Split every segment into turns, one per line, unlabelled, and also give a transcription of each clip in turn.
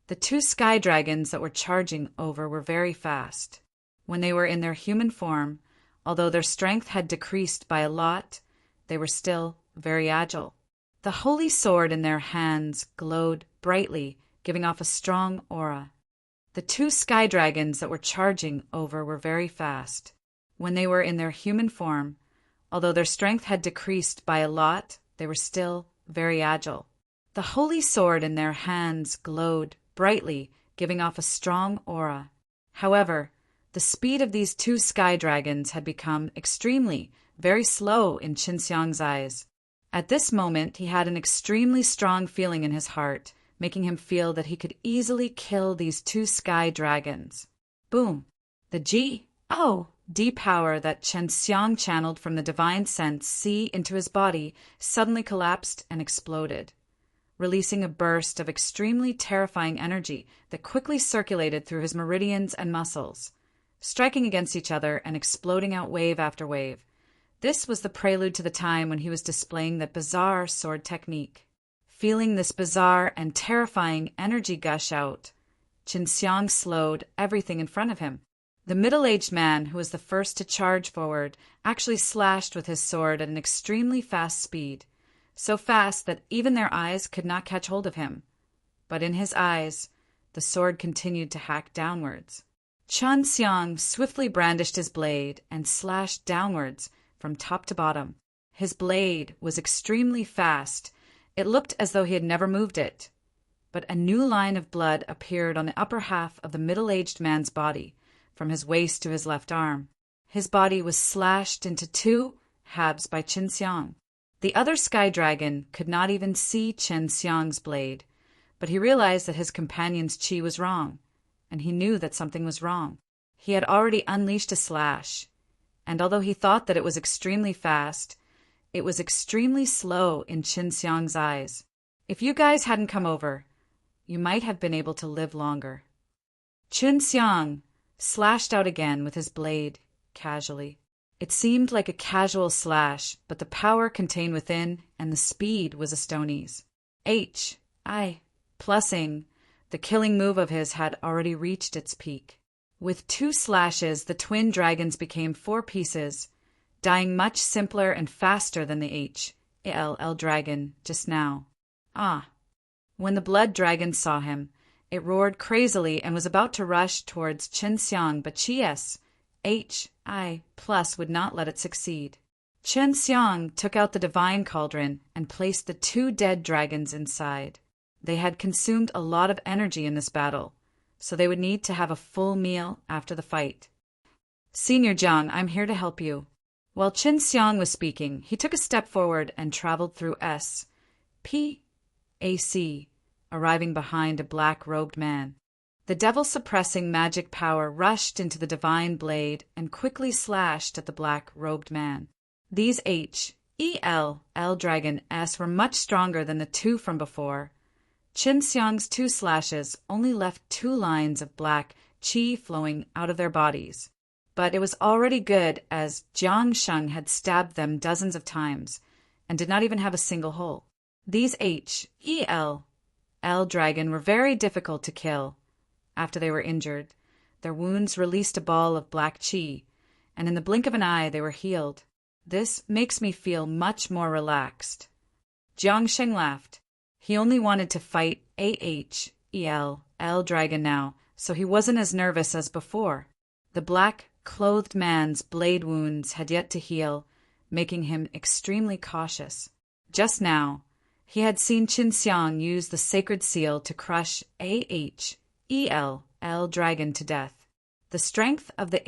The two sky dragons that were charging over were very fast. When they were in their human form, although their strength had decreased by a lot, they were still very agile. The holy sword in their hands glowed brightly, giving off a strong aura. The two sky dragons that were charging over were very fast. When they were in their human form, although their strength had decreased by a lot, they were still very agile. The holy sword in their hands glowed brightly, giving off a strong aura. However, the speed of these two sky dragons had become extremely, very slow in Qin Xiang's eyes. At this moment, he had an extremely strong feeling in his heart, making him feel that he could easily kill these two sky dragons. Boom! The D power that Qin Xiang channeled from the divine sense C into his body suddenly collapsed and exploded, releasing a burst of extremely terrifying energy that quickly circulated through his meridians and muscles, striking against each other and exploding out wave after wave. This was the prelude to the time when he was displaying that bizarre sword technique. Feeling this bizarre and terrifying energy gush out, Qin Xiang slowed everything in front of him. The middle-aged man, who was the first to charge forward, actually slashed with his sword at an extremely fast speed, so fast that even their eyes could not catch hold of him. But in his eyes, the sword continued to hack downwards. Qin Xiang swiftly brandished his blade and slashed downwards from top to bottom. His blade was extremely fast. It looked as though he had never moved it. But a new line of blood appeared on the upper half of the middle-aged man's body, from his waist to his left arm. His body was slashed into two halves by Qin Xiang. The other sky dragon could not even see Qin Xiang's blade, but he realized that his companion's chi was wrong, and he knew that something was wrong. He had already unleashed a slash, and although he thought that it was extremely fast, it was extremely slow in Qin Xiang's eyes. If you guys hadn't come over, you might have been able to live longer. Qin Xiang slashed out again with his blade, casually. It seemed like a casual slash, but the power contained within and the speed was a Stonies. Plussing, the killing move of his had already reached its peak. With two slashes, the twin dragons became four pieces, dying much simpler and faster than the L dragon just now. When the blood dragon saw him, it roared crazily and was about to rush towards Qin Xiang, but Plus would not let it succeed. Qin Xiang took out the divine cauldron and placed the two dead dragons inside. They had consumed a lot of energy in this battle, so they would need to have a full meal after the fight. Senior Jiang, I'm here to help you. While Qin Xiang was speaking, he took a step forward and traveled through S.P.A.C., arriving behind a black-robed man. The devil-suppressing magic power rushed into the divine blade and quickly slashed at the black-robed man. These L dragon S were much stronger than the two from before. Qin Xiang's two slashes only left two lines of black qi flowing out of their bodies. But it was already good, as Jiang Sheng had stabbed them dozens of times and did not even have a single hole. These L dragon were very difficult to kill. After they were injured, their wounds released a ball of black qi, and in the blink of an eye they were healed. This makes me feel much more relaxed. Jiang Sheng laughed. He only wanted to fight L dragon now, so he wasn't as nervous as before. The black-clothed man's blade wounds had yet to heal, making him extremely cautious. Just now, he had seen Qin Xiang use the sacred seal to crush L dragon to death. The strength of the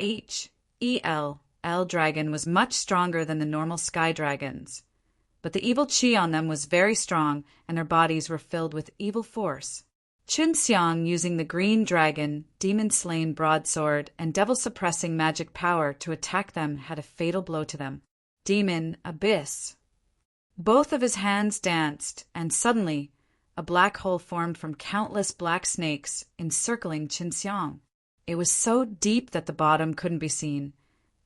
L dragon was much stronger than the normal sky dragons, but the evil qi on them was very strong and their bodies were filled with evil force. Qin Xiang, using the green dragon, demon-slain broadsword, and devil-suppressing magic power to attack them, had a fatal blow to them. Demon Abyss. Both of his hands danced, and suddenly a black hole formed from countless black snakes encircling Qin Xiang. It was so deep that the bottom couldn't be seen,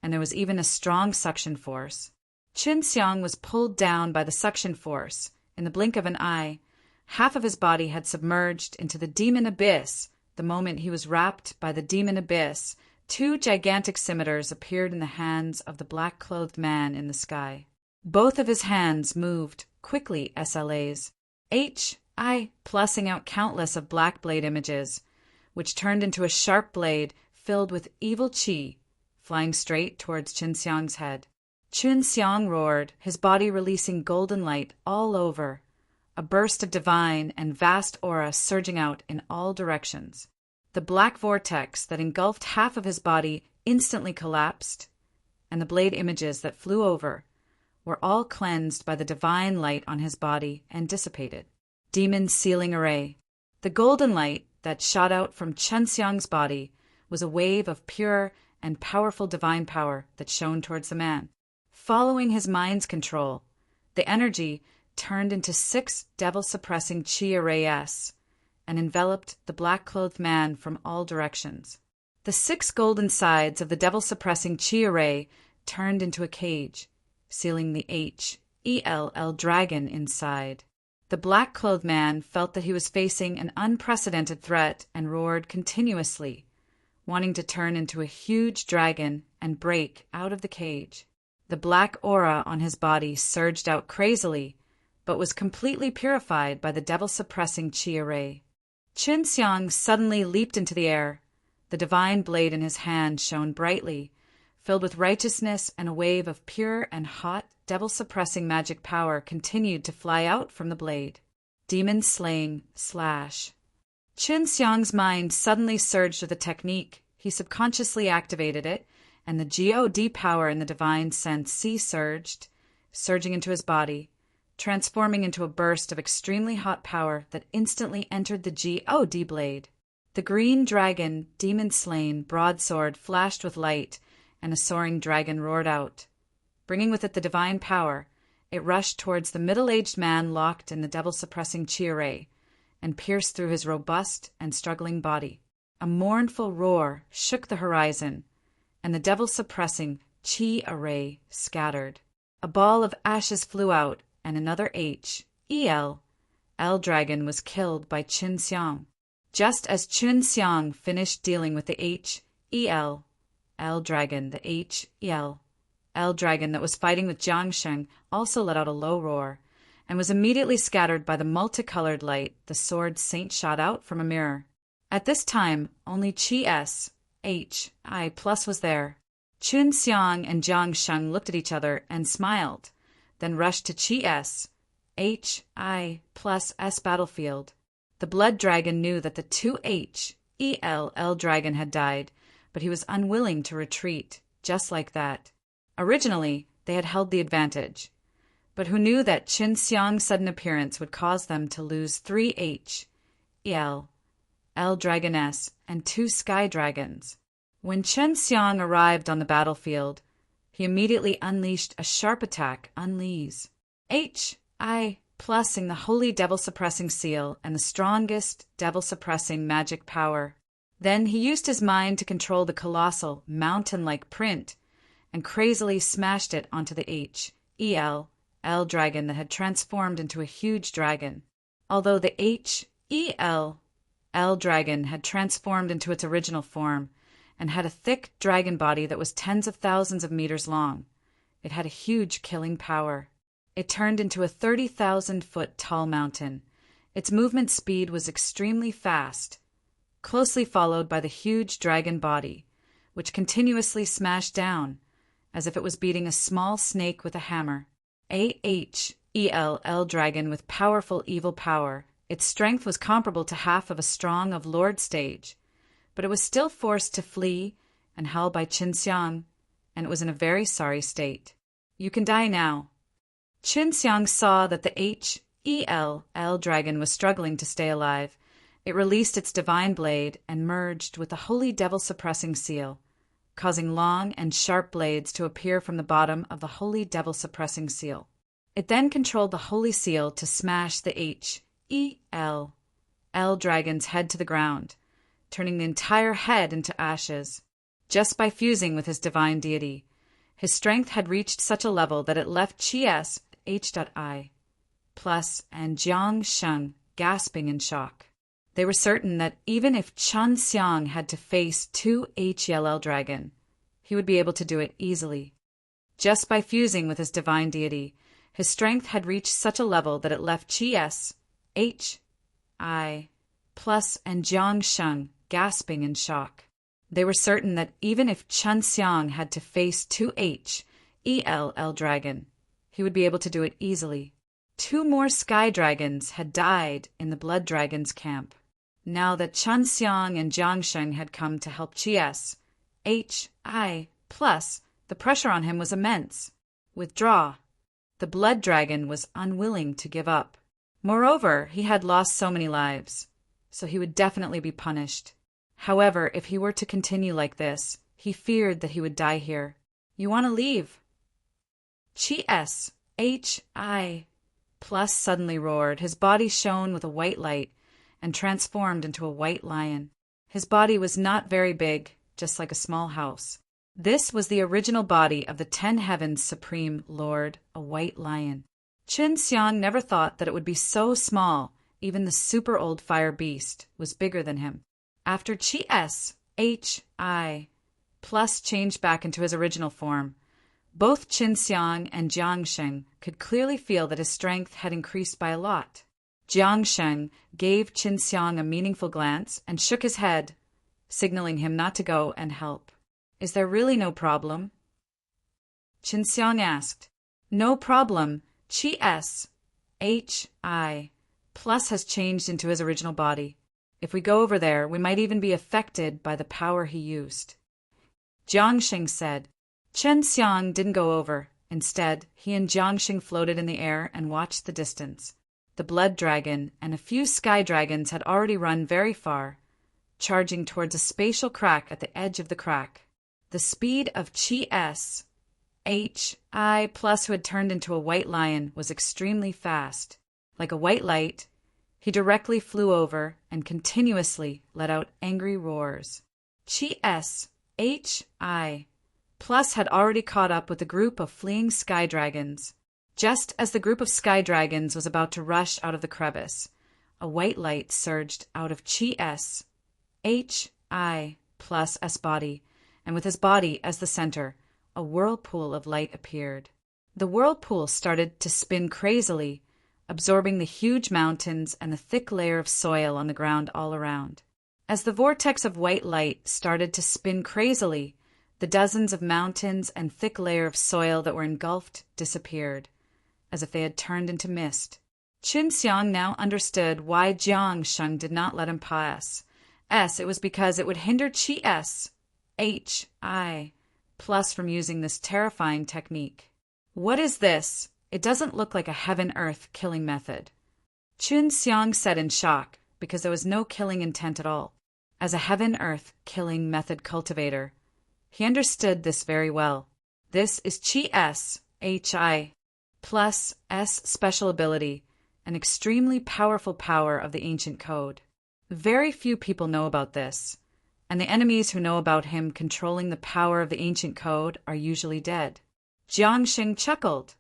and there was even a strong suction force. Qin Xiang was pulled down by the suction force. In the blink of an eye, Half of his body had submerged into the demon abyss. The moment he was wrapped by the demon abyss, 2 gigantic scimitars appeared in the hands of the black-clothed man in the sky. Both of his hands moved quickly SLAs, plussing out countless of black blade images, which turned into a sharp blade filled with evil qi, flying straight towards Qin Xiang's head. Qin Xiang roared, his body releasing golden light all over, a burst of divine and vast aura surging out in all directions. The black vortex that engulfed half of his body instantly collapsed, and the blade images that flew over were all cleansed by the divine light on his body and dissipated. Demon sealing array. The golden light that shot out from Chen Xiang's body was a wave of pure and powerful divine power that shone towards the man. Following his mind's control, the energy turned into 6 devil-suppressing chi arrays and enveloped the black-clothed man from all directions. The 6 golden sides of the devil-suppressing chi array turned into a cage, sealing the H-E-L-L dragon inside. The black-clothed man felt that he was facing an unprecedented threat and roared continuously, wanting to turn into a huge dragon and break out of the cage. The black aura on his body surged out crazily, but was completely purified by the devil-suppressing chi array. Qin Xiang suddenly leaped into the air. The divine blade in his hand shone brightly, filled with righteousness, and a wave of pure and hot devil-suppressing magic power continued to fly out from the blade. Demon slaying slash. Qin Xiang's mind suddenly surged with a technique. He subconsciously activated it, and the God power in the divine sense surged, surging into his body, transforming into a burst of extremely hot power that instantly entered the God blade. The green dragon, demon slain, broadsword flashed with light, and a soaring dragon roared out. Bringing with it the divine power, it rushed towards the middle-aged man locked in the devil-suppressing chi array, and pierced through his robust and struggling body. A mournful roar shook the horizon, and the devil-suppressing chi array scattered. A ball of ashes flew out, and another H-E-L-L dragon was killed by Qin Xiang. Just as Qin Xiang finished dealing with the H-E-L-L dragon, the H-E-L-L dragon that was fighting with Jiang Sheng also let out a low roar, and was immediately scattered by the multicolored light the sword saint shot out from a mirror. At this time, only Chi-S, H-I plus was there. Qin Xiang and Jiang Sheng looked at each other and smiled, then rushed to Chi-S, H-I plus S battlefield. The blood dragon knew that the 2 H-E-L-L dragon had died, but he was unwilling to retreat, just like that. Originally, they had held the advantage, but who knew that Qin Xiang's sudden appearance would cause them to lose 3 H-E-L-L dragoness and 2 sky dragons. When Qin Xiang arrived on the battlefield, he immediately unleashed a sharp attack on Li's H-I plusing the holy devil-suppressing seal and the strongest devil-suppressing magic power. Then he used his mind to control the colossal, mountain-like print and crazily smashed it onto the H-E-L-L dragon that had transformed into a huge dragon. Although the H-E-L-L dragon had transformed into its original form and had a thick dragon body that was tens of thousands of meters long, it had a huge killing power. It turned into a 30,000-foot tall mountain. Its movement speed was extremely fast, closely followed by the huge dragon body, which continuously smashed down, as if it was beating a small snake with a hammer. A-H-E-L-L dragon with powerful evil power. Its strength was comparable to half of a strong of Lord stage, but it was still forced to flee and held by Qin Xiang, and it was in a very sorry state. You can die now. Qin Xiang saw that the H-E-L-L dragon was struggling to stay alive. It released its divine blade and merged with the holy devil-suppressing seal, causing long and sharp blades to appear from the bottom of the holy devil-suppressing seal. It then controlled the holy seal to smash the H-E-L-L dragon's head to the ground, turning the entire head into ashes. Just by fusing with his divine deity, his strength had reached such a level that it left Chi-S H.I plus and Jiang Sheng gasping in shock. They were certain that even if Chun Xiang had to face 2 HLL dragon, he would be able to do it easily. Just by fusing with his divine deity, his strength had reached such a level that it left Qi S, H, I, plus and Jiang Sheng gasping in shock. They were certain that even if Chun Xiang had to face 2 HELL dragon, he would be able to do it easily. 2 more sky dragons had died in the blood dragon's camp. Now that Chun Xiang and Jiang Sheng had come to help Qi S, H, I, plus, the pressure on him was immense. Withdraw. The blood dragon was unwilling to give up. Moreover, he had lost so many lives, so he would definitely be punished. However, if he were to continue like this, he feared that he would die here. You want to leave? Qi S, H, I, plus suddenly roared. His body shone with a white light and transformed into a white lion. His body was not very big, just like a small house. This was the original body of the 10 Heavens Supreme Lord, a white lion. Chun Xiang never thought that it would be so small. Even the super old fire beast was bigger than him. After Qi S, H, I, plus changed back into his original form, both Qin Xiang and Jiang Sheng could clearly feel that his strength had increased by a lot. Jiang Sheng gave Qin Xiang a meaningful glance and shook his head, signaling him not to go and help. Is there really no problem? Qin Xiang asked. No problem. Qi S, H, I, plus has changed into his original body. If we go over there, we might even be affected by the power he used. Jiang Sheng said. Qin Xiang didn't go over. Instead, he and Jiang Sheng floated in the air and watched the distance. The blood dragon and a few sky dragons had already run very far, charging towards a spatial crack at the edge of the crack. The speed of Qi S, H, I, plus who had turned into a white lion was extremely fast. Like a white light, he directly flew over and continuously let out angry roars. Qi S, H, I, plus had already caught up with the group of fleeing sky dragons. Just as the group of sky dragons was about to rush out of the crevice, a white light surged out of Qi S, H, I, plus S body, and with his body as the center, a whirlpool of light appeared. The whirlpool started to spin crazily, absorbing the huge mountains and the thick layer of soil on the ground all around. As the vortex of white light started to spin crazily, the dozens of mountains and thick layer of soil that were engulfed disappeared, as if they had turned into mist. Qin Xiang now understood why Jiang Sheng did not let him pass. It was because it would hinder Qi S, H, I, plus from using this terrifying technique. What is this? It doesn't look like a heaven-earth killing method. Qin Xiang said in shock, because there was no killing intent at all. As a heaven-earth killing method cultivator, he understood this very well. This is Qi S, H, I, plus S special ability, an extremely powerful power of the ancient code. Very few people know about this, and the enemies who know about him controlling the power of the ancient code are usually dead. Jiang Sheng chuckled.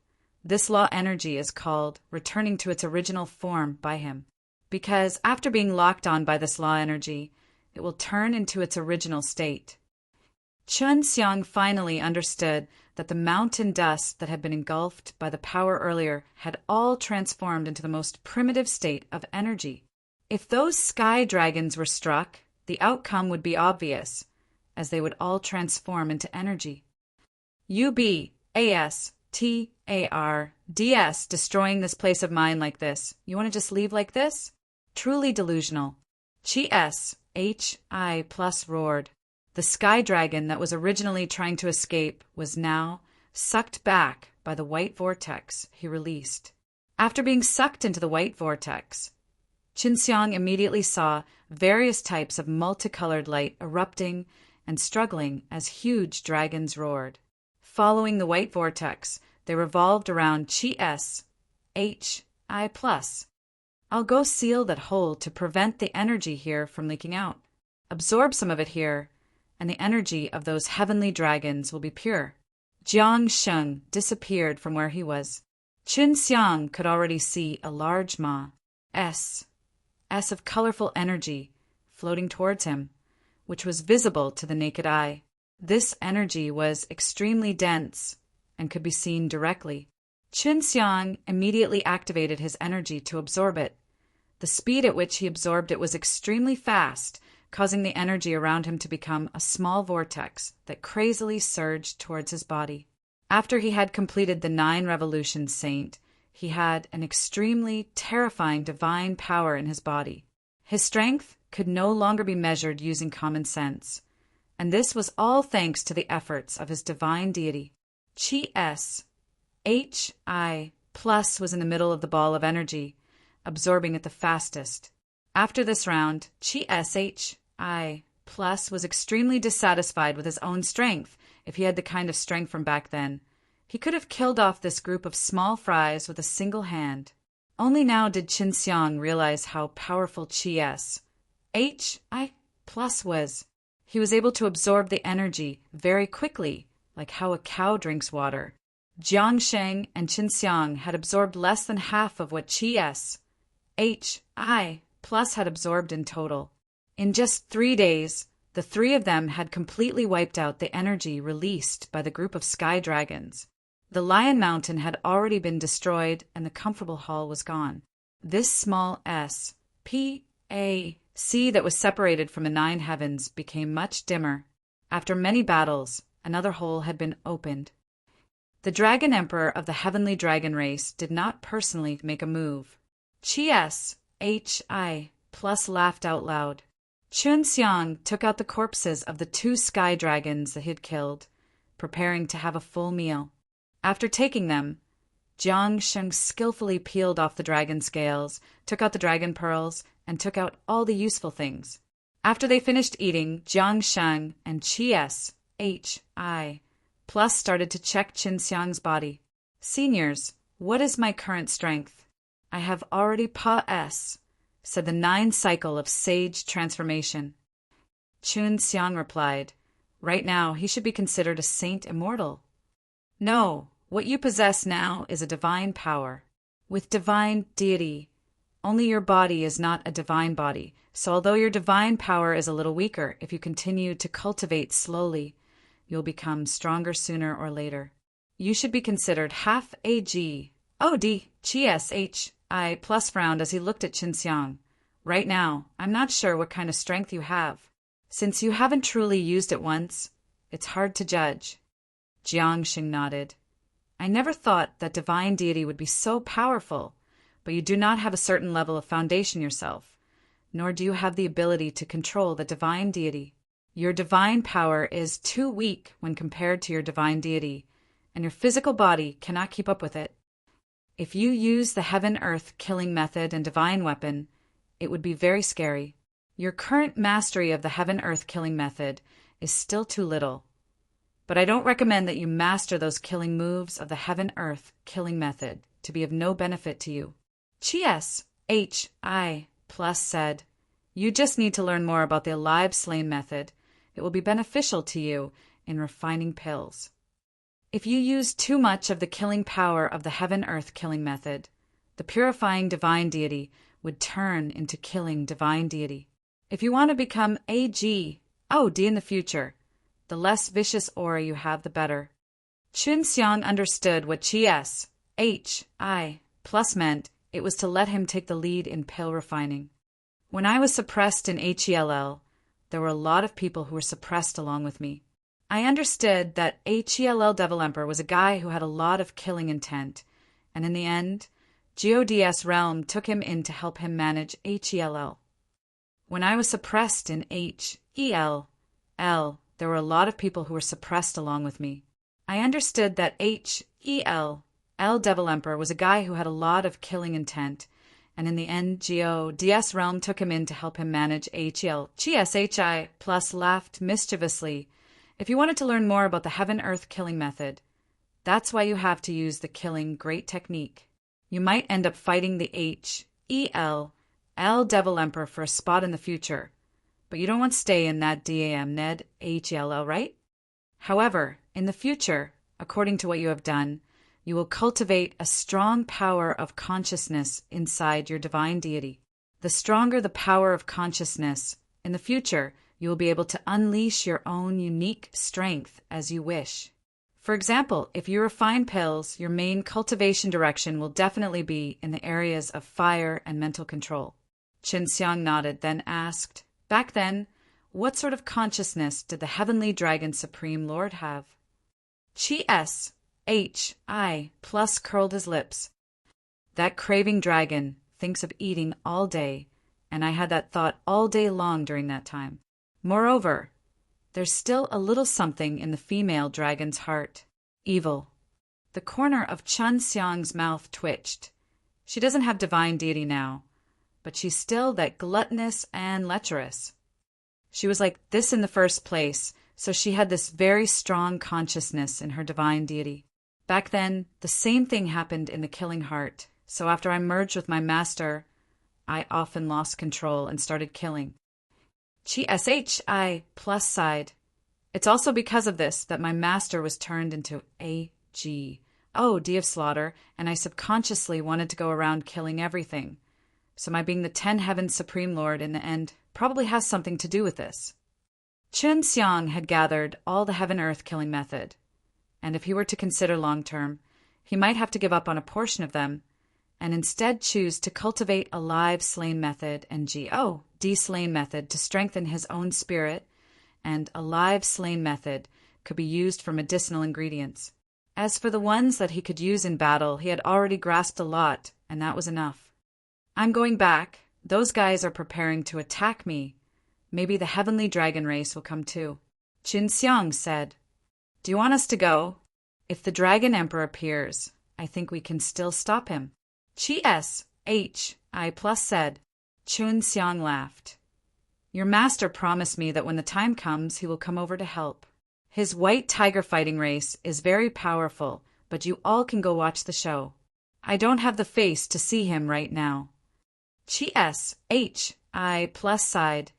This law energy is called returning to its original form by him, because after being locked on by this law energy, it will turn into its original state. Chun Xiang finally understood that the mountain dust that had been engulfed by the power earlier had all transformed into the most primitive state of energy. If those sky dragons were struck, the outcome would be obvious, as they would all transform into energy. UBASTARDS, destroying this place of mine like this. You want to just leave like this? Truly delusional. Qi S, H, I, plus roared. The sky dragon that was originally trying to escape was now sucked back by the white vortex he released. After being sucked into the white vortex, Qin Xiang immediately saw various types of multicolored light erupting and struggling as huge dragons roared. Following the white vortex, they revolved around Qi S, H, I+. I'll go seal that hole to prevent the energy here from leaking out. Absorb some of it here, and the energy of those heavenly dragons will be pure. Jiang Sheng disappeared from where he was. Qin Xiang could already see a large Ma, S, S of colorful energy floating towards him, which was visible to the naked eye. This energy was extremely dense and could be seen directly. Chunxiang immediately activated his energy to absorb it. The speed at which he absorbed it was extremely fast, causing the energy around him to become a small vortex that crazily surged towards his body. After he had completed the 9 revolutions, Saint, he had an extremely terrifying divine power in his body. His strength could no longer be measured using common sense, and this was all thanks to the efforts of his divine deity. Chi S HI plus was in the middle of the ball of energy, absorbing it the fastest. After this round, Chi SHI plus was extremely dissatisfied with his own strength. If he had the kind of strength from back then, he could have killed off this group of small fries with a single hand. Only now did Chunxiang realize how powerful Chi SHI plus was. He was able to absorb the energy very quickly, like how a cow drinks water. Jiangsheng and Chunxiang had absorbed less than half of what Chi SHI plus had absorbed in total. In just 3 days, the 3 of them had completely wiped out the energy released by the group of sky dragons. The Lion Mountain had already been destroyed and the comfortable hall was gone. This small SPAC that was separated from the 9 heavens became much dimmer. After many battles, another hole had been opened. The Dragon Emperor of the Heavenly Dragon race did not personally make a move. Chi SHI plus laughed out loud. Chunxiang took out the corpses of the 2 sky dragons that he had killed, preparing to have a full meal. After taking them, Jiangsheng skillfully peeled off the dragon scales, took out the dragon pearls, and took out all the useful things. After they finished eating, Jiangsheng and Chi SHI plus started to check Chunxiang's body. Seniors, what is my current strength? I have already said the 9 cycle of sage transformation. Chunxiang replied, right now he should be considered a saint immortal. No, what you possess now is a divine power. With divine deity, only your body is not a divine body, so although your divine power is a little weaker, if you continue to cultivate slowly, you'll become stronger sooner or later. You should be considered half AG. OD, Chi SHI plus frowned as he looked at Chunxiang. Right now, I'm not sure what kind of strength you have. Since you haven't truly used it once, it's hard to judge. Jiangxing nodded. I never thought that divine deity would be so powerful, but you do not have a certain level of foundation yourself, nor do you have the ability to control the divine deity. Your divine power is too weak when compared to your divine deity, and your physical body cannot keep up with it. If you use the heaven-earth killing method and divine weapon, it would be very scary. Your current mastery of the heaven-earth killing method is still too little, but I don't recommend that you master those killing moves of the heaven-earth killing method to be of no benefit to you. Chi SHI plus said, you just need to learn more about the alive slain method. It will be beneficial to you in refining pills. If you use too much of the killing power of the heaven-earth killing method, the purifying divine deity would turn into killing divine deity. If you want to become AG, OD in the future, the less vicious aura you have, the better. Chunxiang understood what Chi SHI plus meant. It was to let him take the lead in pill refining. When I was suppressed in HELL, there were a lot of people who were suppressed along with me. I understood that HELL Devil Emperor was a guy who had a lot of killing intent, and in the end, GODS Realm took him in to help him manage HELL. When I was suppressed in HELL, there were a lot of people who were suppressed along with me. I understood that HELL Devil Emperor was a guy who had a lot of killing intent, and in the end, GODS Realm took him in to help him manage HEL. Chi SHI plus laughed mischievously. If you wanted to learn more about the heaven-earth killing method, that's why you have to use the killing great technique. You might end up fighting the HEL Devil Emperor for a spot in the future, but you don't want to stay in that DAM Ned HELL, right? However, in the future, according to what you have done, you will cultivate a strong power of consciousness inside your divine deity. The stronger the power of consciousness, in the future, you will be able to unleash your own unique strength as you wish. For example, if you refine pills, your main cultivation direction will definitely be in the areas of fire and mental control. Qin Xiang nodded, then asked, "Back then, what sort of consciousness did the Heavenly Dragon Supreme Lord have?" Chi plus curled his lips. "That craving dragon thinks of eating all day, and I had that thought all day long during that time. Moreover, there's still a little something in the female dragon's heart. Evil." The corner of Qin Xiang's mouth twitched. She doesn't have divine deity now, but she's still that gluttonous and lecherous. She was like this in the first place, so she had this very strong consciousness in her divine deity. Back then, the same thing happened in the killing heart, so after I merged with my master, I often lost control and started killing. Chi plus sighed. It's also because of this that my master was turned into A.G. Oh, D of slaughter, and I subconsciously wanted to go around killing everything. So my being the 10 Heavens Supreme Lord in the end probably has something to do with this. Qin Xiang had gathered all the heaven-earth killing method, and if he were to consider long-term, he might have to give up on a portion of them and instead choose to cultivate a live slain method and de-slain method to strengthen his own spirit, and a live slain method could be used for medicinal ingredients. As for the ones that he could use in battle, he had already grasped a lot, and that was enough. "I'm going back. Those guys are preparing to attack me. Maybe the heavenly dragon race will come too." Qin Xiang said, "Do you want us to go? If the Dragon Emperor appears, I think we can still stop him." Chi plus said. Qin Xiang laughed. "Your master promised me that when the time comes, he will come over to help. His white tiger fighting race is very powerful, but you all can go watch the show. I don't have the face to see him right now." I plus sighed.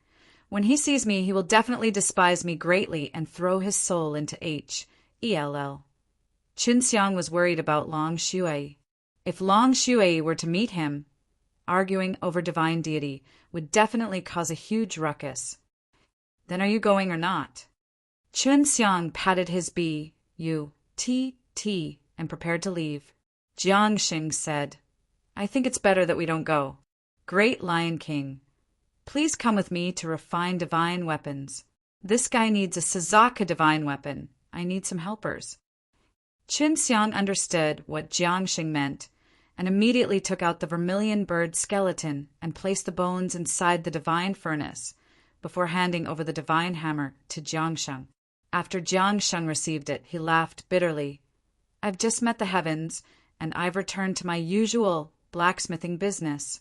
"When he sees me, he will definitely despise me greatly and throw his soul into Hell." Qin Xiang was worried about Long Shui. If Long Shui were to meet him, arguing over divine deity would definitely cause a huge ruckus. "Then are you going or not?" Qin Xiang patted his B-U-T-T and prepared to leave. Jiangxing said, "I think it's better that we don't go. Great Lion King, please come with me to refine divine weapons. This guy needs a Sazaka divine weapon. I need some helpers." Qin Xiang understood what Jiangxing meant and immediately took out the vermilion bird skeleton and placed the bones inside the divine furnace before handing over the divine hammer to Jiangsheng. After Jiangsheng received it, he laughed bitterly. "I've just met the heavens, and I've returned to my usual blacksmithing business."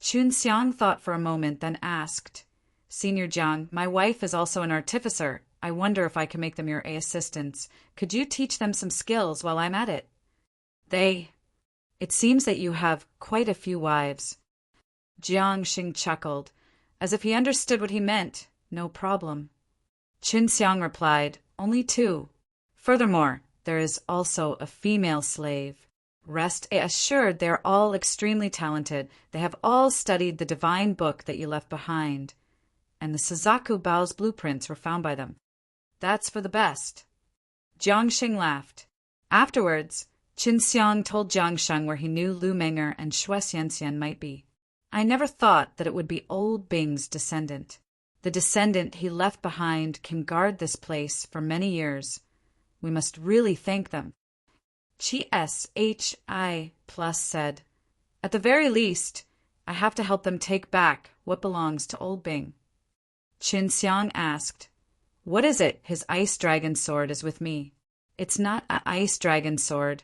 Qin Xiang thought for a moment, then asked, "Senior Jiang, my wife is also an artificer. I wonder if I can make them your assistants. Could you teach them some skills while I'm at it?" "It seems that you have quite a few wives." Jiangxing chuckled, as if he understood what he meant. "No problem." Qin Xiang replied, "Only 2. Furthermore, there is also a female slave. Rest assured they are all extremely talented. They have all studied the divine book that you left behind, and the Suzaku Bao's blueprints were found by them. That's for the best." Jiangxing laughed. Afterwards, Qin Xiang told Jiangsheng where he knew Lu Menger and Xue Xianxian might be. "I never thought that it would be old Bing's descendant. The descendant he left behind can guard this place for many years. We must really thank them." Chi plus said, "At the very least, I have to help them take back what belongs to old Bing." Qin Xiang asked, "What is it his ice dragon sword is with me?" "It's not an ice dragon sword.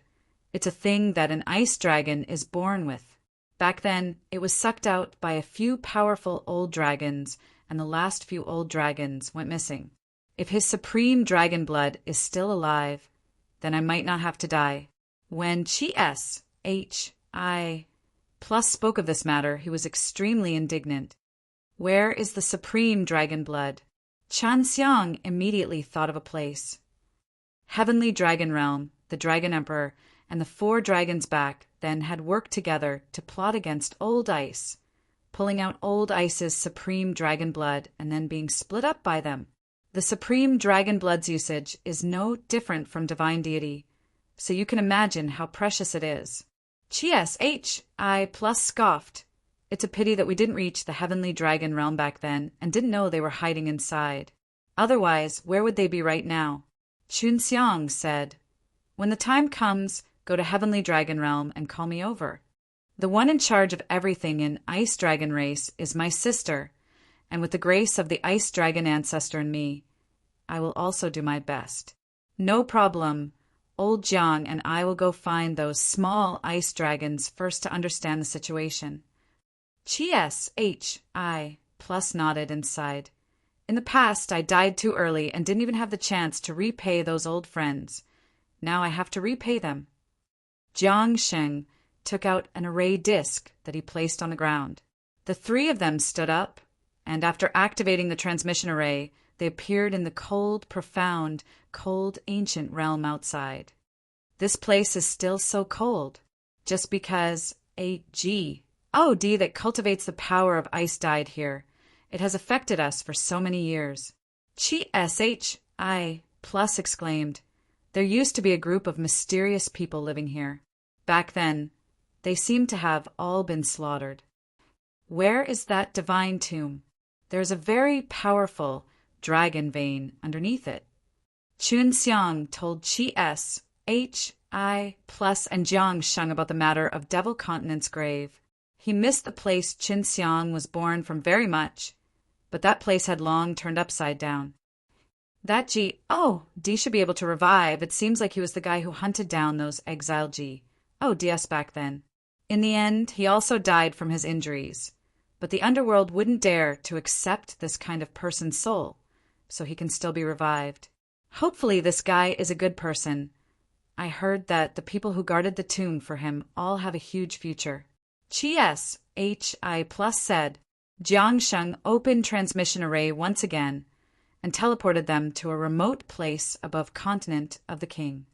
It's a thing that an ice dragon is born with. Back then, it was sucked out by a few powerful old dragons, and the last few old dragons went missing. If his supreme dragon blood is still alive, then I might not have to die." When Chi plus spoke of this matter, he was extremely indignant. "Where is the supreme dragon blood?" Qin Xiang immediately thought of a place. Heavenly Dragon Realm, the Dragon Emperor, and the 4 dragons back then had worked together to plot against old ice. pulling out old ice's supreme dragon blood and then being split up by them. The supreme dragon blood's usage is no different from divine deity, so you can imagine how precious it is. I plus scoffed. It's a pity that we didn't reach the heavenly dragon realm back then and didn't know they were hiding inside. Otherwise, where would they be right now? Chunxiang said, "When the time comes, go to heavenly dragon realm and call me over. The one in charge of everything in Ice Dragon race is my sister, and with the grace of the Ice Dragon ancestor in me, I will also do my best. No problem. Old Jiang and I will go find those small ice dragons first to understand the situation." I plus nodded and sighed. "In the past, I died too early and didn't even have the chance to repay those old friends. Now I have to repay them." Jiang Sheng took out an array disc that he placed on the ground. The three of them stood up, and after activating the transmission array, they appeared in the cold, profound, cold, ancient realm outside. This place is still so cold, just because a D that cultivates the power of ice died here. It has affected us for so many years. I plus exclaimed, "There used to be a group of mysterious people living here. Back then, they seemed to have all been slaughtered. Where is that divine tomb? There is a very powerful dragon vein underneath it." Chunxiang told I plus and Jiang Sheng about the matter of Devil Continent's grave. He missed the place Chunxiang was born from very much, but that place had long turned upside down. That D should be able to revive. It seems like he was the guy who hunted down those exiled DS back then. In the end, he also died from his injuries, but the underworld wouldn't dare to accept this kind of person's soul, so he can still be revived. Hopefully this guy is a good person. I heard that the people who guarded the tomb for him all have a huge future. I plus said. Jiang Sheng opened transmission array once again and teleported them to a remote place above continent of the king.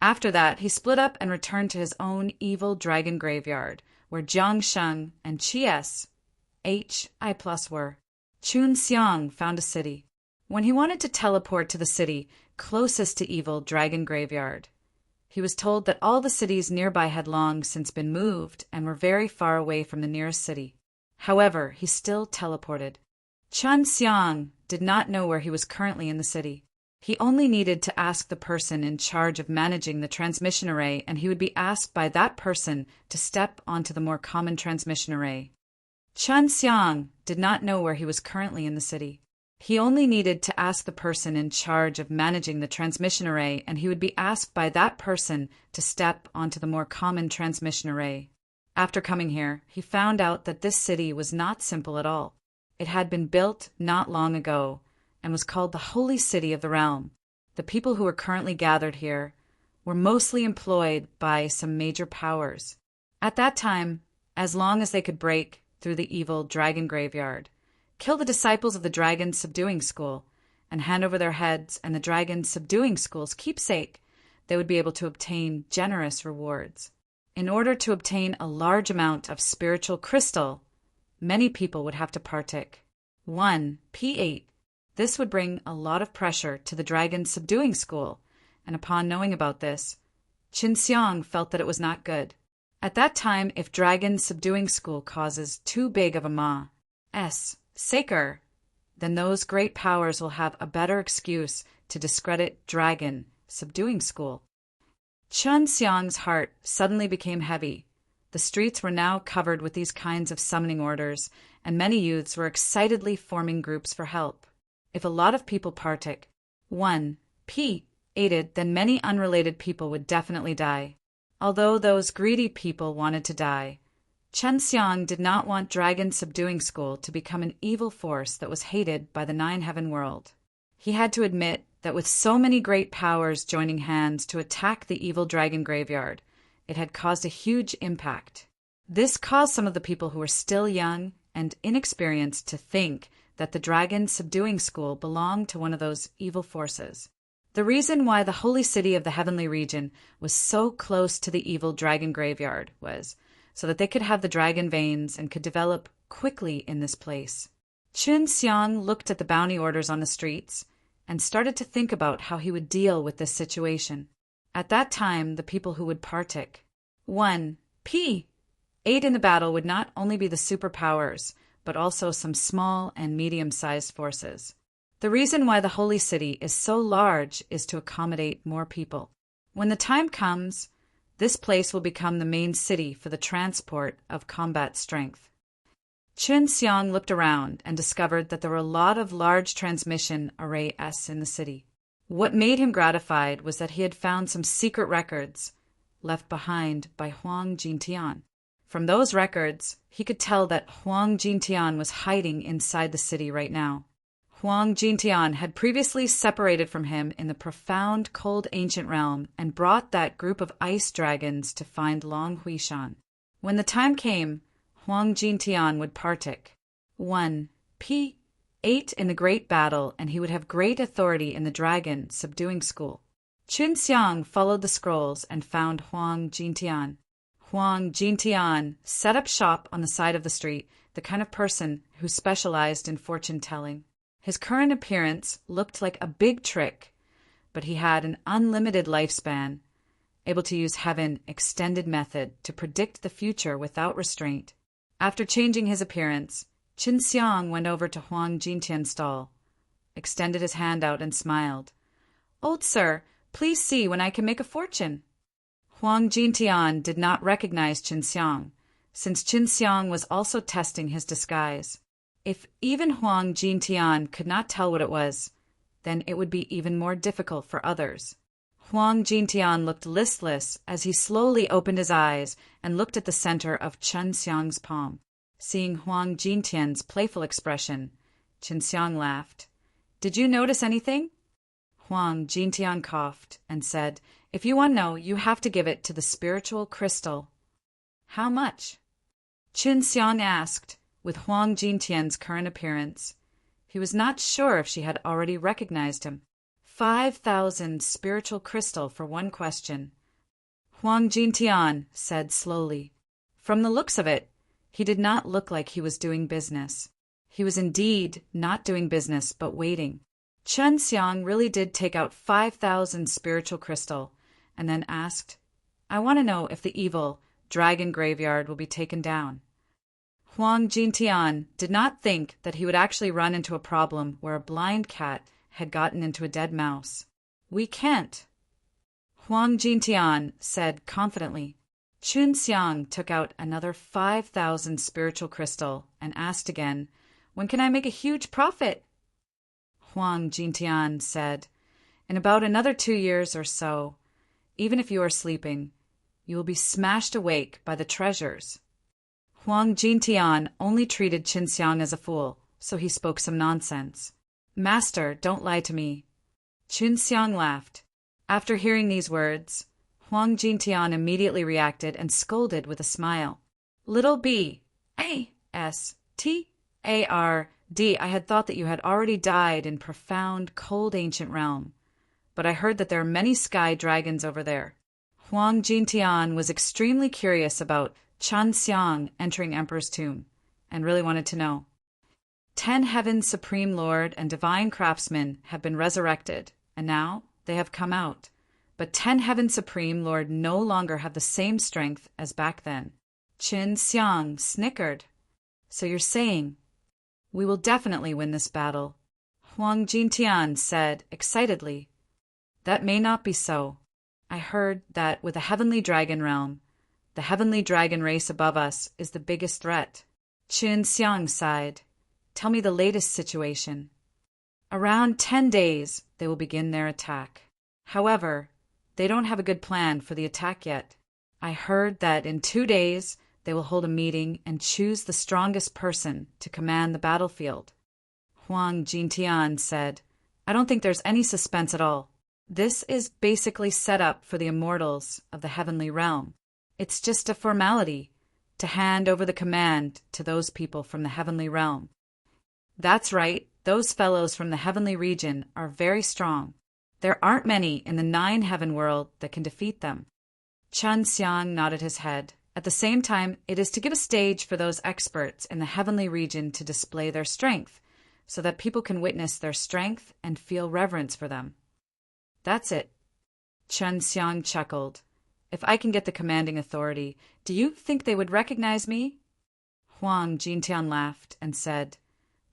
After that, he split up and returned to his own evil dragon graveyard, where Jiang Sheng and I plus were. Chunxiang found a city. When he wanted to teleport to the city closest to evil dragon graveyard, he was told that all the cities nearby had long since been moved and were very far away from the nearest city. However, he still teleported. Chunxiang did not know where he was currently in the city. He only needed to ask the person in charge of managing the transmission array, and he would be asked by that person to step onto the more common transmission array. Chunxiang did not know where he was currently in the city. He only needed to ask the person in charge of managing the transmission array, and he would be asked by that person to step onto the more common transmission array. After coming here, he found out that this city was not simple at all. It had been built not long ago, and was called the Holy City of the Realm. The people who were currently gathered here were mostly employed by some major powers. At that time, as long as they could break through the evil dragon graveyard, kill the disciples of the dragon subduing school, and hand over their heads and the dragon subduing school's keepsake, they would be able to obtain generous rewards. In order to obtain a large amount of spiritual crystal, many people would have to partake. 1 P8. This would bring a lot of pressure to the dragon subduing school, and upon knowing about this, Chunxiang felt that it was not good. At that time, if dragon subduing school causes too big of a Saker, then those great powers will have a better excuse to discredit dragon subduing school. Chunxiang's heart suddenly became heavy. The streets were now covered with these kinds of summoning orders, and many youths were excitedly forming groups for help. If a lot of people partake 1 P aided, then many unrelated people would definitely die. Although those greedy people wanted to die, Chunxiang did not want Dragon Subduing School to become an evil force that was hated by the Nine Heaven world. He had to admit that with so many great powers joining hands to attack the evil dragon graveyard, it had caused a huge impact. This caused some of the people who were still young and inexperienced to think that the Dragon Subduing School belonged to one of those evil forces. The reason why the holy city of the heavenly region was so close to the evil dragon graveyard was so that they could have the dragon veins and could develop quickly in this place. Chun Xiang looked at the bounty orders on the streets and started to think about how he would deal with this situation. At that time, the people who would partic. 1. Aid in the battle would not only be the superpowers, but also some small and medium-sized forces. The reason why the holy city is so large is to accommodate more people. When the time comes, this place will become the main city for the transport of combat strength. Chun Xiang looked around and discovered that there were a lot of large transmission arrays in the city. What made him gratified was that he had found some secret records left behind by Huang Jintian. From those records, he could tell that Huang Jintian was hiding inside the city right now. Huang Jintian had previously separated from him in the profound cold ancient realm and brought that group of ice dragons to find Long Huishan. When the time came, Huang Jintian would partic. 1. 8 in the great battle, and he would have great authority in the dragon subduing school. Chun Xiang followed the scrolls and found Huang Jintian. Huang Jintian set up shop on the side of the street, the kind of person who specialized in fortune-telling. His current appearance looked like a big trick, but he had an unlimited lifespan, able to use heaven extended method to predict the future without restraint. After changing his appearance, Chun Xiang went over to Huang Jintian's stall, extended his hand out and smiled. "Old sir, please see when I can make a fortune." Huang Jintian did not recognize Chun Xiang, since Chun Xiang was also testing his disguise. If even Huang Jintian could not tell what it was, then it would be even more difficult for others. Huang Jintian looked listless as he slowly opened his eyes and looked at the center of Chun Xiang's palm. Seeing Huang Jintian's playful expression, Chun Xiang laughed. "Did you notice anything?" Huang Jintian coughed and said, "If you want to know, you have to give it to the spiritual crystal." "How much?" Chun Xiang asked, with Huang Jintian's current appearance. He was not sure if she had already recognized him. 5,000 spiritual crystal for one question. Huang Jintian said slowly. From the looks of it, he did not look like he was doing business. He was indeed not doing business, but waiting. Chun Xiang really did take out 5,000 spiritual crystal, and then asked, "I want to know if the evil dragon graveyard will be taken down." Huang Jintian did not think that he would actually run into a problem where a blind cat had gotten into a dead mouse. "We can't," Huang Jintian said confidently. Chun Xiang took out another 5,000 spiritual crystal and asked again, "When can I make a huge profit?" Huang Jintian said, "In about another 2 years or so, even if you are sleeping, you will be smashed awake by the treasures." Huang Jintian only treated Chun Xiang as a fool, so he spoke some nonsense. "Master, don't lie to me." Chun Xiang laughed. After hearing these words, Huang Jintian immediately reacted and scolded with a smile. "Little B, A-S-T-A-R-D, I had thought that you had already died in profound, cold ancient realm, but I heard that there are many sky dragons over there." Huang Jintian was extremely curious about Chun Xiang entering Emperor's tomb, and really wanted to know. 10 Heaven's Supreme Lord and Divine Craftsmen have been resurrected, and now they have come out. But 10 Heaven's Supreme Lord no longer have the same strength as back then. Chun Xiang snickered. "So you're saying we will definitely win this battle?" Huang Jintian said excitedly. "That may not be so. I heard that with the Heavenly Dragon Realm, the Heavenly Dragon race above us is the biggest threat." Chun Xiang sighed. "Tell me the latest situation." "Around 10 days, they will begin their attack. However, they don't have a good plan for the attack yet. I heard that in 2 days, they will hold a meeting and choose the strongest person to command the battlefield." Huang Jintian said, "I don't think there's any suspense at all. This is basically set up for the immortals of the heavenly realm. It's just a formality to hand over the command to those people from the heavenly realm." "That's right. Those fellows from the heavenly region are very strong. There aren't many in the 9 heaven world that can defeat them." Chun Xiang nodded his head. At the same time, it is to give a stage for those experts in the heavenly region to display their strength, so that people can witness their strength and feel reverence for them. That's it. Chen Xiang chuckled. If I can get the commanding authority, do you think they would recognize me? Huang Jintian laughed and said,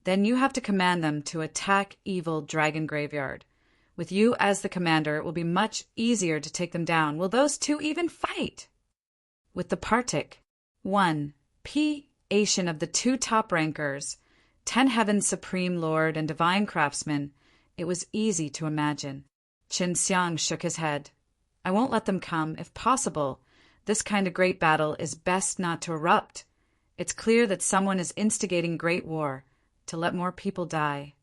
Then you have to command them to attack evil dragon graveyard. With you as the commander, it will be much easier to take them down. Will those two even fight? With the Partik, 1. P. Asian of the 2 top rankers, 10 Heaven's Supreme Lord and Divine Craftsman, it was easy to imagine. Qin Xiang shook his head. I won't let them come, if possible. This kind of great battle is best not to erupt. It's clear that someone is instigating great war, to let more people die.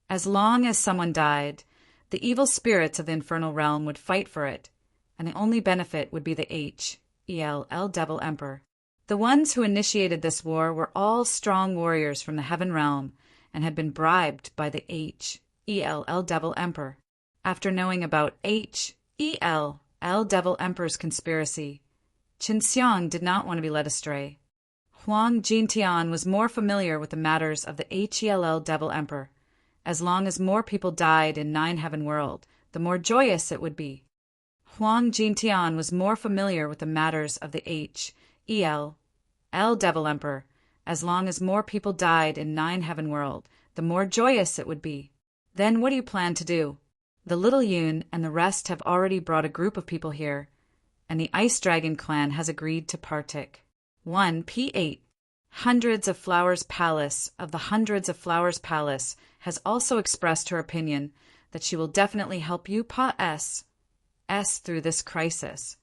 As long as someone died, the evil spirits of the infernal realm would fight for it, and the only benefit would be the H.E.L.L. Devil Emperor. The ones who initiated this war were all strong warriors from the heaven realm and had been bribed by the H.E.L.L. Devil Emperor. After knowing about H.E.L.L. Devil Emperor's conspiracy, Qin Xiang did not want to be led astray. Huang Jintian was more familiar with the matters of the H.E.L.L. Devil Emperor. As long as more people died in Nine Heaven World, the more joyous it would be. Huang Jintian was more familiar with the matters of the H.E.L.L. Devil Emperor. As long as more people died in Nine Heaven World, the more joyous it would be. Then what do you plan to do? The Little Yun and the rest have already brought a group of people here, and the Ice Dragon clan has agreed to partake. 1. P8. Hundreds of Flowers Palace of the Hundreds of Flowers Palace has also expressed her opinion that she will definitely help you S through this crisis.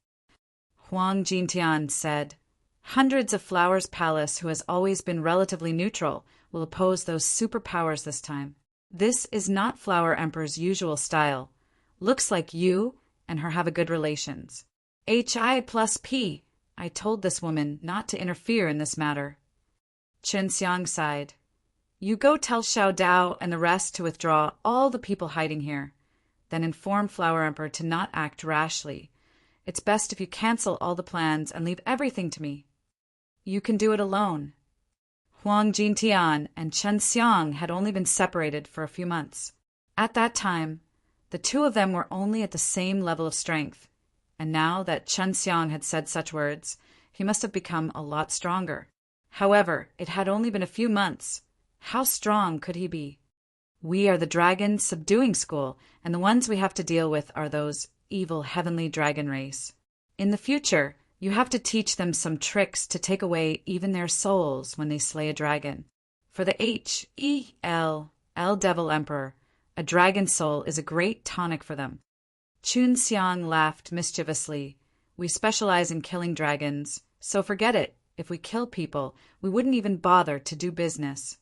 Huang Jintian said, Hundreds of Flowers Palace, who has always been relatively neutral, will oppose those superpowers this time. This is not Flower Emperor's usual style. Looks like you and her have a good relations. HI plus P. I told this woman not to interfere in this matter. Qin Xiang sighed. You go tell Xiao Dao and the rest to withdraw all the people hiding here. Then inform Flower Emperor to not act rashly. It's best if you cancel all the plans and leave everything to me. You can do it alone. Huang Jintian and Chen Xiang had only been separated for a few months. At that time, the two of them were only at the same level of strength, and now that Chen Xiang had said such words, he must have become a lot stronger. However, it had only been a few months. How strong could he be? We are the Dragon Subduing School, and the ones we have to deal with are those evil heavenly dragon race. In the future, you have to teach them some tricks to take away even their souls when they slay a dragon. For the H.E.L.L. Devil Emperor, a dragon soul is a great tonic for them. Qin Xiang laughed mischievously. We specialize in killing dragons, so forget it. If we kill people, we wouldn't even bother to do business.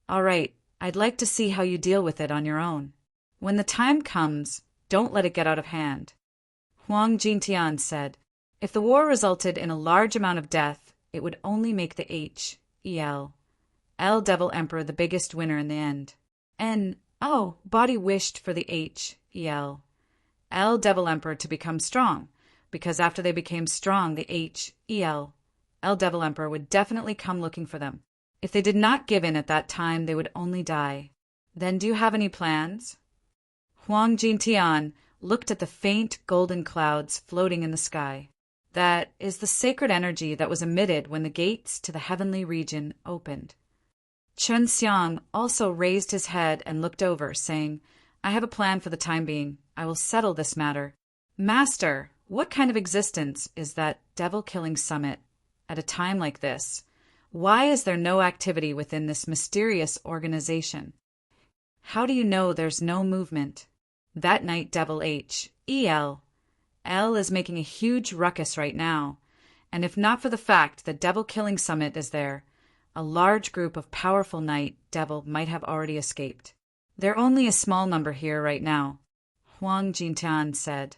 All right, I'd like to see how you deal with it on your own. When the time comes, don't let it get out of hand. Huang Jintian said, if the war resulted in a large amount of death, it would only make the H.E.L.L. Devil Emperor the biggest winner in the end. Body wished for the H.E.L.L. Devil Emperor to become strong, because after they became strong, the H.E.L.L. Devil Emperor would definitely come looking for them. If they did not give in at that time, they would only die. Then do you have any plans? Huang Jintian looked at the faint golden clouds floating in the sky. That is the sacred energy that was emitted when the gates to the heavenly region opened. Qin Xiang also raised his head and looked over, saying, I have a plan for the time being. I will settle this matter. Master, what kind of existence is that devil-killing summit at a time like this? Why is there no activity within this mysterious organization? How do you know there's no movement? That night Devil H.E.L.L. is making a huge ruckus right now, and if not for the fact that Devil-Killing Summit is there, a large group of powerful Night Devil might have already escaped. They're only a small number here right now. Huang Jintian said,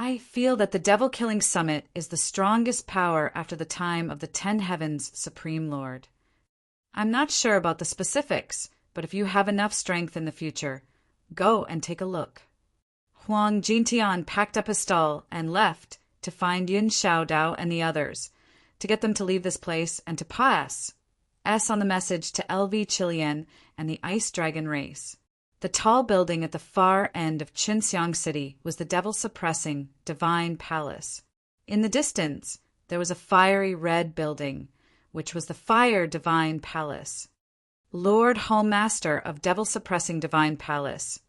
I feel that the Devil-Killing Summit is the strongest power after the time of the 10 Heavens Supreme Lord. I'm not sure about the specifics, but if you have enough strength in the future, go and take a look. Huang Jintian packed up his stall and left to find Yun Xiaodao and the others, to get them to leave this place and to pass S on the message to LV Chilian and the Ice Dragon race. The tall building at the far end of Qinxiang City was the devil-suppressing Divine Palace. In the distance, there was a fiery red building, which was the Fire Divine Palace. Lord Hallmaster of devil-suppressing Divine Palace,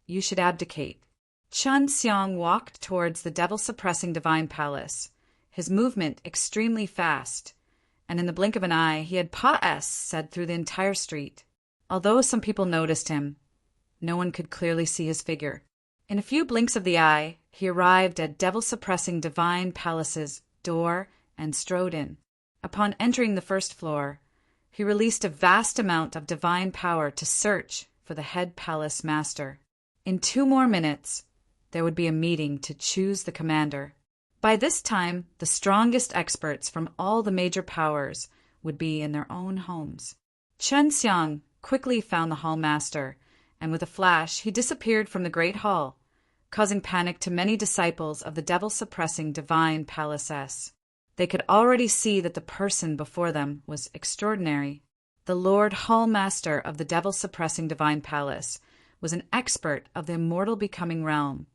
you should abdicate. Chun Xiang walked towards the devil-suppressing Divine Palace, his movement extremely fast, and in the blink of an eye he had "Pa-S" said through the entire street. Although some people noticed him, no one could clearly see his figure. In a few blinks of the eye, he arrived at devil-suppressing Divine Palace's door and strode in. Upon entering the first floor, he released a vast amount of divine power to search for the head palace master. In 2 more minutes, there would be a meeting to choose the commander. By this time, the strongest experts from all the major powers would be in their own homes. Chun Xiang quickly found the hall master, and with a flash he disappeared from the great hall, causing panic to many disciples of the devil-suppressing Divine Palace. They could already see that the person before them was extraordinary. The Lord Hall Master of the devil-suppressing Divine Palace was an expert of the immortal becoming realm,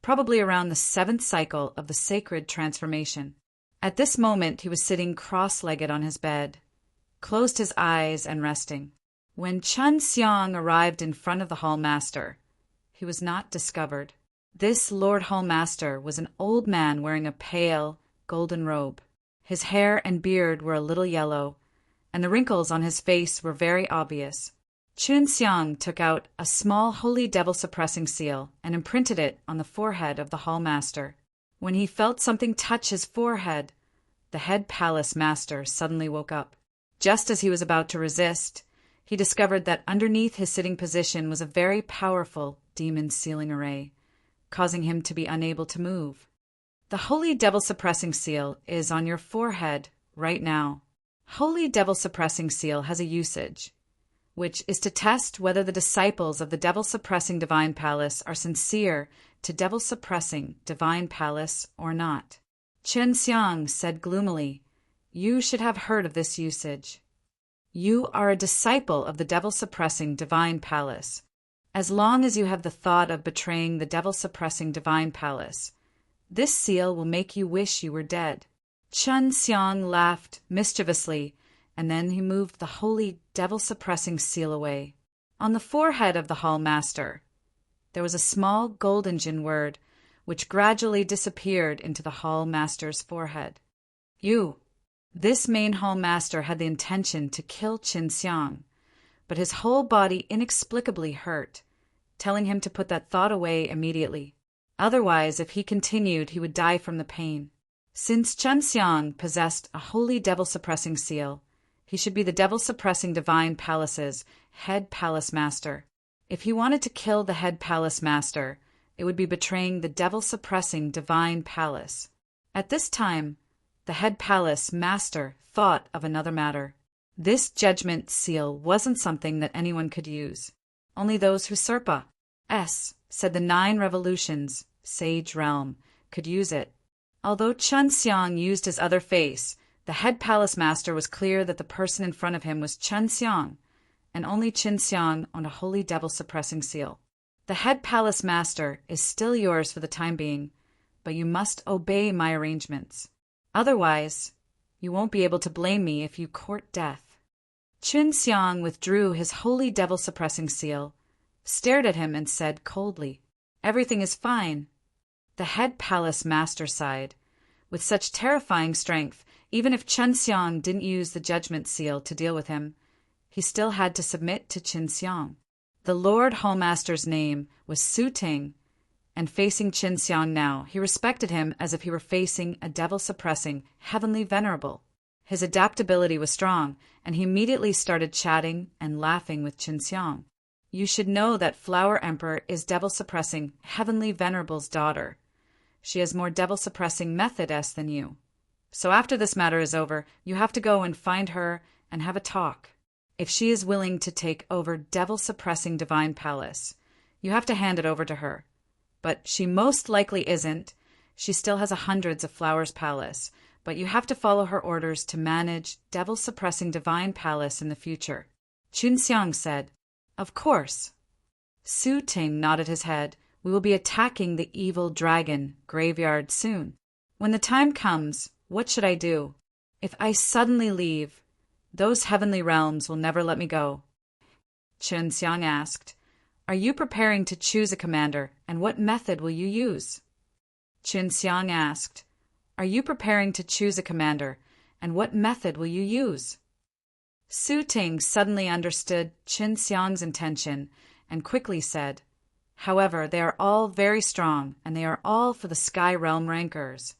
probably around the 7th cycle of the sacred transformation. At this moment he was sitting cross-legged on his bed, closed his eyes and resting. When Chun Xiang arrived in front of the Hall Master, he was not discovered. This Lord Hall Master was an old man wearing a pale, golden robe. His hair and beard were a little yellow, and the wrinkles on his face were very obvious. Chun Xiang took out a small holy devil-suppressing seal and imprinted it on the forehead of the hall master. When he felt something touch his forehead, the head palace master suddenly woke up. Just as he was about to resist, he discovered that underneath his sitting position was a very powerful demon sealing array, causing him to be unable to move. The holy devil-suppressing seal is on your forehead right now. Holy devil-suppressing seal has a usage, which is to test whether the disciples of the devil-suppressing Divine Palace are sincere to devil-suppressing Divine Palace or not. Chun Xiang said gloomily, "You should have heard of this usage. You are a disciple of the devil-suppressing Divine Palace. As long as you have the thought of betraying the devil-suppressing Divine Palace, this seal will make you wish you were dead." Chun Xiang laughed mischievously, and then he moved the holy devil-suppressing seal away. On the forehead of the hall master, there was a small golden word, which gradually disappeared into the hall master's forehead. "You." This main hall master had the intention to kill Chun Xiang, but his whole body inexplicably hurt, telling him to put that thought away immediately. Otherwise, if he continued, he would die from the pain. Since Chun Xiang possessed a holy devil-suppressing seal, he should be the devil-suppressing Divine Palace's head palace master. If he wanted to kill the head palace master, it would be betraying the devil-suppressing Divine Palace. At this time, the head palace master thought of another matter. This judgment seal wasn't something that anyone could use. Only those who Serpa said the 9 revolutions, sage realm, could use it. Although Chun Xiang used his other face, the head palace master was clear that the person in front of him was Chun Xiang, and only Chun Xiang owned a holy devil-suppressing seal. The head palace master is still yours for the time being, but you must obey my arrangements. Otherwise, you won't be able to blame me if you court death. Chun Xiang withdrew his holy devil-suppressing seal, stared at him and said coldly, "Everything is fine." The head palace master sighed. With such terrifying strength, even if Chun Xiang didn't use the judgment seal to deal with him, he still had to submit to Chun Xiang. The Lord Hallmaster's name was Su Ting, and facing Chun Xiang now, he respected him as if he were facing a devil-suppressing, heavenly venerable. His adaptability was strong, and he immediately started chatting and laughing with Chun Xiang. "You should know that Flower Emperor is devil-suppressing, heavenly venerable's daughter. She has more devil-suppressing method than you. So after this matter is over, you have to go and find her and have a talk. If she is willing to take over devil-suppressing Divine Palace, you have to hand it over to her. But she most likely isn't. She still has hundreds of Flowers Palace, but you have to follow her orders to manage devil-suppressing divine palace in the future. Chunxiang said, Of course. Su Ting nodded his head. We will be attacking the evil dragon graveyard soon. When the time comes, what should I do? If I suddenly leave, those heavenly realms will never let me go. Chunxiang asked, Are you preparing to choose a commander, and what method will you use? Chunxiang asked, Are you preparing to choose a commander, and what method will you use? Su Ting suddenly understood Chunxiang's intention and quickly said, However, they are all very strong, and they are all for the Sky Realm rankers.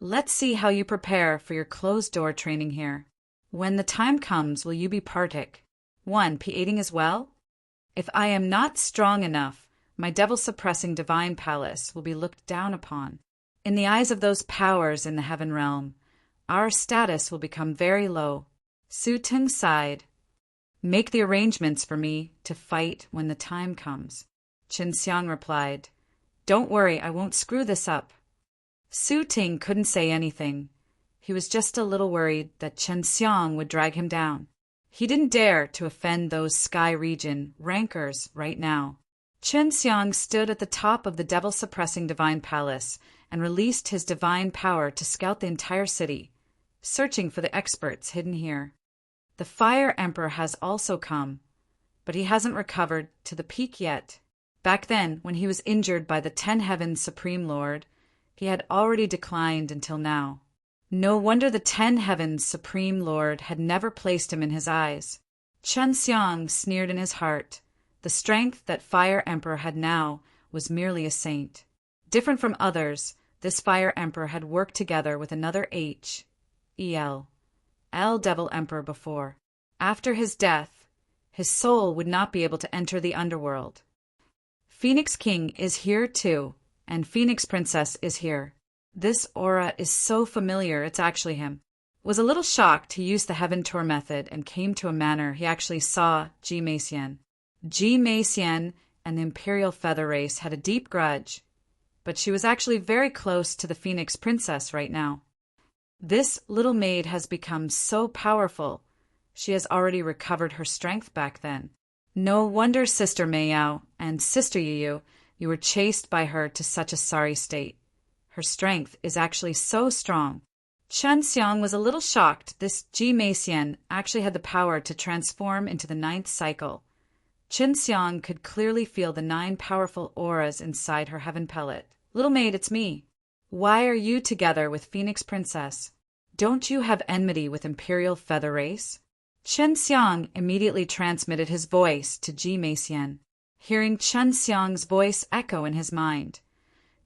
Let's see how you prepare for your closed-door training here. When the time comes, will you be partic? 1. P8ing as well? If I am not strong enough, my devil-suppressing divine palace will be looked down upon. In the eyes of those powers in the heaven realm, our status will become very low. Su Ting sighed. Make the arrangements for me to fight when the time comes. Chunxiang replied, Don't worry, I won't screw this up. Su Ting couldn't say anything. He was just a little worried that Chunxiang would drag him down. He didn't dare to offend those Sky Region rankers right now. Chunxiang stood at the top of the devil-suppressing divine palace and released his divine power to scout the entire city, searching for the experts hidden here. The Fire Emperor has also come, but he hasn't recovered to the peak yet. Back then, when he was injured by the 10 Heavens Supreme Lord, he had already declined until now. No wonder the 10 Heavens Supreme Lord had never placed him in his eyes. Chunxiang sneered in his heart. The strength that Fire Emperor had now was merely a saint. Different from others, this Fire Emperor had worked together with another L Devil Emperor before. After his death, his soul would not be able to enter the underworld. Phoenix King is here too, and Phoenix Princess is here. This aura is so familiar, it's actually him. Was a little shocked he used the Heaven Tour method and came to a manor he actually saw Ji Meixian. Ji Meixian and the Imperial Feather Race had a deep grudge, but she was actually very close to the Phoenix Princess right now. This little maid has become so powerful, she has already recovered her strength back then. No wonder Sister Meiyao and Sister Yu, you were chased by her to such a sorry state. Her strength is actually so strong. Chunxiang was a little shocked this Ji Meixian actually had the power to transform into the 9th cycle. Chunxiang could clearly feel the 9 powerful auras inside her heaven pellet. Little maid, it's me. Why are you together with Phoenix Princess? Don't you have enmity with Imperial Feather Race? Chunxiang immediately transmitted his voice to Ji Meixian, hearing Chunxiang's voice echo in his mind.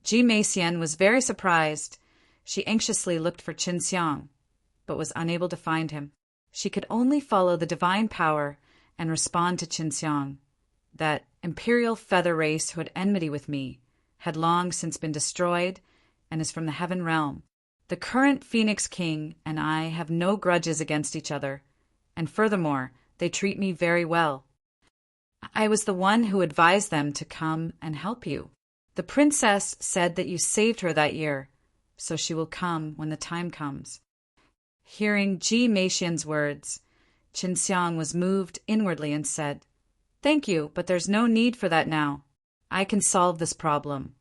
Ji Meixian was very surprised. She anxiously looked for Chunxiang, but was unable to find him. She could only follow the divine power and respond to Chunxiang. That Imperial Feather Race who had enmity with me had long since been destroyed and is from the heaven realm. The current Phoenix King and I have no grudges against each other, and furthermore, they treat me very well. I was the one who advised them to come and help you. The princess said that you saved her that year, so she will come when the time comes. Hearing Ji Meixian's words, Chunxiang was moved inwardly and said, Thank you, but there's no need for that now. I can solve this problem,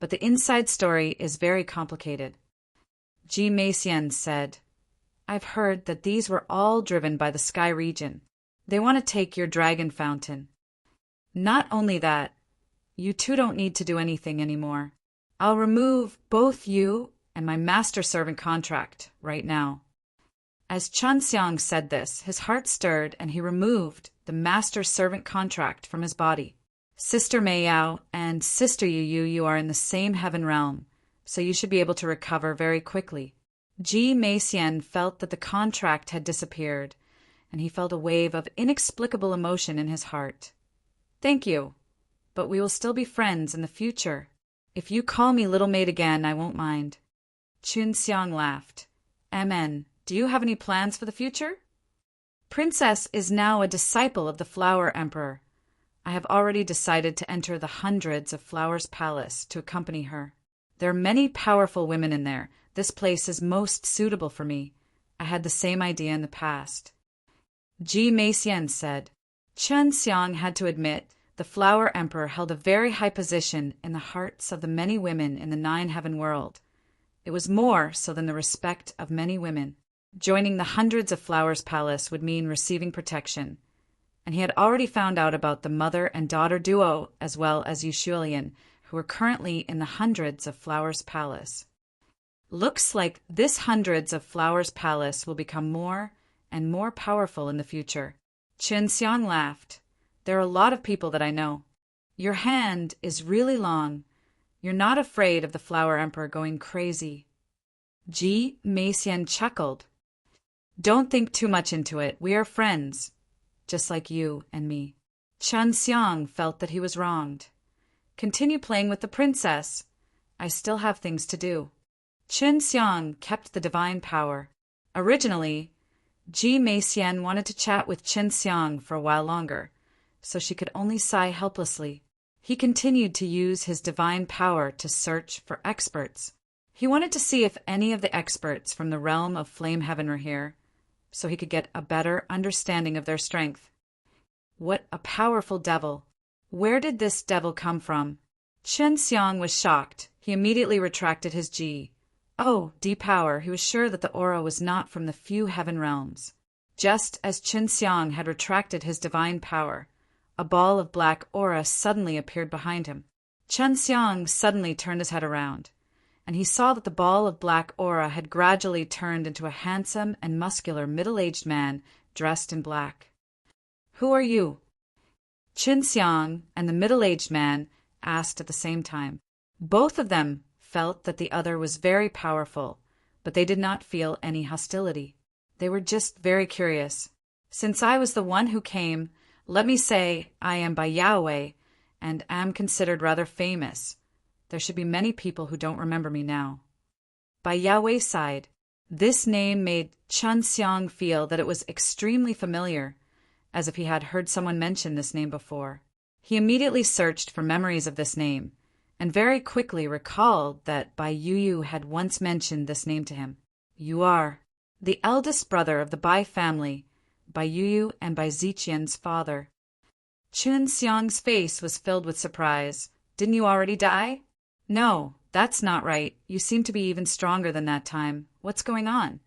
but the inside story is very complicated. Ji Meixian said, I've heard that these were all driven by the Sky Region. They want to take your dragon fountain. Not only that, you two don't need to do anything anymore. I'll remove both you and my master-servant contract right now. As Chunxiang said this, his heart stirred and he removed the master-servant contract from his body. Sister Meiyao and Sister Yu, you are in the same heaven realm, so you should be able to recover very quickly. Ji Meixian felt that the contract had disappeared, and he felt a wave of inexplicable emotion in his heart. Thank you, but we will still be friends in the future. If you call me little maid again, I won't mind. Chunxiang laughed. MN, do you have any plans for the future? Princess is now a disciple of the Flower Emperor. I have already decided to enter the hundreds of Flowers' Palace to accompany her. There are many powerful women in there. This place is most suitable for me. I had the same idea in the past. Ji Meixian said. Chen Xiang had to admit the Flower Emperor held a very high position in the hearts of the many women in the nine-heaven world. It was more so than the respect of many women. Joining the hundreds of flowers palace would mean receiving protection, and he had already found out about the mother and daughter duo as well as Yushulian, who were currently in the hundreds of flowers palace. Looks like this hundreds of flowers palace will become more and more powerful in the future. Chen Xiang laughed. There are a lot of people that I know. Your hand is really long. You're not afraid of the Flower Emperor going crazy. Ji Meixian chuckled. Don't think too much into it. We are friends, just like you and me. Chen Xiang felt that he was wronged. Continue playing with the princess. I still have things to do. Chen Xiang kept the divine power. Originally, Ji Meixian wanted to chat with Chen Xiang for a while longer, so she could only sigh helplessly. He continued to use his divine power to search for experts. He wanted to see if any of the experts from the realm of Flame Heaven were here, so he could get a better understanding of their strength. What a powerful devil! Where did this devil come from? Chen Xiang was shocked. He immediately retracted his Ji. Oh, depower, he was sure that the aura was not from the few heaven realms. Just as Chen Xiang had retracted his divine power, a ball of black aura suddenly appeared behind him. Chen Xiang suddenly turned his head around, and he saw that the ball of black aura had gradually turned into a handsome and muscular middle-aged man dressed in black. Who are you? Chen Xiang and the middle-aged man asked at the same time. Both of them felt that the other was very powerful, but they did not feel any hostility. They were just very curious. Since I was the one who came, let me say I am by Yahweh, and am considered rather famous. There should be many people who don't remember me now. By Yahweh sighed. This name made Chen Xiang feel that it was extremely familiar, as if he had heard someone mention this name before. He immediately searched for memories of this name, and very quickly recalled that Bai Yuyu had once mentioned this name to him. You are the eldest brother of the Bai family, Bai Yuyu and Bai Ziqian's father. Chen Xiang's face was filled with surprise. Didn't you already die? No, that's not right. You seem to be even stronger than that time. What's going on?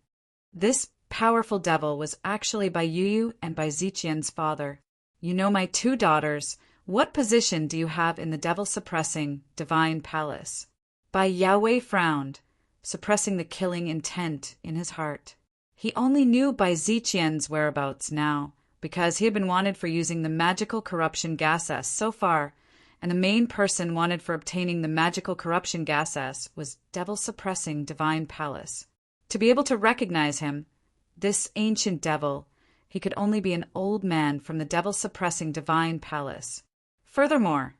This powerful devil was actually Bai Yuyu and Bai Ziqian's father. You know my two daughters. What position do you have in the devil-suppressing divine palace? Bai Yahweh frowned, suppressing the killing intent in his heart. He only knew Bai Ziqian's whereabouts now, because he had been wanted for using the magical corruption gases so far, and the main person wanted for obtaining the magical corruption gases was devil-suppressing divine palace. To be able to recognize him, this ancient devil, he could only be an old man from the devil-suppressing divine palace. Furthermore,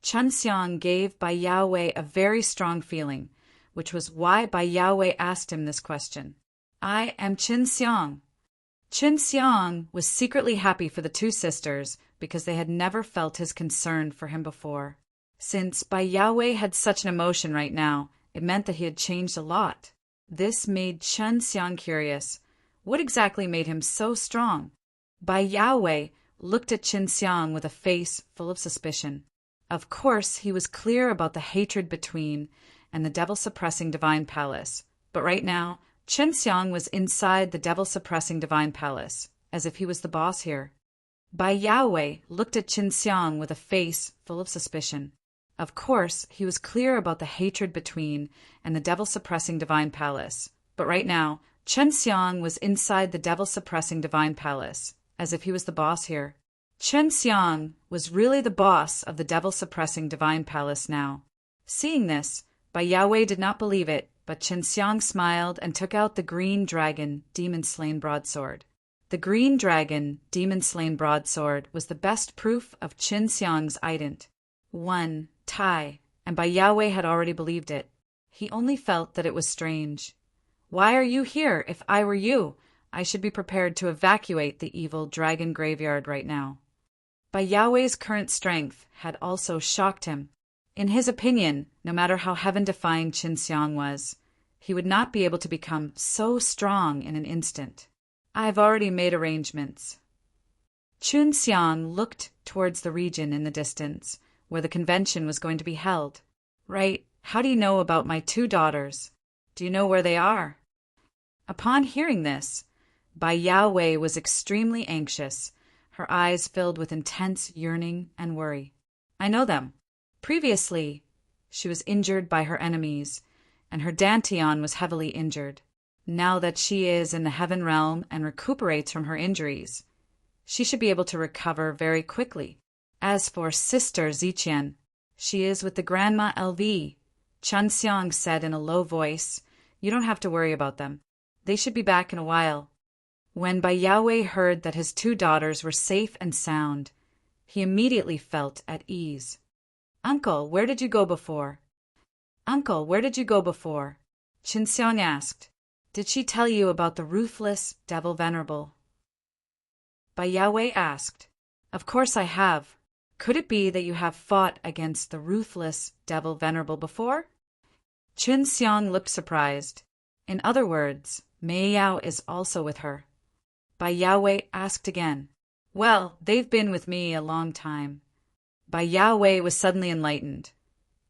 Chen Xiang gave Bai Yahweh a very strong feeling, which was why Bai Yahweh asked him this question. I am Chen Xiang. Chen Xiang was secretly happy for the two sisters because they had never felt his concern for him before. Since Bai Yahweh had such an emotion right now, it meant that he had changed a lot. This made Chen Xiang curious. What exactly made him so strong? Bai Yahweh looked at Chen Xiang with a face full of suspicion. Of course, he was clear about the hatred between and the devil-suppressing divine palace, but right now, Chen Xiang was inside the devil-suppressing divine palace, as if he was the boss here. Bai Yahweh looked at Chen Xiang with a face full of suspicion. Of course, he was clear about the hatred between and the devil-suppressing divine palace, but right now, Chen Xiang was inside the devil-suppressing divine palace, as if he was the boss here. Chen Xiang was really the boss of the devil-suppressing divine palace now. Seeing this, Bai Yahweh did not believe it, but Chen Xiang smiled and took out the green dragon, demon-slain broadsword. The green dragon, demon-slain broadsword, was the best proof of Chen Xiang's ident. One, Tai, and Bai Yahweh had already believed it. He only felt that it was strange. Why are you here? If I were you, I should be prepared to evacuate the evil dragon graveyard right now. Bai Yahweh's current strength had also shocked him. In his opinion, no matter how heaven-defying Chen Xiang was, He would not be able to become so strong in an instant. I've already made arrangements. Chun Xiang looked towards the region in the distance where the convention was going to be held. Right, how do you know about my 2 daughters? Do you know where they are? Upon hearing this, Bai Yao was extremely anxious, her eyes filled with intense yearning and worry. I know them. Previously, she was injured by her enemies, and her Dantian was heavily injured. Now that she is in the heaven realm and recuperates from her injuries, she should be able to recover very quickly. As for Sister Ziqian, she is with the Grandma LV. Chun Xiang said in a low voice, You don't have to worry about them. They should be back in a while. When Bai Yao heard that his 2 daughters were safe and sound, he immediately felt at ease. Uncle, where did you go before? Uncle, where did you go before? Chun Xiang asked. Did she tell you about the ruthless devil venerable? Bai Yao asked. Of course I have. Could it be that you have fought against the ruthless devil venerable before? Chun Xiang looked surprised. In other words, Mei Yao is also with her. Bai Yao asked again. Well, they've been with me a long time. Bai Yao was suddenly enlightened.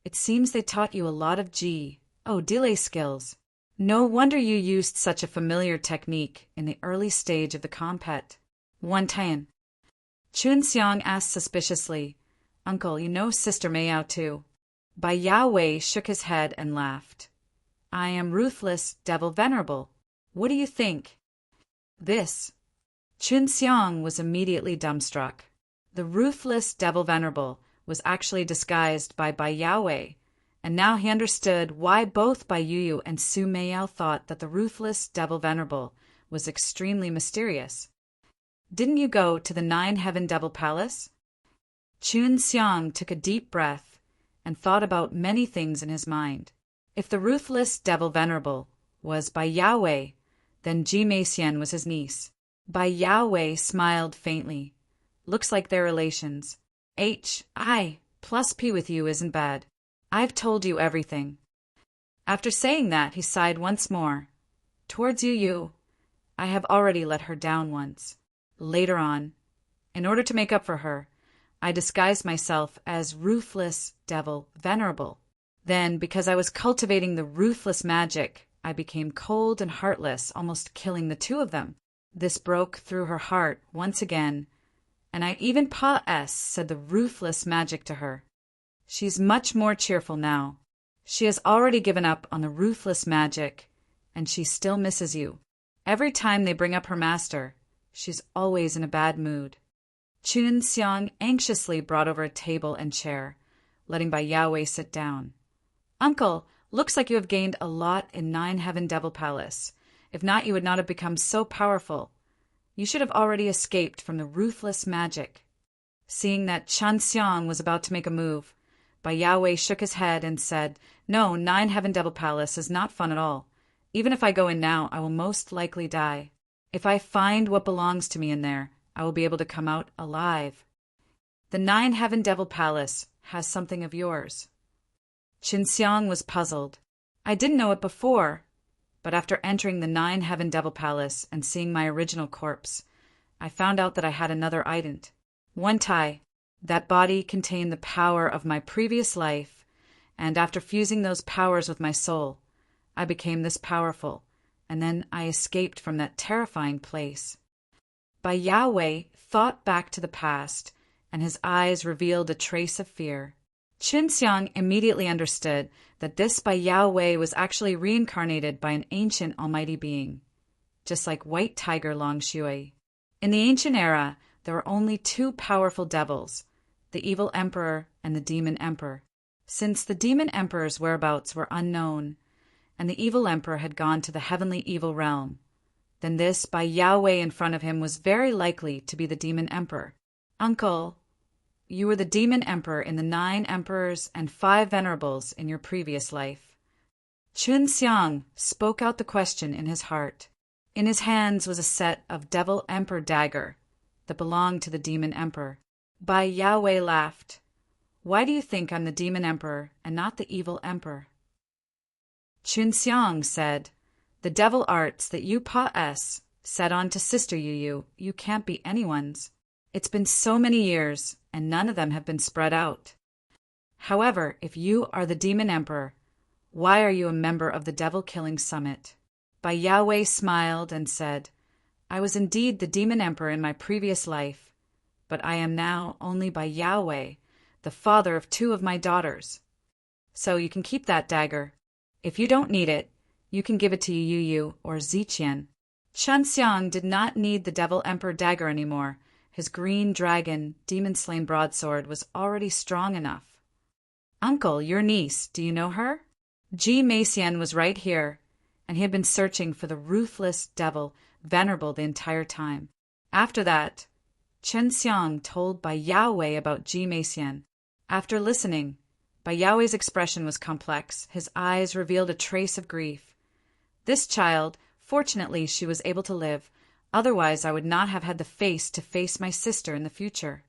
It seems they taught you a lot of delay skills. No wonder you used such a familiar technique in the early stage of the compet. Wan Tian. Chun Xiang asked suspiciously, Uncle, you know Sister Mei Yao too. Bai Yao shook his head and laughed. I am ruthless devil venerable. What do you think? This. Chun Xiang was immediately dumbstruck. The ruthless devil venerable was actually disguised by Bai Yao, and now he understood why both Bai Yu and Su Meiyao thought that the ruthless devil venerable was extremely mysterious. Didn't you go to the 9-heaven devil palace? Chun Xiang took a deep breath and thought about many things in his mind. If the ruthless devil venerable was Bai Yao, then Ji Meixian was his niece. Bai Yao smiled faintly. Looks like they're relations. I plus P with you isn't bad. I've told you everything. After saying that, he sighed once more. Towards you, I have already let her down once. Later on, in order to make up for her, I disguised myself as ruthless devil venerable. Then, because I was cultivating the ruthless magic, I became cold and heartless, almost killing the 2 of them. This broke through her heart once again, and I even said the ruthless magic to her. She's much more cheerful now. She has already given up on the ruthless magic, and she still misses you. Every time they bring up her master, she's always in a bad mood. Chun Xiang anxiously brought over a table and chair, letting Bai Yao sit down. Uncle, looks like you have gained a lot in 9-heaven devil palace. If not, you would not have become so powerful. You should have already escaped from the ruthless magic. Seeing that Chun Xiang was about to make a move, Bai Yao shook his head and said, No, 9-heaven devil palace is not fun at all. Even if I go in now, I will most likely die. If I find what belongs to me in there, I will be able to come out alive. The 9-heaven devil palace has something of yours. Chun Xiang was puzzled. I didn't know it before, but after entering the 9-heaven devil palace and seeing my original corpse, I found out that I had another ident. One Tai. That body contained the power of my previous life, and after fusing those powers with my soul, I became this powerful, and then I escaped from that terrifying place. Bai Yao thought back to the past, and his eyes revealed a trace of fear. Chun Xiang immediately understood that this Bai Yao was actually reincarnated by an ancient almighty being, just like White Tiger Long Shui. In the ancient era, there were only 2 powerful devils, the evil emperor and the demon emperor. Since the demon emperor's whereabouts were unknown, and the evil emperor had gone to the heavenly evil realm, then this Bai Yao in front of him was very likely to be the demon emperor. Uncle, you were the demon emperor in the 9 emperors and 5 venerables in your previous life. Chun Xiang spoke out the question in his heart. In his hands was a set of devil emperor dagger that belonged to the demon emperor. Bai Yao laughed. Why do you think I'm the demon emperor and not the evil emperor? Chunxiang said, "The devil arts that you possess said on to Sister Yu, you can't be anyone's. It's been so many years, and none of them have been spread out. However, if you are the Demon Emperor, why are you a member of the Devil-Killing Summit?" Bai Yahweh smiled and said, "I was indeed the Demon Emperor in my previous life, but I am now only Bai Yahweh, the father of 2 of my daughters. So you can keep that dagger. If you don't need it, you can give it to Yu or Ziqian." Chunxiang did not need the Devil Emperor dagger anymore. His green dragon, demon-slain broadsword was already strong enough. "Uncle, your niece, do you know her?" Ji Meixian was right here, and he had been searching for the ruthless devil, venerable the entire time. After that, Chunxiang told Bai Yahweh about Ji Meixian. After listening, Bai Yahweh's expression was complex. His eyes revealed a trace of grief. "This child, fortunately she was able to live, otherwise I would not have had the face to face my sister in the future.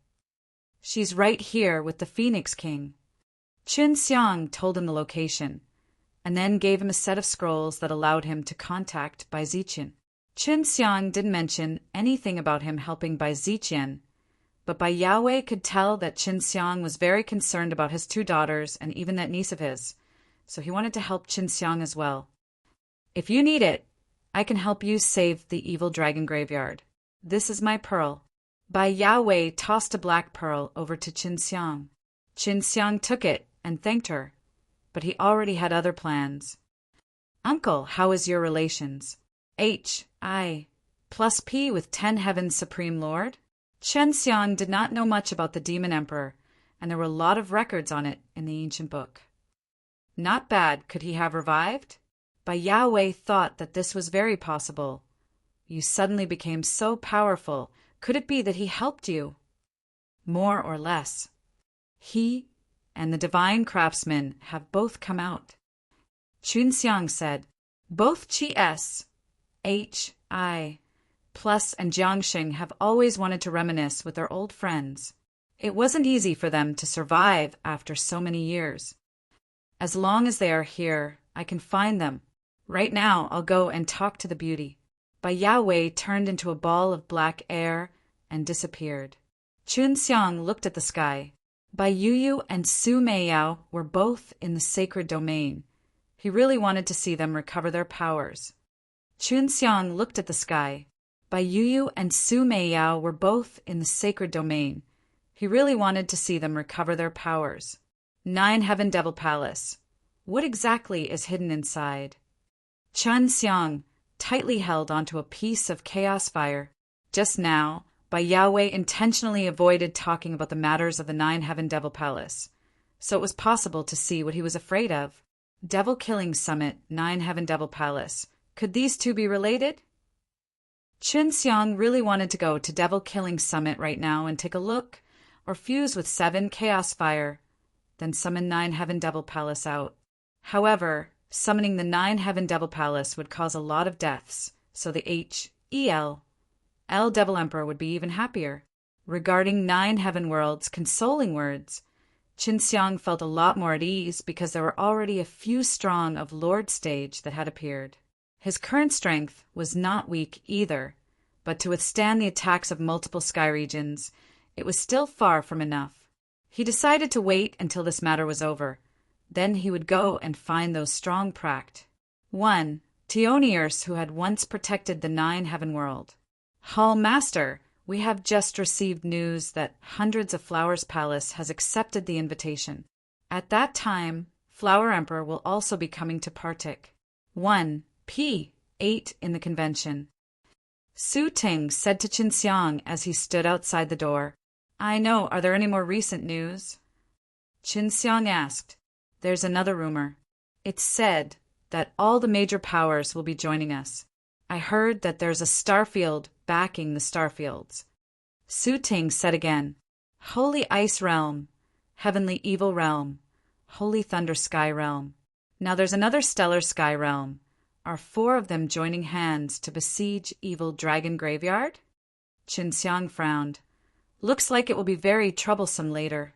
She's right here with the Phoenix King." Chunxiang told him the location, and then gave him a set of scrolls that allowed him to contact Bai Ziqian. Chunxiang didn't mention anything about him helping Bai Ziqian, but Bai Yahweh could tell that Chunxiang was very concerned about his 2 daughters and even that niece of his, so he wanted to help Chunxiang as well. "If you need it, I can help you save the evil dragon graveyard. This is my pearl." Bai Yahweh tossed a black pearl over to Chunxiang. Chunxiang took it and thanked her, but he already had other plans. "Uncle, how is your relations? I plus P with 10 Heaven's Supreme Lord?" Chunxiang did not know much about the Demon Emperor, and there were a lot of records on it in the ancient book. "Not bad. Could he have revived?" Bai Yahweh thought that this was very possible. "You suddenly became so powerful. Could it be that he helped you?" "More or less. He and the divine craftsman have both come out." Chunxiang said, "Both Chi-S, H.I. Plus and Jiangxing have always wanted to reminisce with their old friends. It wasn't easy for them to survive after so many years. As long as they are here, I can find them. Right now, I'll go and talk to the beauty." Bai Yahweh turned into a ball of black air and disappeared. Chunxiang looked at the sky. Bai Yu and Su Meiyao were both in the sacred domain. He really wanted to see them recover their powers. Chunxiang looked at the sky. Bai Yu and Su Meiyao were both in the sacred domain. He really wanted to see them recover their powers. 9 Heaven Devil Palace. What exactly is hidden inside? Chunxiang tightly held onto a piece of chaos fire. Just now, Bai Yahweh intentionally avoided talking about the matters of the 9 Heaven Devil Palace, so it was possible to see what he was afraid of. Devil Killing Summit, 9 Heaven Devil Palace. Could these 2 be related? Chunxiang really wanted to go to Devil Killing Summit right now and take a look, or fuse with 7 Chaos Fire, then summon 9 Heaven Devil Palace out. However, summoning the 9 Heaven Devil Palace would cause a lot of deaths, so the L Devil Emperor would be even happier. Regarding 9 Heaven Worlds' consoling words, Chunxiang felt a lot more at ease because there were already a few strong of Lord stage that had appeared. His current strength was not weak either, but to withstand the attacks of multiple sky regions, it was still far from enough. He decided to wait until this matter was over. Then he would go and find those strong pract. 1. Tioniers who had once protected the 9 Heaven World. Hall Master, we have just received news that Hundreds of Flowers Palace has accepted the invitation. At that time, Flower Emperor will also be coming to partake. 1. P. 8 in the convention. Su Ting said to Chunxiang as he stood outside the door, "I know, are there any more recent news?" Chunxiang asked, "There's another rumor. It's said that all the major powers will be joining us. I heard that there's a starfield backing the starfields." Su Ting said again, "Holy Ice Realm, Heavenly Evil Realm, Holy Thunder Sky Realm. Now there's another Stellar Sky Realm. Are 4 of them joining hands to besiege Evil Dragon Graveyard?" Chunxiang frowned. "Looks like it will be very troublesome later.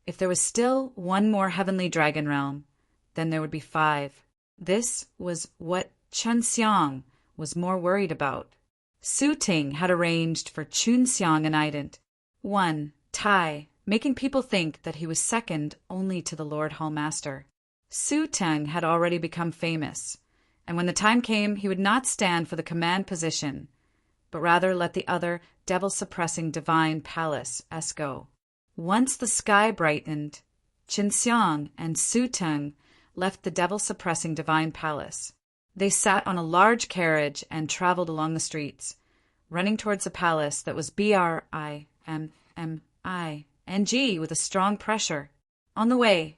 If there was still 1 more Heavenly Dragon Realm, then there would be 5. This was what Chen Xiang was more worried about. Su Ting had arranged for Chun Xiang an ident, one Tai, making people think that he was second only to the Lord Hallmaster. Su Ting had already become famous, and when the time came, he would not stand for the command position, but rather let the other devil-suppressing divine palace go. Once the sky brightened, Qin Xiang and Su Ting left the devil-suppressing divine palace. They sat on a large carriage and traveled along the streets, running towards the palace that was Briming with a strong pressure. On the way,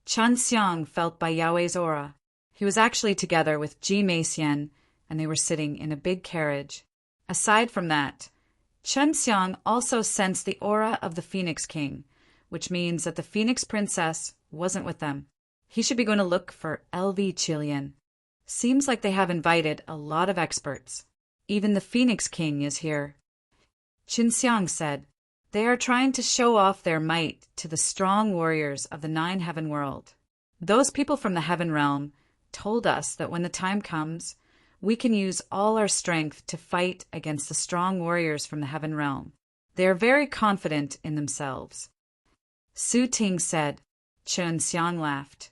Chen Xiang felt by Yahweh's aura. He was actually together with Ji Meixian, and they were sitting in a big carriage. Aside from that, Chen Xiang also sensed the aura of the Phoenix King, which means that the Phoenix Princess wasn't with them. He should be going to look for LV Chilian. Seems like they have invited a lot of experts. Even the Phoenix King is here. Qin Xiang said, "They are trying to show off their might to the strong warriors of the 9-heaven world. Those people from the heaven realm told us that when the time comes, we can use all our strength to fight against the strong warriors from the heaven realm. They are very confident in themselves." Su Ting said. Chen Xiang laughed.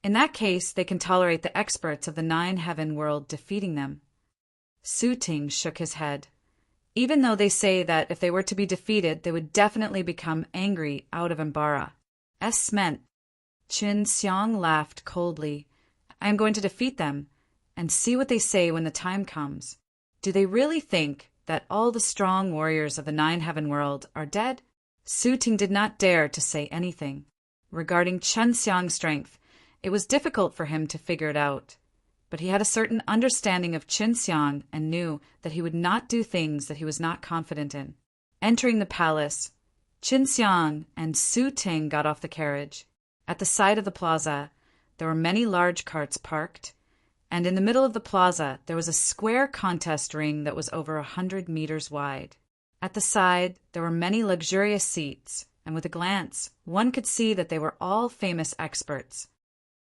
"In that case, they can tolerate the experts of the 9-heaven world defeating them." Su Ting shook his head. "Even though they say that if they were to be defeated, they would definitely become angry out of Ambara. S meant." Qin Xiang laughed coldly. "I am going to defeat them and see what they say when the time comes. Do they really think that all the strong warriors of the 9-heaven world are dead?" Su Ting did not dare to say anything. Regarding Chen Xiang's strength, it was difficult for him to figure it out, but he had a certain understanding of Qin Xiang and knew that he would not do things that he was not confident in. Entering the palace, Qin Xiang and Su Ting got off the carriage. At the side of the plaza, there were many large carts parked, and in the middle of the plaza there was a square contest ring that was over 100 meters wide. At the side, there were many luxurious seats, and with a glance, one could see that they were all famous experts.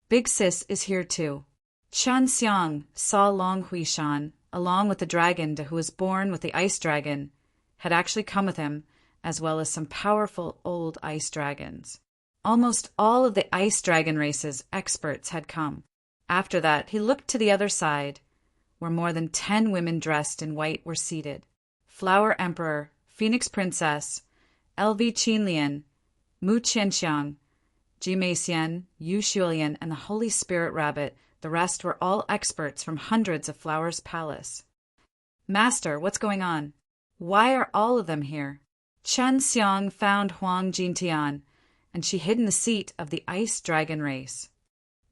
Big Sis is here too. Chen Xiang saw Long Huishan, along with the dragon who was born with the ice dragon, had actually come with him, as well as some powerful old ice dragons. Almost all of the ice dragon race's experts had come. After that, he looked to the other side, where more than 10 women dressed in white were seated. Flower Emperor, Phoenix Princess, LV Qinlian, Mu Qianxiang, Ji Meixian, Yu Xuelian, and the Holy Spirit Rabbit. The rest were all experts from hundreds of Flowers Palace. "Master, what's going on? Why are all of them here?" Chen Xiang found Huang Jintian, and she hid in the seat of the ice dragon race.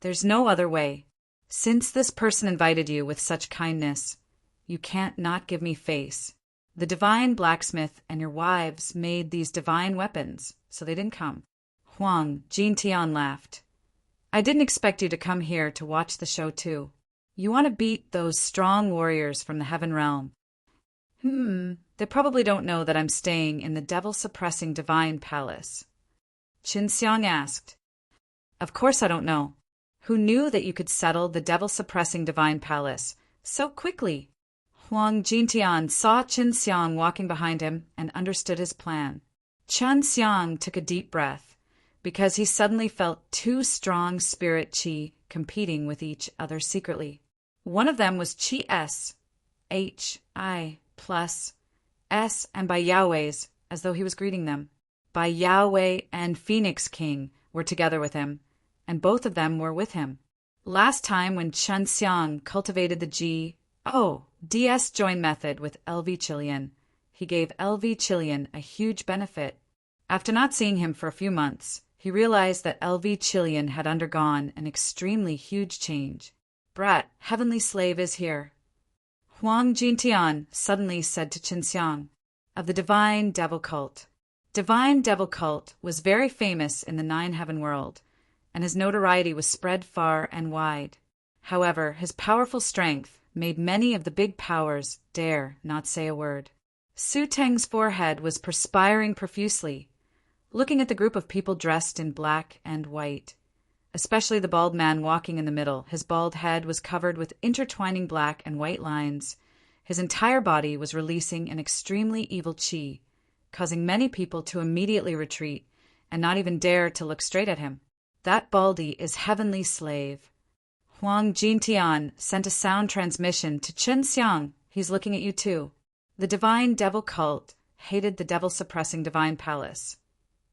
"There's no other way. Since this person invited you with such kindness, you can't not give me face. The divine blacksmith and your wives made these divine weapons, so they didn't come." Huang Jintian laughed. "I didn't expect you to come here to watch the show too. You want to beat those strong warriors from the heaven realm." They probably don't know that I'm staying in the devil-suppressing divine palace." Qin Xiang asked. "Of course I don't know. Who knew that you could settle the devil-suppressing divine palace so quickly?" Huang Jintian saw Qin Xiang walking behind him and understood his plan. Chen Xiang took a deep breath, because he suddenly felt 2 strong spirit qi competing with each other secretly. One of them was Qi S, Hi plus S, and by Yahweh's, as though he was greeting them. By Yahweh and Phoenix King were together with him, and both of them were with him. Last time when Chen Xiang cultivated the DS join method with LV Chilian, he gave LV Chilian a huge benefit. After not seeing him for a few months, he realized that LV Chilian had undergone an extremely huge change. "Brat, heavenly slave is here." Huang Jintian suddenly said to Qin Xiang, "Of the divine devil cult." Divine devil cult was very famous in the 9-heaven world, and his notoriety was spread far and wide. However, his powerful strength made many of the big powers dare not say a word. Su Teng's forehead was perspiring profusely, looking at the group of people dressed in black and white. especially the bald man walking in the middle. His bald head was covered with intertwining black and white lines. His entire body was releasing an extremely evil qi, causing many people to immediately retreat and not even dare to look straight at him. That baldy is Heavenly Slave. Huang Jintian sent a sound transmission to Chen Xiang. He's looking at you too. The Divine Devil cult hated the devil-suppressing Divine Palace.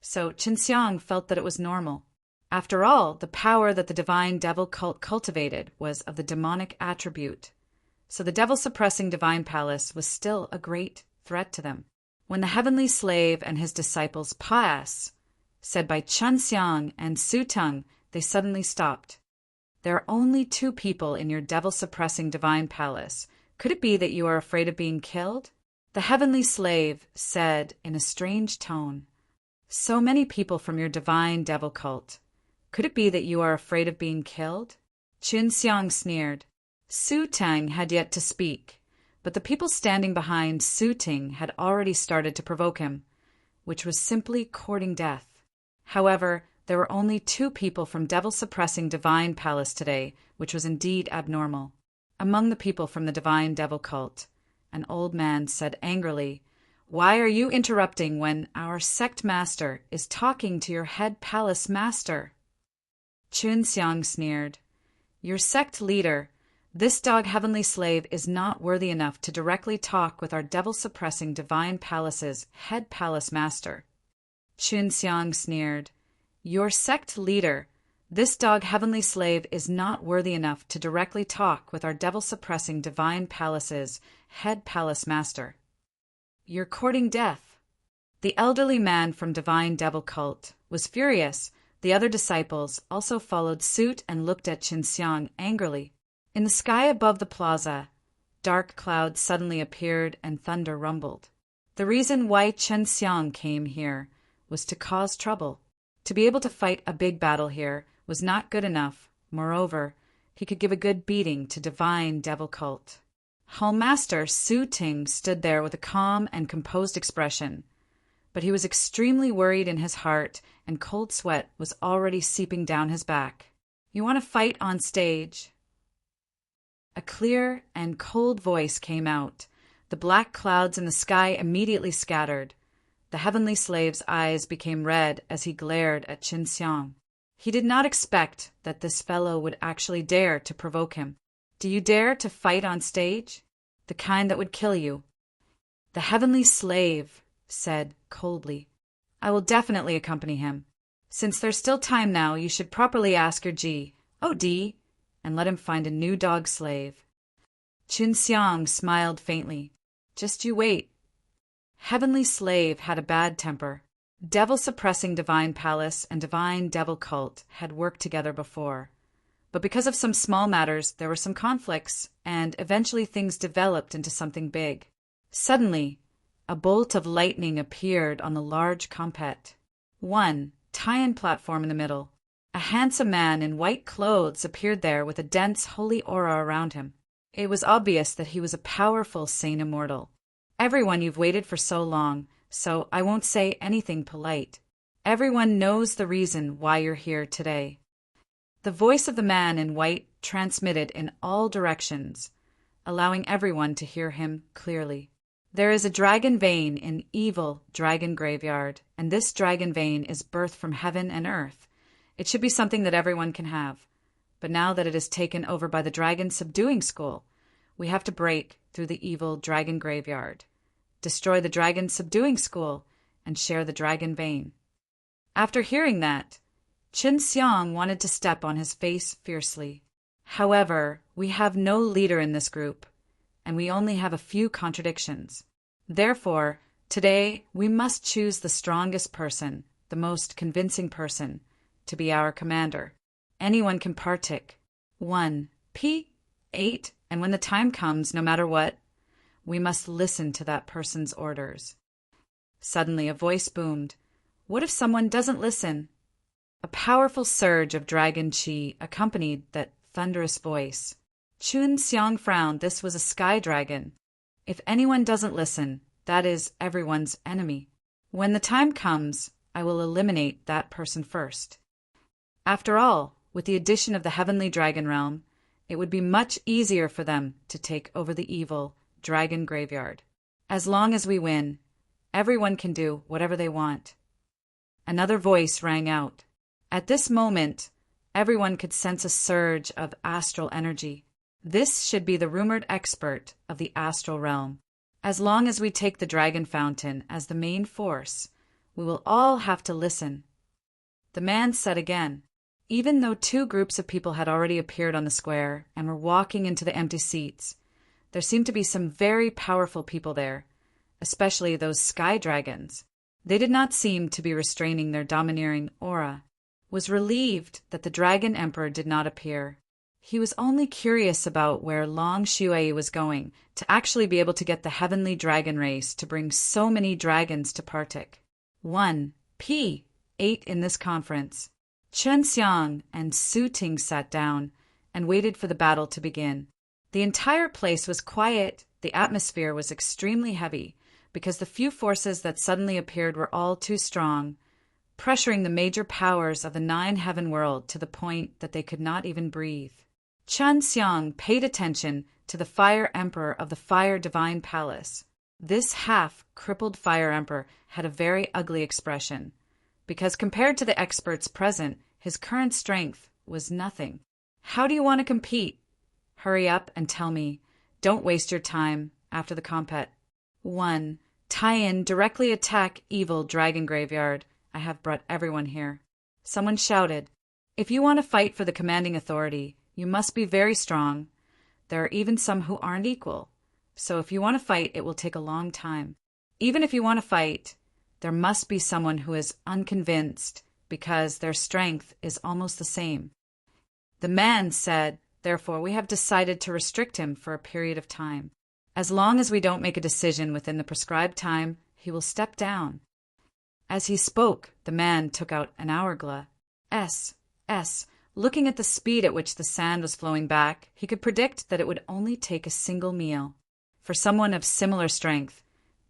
So Chen Xiang felt that it was normal. After all, the power that the Divine Devil cult cultivated was of the demonic attribute. So the devil-suppressing Divine Palace was still a great threat to them. When the Heavenly Slave and his disciples pass, said by Chen Xiang and Su Teng, they suddenly stopped. There are only 2 people in your devil-suppressing Divine Palace. Could it be that you are afraid of being killed? The Heavenly Slave said in a strange tone, So many people from your Divine Devil cult. Could it be that you are afraid of being killed? Chen Xiang sneered. Su Teng had yet to speak, but the people standing behind Su Teng had already started to provoke him, which was simply courting death. However, there were only 2 people from devil-suppressing Divine Palace today, which was indeed abnormal. Among the people from the Divine Devil cult, an old man said angrily, Why are you interrupting when our sect master is talking to your head palace master? Chen Xiang sneered. Your sect leader, this dog Heavenly Slave, is not worthy enough to directly talk with our devil-suppressing Divine Palace's head palace master. Chen Xiang sneered. Your sect leader, this dog Heavenly Slave, is not worthy enough to directly talk with our devil-suppressing Divine Palace's head palace master. You're courting death. The elderly man from Divine Devil cult was furious. The other disciples also followed suit and looked at Chen Xiang angrily. In the sky above the plaza, dark clouds suddenly appeared and thunder rumbled. The reason why Chen Xiang came here was to cause trouble. To be able to fight a big battle here was not good enough. Moreover, he could give a good beating to Divine Devil cult. Hall Master Su Ting stood there with a calm and composed expression, but he was extremely worried in his heart, and cold sweat was already seeping down his back. You want to fight on stage? A clear and cold voice came out. The black clouds in the sky immediately scattered. The Heavenly Slave's eyes became red as he glared at Chen Xiang. He did not expect that this fellow would actually dare to provoke him. Do you dare to fight on stage? The kind that would kill you. The Heavenly Slave said coldly, I will definitely accompany him. Since there's still time now, you should properly ask your G.O.D. and let him find a new dog slave. Chen Xiang smiled faintly. Just you wait. Heavenly Slave had a bad temper. Devil-suppressing Divine Palace and Divine Devil cult had worked together before. But because of some small matters, there were some conflicts, and eventually things developed into something big. Suddenly, a bolt of lightning appeared on the large compet. One tie-in platform in the middle. A handsome man in white clothes appeared there with a dense holy aura around him. It was obvious that he was a powerful sane immortal. Everyone, you've waited for so long, so I won't say anything polite. Everyone knows the reason why you're here today. The voice of the man in white transmitted in all directions, allowing everyone to hear him clearly. There is a dragon vein in evil dragon graveyard, and this dragon vein is birthed from heaven and earth. It should be something that everyone can have. But now that it is taken over by the dragon subduing school, we have to break through the evil dragon graveyard, destroy the dragon subduing school, and share the dragon vein. After hearing that, Chen Xiang wanted to step on his face fiercely. However, we have no leader in this group, and we only have a few contradictions. Therefore, today we must choose the strongest person, the most convincing person, to be our commander. Anyone can partake. 1 P8, and when the time comes, no matter what, we must listen to that person's orders. Suddenly a voice boomed. What if someone doesn't listen? A powerful surge of dragon qi accompanied that thunderous voice. Chen Xiang frowned. This was a sky dragon. If anyone doesn't listen, that is everyone's enemy. When the time comes, I will eliminate that person first. After all, With the addition of the heavenly dragon realm, it would be much easier for them to take over the evil dragon graveyard. As long as we win, everyone can do whatever they want. Another voice rang out. At this moment, everyone could sense a surge of astral energy. This should be the rumored expert of the astral realm. As long as we take the dragon fountain as the main force, we will all have to listen. The man said again. Even though two groups of people had already appeared on the square and were walking into the empty seats, there seemed to be some very powerful people there, especially those sky dragons. They did not seem to be restraining their domineering aura. Was relieved that the Dragon Emperor did not appear. He was only curious about where Long Shui was going to actually be able to get the heavenly dragon race to bring so many dragons to Partik. 1. P. 8 in this conference. Chen Xiang and Su Ting sat down and waited for the battle to begin. The entire place was quiet. The atmosphere was extremely heavy because the few forces that suddenly appeared were all too strong, pressuring the major powers of the 9 heaven world to the point that they could not even breathe. Chen Xiang paid attention to the Fire Emperor of the Fire Divine Palace. This half-crippled Fire Emperor had a very ugly expression, because compared to the experts present, his current strength was nothing. How do you want to compete? Hurry up and tell me. Don't waste your time after the compet. 1. Tie-in directly attack evil dragon graveyard. I have brought everyone here. Someone shouted. If you want to fight for the commanding authority, you must be very strong. There are even some who aren't equal. So if you want to fight, it will take a long time. Even if you want to fight, there must be someone who is unconvinced because their strength is almost the same. The man said, therefore, we have decided to restrict him for a period of time. As long as we don't make a decision within the prescribed time, he will step down. As he spoke, the man took out an hourglass. Looking at the speed at which the sand was flowing back, he could predict that it would only take a single meal. For someone of similar strength,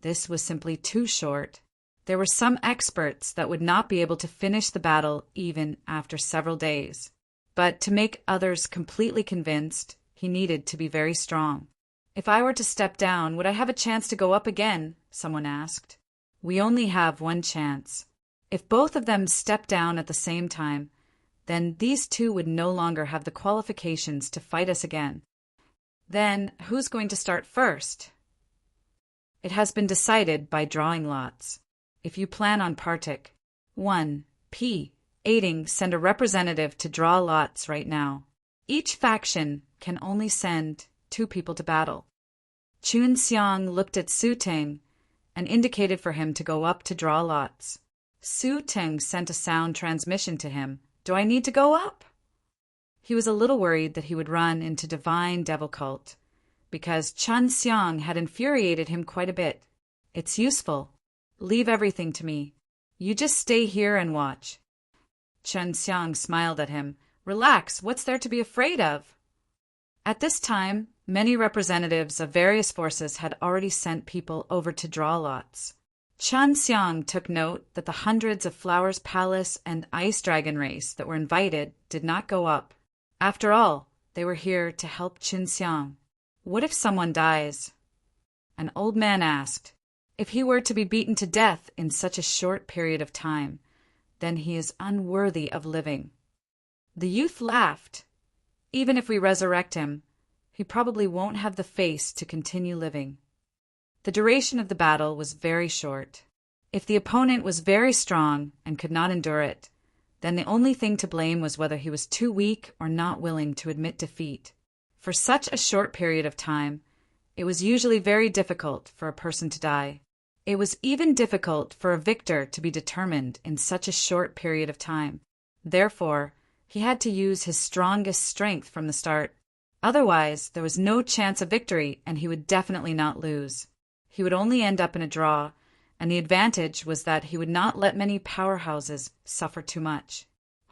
this was simply too short. There were some experts that would not be able to finish the battle even after several days. But to make others completely convinced, he needed to be very strong. If I were to step down, would I have a chance to go up again? Someone asked. We only have one chance. If both of them step down at the same time, then these two would no longer have the qualifications to fight us again. Then, who's going to start first? It has been decided by drawing lots. If you plan on Partik, 1. P. Aiding, send a representative to draw lots right now. Each faction can only send 2 people to battle. Chun Xiang looked at Su Ting and indicated for him to go up to draw lots. Su Ting sent a sound transmission to him. Do I need to go up? He was a little worried that he would run into divine devil cult, because Chun Xiang had infuriated him quite a bit. It's useful. Leave everything to me. You just stay here and watch. Chun Xiang smiled at him. Relax, what's there to be afraid of? At this time, many representatives of various forces had already sent people over to draw lots. Chun Xiang took note that the hundreds of Flowers Palace and Ice Dragon race that were invited did not go up. After all, they were here to help Chun Xiang. What if someone dies? An old man asked. If he were to be beaten to death in such a short period of time, then he is unworthy of living. The youth laughed. Even if we resurrect him, he probably won't have the face to continue living. The duration of the battle was very short. If the opponent was very strong and could not endure it, then the only thing to blame was whether he was too weak or not willing to admit defeat. For such a short period of time, it was usually very difficult for a person to die. It was even difficult for a victor to be determined in such a short period of time. Therefore, he had to use his strongest strength from the start. Otherwise, there was no chance of victory and he would definitely not lose. He would only end up in a draw, and the advantage was that he would not let many powerhouses suffer too much.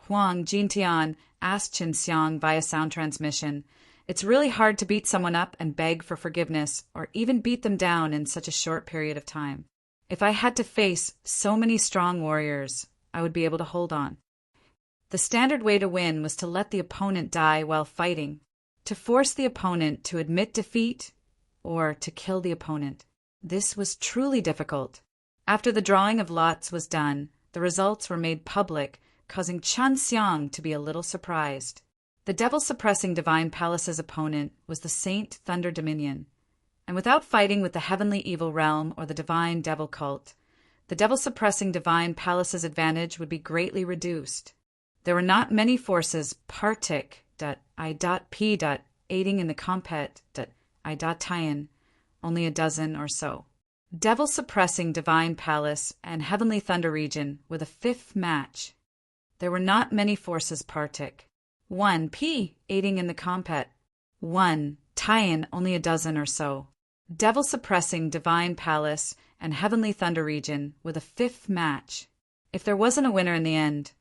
Huang Jintian asked Qin Xiang via sound transmission, "It's really hard to beat someone up and beg for forgiveness, or even beat them down in such a short period of time. If I had to face so many strong warriors, I would be able to hold on." The standard way to win was to let the opponent die while fighting, to force the opponent to admit defeat, or to kill the opponent. This was truly difficult. After the drawing of lots was done, the results were made public, causing Chan Xiang to be a little surprised. The devil-suppressing Divine Palace's opponent was the Saint Thunder Dominion, and without fighting with the Heavenly Evil Realm or the Divine Devil Cult, the devil-suppressing Divine Palace's advantage would be greatly reduced. There were not many forces partic.I.P. aiding in the compet.I.Tian, only a dozen or so. Devil-suppressing Divine Palace and Heavenly Thunder Region were the fifth match. There were not many forces partic. 1 P aiding in the compet. 1 Tian, only a dozen or so. Devil-suppressing Divine Palace and Heavenly Thunder Region were the fifth match. If there wasn't a winner in the end,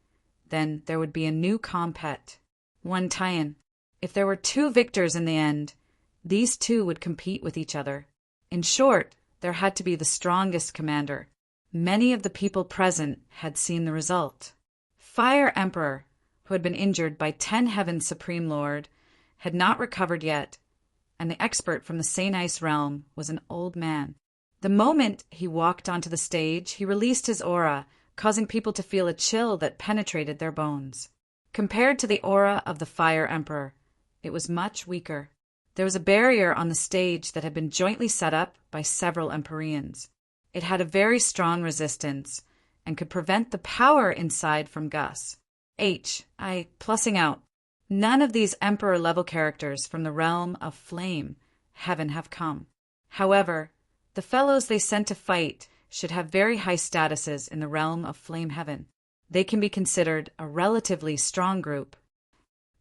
then there would be a new compet. 1 Tian. If there were two victors in the end, these two would compete with each other. In short, there had to be the strongest commander. Many of the people present had seen the result. Fire Emperor, who had been injured by 10 Heaven's Supreme Lord, had not recovered yet, and the expert from the Saint Ice realm was an old man. The moment he walked onto the stage, he released his aura, causing people to feel a chill that penetrated their bones. Compared to the aura of the Fire Emperor, it was much weaker. There was a barrier on the stage that had been jointly set up by several Empyreans. It had a very strong resistance and could prevent the power inside from Gus. Plussing out. None of these Emperor-level characters from the realm of flame, heaven, have come. However, the fellows they sent to fight should have very high statuses in the realm of flame heaven. They can be considered a relatively strong group.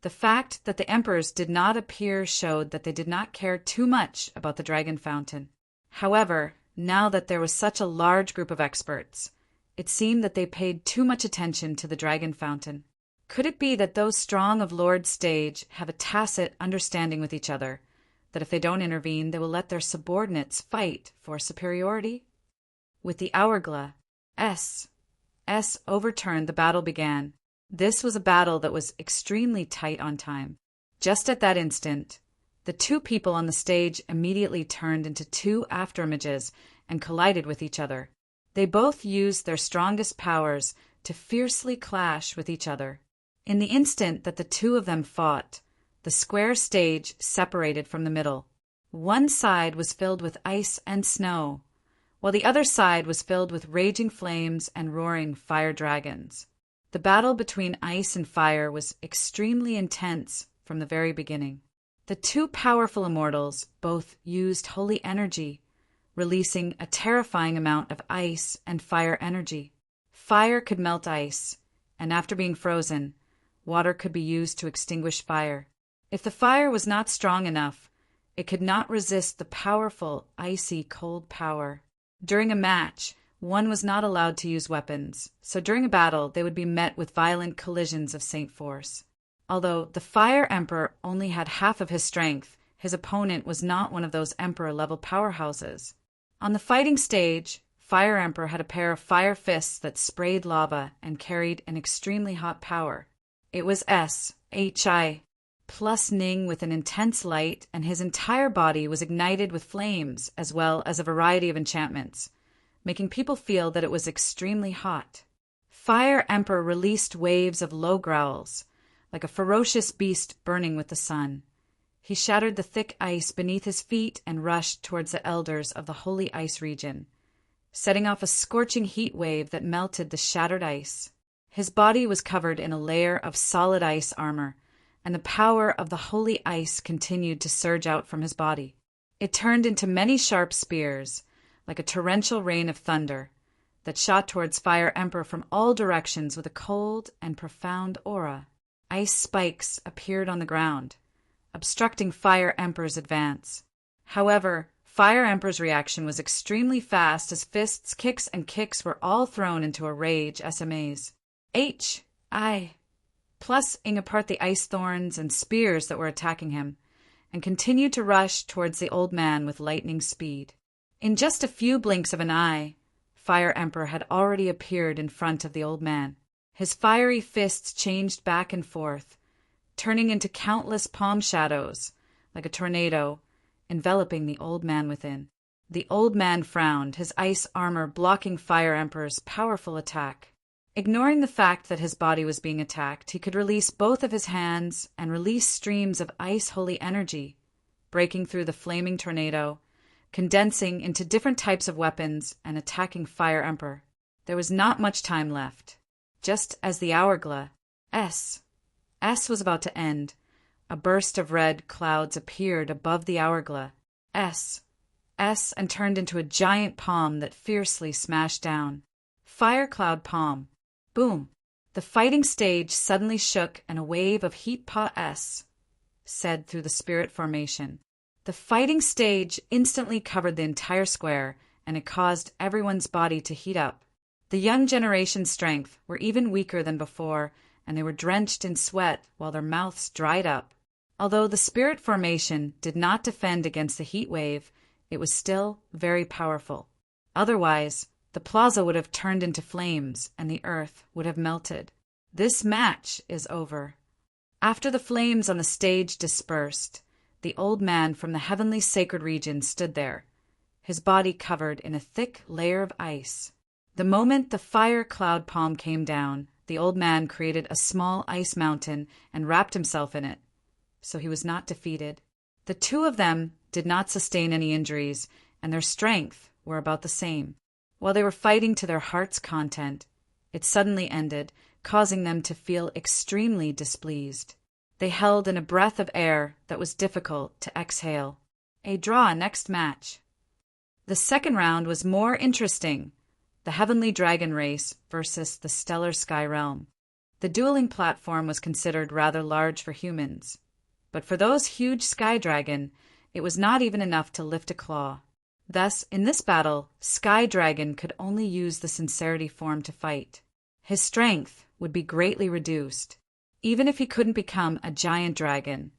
The fact that the emperors did not appear showed that they did not care too much about the Dragon Fountain. However, now that there was such a large group of experts, it seemed that they paid too much attention to the Dragon Fountain. Could it be that those strong of Lord's stage have a tacit understanding with each other, that if they don't intervene, they will let their subordinates fight for superiority? With the hourglass, S overturned, the battle began. This was a battle that was extremely tight on time. Just at that instant, the two people on the stage immediately turned into two afterimages and collided with each other. They both used their strongest powers to fiercely clash with each other. In the instant that the two of them fought, the square stage separated from the middle. One side was filled with ice and snow, while the other side was filled with raging flames and roaring fire dragons. The battle between ice and fire was extremely intense from the very beginning. The two powerful immortals both used holy energy, releasing a terrifying amount of ice and fire energy. Fire could melt ice, and after being frozen, water could be used to extinguish fire. If the fire was not strong enough, it could not resist the powerful, icy, cold power. During a match, one was not allowed to use weapons, so during a battle they would be met with violent collisions of Saint Force. Although the Fire Emperor only had half of his strength, his opponent was not one of those Emperor-level powerhouses. On the fighting stage, Fire Emperor had a pair of fire fists that sprayed lava and carried an extremely hot power. It was SHI plus Ning with an intense light, and his entire body was ignited with flames as well as a variety of enchantments, making people feel that it was extremely hot. Fire Emperor released waves of low growls, like a ferocious beast burning with the sun. He shattered the thick ice beneath his feet and rushed towards the elders of the Holy Ice region, setting off a scorching heat wave that melted the shattered ice. His body was covered in a layer of solid ice armor, and the power of the holy ice continued to surge out from his body. It turned into many sharp spears, like a torrential rain of thunder, that shot towards Fire Emperor from all directions with a cold and profound aura. Ice spikes appeared on the ground, obstructing Fire Emperor's advance. However, Fire Emperor's reaction was extremely fast as fists, kicks, and kicks were all thrown into a rage SMAs. Plussing apart the ice thorns and spears that were attacking him, and continued to rush towards the old man with lightning speed. In just a few blinks of an eye, Fire Emperor had already appeared in front of the old man. His fiery fists changed back and forth, turning into countless palm shadows, like a tornado, enveloping the old man within. The old man frowned, his ice armor blocking Fire Emperor's powerful attack. Ignoring the fact that his body was being attacked, he could release both of his hands and release streams of ice-holy energy, breaking through the flaming tornado, condensing into different types of weapons and attacking Fire Emperor. There was not much time left. Just as the hourglass S was about to end, a burst of red clouds appeared above the hourglass S and turned into a giant palm that fiercely smashed down. Fire Cloud Palm. Boom. The fighting stage suddenly shook and a wave of heat pa S said through the spirit formation. The fighting stage instantly covered the entire square, and it caused everyone's body to heat up. The young generation's strength were even weaker than before, and they were drenched in sweat while their mouths dried up. Although the spirit formation did not defend against the heat wave, it was still very powerful. Otherwise, the plaza would have turned into flames and the earth would have melted. This match is over. After the flames on the stage dispersed, the old man from the heavenly sacred region stood there, his body covered in a thick layer of ice. The moment the fire cloud palm came down, the old man created a small ice mountain and wrapped himself in it. So he was not defeated. The two of them did not sustain any injuries, and their strength were about the same. While they were fighting to their heart's content, it suddenly ended, causing them to feel extremely displeased. They held in a breath of air that was difficult to exhale. A draw next match. The second round was more interesting. The Heavenly Dragon Race versus the Stellar Sky Realm. The dueling platform was considered rather large for humans, but for those huge sky dragon, it was not even enough to lift a claw. Thus, in this battle, Sky Dragon could only use the sincerity form to fight. His strength would be greatly reduced. Even if he couldn't become a giant dragon,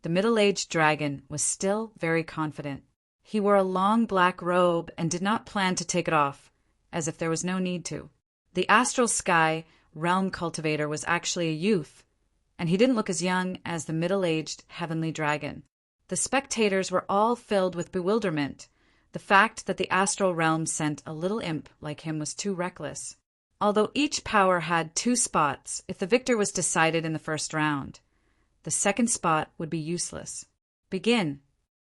the middle-aged dragon was still very confident. He wore a long black robe and did not plan to take it off, as if there was no need to. The Astral Sky Realm Cultivator was actually a youth, and he didn't look as young as the middle-aged Heavenly Dragon. The spectators were all filled with bewilderment. The fact that the Astral Realm sent a little imp like him was too reckless. Although each power had 2 spots, if the victor was decided in the first round, the second spot would be useless. Begin.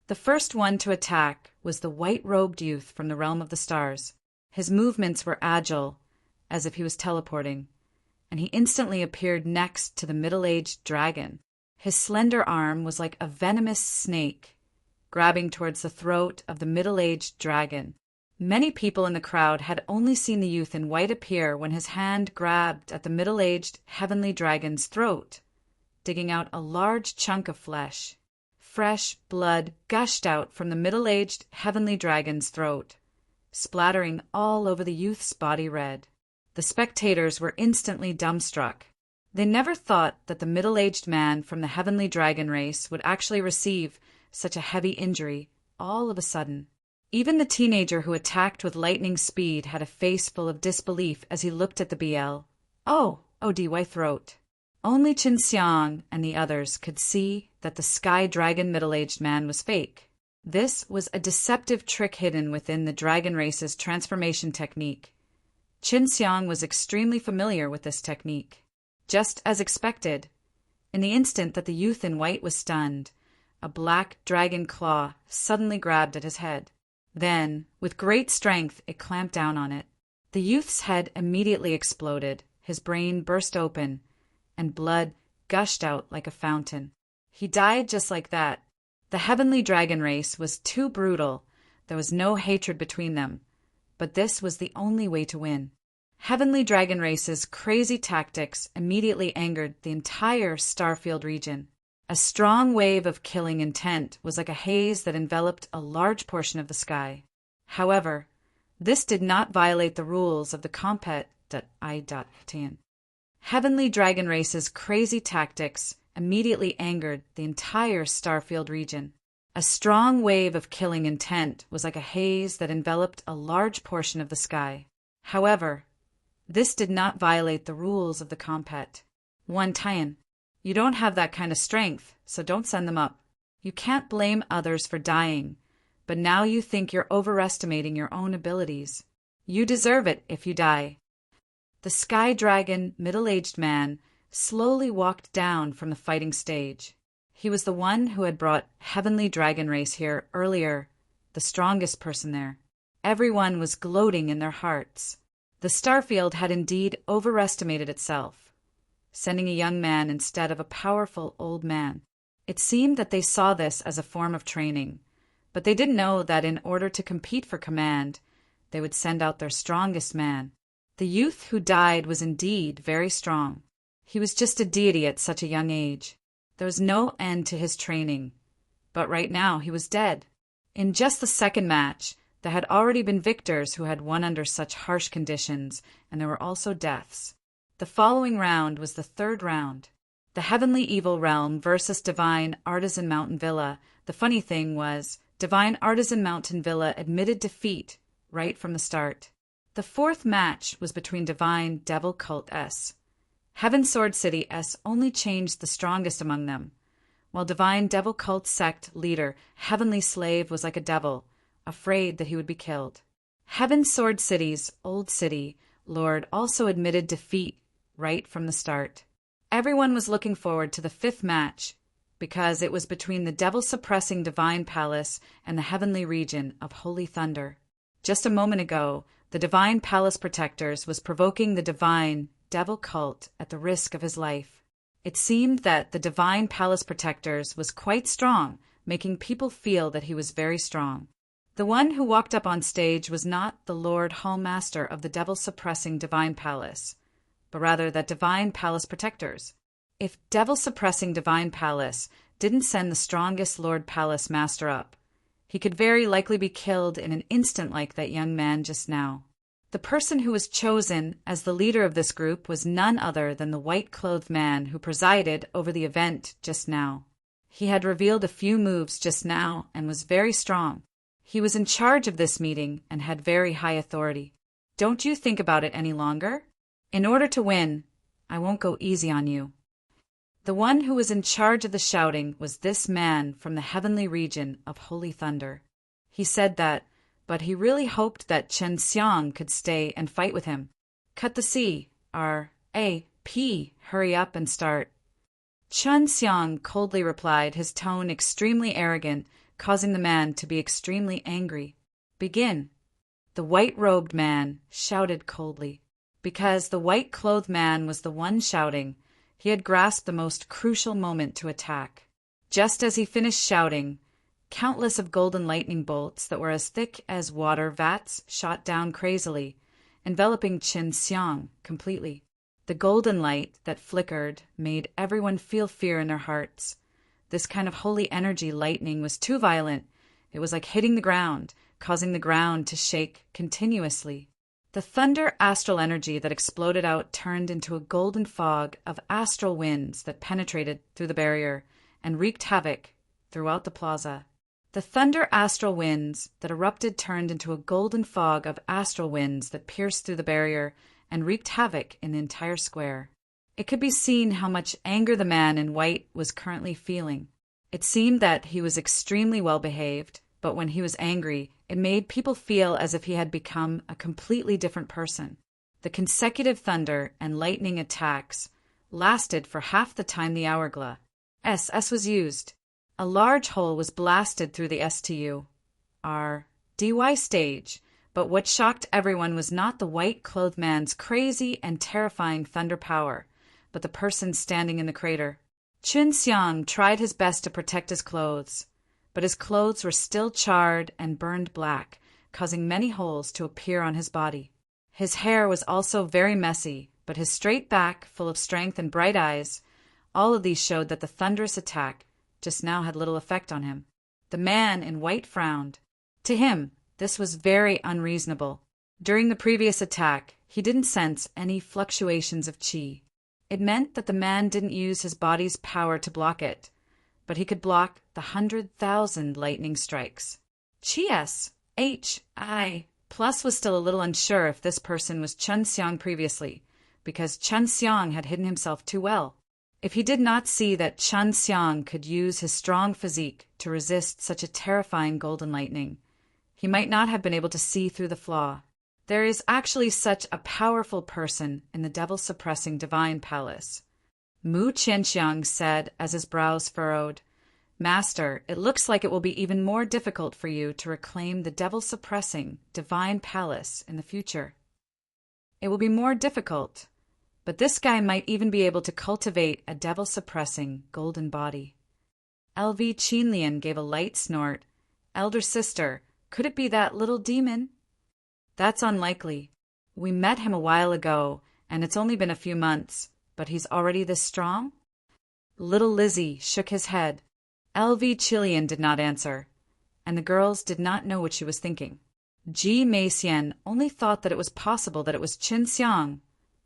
The first one to attack was the white-robed youth from the Realm of the Stars. His movements were agile, as if he was teleporting, and he instantly appeared next to the middle-aged dragon. His slender arm was like a venomous snake, grabbing towards the throat of the middle-aged dragon. Many people in the crowd had only seen the youth in white appear when his hand grabbed at the middle-aged Heavenly Dragon's throat, digging out a large chunk of flesh. Fresh blood gushed out from the middle-aged Heavenly Dragon's throat, splattering all over the youth's body red. The spectators were instantly dumbstruck. They never thought that the middle-aged man from the Heavenly Dragon race would actually receive such a heavy injury all of a sudden. Even the teenager who attacked with lightning speed had a face full of disbelief as he looked at the BL. Oh, DY throat. Only Qin Xiang and the others could see that the Sky Dragon middle-aged man was fake. This was a deceptive trick hidden within the dragon race's transformation technique. Qin Xiang was extremely familiar with this technique. Just as expected, in the instant that the youth in white was stunned, a black dragon claw suddenly grabbed at his head. Then, with great strength, it clamped down on it. The youth's head immediately exploded, his brain burst open, and blood gushed out like a fountain. He died just like that. The Heavenly Dragon race was too brutal. There was no hatred between them, but this was the only way to win. Heavenly Dragon race's crazy tactics immediately angered the entire Starfield region. A strong wave of killing intent was like a haze that enveloped a large portion of the sky. However, this did not violate the rules of the compet.I.TN. Heavenly Dragon race's crazy tactics immediately angered the entire Starfield region. A strong wave of killing intent was like a haze that enveloped a large portion of the sky. However, This did not violate the rules of the compet. 1 Tian. You don't have that kind of strength, so don't send them up. You can't blame others for dying, but now you think you're overestimating your own abilities. You deserve it if you die. The sky dragon, middle-aged man, slowly walked down from the fighting stage. He was the one who had brought heavenly dragon race here earlier, the strongest person there. Everyone was gloating in their hearts. The starfield had indeed overestimated itself, sending a young man instead of a powerful old man. It seemed that they saw this as a form of training, but they didn't know that in order to compete for command, they would send out their strongest man. The youth who died was indeed very strong. He was just a deity at such a young age. There was no end to his training, but right now he was dead. In just the second match, there had already been victors who had won under such harsh conditions, and there were also deaths. The following round was the third round. The Heavenly Evil Realm versus Divine Artisan Mountain Villa. The funny thing was, Divine Artisan Mountain Villa admitted defeat right from the start. The fourth match was between Divine Devil Cult S. Heaven Sword City S only changed the strongest among them, while Divine Devil Cult Sect leader Heavenly Slave was like a devil, afraid that he would be killed. Heaven Sword City's Old City Lord also admitted defeat right from the start. Everyone was looking forward to the fifth match because it was between the devil-suppressing Divine Palace and the heavenly region of Holy Thunder. Just a moment ago, the Divine Palace Protectors was provoking the Divine Devil Cult at the risk of his life. It seemed that the Divine Palace Protectors was quite strong, making people feel that he was very strong. The one who walked up on stage was not the Lord Hallmaster of the devil-suppressing Divine Palace, but rather the Divine Palace Protectors. If devil-suppressing Divine Palace didn't send the strongest Lord Palace Master up, he could very likely be killed in an instant like that young man just now. The person who was chosen as the leader of this group was none other than the white-clothed man who presided over the event just now. He had revealed a few moves just now and was very strong. He was in charge of this meeting and had very high authority. Don't you think about it any longer? In order to win, I won't go easy on you. The one who was in charge of the shouting was this man from the heavenly region of Holy Thunder. He said that, but he really hoped that Chen Xiang could stay and fight with him. Cut the C, R, A, P, hurry up and start. Chen Xiang coldly replied, his tone extremely arrogant, causing the man to be extremely angry. Begin. The white-robed man shouted coldly. Because the white-clothed man was the one shouting, he had grasped the most crucial moment to attack. Just as he finished shouting, countless of golden lightning bolts that were as thick as water vats shot down crazily, enveloping Chen Xiang completely. The golden light that flickered made everyone feel fear in their hearts. This kind of holy energy lightning was too violent. It was like hitting the ground, causing the ground to shake continuously. The thunder astral energy that exploded out turned into a golden fog of astral winds that penetrated through the barrier and wreaked havoc throughout the plaza. The thunder astral winds that erupted turned into a golden fog of astral winds that pierced through the barrier and wreaked havoc in the entire square. It could be seen how much anger the man in white was currently feeling. It seemed that he was extremely well behaved, but when he was angry, it made people feel as if he had become a completely different person. The consecutive thunder and lightning attacks lasted for half the time the hourglass S was used. A large hole was blasted through the STU R DY stage, but what shocked everyone was not the white-clothed man's crazy and terrifying thunder power, but the person standing in the crater. Chen Xiang tried his best to protect his clothes, but his clothes were still charred and burned black, causing many holes to appear on his body. His hair was also very messy, but his straight back, full of strength and bright eyes, all of these showed that the thunderous attack just now had little effect on him. The man in white frowned. To him, this was very unreasonable. During the previous attack, he didn't sense any fluctuations of qi. It meant that the man didn't use his body's power to block it, but he could block the 100,000 lightning strikes. Qi S, H, I, Plus was still a little unsure if this person was Chen Xiang previously, because Chen Xiang had hidden himself too well. If he did not see that Chen Xiang could use his strong physique to resist such a terrifying golden lightning, he might not have been able to see through the flaw. There is actually such a powerful person in the devil-suppressing divine palace. Mu Qianxiang said as his brows furrowed, "Master, it looks like it will be even more difficult for you to reclaim the devil-suppressing divine palace in the future. It will be more difficult, but this guy might even be able to cultivate a devil-suppressing golden body." LV Qinlian gave a light snort. "Elder sister, could it be that little demon?" "That's unlikely. We met him a while ago, and it's only been a few months, but he's already this strong?" Little Lizzie shook his head. LV Qilian did not answer, and the girls did not know what she was thinking. Ji Meixian only thought that it was possible that it was Qin Xiang,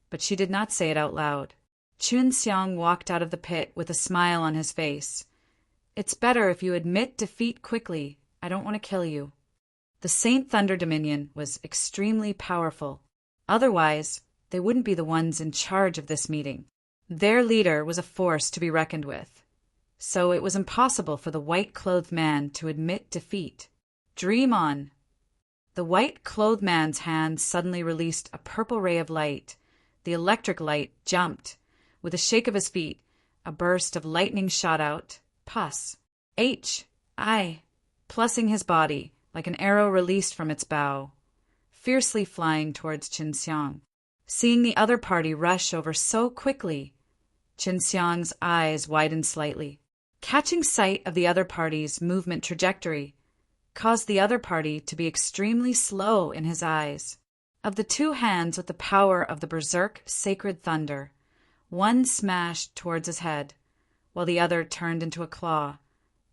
but she did not say it out loud. Qin Xiang walked out of the pit with a smile on his face. "It's better if you admit defeat quickly. I don't want to kill you." The Saint Thunder Dominion was extremely powerful. Otherwise, they wouldn't be the ones in charge of this meeting. Their leader was a force to be reckoned with. So it was impossible for the white-clothed man to admit defeat. "Dream on." The white-clothed man's hand suddenly released a purple ray of light. The electric light jumped. With a shake of his feet, a burst of lightning shot out. Pus. I, plussing his body, like an arrow released from its bow, fiercely flying towards Qin Xiang. Seeing the other party rush over so quickly, Qin Xiang's eyes widened slightly. Catching sight of the other party's movement trajectory caused the other party to be extremely slow in his eyes. Of the two hands with the power of the berserk sacred thunder, one smashed towards his head, while the other turned into a claw,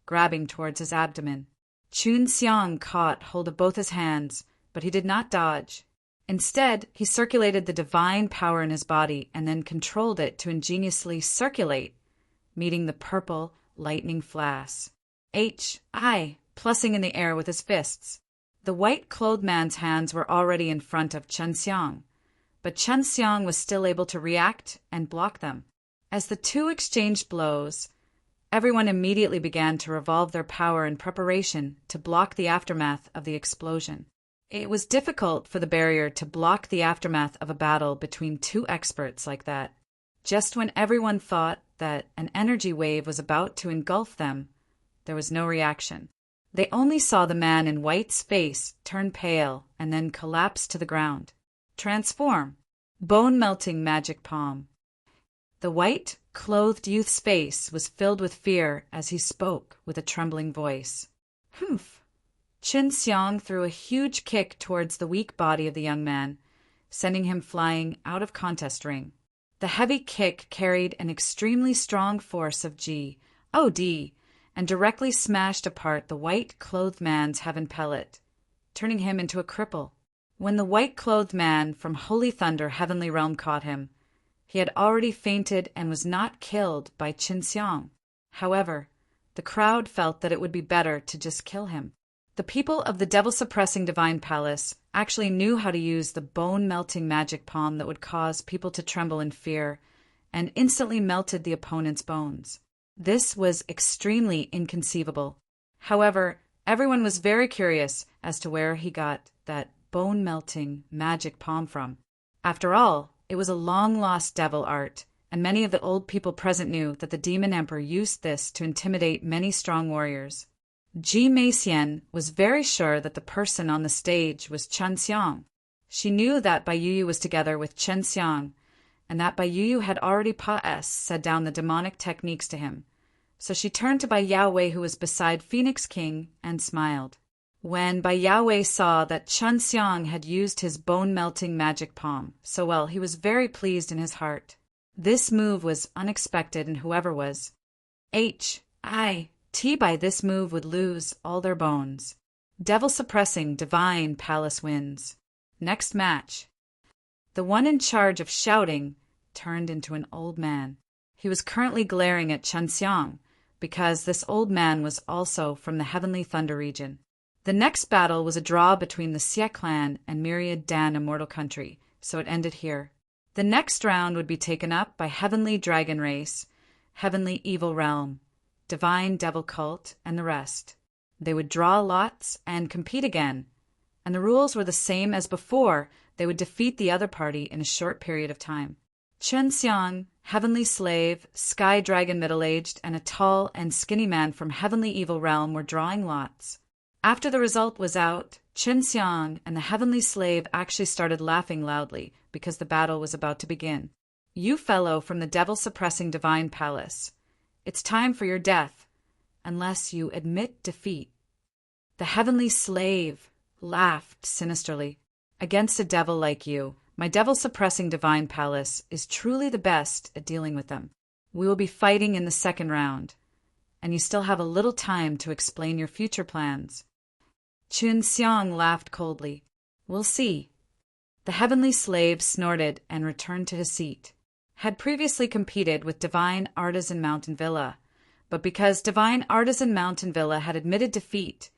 grabbing towards his abdomen. Qin Xiang caught hold of both his hands, but he did not dodge. Instead, he circulated the divine power in his body and then controlled it to ingeniously circulate, meeting the purple lightning flash. I, plussing in the air with his fists. The white-clothed man's hands were already in front of Chen Xiang, but Chen Xiang was still able to react and block them. As the two exchanged blows, everyone immediately began to revolve their power in preparation to block the aftermath of the explosion. It was difficult for the barrier to block the aftermath of a battle between two experts like that. Just when everyone thought that an energy wave was about to engulf them, there was no reaction. They only saw the man in white's face turn pale and then collapse to the ground. Transform. Bone-melting magic palm. The white-clothed youth's face was filled with fear as he spoke with a trembling voice. "Humph." Qin Xiang threw a huge kick towards the weak body of the young man, sending him flying out of contest ring. The heavy kick carried an extremely strong force of G, OD, and directly smashed apart the white-clothed man's heaven pellet, turning him into a cripple. When the white-clothed man from Holy Thunder Heavenly Realm caught him, he had already fainted and was not killed by Qin Xiang. However, the crowd felt that it would be better to just kill him. The people of the devil-suppressing divine palace actually knew how to use the bone-melting magic palm that would cause people to tremble in fear and instantly melted the opponent's bones. This was extremely inconceivable. However, everyone was very curious as to where he got that bone-melting magic palm from. After all, it was a long-lost devil art, and many of the old people present knew that the demon emperor used this to intimidate many strong warriors. Ji Meixian was very sure that the person on the stage was Chen Xiang. She knew that Bai Yuyu was together with Chen Xiang, and that Bai Yuyu had already said down the demonic techniques to him. So she turned to Bai Yaowei, who was beside Phoenix King, and smiled. When Bai Yaowei saw that Chen Xiang had used his bone-melting magic palm so well, he was very pleased in his heart. This move was unexpected, and whoever was by this move would lose all their bones. Devil-suppressing divine palace wins. Next match. The one in charge of shouting turned into an old man. He was currently glaring at Chen Xiang, because this old man was also from the Heavenly Thunder region. The next battle was a draw between the Xie clan and Myriad Dan Immortal Country, so it ended here. The next round would be taken up by Heavenly Dragon Race, Heavenly Evil Realm, Divine Devil Cult, and the rest. They would draw lots and compete again, and the rules were the same as before. They would defeat the other party in a short period of time. Chen Xiang, Heavenly Slave, Sky Dragon Middle-Aged, and a tall and skinny man from Heavenly Evil Realm were drawing lots. After the result was out, Chen Xiang and the Heavenly Slave actually started laughing loudly because the battle was about to begin. You fellow from the devil-suppressing Divine Palace, it's time for your death, unless you admit defeat. The Heavenly Slave laughed sinisterly. Against a devil like you, my devil-suppressing Divine Palace is truly the best at dealing with them. We will be fighting in the second round, and you still have a little time to explain your future plans. Chen Xiang laughed coldly. We'll see. The Heavenly Slave snorted and returned to his seat. Had previously competed with Divine Artisan Mountain Villa, but because Divine Artisan Mountain Villa had admitted defeat,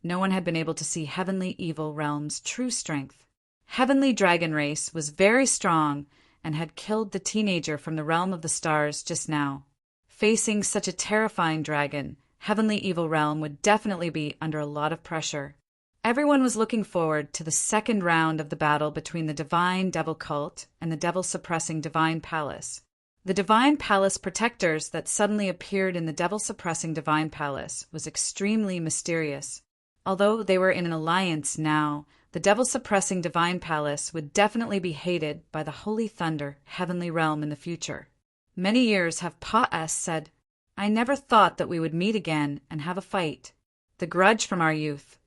no one had been able to see Heavenly Evil Realm's true strength. Heavenly Dragon Race was very strong and had killed the teenager from the realm of the stars just now. Facing such a terrifying dragon, Heavenly Evil Realm would definitely be under a lot of pressure. Everyone was looking forward to the second round of the battle between the Divine Devil Cult and the devil-suppressing Divine Palace. The Divine Palace protectors that suddenly appeared in the devil-suppressing Divine Palace was extremely mysterious. Although they were in an alliance now, the devil-suppressing Divine Palace would definitely be hated by the Holy Thunder Heavenly Realm in the future. Many years have passed us said, I never thought that we would meet again and have a fight. The grudge from our youth.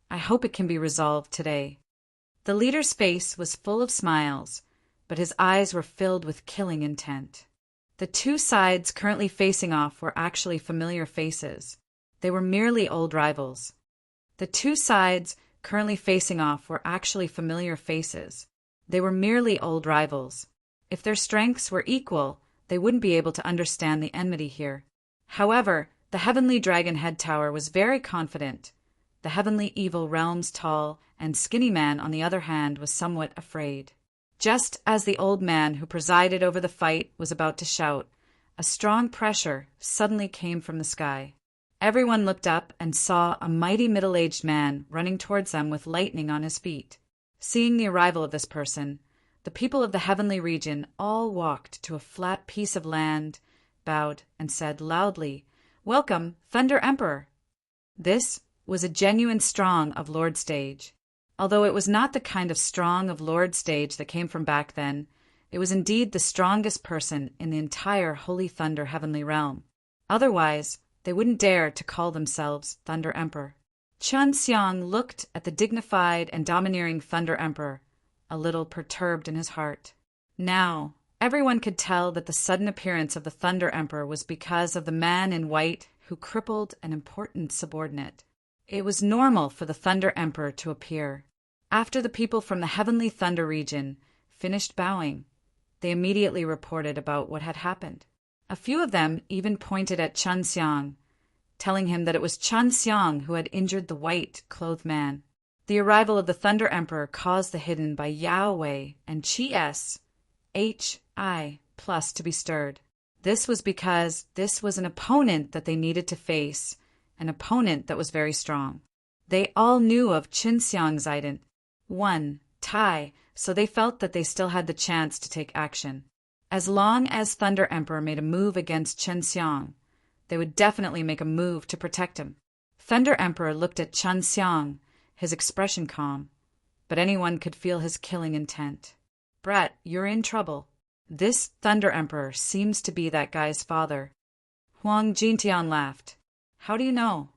I hope it can be resolved today. The leader's face was full of smiles, but his eyes were filled with killing intent. The two sides currently facing off were actually familiar faces. They were merely old rivals. The two sides currently facing off were actually familiar faces. They were merely old rivals. If their strengths were equal, they wouldn't be able to understand the enmity here. However, the Heavenly Dragon Head Tower was very confident. The Heavenly Evil Realm's tall and skinny man, on the other hand, was somewhat afraid. Just as the old man who presided over the fight was about to shout, a strong pressure suddenly came from the sky. Everyone looked up and saw a mighty middle-aged man running towards them with lightning on his feet. Seeing the arrival of this person, the people of the heavenly region all walked to a flat piece of land, bowed, and said loudly, Welcome, Thunder Emperor! This was a genuine strong of Lord Stage. Although it was not the kind of strong of Lord Stage that came from back then, it was indeed the strongest person in the entire Holy Thunder Heavenly Realm. Otherwise, they wouldn't dare to call themselves Thunder Emperor. Chen Xiang looked at the dignified and domineering Thunder Emperor, a little perturbed in his heart. Now, everyone could tell that the sudden appearance of the Thunder Emperor was because of the man in white who crippled an important subordinate. It was normal for the Thunder Emperor to appear. After the people from the Heavenly Thunder region finished bowing, they immediately reported about what had happened. A few of them even pointed at Chen Xiang, telling him that it was Chen Xiang who had injured the white-clothed man. The arrival of the Thunder Emperor caused the hidden by Yao Wei and Chi S, H.I. plus to be stirred. This was because this was an opponent that they needed to face, an opponent that was very strong. They all knew of Chen Xiang's Tai, so they felt that they still had the chance to take action. As long as Thunder Emperor made a move against Chen Xiang, they would definitely make a move to protect him. Thunder Emperor looked at Chen Xiang, his expression calm, but anyone could feel his killing intent. Brat, you're in trouble. This Thunder Emperor seems to be that guy's father. Huang Jintian laughed. How do you know?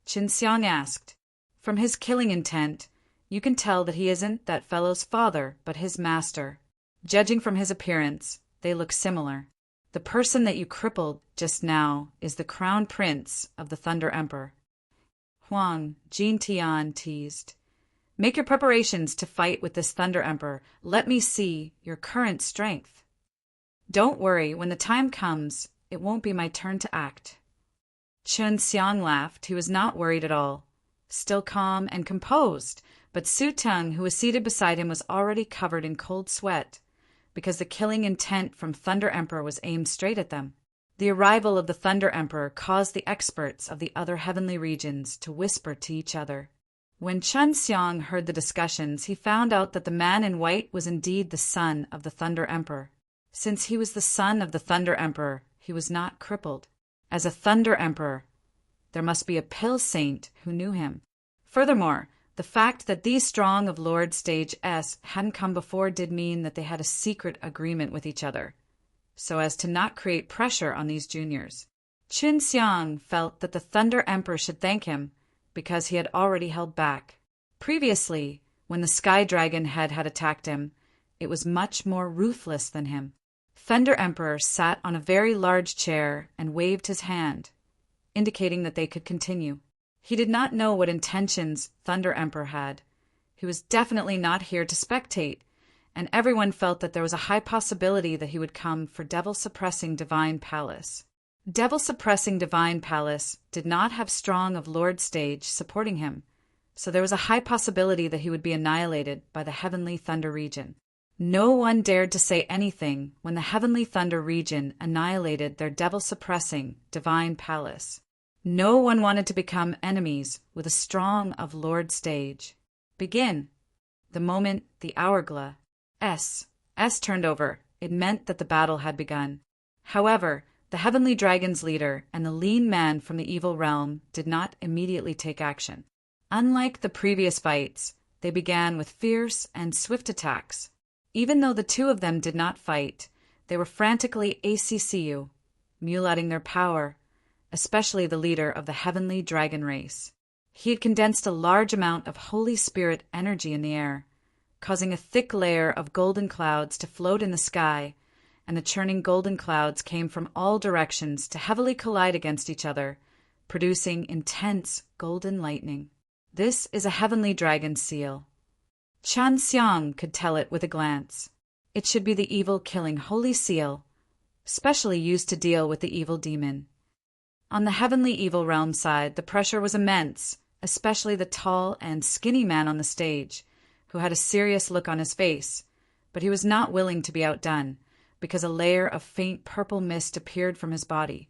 Chen Xiang asked. From his killing intent, you can tell that he isn't that fellow's father, but his master. Judging from his appearance, they look similar. The person that you crippled just now is the crown prince of the Thunder Emperor. Huang Jintian teased. Make your preparations to fight with this Thunder Emperor. Let me see your current strength. Don't worry, when the time comes, it won't be my turn to act. Chen Xiang laughed. He was not worried at all. still calm and composed, but Su Teng, who was seated beside him, was already covered in cold sweat, because the killing intent from Thunder Emperor was aimed straight at them. The arrival of the Thunder Emperor caused the experts of the other heavenly regions to whisper to each other. When Chen Xiang heard the discussions, he found out that the man in white was indeed the son of the Thunder Emperor. Since he was the son of the Thunder Emperor, he was not crippled. As a Thunder Emperor, there must be a pill saint who knew him. Furthermore, the fact that these strong of Lord Stage S hadn't come before did mean that they had a secret agreement with each other, so as to not create pressure on these juniors. Qin Xiang felt that the Thunder Emperor should thank him, because he had already held back. Previously, when the Sky Dragon had attacked him, it was much more ruthless than him. Thunder Emperor sat on a very large chair and waved his hand, indicating that they could continue. He did not know what intentions Thunder Emperor had. He was definitely not here to spectate, and everyone felt that there was a high possibility that he would come for Devil-Suppressing Divine Palace. Devil-Suppressing Divine Palace did not have strong of Lord Stage supporting him, so there was a high possibility that he would be annihilated by the Heavenly Thunder Region. No one dared to say anything when the Heavenly Thunder Region annihilated their Devil-Suppressing Divine Palace. No one wanted to become enemies with a strong of Lord Stage. Begin. The moment the hourglass S turned over, it meant that the battle had begun. However, the Heavenly Dragon's leader and the lean man from the evil realm did not immediately take action. Unlike the previous fights, they began with fierce and swift attacks. Even though the two of them did not fight, they were frantically ACCU, mulating their power, especially the leader of the Heavenly Dragon race. He had condensed a large amount of Holy Spirit energy in the air, causing a thick layer of golden clouds to float in the sky, and the churning golden clouds came from all directions to heavily collide against each other, producing intense golden lightning. This is a Heavenly Dragon seal. Chan Xiang could tell it with a glance. It should be the evil-killing Holy Seal, specially used to deal with the evil demon. On the Heavenly Evil Realm side, the pressure was immense, especially the tall and skinny man on the stage, who had a serious look on his face, but he was not willing to be outdone, because a layer of faint purple mist appeared from his body,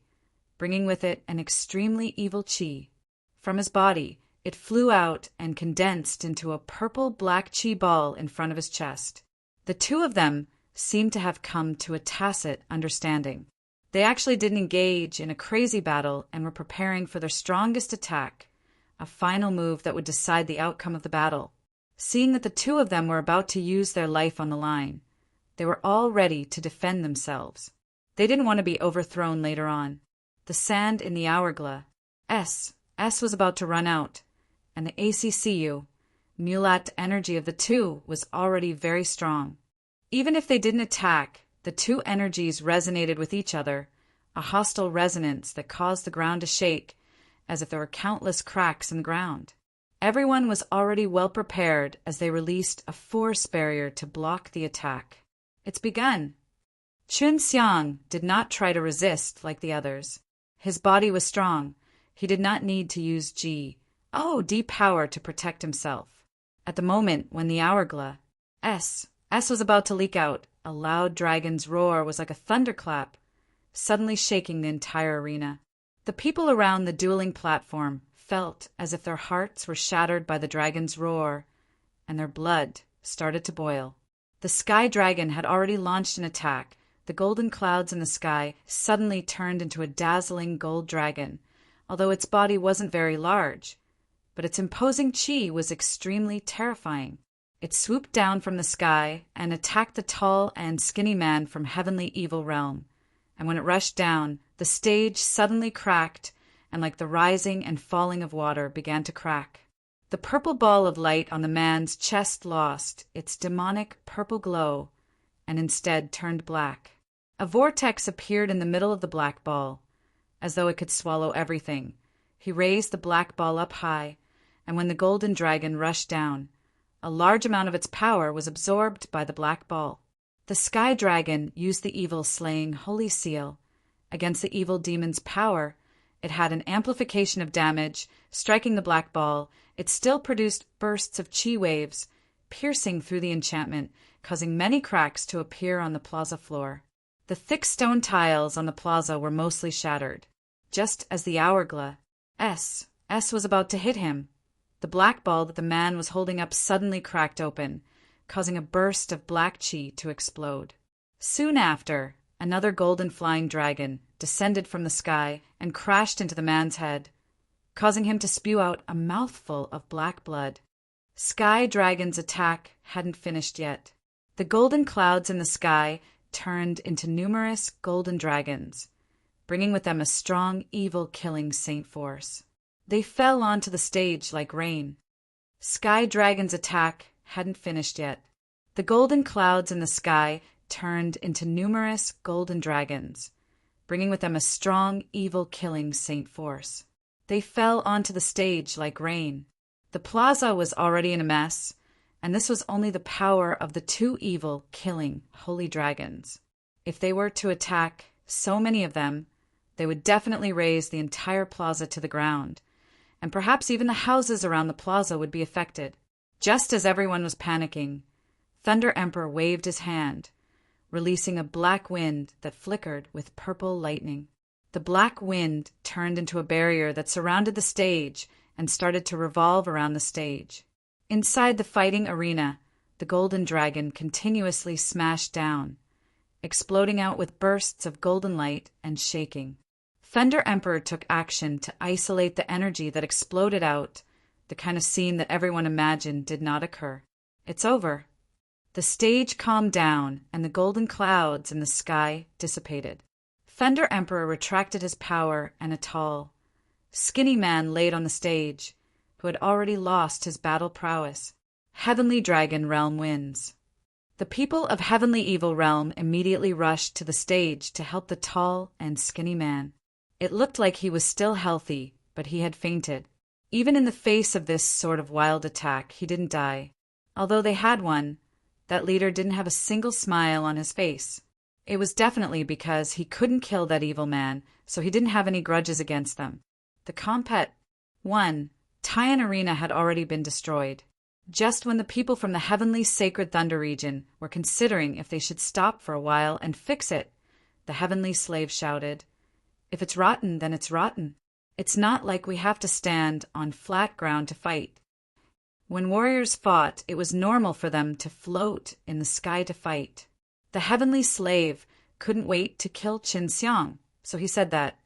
bringing with it an extremely evil chi. From his body, it flew out and condensed into a purple-black chi ball in front of his chest. The two of them seemed to have come to a tacit understanding. They actually didn't engage in a crazy battle and were preparing for their strongest attack, a final move that would decide the outcome of the battle. Seeing that the two of them were about to use their life on the line, they were all ready to defend themselves. They didn't want to be overthrown later on. The sand in the hourglass S was about to run out, and the ACCU, mulat energy of the two, was already very strong. Even if they didn't attack, the two energies resonated with each other, a hostile resonance that caused the ground to shake, as if there were countless cracks in the ground. Everyone was already well prepared as they released a force barrier to block the attack. It's begun. Qin Xiang did not try to resist like the others. His body was strong. He did not need to use D power to protect himself. At the moment when the hourglass S was about to leak out, a loud dragon's roar was like a thunderclap, suddenly shaking the entire arena. The people around the dueling platform felt as if their hearts were shattered by the dragon's roar, and their blood started to boil. The Sky Dragon had already launched an attack. The golden clouds in the sky suddenly turned into a dazzling gold dragon, although its body wasn't very large, but its imposing chi was extremely terrifying. It swooped down from the sky and attacked the tall and skinny man from Heavenly Evil Realm, and when it rushed down, the stage suddenly cracked, and like the rising and falling of water began to crack. The purple ball of light on the man's chest lost its demonic purple glow and instead turned black. A vortex appeared in the middle of the black ball, as though it could swallow everything. He raised the black ball up high, and when the golden dragon rushed down, a large amount of its power was absorbed by the black ball. The Sky Dragon used the evil-slaying Holy Seal. Against the evil demon's power, It had an amplification of damage. Striking the black ball, it still produced bursts of chi waves, piercing through the enchantment, causing many cracks to appear on the plaza floor. The thick stone tiles on the plaza were mostly shattered. Just as the hourglass S was about to hit him, the black ball that the man was holding up suddenly cracked open, causing a burst of black chi to explode. Soon after, another golden flying dragon descended from the sky and crashed into the man's head, causing him to spew out a mouthful of black blood. Sky Dragon's attack hadn't finished yet. The golden clouds in the sky turned into numerous golden dragons, bringing with them a strong, evil-killing saint force. They fell onto the stage like rain. Sky Dragon's attack hadn't finished yet. The golden clouds in the sky turned into numerous golden dragons, bringing with them a strong, evil-killing saint force. They fell onto the stage like rain. The plaza was already in a mess, and this was only the power of the two evil-killing holy dragons. If they were to attack so many of them, they would definitely raise the entire plaza to the ground, and perhaps even the houses around the plaza would be affected. Just as everyone was panicking, Thunder Emperor waved his hand, releasing a black wind that flickered with purple lightning. The black wind turned into a barrier that surrounded the stage and started to revolve around the stage. Inside the fighting arena, the golden dragon continuously smashed down, exploding out with bursts of golden light and shaking. Thunder Emperor took action to isolate the energy that exploded out, the kind of scene that everyone imagined did not occur. It's over. The stage calmed down, and the golden clouds in the sky dissipated. Thunder Emperor retracted his power, and a tall, skinny man laid on the stage, who had already lost his battle prowess. Heavenly Dragon Realm wins. The people of Heavenly Evil Realm immediately rushed to the stage to help the tall and skinny man. It looked like he was still healthy, but he had fainted. Even in the face of this sort of wild attack, he didn't die. Although they had one, that leader didn't have a single smile on his face. It was definitely because he couldn't kill that evil man, so he didn't have any grudges against them. The Compet 1, Taiyan Arena had already been destroyed. Just when the people from the Heavenly Sacred Thunder region were considering if they should stop for a while and fix it, the Heavenly Slave shouted, "If it's rotten, then it's rotten. It's not like we have to stand on flat ground to fight." When warriors fought, it was normal for them to float in the sky to fight. The Heavenly Slave couldn't wait to kill Qin Xiang, so he said that,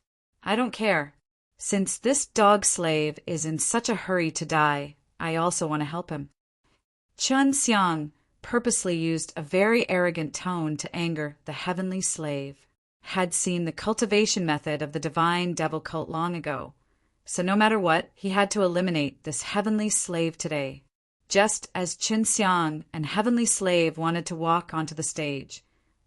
"I don't care. Since this dog slave is in such a hurry to die, I also want to help him." Qin Xiang purposely used a very arrogant tone to anger the Heavenly Slave. Had seen the cultivation method of the divine devil cult long ago, so no matter what, he had to eliminate this Heavenly Slave today. Just as Qin Xiang and Heavenly Slave wanted to walk onto the stage,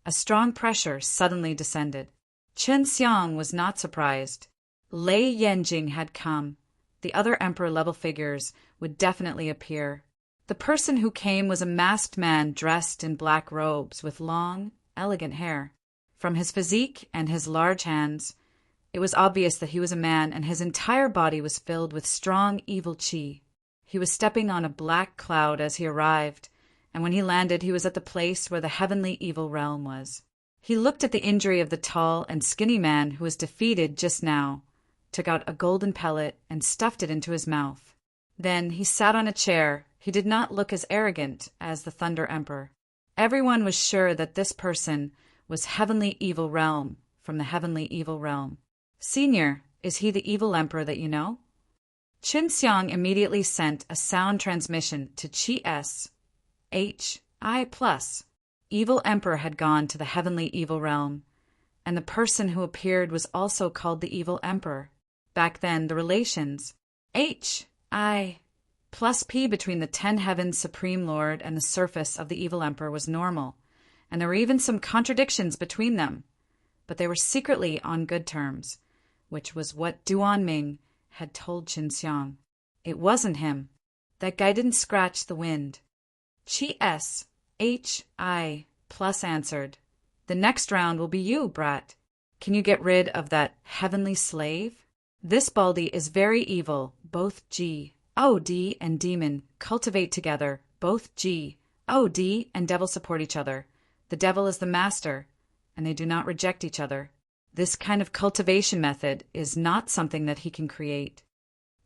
a strong pressure suddenly descended. Qin Xiang was not surprised. Lei Yanjing had come. The other Emperor-level figures would definitely appear. The person who came was a masked man dressed in black robes with long, elegant hair. From his physique and his large hands, it was obvious that he was a man, and his entire body was filled with strong evil chi. He was stepping on a black cloud as he arrived, and when he landed, he was at the place where the Heavenly Evil Realm was. He looked at the injury of the tall and skinny man who was defeated just now, took out a golden pellet and stuffed it into his mouth. Then he sat on a chair. He did not look as arrogant as the Thunder Emperor. Everyone was sure that this person was Heavenly Evil Realm from the Heavenly Evil Realm. "Senior, is he the evil emperor that you know?" Qin Xiang immediately sent a sound transmission to Chi S H I plus. Evil Emperor had gone to the Heavenly Evil Realm, and the person who appeared was also called the Evil Emperor. Back then, the relations H I plus P between the 10 Heavens Supreme Lord and the surface of the Evil Emperor was normal, and there were even some contradictions between them, but they were secretly on good terms, which was what Duan Ming had told Qin Xiang. It wasn't him. That guy didn't scratch the wind. Chi S H I plus answered, "The next round will be you, brat. Can you get rid of that Heavenly Slave?" This Baldy is very evil, both G, O, D, and demon cultivate together, both G, O, D, and devil support each other. The devil is the master, and they do not reject each other. This kind of cultivation method is not something that he can create.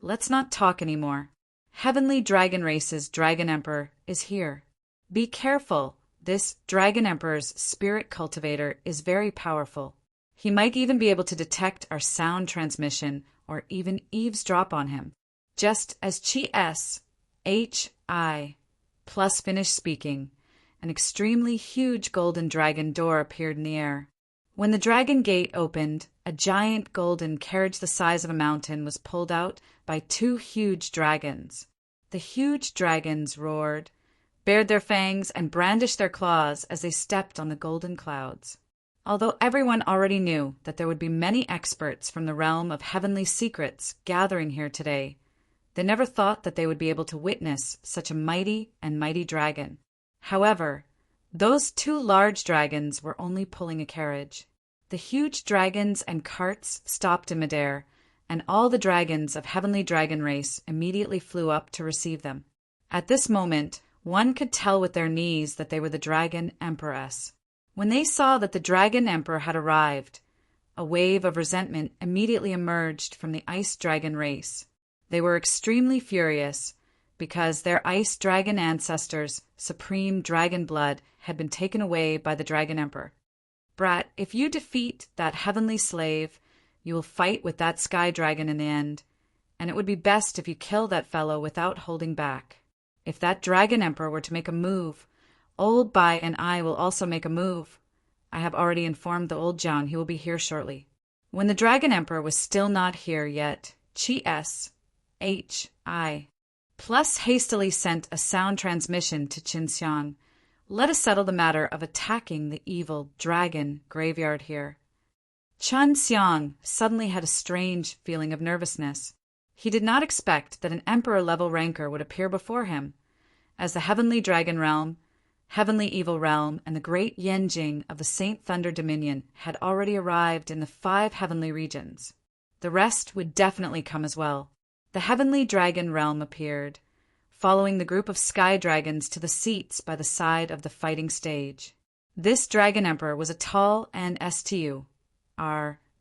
Let's not talk anymore. Heavenly Dragon Race's Dragon Emperor is here. Be careful. This Dragon Emperor's spirit cultivator is very powerful. He might even be able to detect our sound transmission or even eavesdrop on him. Just as Chi S, H, I, plus finished speaking, an extremely huge golden dragon door appeared in the air. When the dragon gate opened, a giant golden carriage the size of a mountain was pulled out by 2 huge dragons. The huge dragons roared, bared their fangs, and brandished their claws as they stepped on the golden clouds. Although everyone already knew that there would be many experts from the realm of heavenly secrets gathering here today, they never thought that they would be able to witness such a mighty and mighty dragon. However, those 2 large dragons were only pulling a carriage. The huge dragons and carts stopped in midair, and all the dragons of Heavenly Dragon Race immediately flew up to receive them. At this moment, one could tell with their knees that they were the Dragon Empress. When they saw that the Dragon Emperor had arrived, a wave of resentment immediately emerged from the Ice Dragon Race. They were extremely furious because their Ice Dragon ancestors' supreme dragon blood had been taken away by the Dragon Emperor. Brat, if you defeat that heavenly slave, you will fight with that Sky Dragon in the end, and it would be best if you kill that fellow without holding back. If that Dragon Emperor were to make a move, Old Bai and I will also make a move. I have already informed the old John he will be here shortly. When the Dragon Emperor was still not here yet, Chi S, H, I, plus hastily sent a sound transmission to Qin Xiang. Let us settle the matter of attacking the evil dragon graveyard here. Chen Xiang suddenly had a strange feeling of nervousness. He did not expect that an emperor-level ranker would appear before him. As the Heavenly Dragon Realm, Heavenly Evil Realm, and the great Yenjing of the Saint Thunder Dominion had already arrived in the 5 heavenly regions. The rest would definitely come as well. The Heavenly Dragon Realm appeared, following the group of sky dragons to the seats by the side of the fighting stage. This Dragon Emperor was a tall and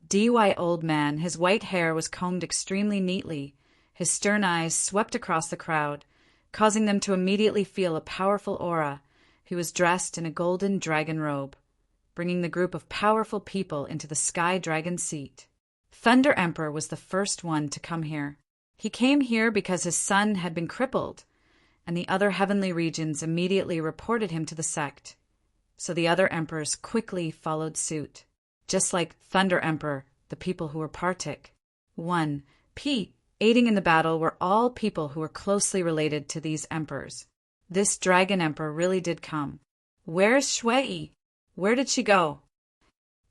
dy old man. His white hair was combed extremely neatly. His stern eyes swept across the crowd, causing them to immediately feel a powerful aura. He was dressed in a golden dragon robe, bringing the group of powerful people into the Sky Dragon seat. Thunder Emperor was the first one to come here. He came here because his son had been crippled, and the other heavenly regions immediately reported him to the sect. So the other emperors quickly followed suit. Just like Thunder Emperor, the people who were Partik. 1. P. Aiding in the battle were all people who were closely related to these emperors. This Dragon Emperor really did come. Where's Shui? Where did she go?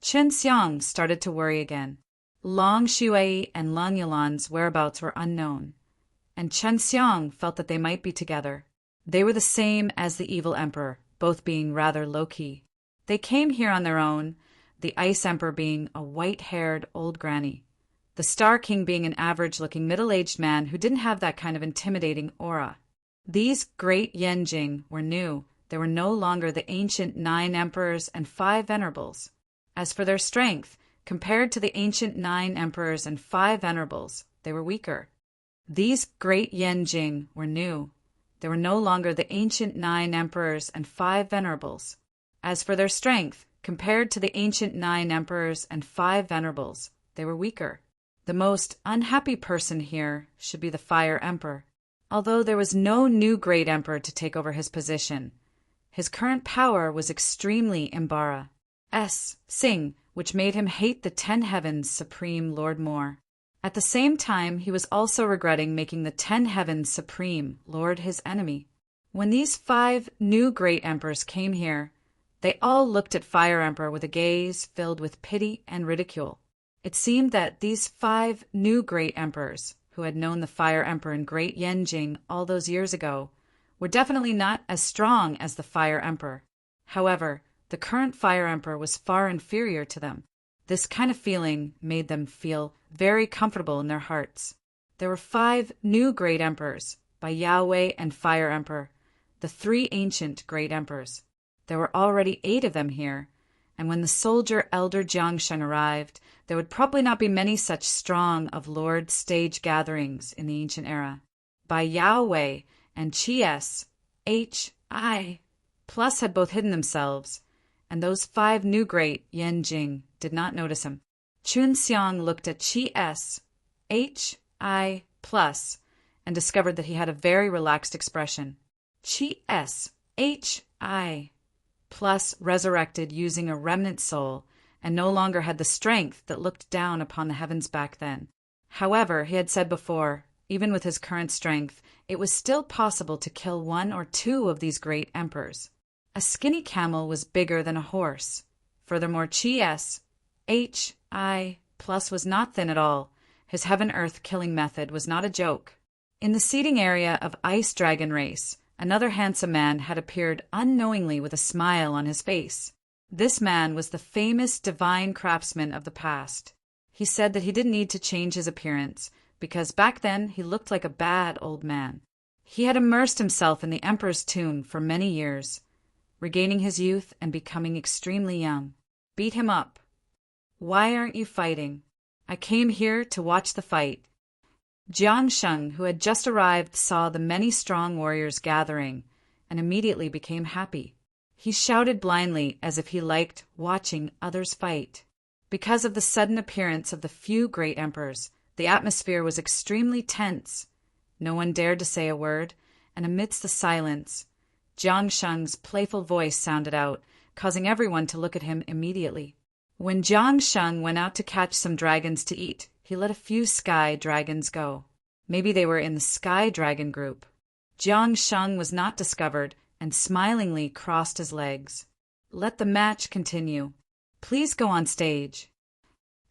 Qin Xiang started to worry again. Long Shui and Lang Yulan's whereabouts were unknown, and Chen Xiang felt that they might be together. They were the same as the evil emperor, both being rather low-key. They came here on their own, the Ice Emperor being a white-haired old granny, the Star King being an average-looking middle-aged man who didn't have that kind of intimidating aura. These great Yenjing were new. They were no longer the ancient 9 emperors and 5 venerables. As for their strength, compared to the ancient 9 emperors and 5 venerables, they were weaker. These great Yenjing were new. They were no longer the ancient 9 emperors and 5 venerables. As for their strength, compared to the ancient 9 emperors and 5 venerables, they were weaker. The most unhappy person here should be the Fire Emperor. Although there was no new great emperor to take over his position, his current power was extremely Imbara. Sing, which made him hate the 10 heavens supreme Lord more. At the same time, he was also regretting making the 10 heavens supreme Lord his enemy. When these 5 new great emperors came here, they all looked at Fire Emperor with a gaze filled with pity and ridicule. It seemed that these 5 new great emperors, who had known the Fire Emperor in Great Yenjing all those years ago, were definitely not as strong as the Fire Emperor. However, the current Fire Emperor was far inferior to them. This kind of feeling made them feel very comfortable in their hearts. There were 5 new great emperors, by Yahweh and Fire Emperor, the 3 ancient great emperors. There were already 8 of them here, and when the soldier elder Jiangsheng arrived, there would probably not be many such strong of Lord stage gatherings in the ancient era. By Yahweh and Chi-S, H-I, plus had both hidden themselves, and those 5 new great Yen-Jing did not notice him. Chun Xiang looked at Chi-S, H-I plus, and discovered that he had a very relaxed expression. Chi-S, H-I plus resurrected using a remnant soul, and no longer had the strength that looked down upon the heavens back then. However, he had said before, even with his current strength, it was still possible to kill 1 or 2 of these great emperors. A skinny camel was bigger than a horse. Furthermore, Chi-S, H-I plus was not thin at all. His heaven-earth killing method was not a joke. In the seating area of Ice Dragon Race, another handsome man had appeared unknowingly with a smile on his face. This man was the famous divine craftsman of the past. He said that he didn't need to change his appearance, because back then he looked like a bad old man. He had immersed himself in the Emperor's tomb for many years, regaining his youth and becoming extremely young. Beat him up. Why aren't you fighting? I came here to watch the fight. Jiangsheng, who had just arrived, saw the many strong warriors gathering and immediately became happy. He shouted blindly as if he liked watching others fight. Because of the sudden appearance of the few great emperors, the atmosphere was extremely tense. No one dared to say a word, and amidst the silence, Jiangsheng's playful voice sounded out, causing everyone to look at him immediately. When Jiangsheng went out to catch some dragons to eat, he let a few sky dragons go. Maybe they were in the sky dragon group. Jiangsheng was not discovered and smilingly crossed his legs. Let the match continue. Please go on stage.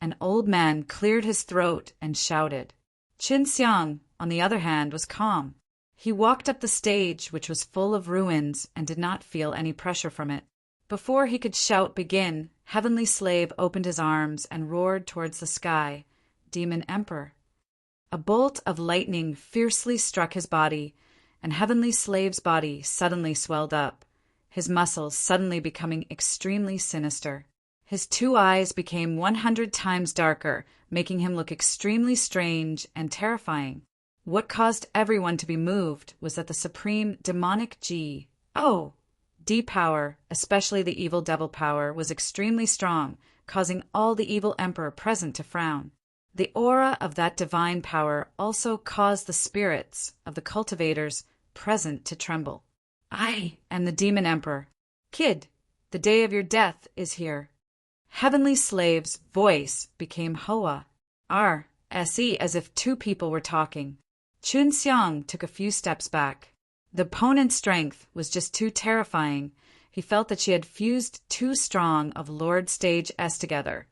An old man cleared his throat and shouted. Qin Xiang, on the other hand, was calm. He walked up the stage, which was full of ruins, and did not feel any pressure from it. Before he could shout begin, Heavenly Slave opened his arms and roared towards the sky. Demon Emperor. A bolt of lightning fiercely struck his body, and Heavenly Slave's body suddenly swelled up, his muscles suddenly becoming extremely sinister. His 2 eyes became 100 times darker, making him look extremely strange and terrifying. What caused everyone to be moved was that the supreme demonic D power, especially the evil devil power, was extremely strong, causing all the evil emperor present to frown. The aura of that divine power also caused the spirits of the cultivators present to tremble. I am the demon emperor. Kid, the day of your death is here. Heavenly Slave's voice became Hoa, R-S-E, as if 2 people were talking. Chun Xiang took a few steps back. The opponent's strength was just too terrifying. He felt that she had fused 2 strong of Lord Stage S together,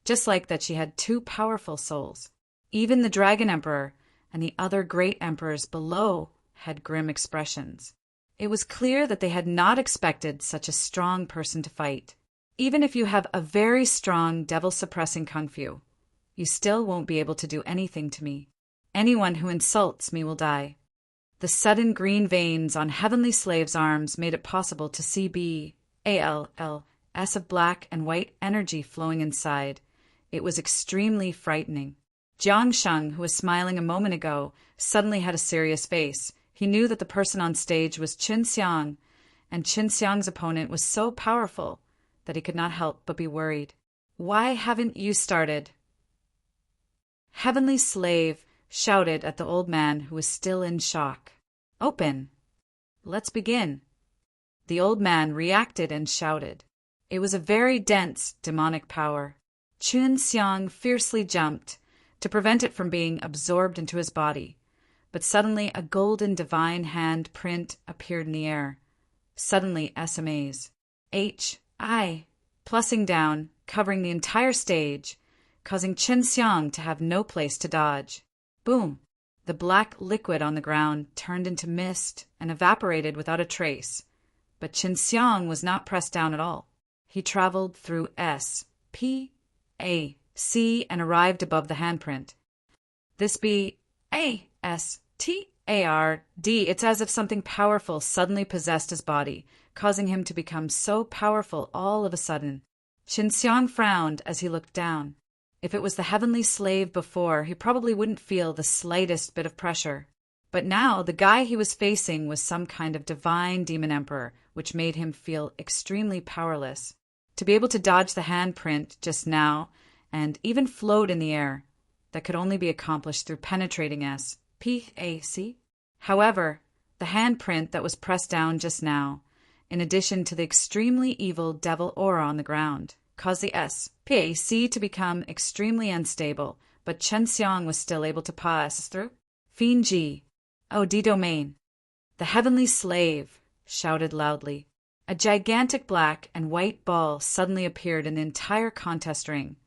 just like that she had 2 powerful souls. Even the Dragon Emperor and the other great emperors below had grim expressions. It was clear that they had not expected such a strong person to fight. Even if you have a very strong devil-suppressing kung fu, you still won't be able to do anything to me. Anyone who insults me will die. The sudden green veins on Heavenly Slave's arms made it possible to see B-A-L-L-S of black and white energy flowing inside. It was extremely frightening. Jiangsheng, who was smiling a moment ago, suddenly had a serious face. He knew that the person on stage was Qin Xiang, and Qin Xiang's opponent was so powerful that he could not help but be worried. Why haven't you started? Heavenly Slave shouted at the old man, who was still in shock. Open. Let's begin. The old man reacted and shouted. It was a very dense demonic power. Qin Xiang fiercely jumped to prevent it from being absorbed into his body, but suddenly a golden divine hand print appeared in the air. Suddenly SMAs. H-I, plussing down, covering the entire stage, causing Qin Xiang to have no place to dodge. Boom! The black liquid on the ground turned into mist and evaporated without a trace. But Qin Xiang was not pressed down at all. He traveled through S, P, and arrived above the handprint. This B-A-S-T-A-R-D. It's as if something powerful suddenly possessed his body, causing him to become so powerful all of a sudden. Qinxiang frowned as he looked down. If it was the heavenly slave before, he probably wouldn't feel the slightest bit of pressure. But now the guy he was facing was some kind of divine demon emperor, which made him feel extremely powerless. To be able to dodge the handprint just now, and even float in the air, that could only be accomplished through penetrating S-P-A-C. However, the handprint that was pressed down just now, in addition to the extremely evil devil aura on the ground, caused the S-P-A-C to become extremely unstable, but Qinxiang was still able to pass through. Fiend G. Oh, D-Domain. The heavenly slave shouted loudly. A gigantic black and white ball suddenly appeared in the entire contest ring,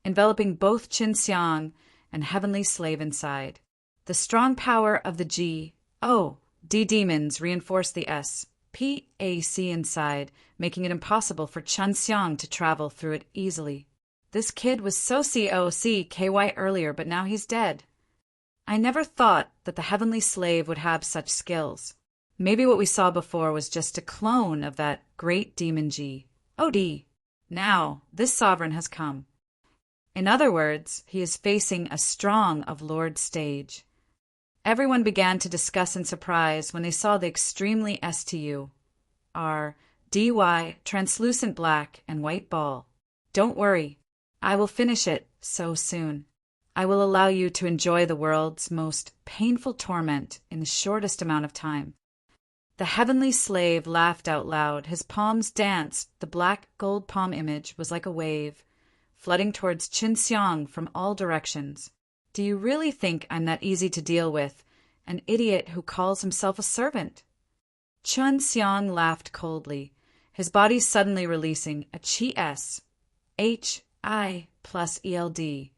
enveloping both Qinxiang and heavenly slave inside. The strong power of the G-O-D demons reinforced the S-P-A-C inside, making it impossible for Qinxiang to travel through it easily. This kid was so COCKY earlier, but now he's dead. I never thought that the heavenly slave would have such skills. Maybe what we saw before was just a clone of that great demon G-O-D. Now, this sovereign has come. In other words, he is facing a strong of Lord stage. Everyone began to discuss in surprise when they saw the extremely STU-R-D-Y translucent black and white ball. Don't worry, I will finish it so soon. I will allow you to enjoy the world's most painful torment in the shortest amount of time. The heavenly slave laughed out loud. His palms danced. The black gold palm image was like a wave, flooding towards Qinxiang from all directions. Do you really think I'm that easy to deal with? An idiot who calls himself a servant? Qinxiang laughed coldly, his body suddenly releasing a Chi-S-H-I plus ELD,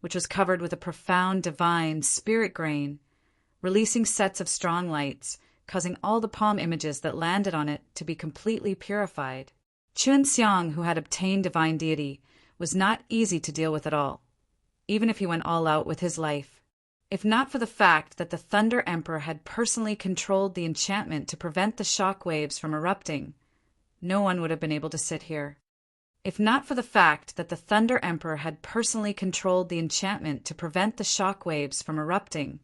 which was covered with a profound divine spirit grain, releasing sets of strong lights, causing all the palm images that landed on it to be completely purified. Qinxiang, who had obtained divine deity, was not easy to deal with at all, even if he went all out with his life. If not for the fact that the Thunder Emperor had personally controlled the enchantment to prevent the shock waves from erupting, no one would have been able to sit here. If not for the fact that the Thunder Emperor had personally controlled the enchantment to prevent the shock waves from erupting,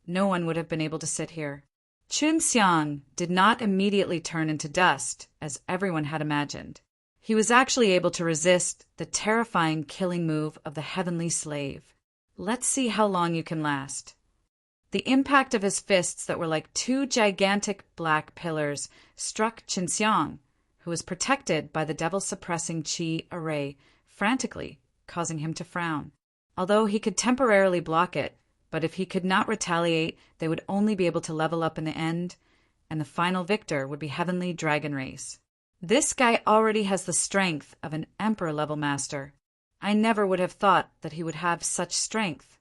no one would have been able to sit here. Qinxiang did not immediately turn into dust, as everyone had imagined. He was actually able to resist the terrifying killing move of the heavenly slave. Let's see how long you can last. The impact of his fists that were like two gigantic black pillars struck Qinxiang, who was protected by the devil-suppressing Qi array, frantically, causing him to frown. Although he could temporarily block it, but if he could not retaliate, they would only be able to level up in the end, and the final victor would be Heavenly Dragon Race. This guy already has the strength of an Emperor-level master. I never would have thought that he would have such strength.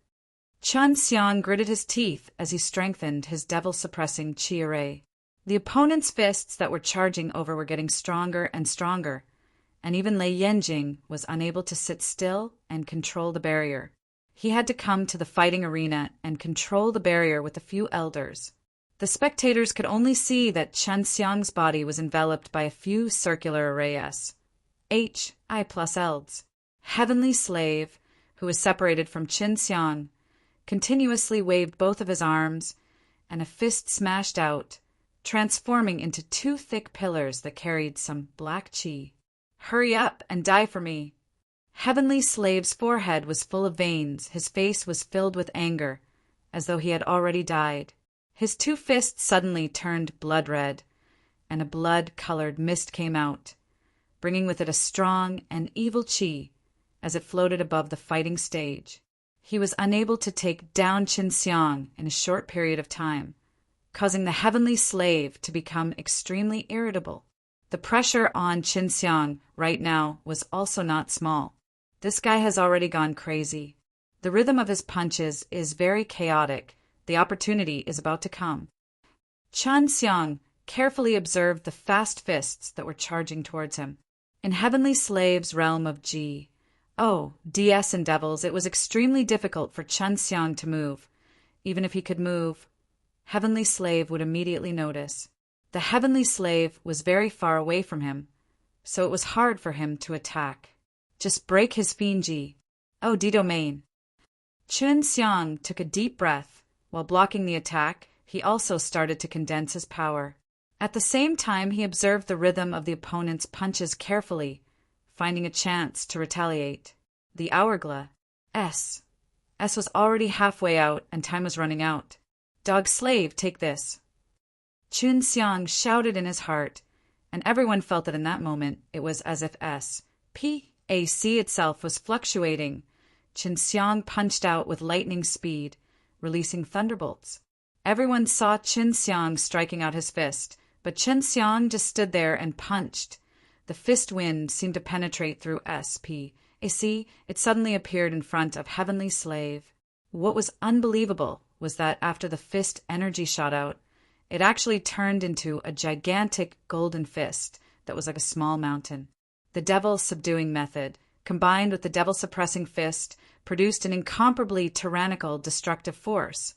Qinxiang gritted his teeth as he strengthened his devil-suppressing Qi array. The opponent's fists that were charging over were getting stronger and stronger, and even Lei Yanjing was unable to sit still and control the barrier. He had to come to the fighting arena and control the barrier with a few elders. The spectators could only see that Qinxiang's body was enveloped by a few circular arrays, H-I plus elds. Heavenly Slave, who was separated from Qinxiang, continuously waved both of his arms, and a fist smashed out, transforming into two thick pillars that carried some black qi. Hurry up and die for me. Heavenly Slave's forehead was full of veins. His face was filled with anger, as though he had already died. His two fists suddenly turned blood red, and a blood-colored mist came out, bringing with it a strong and evil qi as it floated above the fighting stage. He was unable to take down Qinxiang in a short period of time, causing the Heavenly Slave to become extremely irritable. The pressure on Qinxiang right now was also not small. This guy has already gone crazy. The rhythm of his punches is very chaotic. The opportunity is about to come. Qinxiang carefully observed the fast fists that were charging towards him. In Heavenly Slave's realm of Ji, Oh, DS and devils, it was extremely difficult for Chen Xiang to move. Even if he could move, Heavenly Slave would immediately notice. The Heavenly Slave was very far away from him, so it was hard for him to attack. Just break his fienji. Oh, D domain. Chen Xiang took a deep breath. While blocking the attack, he also started to condense his power. At the same time, he observed the rhythm of the opponent's punches carefully, finding a chance to retaliate. The hourglass. S was already halfway out, and time was running out. Dog slave, take this. Chen Xiang shouted in his heart, and everyone felt that in that moment it was as if S.P.A.C. itself was fluctuating. Chen Xiang punched out with lightning speed, releasing thunderbolts. Everyone saw Chen Xiang striking out his fist, but Chen Xiang just stood there and punched. The fist wind seemed to penetrate through S.P.A.C. It suddenly appeared in front of Heavenly Slave. What was unbelievable was that after the fist energy shot out, it actually turned into a gigantic golden fist that was like a small mountain. The devil subduing method, combined with the devil suppressing fist, produced an incomparably tyrannical destructive force,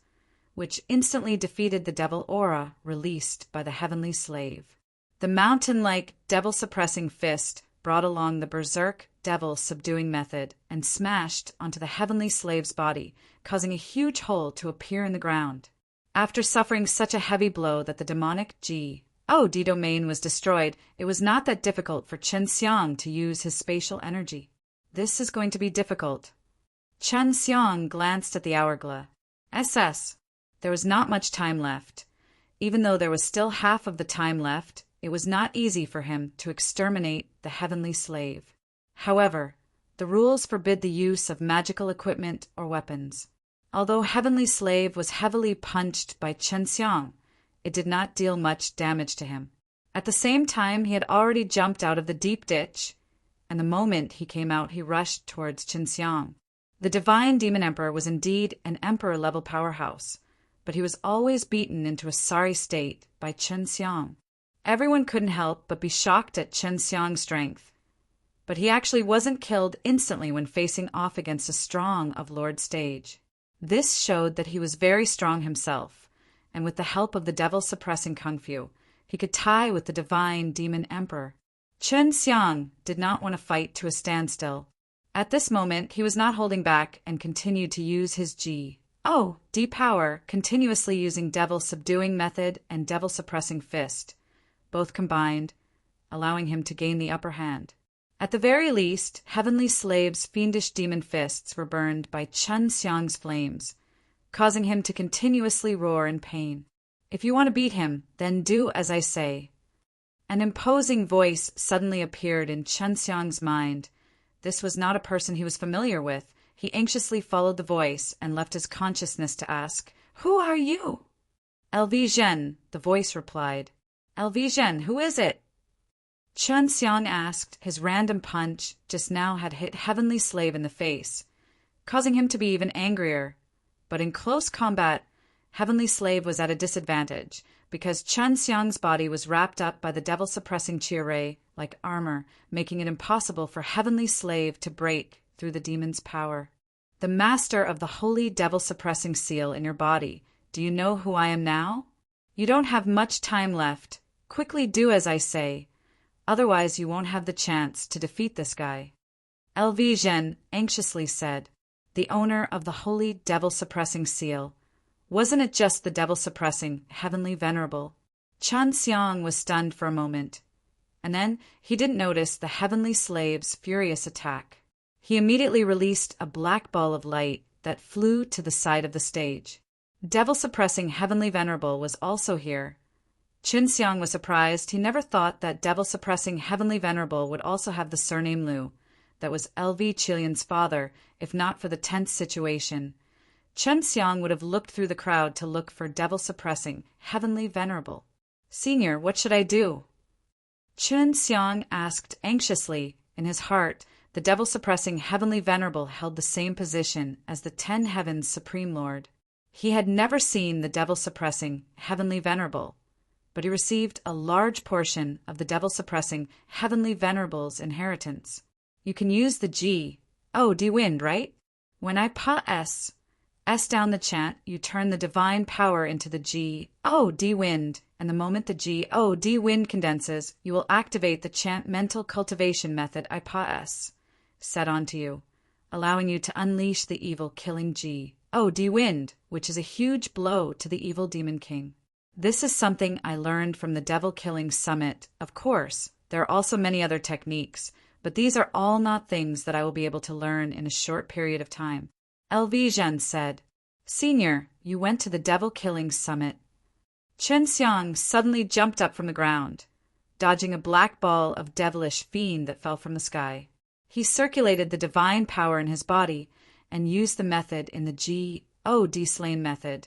which instantly defeated the devil aura released by the Heavenly Slave. The mountain-like devil-suppressing fist brought along the berserk devil subduing method and smashed onto the Heavenly Slave's body, causing a huge hole to appear in the ground. After suffering such a heavy blow that the demonic D domain was destroyed, it was not that difficult for Chen Xiang to use his spatial energy. This is going to be difficult. Chen Xiang glanced at the hourglass. SS. There was not much time left. Even though there was still half of the time left, it was not easy for him to exterminate the Heavenly Slave. However, the rules forbid the use of magical equipment or weapons. Although Heavenly Slave was heavily punched by Chen Xiang, it did not deal much damage to him. At the same time, he had already jumped out of the deep ditch, and the moment he came out, he rushed towards Chen Xiang. The Divine Demon Emperor was indeed an emperor-level powerhouse, but he was always beaten into a sorry state by Chen Xiang. Everyone couldn't help but be shocked at Chen Xiang's strength, but he actually wasn't killed instantly when facing off against a strong of Lord Stage. This showed that he was very strong himself, and with the help of the devil-suppressing Kung Fu, he could tie with the Divine Demon Emperor. Chen Xiang did not want to fight to a standstill. At this moment, he was not holding back and continued to use his D power, continuously using devil subduing method and devil suppressing fist, both combined, allowing him to gain the upper hand. At the very least, Heavenly Slave's fiendish demon fists were burned by Chen Xiang's flames, causing him to continuously roar in pain. If you want to beat him, then do as I say. An imposing voice suddenly appeared in Chen Xiang's mind. This was not a person he was familiar with. He anxiously followed the voice and left his consciousness to ask, "Who are you?" "LV Zhen," the voice replied. "LV Zhen, who is it?" Chen Xiang asked. His random punch just now had hit Heavenly Slave in the face, causing him to be even angrier. But in close combat, Heavenly Slave was at a disadvantage, because Chen Xiang's body was wrapped up by the devil-suppressing Qi like armor, making it impossible for Heavenly Slave to break through the demon's power. "The master of the holy devil-suppressing seal in your body, do you know who I am now? You don't have much time left. Quickly do as I say. Otherwise you won't have the chance to defeat this guy." LV Zhen anxiously said, "The owner of the holy devil-suppressing seal. Wasn't it just the devil-suppressing Heavenly Venerable?" Chen Xiang was stunned for a moment, and then he didn't notice the Heavenly Slave's furious attack. He immediately released a black ball of light that flew to the side of the stage. Devil-suppressing Heavenly Venerable was also here. Chen Xiang was surprised. He never thought that devil-suppressing Heavenly Venerable would also have the surname Liu. That was LV Chilian's father, if not for the tense situation. Chen Xiang would have looked through the crowd to look for devil-suppressing Heavenly Venerable. "Senior, what should I do?" Chen Xiang asked anxiously. In his heart, the devil-suppressing Heavenly Venerable held the same position as the 10 Heavens Supreme Lord. He had never seen the devil-suppressing Heavenly Venerable, but he received a large portion of the devil-suppressing Heavenly Venerable's inheritance. You can use the G Oh, D wind, right? When I pa S down the chant, you turn the divine power into the G, O, D wind, and the moment the G, O, D wind condenses, you will activate the chant mental cultivation method I pa S set onto you, allowing you to unleash the evil killing G, O, D wind, which is a huge blow to the evil demon king. This is something I learned from the Devil Killing Summit. Of course, there are also many other techniques, but these are all not things that I will be able to learn in a short period of time. LV Zhen said, Senior, you went to the Devil Killing Summit. Chen Xiang suddenly jumped up from the ground, dodging a black ball of devilish fiend that fell from the sky. He circulated the divine power in his body and used the method in the G-O-D slain method,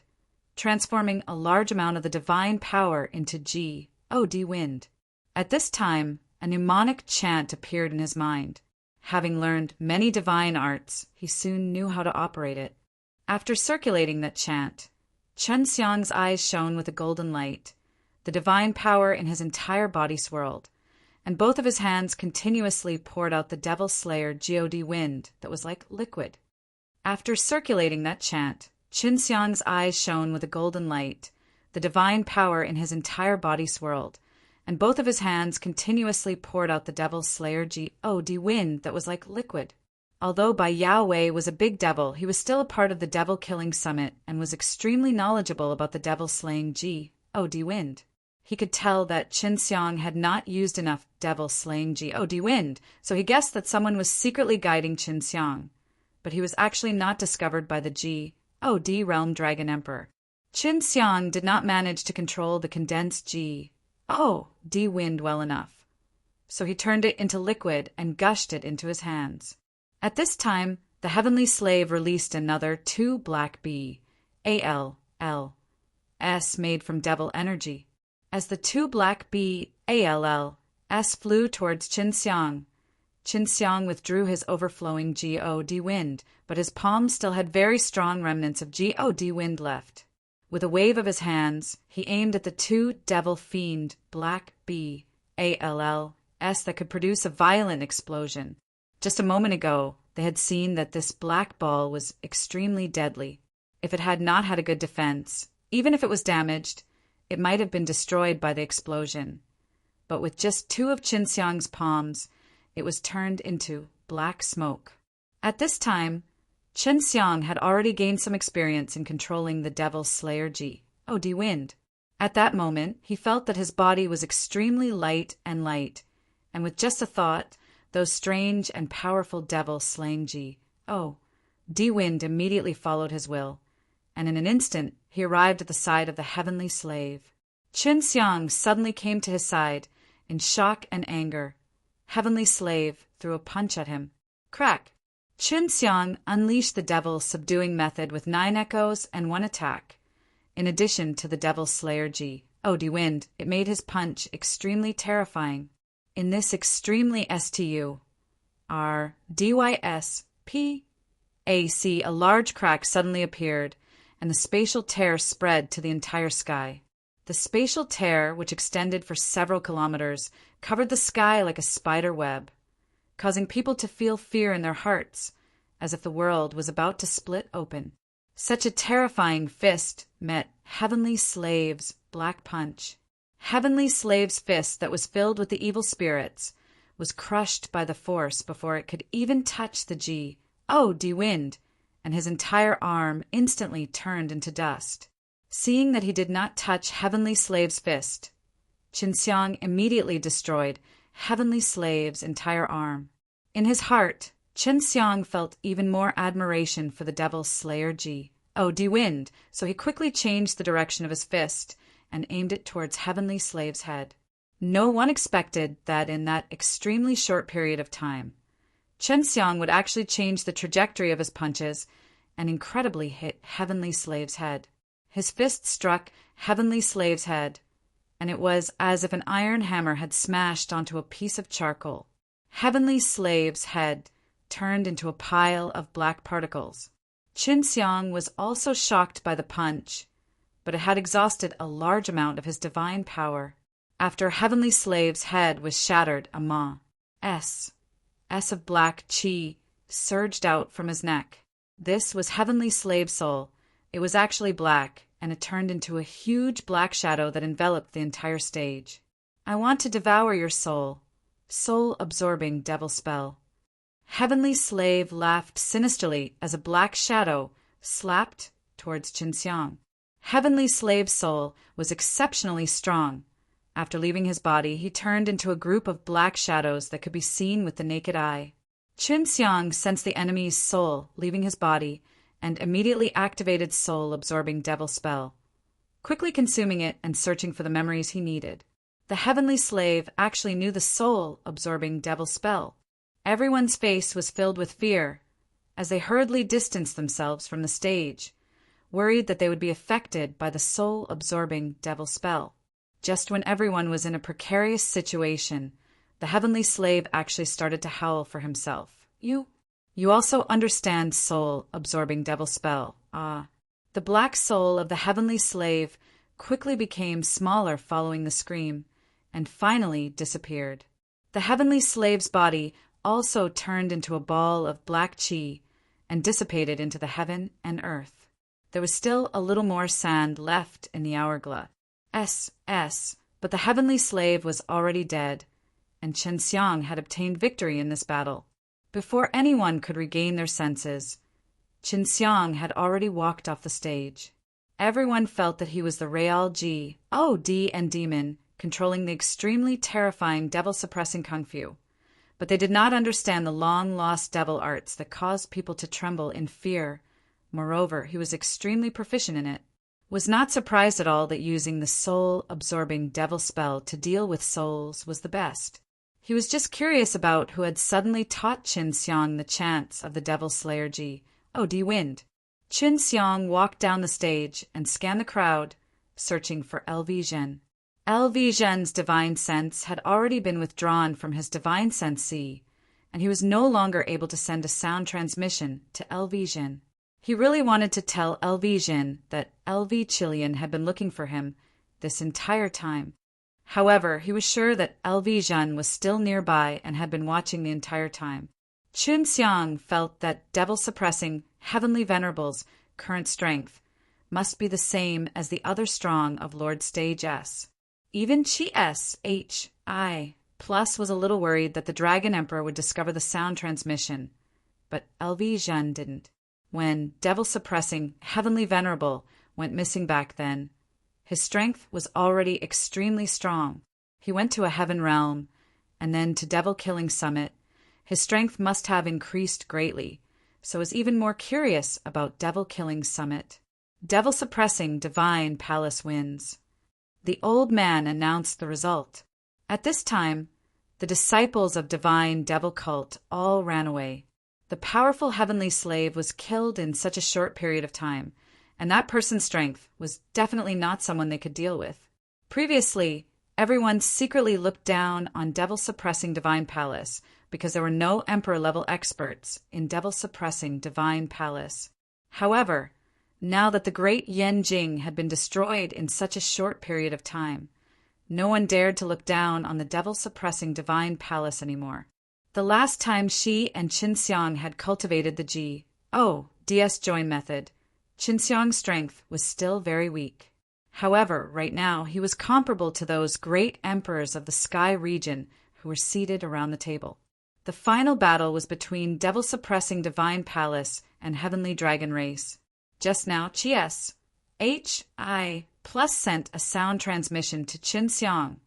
transforming a large amount of the divine power into G-O-D wind. At this time, a mnemonic chant appeared in his mind. Having learned many divine arts, he soon knew how to operate it. After circulating that chant, Chen Xiang's eyes shone with a golden light. The divine power in his entire body swirled, and both of his hands continuously poured out the Devil Slayer God wind that was like liquid. After circulating that chant, Chen Xiang's eyes shone with a golden light. The divine power in his entire body swirled, and both of his hands continuously poured out the Devil Slayer God wind that was like liquid. Although Bai Yao was a big devil, he was still a part of the Devil Killing Summit and was extremely knowledgeable about the devil-slaying God wind. He could tell that Chen Xiang had not used enough devil-slaying God wind, so he guessed that someone was secretly guiding Chen Xiang. But he was actually not discovered by the God Realm Dragon Emperor. Chen Xiang did not manage to control the condensed God wind well enough, so he turned it into liquid and gushed it into his hands. At this time, the heavenly slave released another 2 black BALLS made from devil energy. As the 2 black BALLS flew towards Chen Xiang withdrew his overflowing God wind, but his palms still had very strong remnants of God wind left. With a wave of his hands, he aimed at the 2 devil fiend black BALLS that could produce a violent explosion. Just a moment ago, they had seen that this black ball was extremely deadly. If it had not had a good defense, even if it was damaged, it might have been destroyed by the explosion. But with just 2 of Chen Xiang's palms, it was turned into black smoke. At this time, Chen Xiang had already gained some experience in controlling the Devil Slayer God wind. At that moment, he felt that his body was extremely light, and with just a thought, those strange and powerful devil-slaying God wind immediately followed his will, and in an instant he arrived at the side of the heavenly slave. Chen Xiang suddenly came to his side, in shock and anger. Heavenly slave threw a punch at him. Crack! Chen Xiang unleashed the devil's subduing method with 9 echoes and 1 attack. In addition to the Devil Slayer God wind, it made his punch extremely terrifying. In this extremely STURDYSPAC, a large crack suddenly appeared, and the spatial tear spread to the entire sky. The spatial tear, which extended for several kilometers, covered the sky like a spider web, causing people to feel fear in their hearts, as if the world was about to split open. Such a terrifying fist met Heavenly Slave's black punch. Heavenly Slave's fist that was filled with the evil spirits was crushed by the force before it could even touch the God wind, and his entire arm instantly turned into dust. Seeing that he did not touch Heavenly Slave's fist, Chen Xiang immediately destroyed Heavenly Slave's entire arm. In his heart, Chen Xiang felt even more admiration for the Devil Slayer God wind, so he quickly changed the direction of his fist and aimed it towards Heavenly Slave's head. No one expected that in that extremely short period of time, Chen Xiang would actually change the trajectory of his punches and incredibly hit Heavenly Slave's head. His fist struck Heavenly Slave's head, and it was as if an iron hammer had smashed onto a piece of charcoal. Heavenly Slave's head turned into a pile of black particles. Chen Xiang was also shocked by the punch, but it had exhausted a large amount of his divine power. After Heavenly Slave's head was shattered, a S of black chi surged out from his neck. This was Heavenly Slave Soul. It was actually black, and it turned into a huge black shadow that enveloped the entire stage. I want to devour your soul. Soul-absorbing devil spell. Heavenly Slave laughed sinisterly as a black shadow slapped towards Qinxiang. Heavenly Slave's soul was exceptionally strong. After leaving his body, he turned into a group of black shadows that could be seen with the naked eye. Qinxiang sensed the enemy's soul leaving his body and immediately activated soul-absorbing devil spell, quickly consuming it and searching for the memories he needed. The Heavenly Slave actually knew the soul-absorbing devil spell. Everyone's face was filled with fear as they hurriedly distanced themselves from the stage, worried that they would be affected by the soul-absorbing devil spell. Just when everyone was in a precarious situation, the Heavenly Slave actually started to howl for himself. You also understand soul-absorbing devil spell. The black soul of the Heavenly Slave quickly became smaller following the scream, and finally disappeared. The Heavenly Slave's body also turned into a ball of black chi and dissipated into the heaven and earth. There was still a little more sand left in the hourglass. But the Heavenly Slave was already dead, and Qinxiang had obtained victory in this battle. Before anyone could regain their senses, Qinxiang had already walked off the stage. Everyone felt that he was the Real G, and demon, controlling the extremely terrifying devil-suppressing kung fu. But they did not understand the long-lost devil arts that caused people to tremble in fear. Moreover, he was extremely proficient in it. Was not surprised at all that using the soul-absorbing devil spell to deal with souls was the best. He was just curious about who had suddenly taught Qinxiang the chants of the Devil Slayer Ji, Di Wind. Qinxiang walked down the stage and scanned the crowd, searching for LV Zhen. LV Zhen's divine sense had already been withdrawn from his divine sensei, and he was no longer able to send a sound transmission to LV Zhen. He really wanted to tell LV Zhen that LV Chilean had been looking for him this entire time. However, he was sure that LV Zhen was still nearby and had been watching the entire time. Qinxiang felt that devil-suppressing Heavenly Venerable's current strength must be the same as the other strong of Lord Stage S. Even Chi S, H, I, Plus was a little worried that the Dragon Emperor would discover the sound transmission, but LV Zhen didn't. When devil-suppressing Heavenly Venerable went missing back then, his strength was already extremely strong. He went to a heaven realm, and then to devil-killing summit. His strength must have increased greatly, so was even more curious about devil-killing summit. Devil-suppressing divine palace wins. The old man announced the result. At this time, the disciples of divine devil cult all ran away. The powerful Heavenly Slave was killed in such a short period of time, and that person's strength was definitely not someone they could deal with. Previously, everyone secretly looked down on devil-suppressing divine palace because there were no emperor-level experts in devil-suppressing divine palace. However, now that the great Yen Jing had been destroyed in such a short period of time, no one dared to look down on the devil-suppressing divine palace anymore. The last time she and Qinxiang had cultivated the DS join method, Qinxiang's strength was still very weak. However, right now he was comparable to those great emperors of the sky region who were seated around the table. The final battle was between devil-suppressing divine palace and heavenly dragon race. Just now, Chi S, H, I, Plus sent a sound transmission to Qinxiang,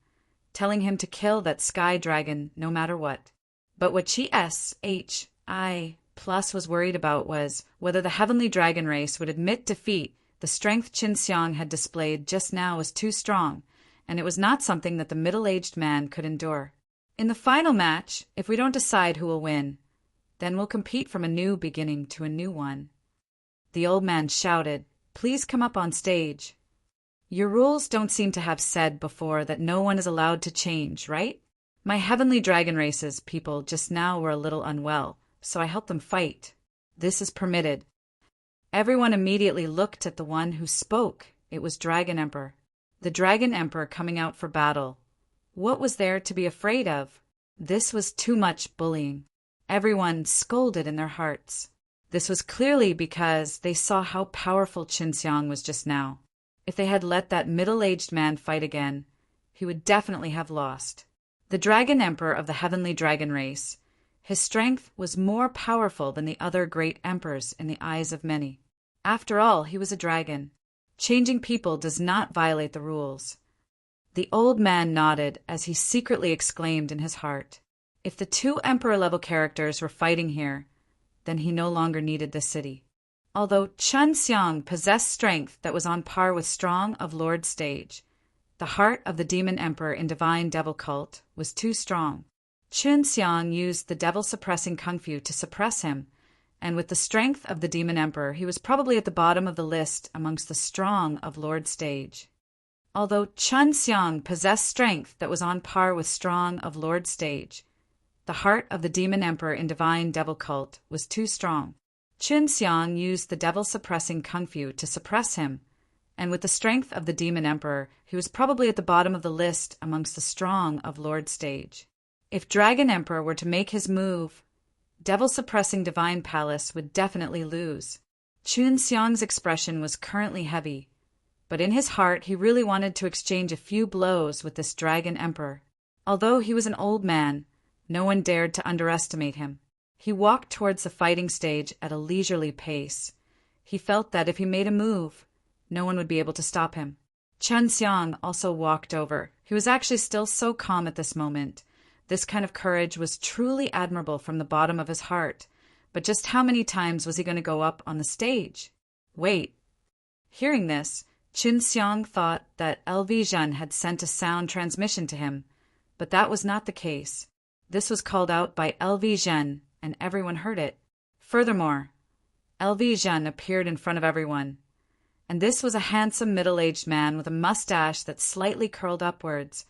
telling him to kill that sky dragon no matter what. But what Chi S, H, I, Plus was worried about was whether the heavenly dragon race would admit defeat. The strength Qinxiang had displayed just now was too strong, and it was not something that the middle-aged man could endure. In the final match, if we don't decide who will win, then we'll compete from a new beginning to a new one. The old man shouted, "Please come up on stage." Your rules don't seem to have said before that no one is allowed to change, right? My heavenly dragon races people just now were a little unwell, so I helped them fight. This is permitted. Everyone immediately looked at the one who spoke. It was Dragon Emperor. The Dragon Emperor coming out for battle. What was there to be afraid of? This was too much bullying. Everyone scolded in their hearts. This was clearly because they saw how powerful Qinxiang was just now. If they had let that middle-aged man fight again, he would definitely have lost. The Dragon Emperor of the Heavenly Dragon race, his strength was more powerful than the other great emperors in the eyes of many. After all, he was a dragon. Changing people does not violate the rules. The old man nodded as he secretly exclaimed in his heart, if the two emperor-level characters were fighting here, then he no longer needed the city. Although Qinxiang possessed strength that was on par with strong of Lord Stage, the heart of the demon emperor in divine devil cult was too strong. Qinxiang used the devil-suppressing kung fu to suppress him, and with the strength of the demon emperor, he was probably at the bottom of the list amongst the strong of Lord Stage. Although Qinxiang possessed strength that was on par with strong of Lord Stage, the heart of the demon emperor in divine devil cult was too strong. Qinxiang used the devil-suppressing kung fu to suppress him, and with the strength of the demon emperor, he was probably at the bottom of the list amongst the strong of Lord Stage. If Dragon Emperor were to make his move, devil-suppressing divine palace would definitely lose. Qinxiang's expression was currently heavy, but in his heart he really wanted to exchange a few blows with this Dragon Emperor. Although he was an old man, no one dared to underestimate him. He walked towards the fighting stage at a leisurely pace. He felt that if he made a move, no one would be able to stop him. Qinxiang also walked over. He was actually still so calm at this moment. This kind of courage was truly admirable from the bottom of his heart. But just how many times was he going to go up on the stage? Wait. Hearing this, Qinxiang thought that LV Zhen had sent a sound transmission to him, but that was not the case. This was called out by LV Zhen, and everyone heard it. Furthermore, LV Zhen appeared in front of everyone, and this was a handsome middle-aged man with a mustache that slightly curled upwards,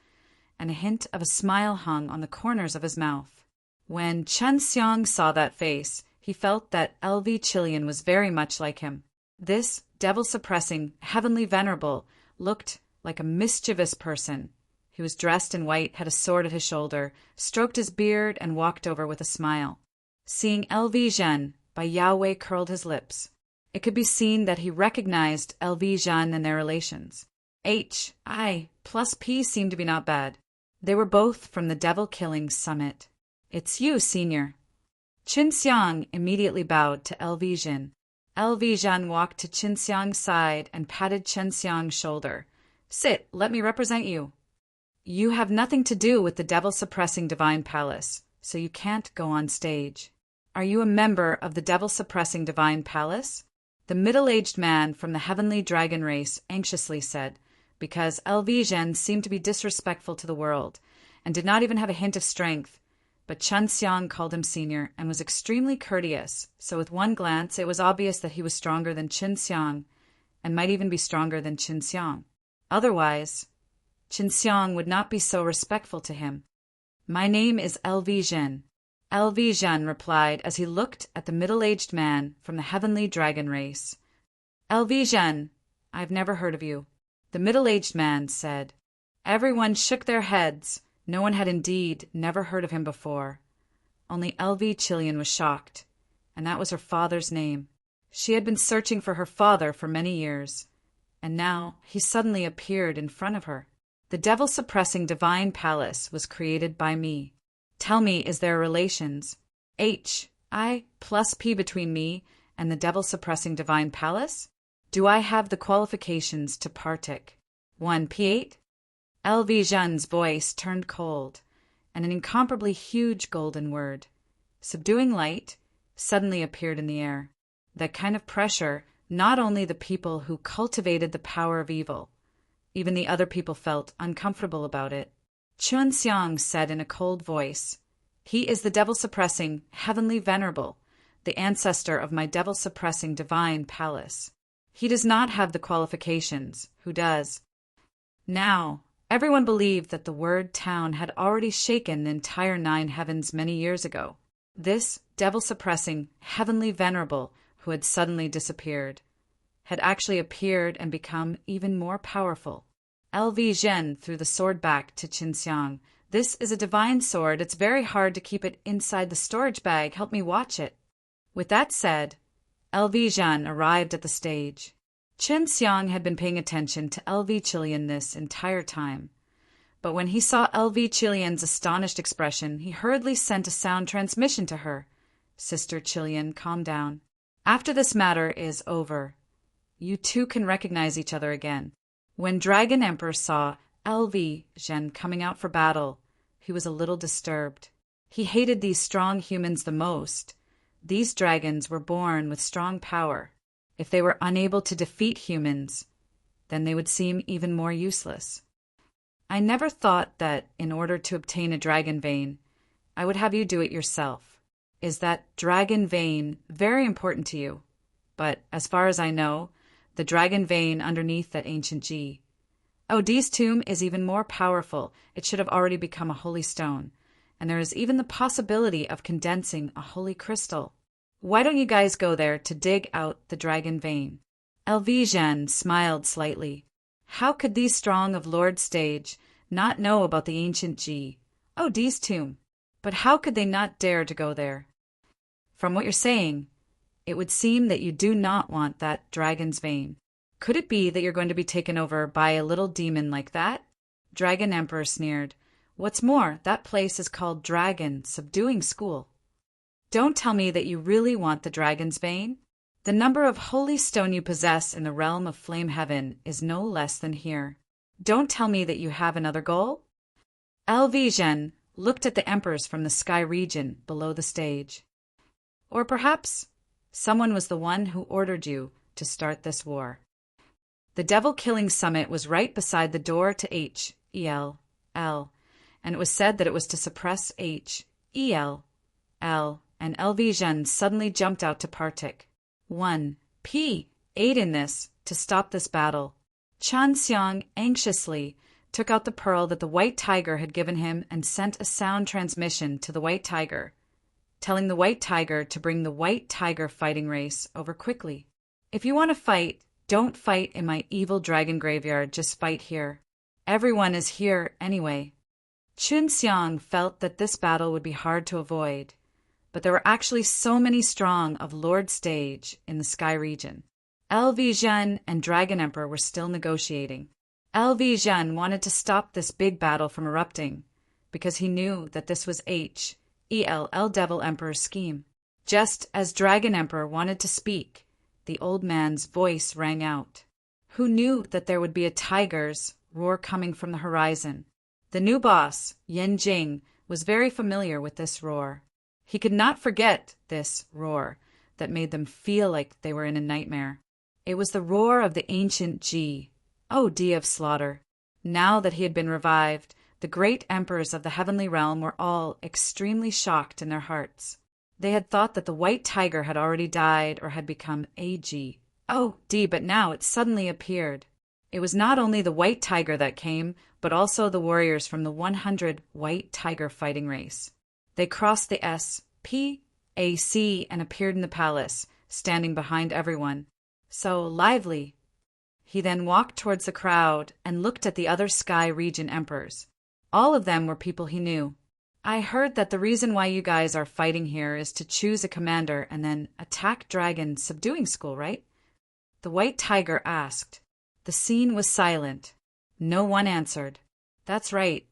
and a hint of a smile hung on the corners of his mouth. When Qinxiang saw that face, he felt that LV Chilian was very much like him. This devil-suppressing, heavenly venerable looked like a mischievous person. He was dressed in white, had a sword at his shoulder, stroked his beard, and walked over with a smile. Seeing LV Zhen, Bai Yaowei curled his lips. It could be seen that he recognized LV Zhen and their relations. H, I, plus P seemed to be not bad. They were both from the devil-killing summit. It's you, senior. Qinxiang immediately bowed to LV Zhen. LV Zhen walked to Qinxiang's side and patted Qinxiang's shoulder. Sit, let me represent you. You have nothing to do with the devil-suppressing divine palace, so you can't go on stage. Are you a member of the devil-suppressing divine palace? The middle-aged man from the heavenly dragon race anxiously said, because LV Zhen seemed to be disrespectful to the world, and did not even have a hint of strength, but Qinxiang called him senior and was extremely courteous, so with one glance it was obvious that he was stronger than Qinxiang, and might even be stronger than Qinxiang. Otherwise, Qinxiang would not be so respectful to him. My name is LV Zhen. LV Zhen replied as he looked at the middle-aged man from the heavenly dragon race. LV Zhen, I've never heard of you. The middle-aged man said. Everyone shook their heads. No one had indeed never heard of him before. Only LV Chilian was shocked, and that was her father's name. She had been searching for her father for many years, and now he suddenly appeared in front of her. The devil-suppressing divine palace was created by me. Tell me, is there relations? H, I, plus P between me and the devil-suppressing divine palace? Do I have the qualifications to partake? 1 P8? LV Zhen's voice turned cold, and an incomparably huge golden word, subduing light, suddenly appeared in the air. That kind of pressure, not only the people who cultivated the power of evil, even the other people felt uncomfortable about it. Qinxiang said in a cold voice, He is the devil-suppressing, heavenly venerable, the ancestor of my devil-suppressing divine palace. He does not have the qualifications. Who does? Now, everyone believed that the word town had already shaken the entire 9 heavens many years ago. This devil-suppressing, heavenly venerable who had suddenly disappeared had actually appeared and become even more powerful. LV Zhen threw the sword back to Qinxiang, This is a divine sword. It's very hard to keep it inside the storage bag. Help me watch it." With that said, LV Zhan arrived at the stage. Chen Xiang had been paying attention to LV Qilian this entire time. But when he saw LV Qilian's astonished expression, he hurriedly sent a sound transmission to her. "Sister Qilian, calm down. After this matter is over, you two can recognize each other again." When Dragon Emperor saw LV Zhen coming out for battle, he was a little disturbed. He hated these strong humans the most. These dragons were born with strong power. If they were unable to defeat humans, then they would seem even more useless. "I never thought that in order to obtain a dragon vein, I would have you do it yourself. Is that dragon vein very important to you? But as far as I know, the dragon vein underneath that ancient Ji. Di's tomb is even more powerful. It should have already become a holy stone, and there is even the possibility of condensing a holy crystal. Why don't you guys go there to dig out the dragon vein?" LV Zhen smiled slightly. How could these strong of Lord Stage not know about the ancient Ji, Di's tomb? But how could they not dare to go there? From what you're saying, it would seem that you do not want that dragon's vein. Could it be that you're going to be taken over by a little demon like that? Dragon Emperor sneered. What's more, that place is called Dragon Subduing School. Don't tell me that you really want the dragon's vein. The number of holy stone you possess in the realm of flame heaven is no less than here. Don't tell me that you have another goal? LV Zhen looked at the emperors from the sky region below the stage. Or perhaps someone was the one who ordered you to start this war. The devil-killing summit was right beside the door to HEL, and it was said that it was to suppress HEL, and LV Zhen suddenly jumped out to partic. 1. P. aid in this, to stop this battle. Chen Xiang anxiously took out the pearl that the White Tiger had given him and sent a sound transmission to the White Tiger, telling the White Tiger to bring the White Tiger fighting race over quickly. If you want to fight, don't fight in my evil dragon graveyard, just fight here. Everyone is here anyway. Chen Xiang felt that this battle would be hard to avoid, but there were actually so many strong of Lord Stage in the sky region. LV Zhen and Dragon Emperor were still negotiating. LV Zhen wanted to stop this big battle from erupting, because he knew that this was HEL Devil Emperor's scheme. Just as Dragon Emperor wanted to speak, the old man's voice rang out. Who knew that there would be a tiger's roar coming from the horizon? The new boss, Yen Jing, was very familiar with this roar. He could not forget this roar that made them feel like they were in a nightmare. It was the roar of the ancient Ji, D of slaughter. Now that he had been revived, the great emperors of the heavenly realm were all extremely shocked in their hearts. They had thought that the White Tiger had already died or had become AG. But now it suddenly appeared. It was not only the White Tiger that came, but also the warriors from the 100 White Tiger fighting race. They crossed the SPAC and appeared in the palace, standing behind everyone. So lively. He then walked towards the crowd and looked at the other sky region emperors. All of them were people he knew. I heard that the reason why you guys are fighting here is to choose a commander and then attack Dragon Subduing School, right? The White Tiger asked. The scene was silent. No one answered. That's right.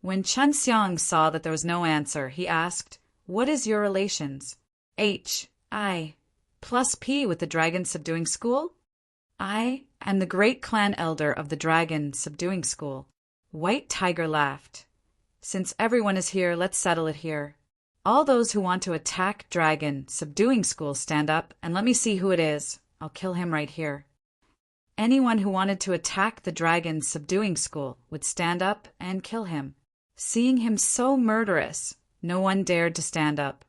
When Chen Xiang saw that there was no answer, he asked, What is your relations? I plus P with the Dragon Subduing School? I am the great clan elder of the Dragon Subduing School. White Tiger laughed. Since everyone is here, let's settle it here. All those who want to attack Dragon Subduing School, stand up and let me see who it is. I'll kill him right here. Anyone who wanted to attack the Dragon Subduing School would stand up and kill him. Seeing him so murderous, no one dared to stand up.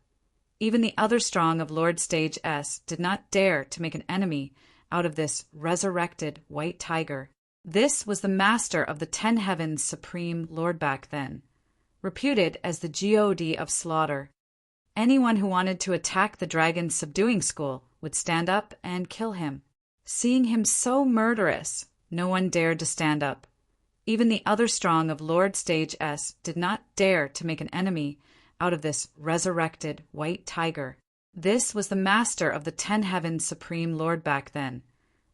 Even the other strong of Lord Stage S did not dare to make an enemy out of this resurrected White Tiger. This was the master of the 10 Heavens Supreme Lord back then, reputed as the God of slaughter. Anyone who wanted to attack the Dragon Subduing School would stand up and kill him. Seeing him so murderous, no one dared to stand up. Even the other strong of Lord Stage S did not dare to make an enemy out of this resurrected white tiger. This was the master of the 10 Heavens Supreme Lord back then,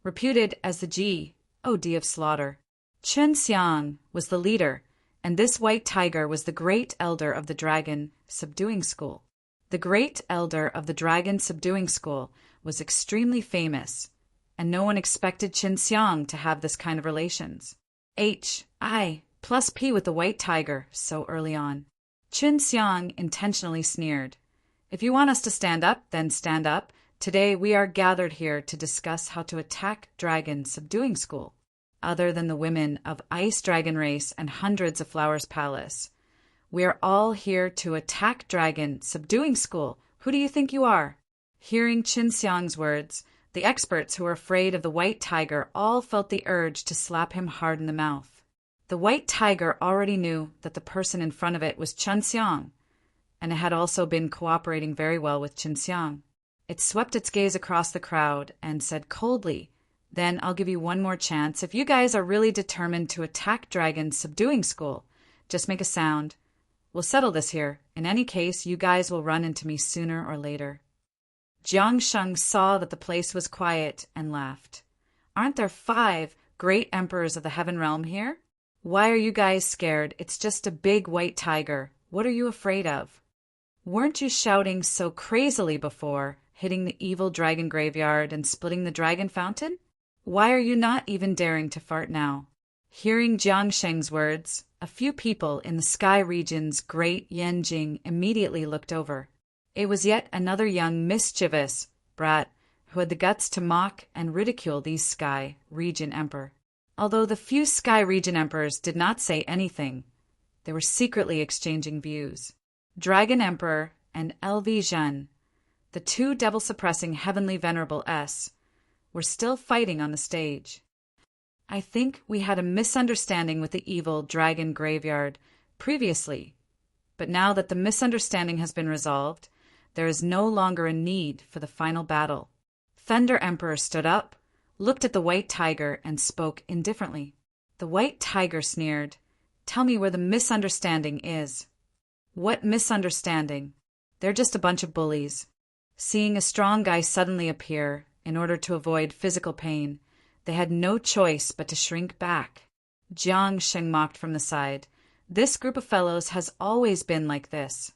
reputed as the G.O.D. of slaughter. Chun Xiang was the leader, and this white tiger was the great elder of the dragon subduing school. The great elder of the dragon subduing school was extremely famous, and no one expected Chun Xiang to have this kind of relations. I plus P with the white tiger so early on. Chun Xiang intentionally sneered. If you want us to stand up, then stand up. Today we are gathered here to discuss how to attack dragon subduing school. Other than the women of Ice Dragon Race and hundreds of Flowers Palace, we are all here to attack dragon subduing school. Who do you think you are? Hearing Chun Xiang's words, the experts who were afraid of the white tiger all felt the urge to slap him hard in the mouth. The white tiger already knew that the person in front of it was Chun Xiang, and it had also been cooperating very well with Chun Xiang. It swept its gaze across the crowd and said coldly, "Then I'll give you one more chance. If you guys are really determined to attack dragon subduing school, just make a sound. We'll settle this here. In any case, you guys will run into me sooner or later." Jiang Sheng saw that the place was quiet and laughed. "Aren't there 5 great emperors of the heaven realm here? Why are you guys scared? It's just a big white tiger. What are you afraid of? Weren't you shouting so crazily before, hitting the evil dragon graveyard and splitting the dragon fountain? Why are you not even daring to fart now?" Hearing Jiang Sheng's words, a few people in the sky region's great Yanjing immediately looked over. It was yet another young mischievous brat who had the guts to mock and ridicule these sky region emperor. Although the few sky region emperors did not say anything, they were secretly exchanging views. Dragon Emperor and LV Zhen, the 2 devil-suppressing heavenly venerable S, were still fighting on the stage. "I think we had a misunderstanding with the evil dragon graveyard previously, but now that the misunderstanding has been resolved, there is no longer a need for the final battle." Thunder Emperor stood up, looked at the white tiger, and spoke indifferently. The white tiger sneered, "Tell me where the misunderstanding is." "What misunderstanding? They're just a bunch of bullies." Seeing a strong guy suddenly appear, in order to avoid physical pain, they had no choice but to shrink back. Jiang Sheng mocked from the side. "This group of fellows has always been like this."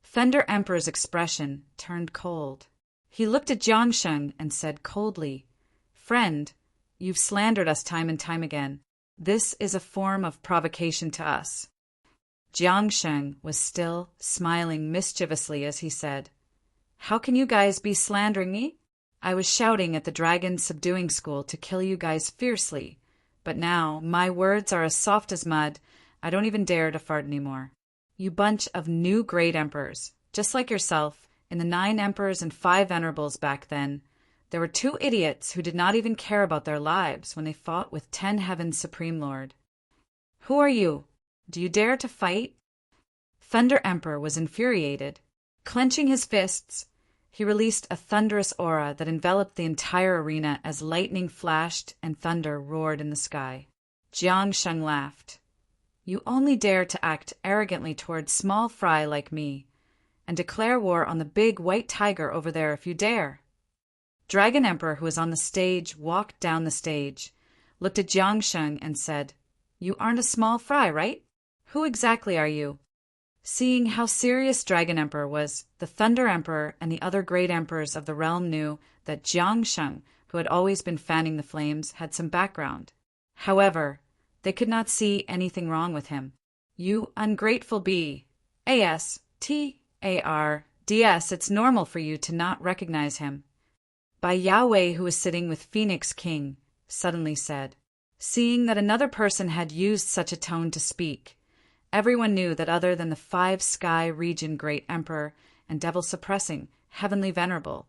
Thunder Emperor's expression turned cold. He looked at Jiang Sheng and said coldly, "Friend, you've slandered us time and time again. This is a form of provocation to us." Jiang Sheng was still smiling mischievously as he said, "How can you guys be slandering me? I was shouting at the dragon subduing school to kill you guys fiercely, but now my words are as soft as mud. I don't even dare to fart anymore. You bunch of new great emperors, just like yourself, in the 9 emperors and 5 venerables back then, there were 2 idiots who did not even care about their lives when they fought with 10 Heavens Supreme Lord. Who are you? Do you dare to fight?" Thunder Emperor was infuriated. Clenching his fists, he released a thunderous aura that enveloped the entire arena as lightning flashed and thunder roared in the sky. Jiang Sheng laughed. "You only dare to act arrogantly towards small fry like me, and declare war on the big white tiger over there if you dare." Dragon Emperor, who was on the stage, walked down the stage, looked at Jiang Sheng and said, "You aren't a small fry, right? Who exactly are you?" Seeing how serious Dragon Emperor was, the Thunder Emperor and the other great emperors of the realm knew that Jiang Sheng, who had always been fanning the flames, had some background. However, they could not see anything wrong with him. "You ungrateful bee. ASTARDS, it's normal for you to not recognize him." Bai Yahweh, who was sitting with Phoenix King, suddenly said. Seeing that another person had used such a tone to speak, everyone knew that other than the 5 sky region great emperor and devil-suppressing heavenly venerable,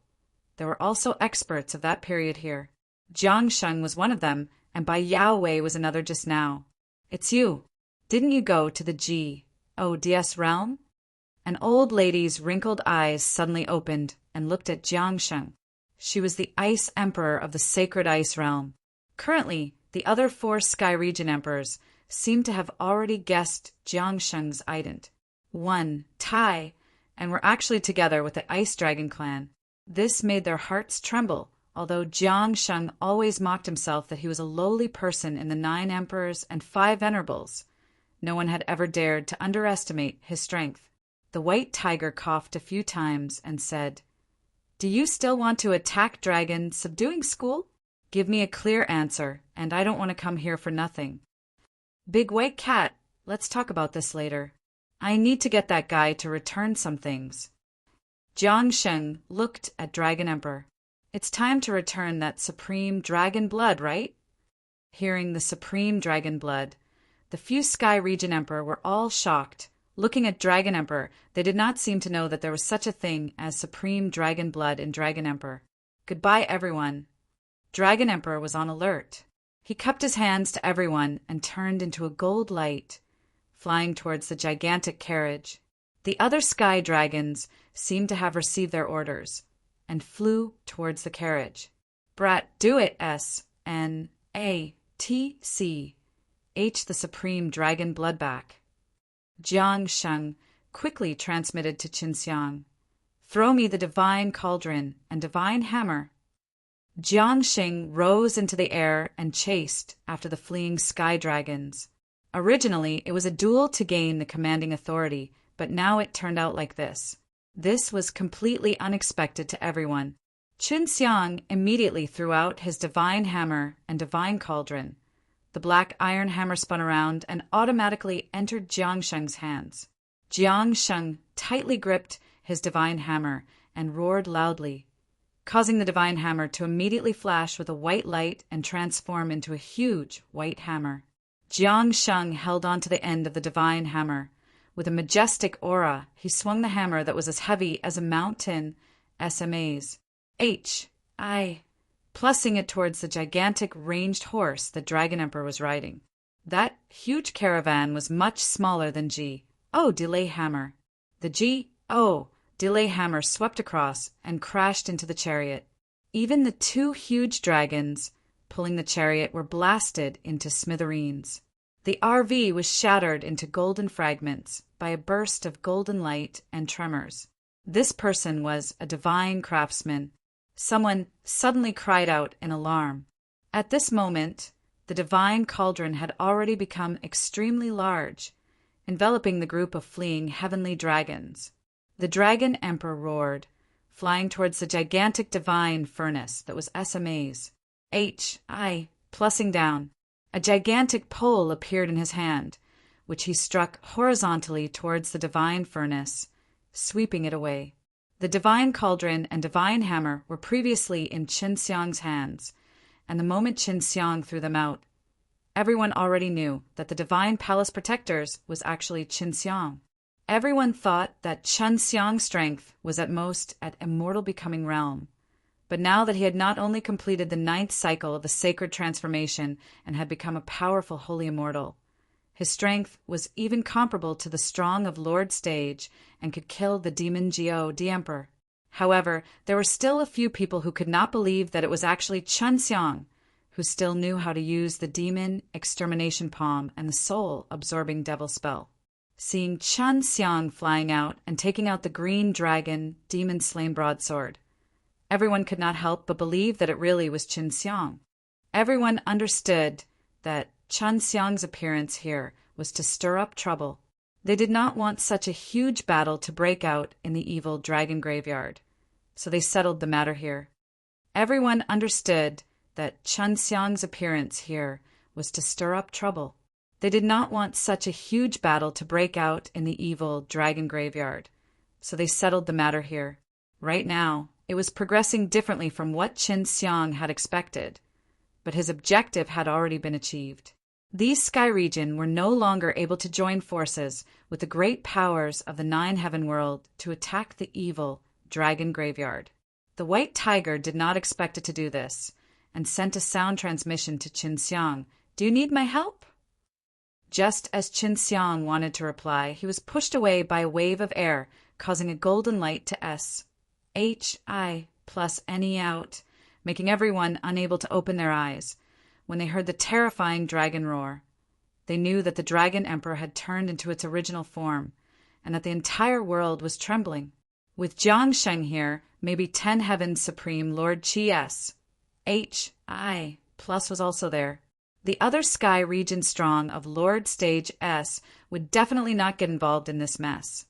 there were also experts of that period here. Jiang Sheng was one of them, and Bai Yahweh was another just now. "It's you. Didn't you go to the G.O.D.S. realm?" An old lady's wrinkled eyes suddenly opened and looked at Jiang Sheng. She was the Ice Emperor of the Sacred Ice Realm. Currently, the other 4 Sky Region Emperors seemed to have already guessed Jiangsheng's ident. One, Tai, and were actually together with the Ice Dragon clan. This made their hearts tremble, although Jiangsheng always mocked himself that he was a lowly person in the 9 emperors and 5 venerables. No one had ever dared to underestimate his strength. The white tiger coughed a few times and said, "Do you still want to attack dragon subduing school? Give me a clear answer, and I don't want to come here for nothing." "Big white cat, let's talk about this later. I need to get that guy to return some things." Jiangsheng looked at Dragon Emperor. "It's time to return that supreme dragon blood, right?" Hearing the supreme dragon blood, the few Sky Region Emperor were all shocked. Looking at Dragon Emperor, they did not seem to know that there was such a thing as supreme dragon blood in Dragon Emperor. "Goodbye, everyone." Dragon Emperor was on alert. He cupped his hands to everyone and turned into a gold light, flying towards the gigantic carriage. The other sky dragons seemed to have received their orders and flew towards the carriage. "Brat, do it, SNATCH the supreme dragon blood back." Jiangsheng quickly transmitted to Qinxiang, "Throw me the divine cauldron and divine hammer." Jiangsheng rose into the air and chased after the fleeing sky dragons. Originally, it was a duel to gain the commanding authority, but now it turned out like this. This was completely unexpected to everyone. Qinxiang immediately threw out his divine hammer and divine cauldron. The black iron hammer spun around and automatically entered Jiangsheng's hands. Jiangsheng tightly gripped his divine hammer and roared loudly, causing the divine hammer to immediately flash with a white light and transform into a huge white hammer. Jiangsheng held on to the end of the divine hammer. With a majestic aura, he swung the hammer that was as heavy as a mountain plussing it towards the gigantic ranged horse the Dragon Emperor was riding. That huge caravan was much smaller than delay hammer. The delay hammer swept across and crashed into the chariot. Even the 2 huge dragons pulling the chariot were blasted into smithereens. The RV was shattered into golden fragments by a burst of golden light and tremors. This person was a divine craftsman. Someone suddenly cried out in alarm. At this moment, the divine cauldron had already become extremely large, enveloping the group of fleeing heavenly dragons. The Dragon Emperor roared, flying towards the gigantic divine furnace that was plussing down. A gigantic pole appeared in his hand, which he struck horizontally towards the divine furnace, sweeping it away. The divine cauldron and divine hammer were previously in Qinxiang's hands, and the moment Qinxiang threw them out, everyone already knew that the divine palace protectors was actually Qinxiang. Everyone thought that Qinxiang's strength was at most at immortal becoming realm. But now that he had not only completed the 9th cycle of the sacred transformation and had become a powerful holy immortal, his strength was even comparable to the strong of Lord Stage and could kill the demon the Emperor. However, there were still a few people who could not believe that it was actually Qinxiang, who still knew how to use the demon extermination palm and the soul-absorbing devil spell. Seeing Qinxiang flying out and taking out the green dragon demon-slain broadsword, everyone could not help but believe that it really was Qinxiang. Everyone understood that Qinxiang's appearance here was to stir up trouble. They did not want such a huge battle to break out in the evil dragon graveyard, so they settled the matter here. Everyone understood that Qinxiang's appearance here was to stir up trouble. They did not want such a huge battle to break out in the evil dragon graveyard, so they settled the matter here. Right now, it was progressing differently from what Qinxiang had expected, but his objective had already been achieved. These Sky Region were no longer able to join forces with the great powers of the 9 Heaven World to attack the evil dragon graveyard. The White Tiger did not expect it to do this, and sent a sound transmission to Qinxiang. "Do you need my help?" Just as Qinxiang wanted to reply, he was pushed away by a wave of air, causing a golden light to SHI+NE out, making everyone unable to open their eyes when they heard the terrifying dragon roar. They knew that the Dragon Emperor had turned into its original form, and that the entire world was trembling. With Jiangsheng here, maybe 10 Heavens Supreme Lord Chi S. H. I. Plus was also there. The other Sky Region strong of Lord Stage S would definitely not get involved in this mess.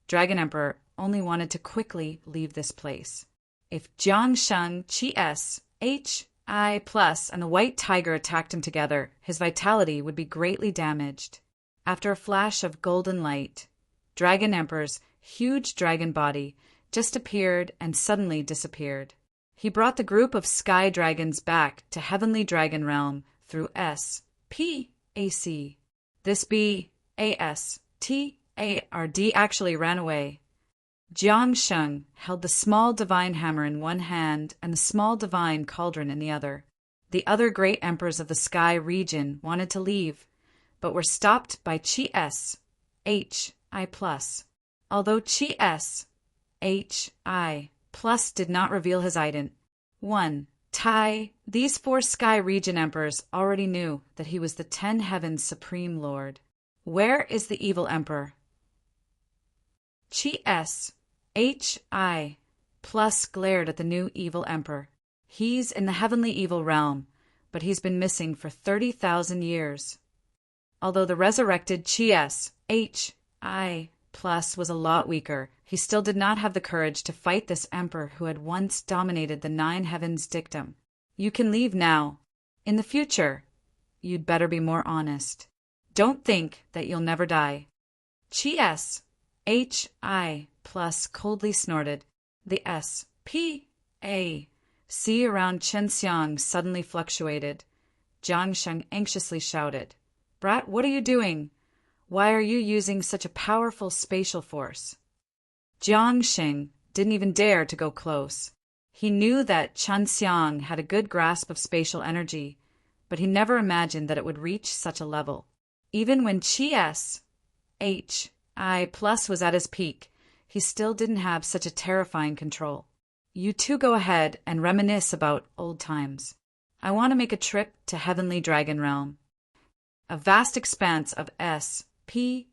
Dragon Emperor only wanted to quickly leave this place. If Jiangsheng Chi S. H. I. Plus and the White Tiger attacked him together, his vitality would be greatly damaged. After a flash of golden light, Dragon Emperor's huge dragon body just appeared and suddenly disappeared. He brought the group of sky dragons back to Heavenly Dragon Realm through S. P. A. C. This B. A. S. T. A. R. D. actually ran away. Jiangsheng held the small divine hammer in one hand and the small divine cauldron in the other. The other great emperors of the sky region wanted to leave, but were stopped by Chi S. H. I+. Although Chi S. H. I+ did not reveal his ident. 1. Tai. These 4 sky region emperors already knew that he was the 10 Heavens Supreme Lord. Where is the evil emperor? Chi S. H. I+ glared at the new evil emperor. He's in the heavenly evil realm, but he's been missing for 30,000 years. Although the resurrected Chi S. H. I+ was a lot weaker, he still did not have the courage to fight this emperor who had once dominated the 9 heavens dictum. You can leave now. In the future, you'd better be more honest. Don't think that you'll never die. Chi S. H. I+ coldly snorted. The S. P. A. C around Chenxiang suddenly fluctuated. Jiangsheng anxiously shouted, "Brat, what are you doing? Why are you using such a powerful spatial force?" Jiangsheng didn't even dare to go close. He knew that Chenxiang had a good grasp of spatial energy, but he never imagined that it would reach such a level. Even when Chi S. H. I+ was at his peak, he still didn't have such a terrifying control. You two go ahead and reminisce about old times. I want to make a trip to Heavenly Dragon Realm. A vast expanse of S. P.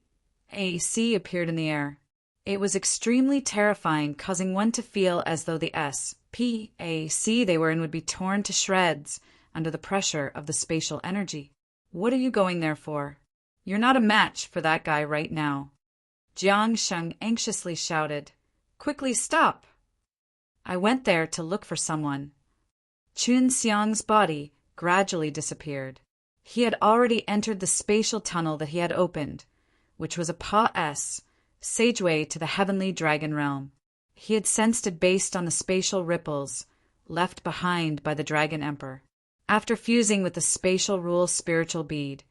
A. C. appeared in the air. It was extremely terrifying, causing one to feel as though the S. P. A. C. they were in would be torn to shreds under the pressure of the spatial energy. What are you going there for? You're not a match for that guy right now. Jiangsheng anxiously shouted, "Quickly stop!" I went there to look for someone. Chunxiang's body gradually disappeared. He had already entered the spatial tunnel that he had opened, which was a Pa-S, sageway to the Heavenly Dragon Realm. He had sensed it based on the spatial ripples left behind by the Dragon Emperor. After fusing with the spatial rule spiritual bead,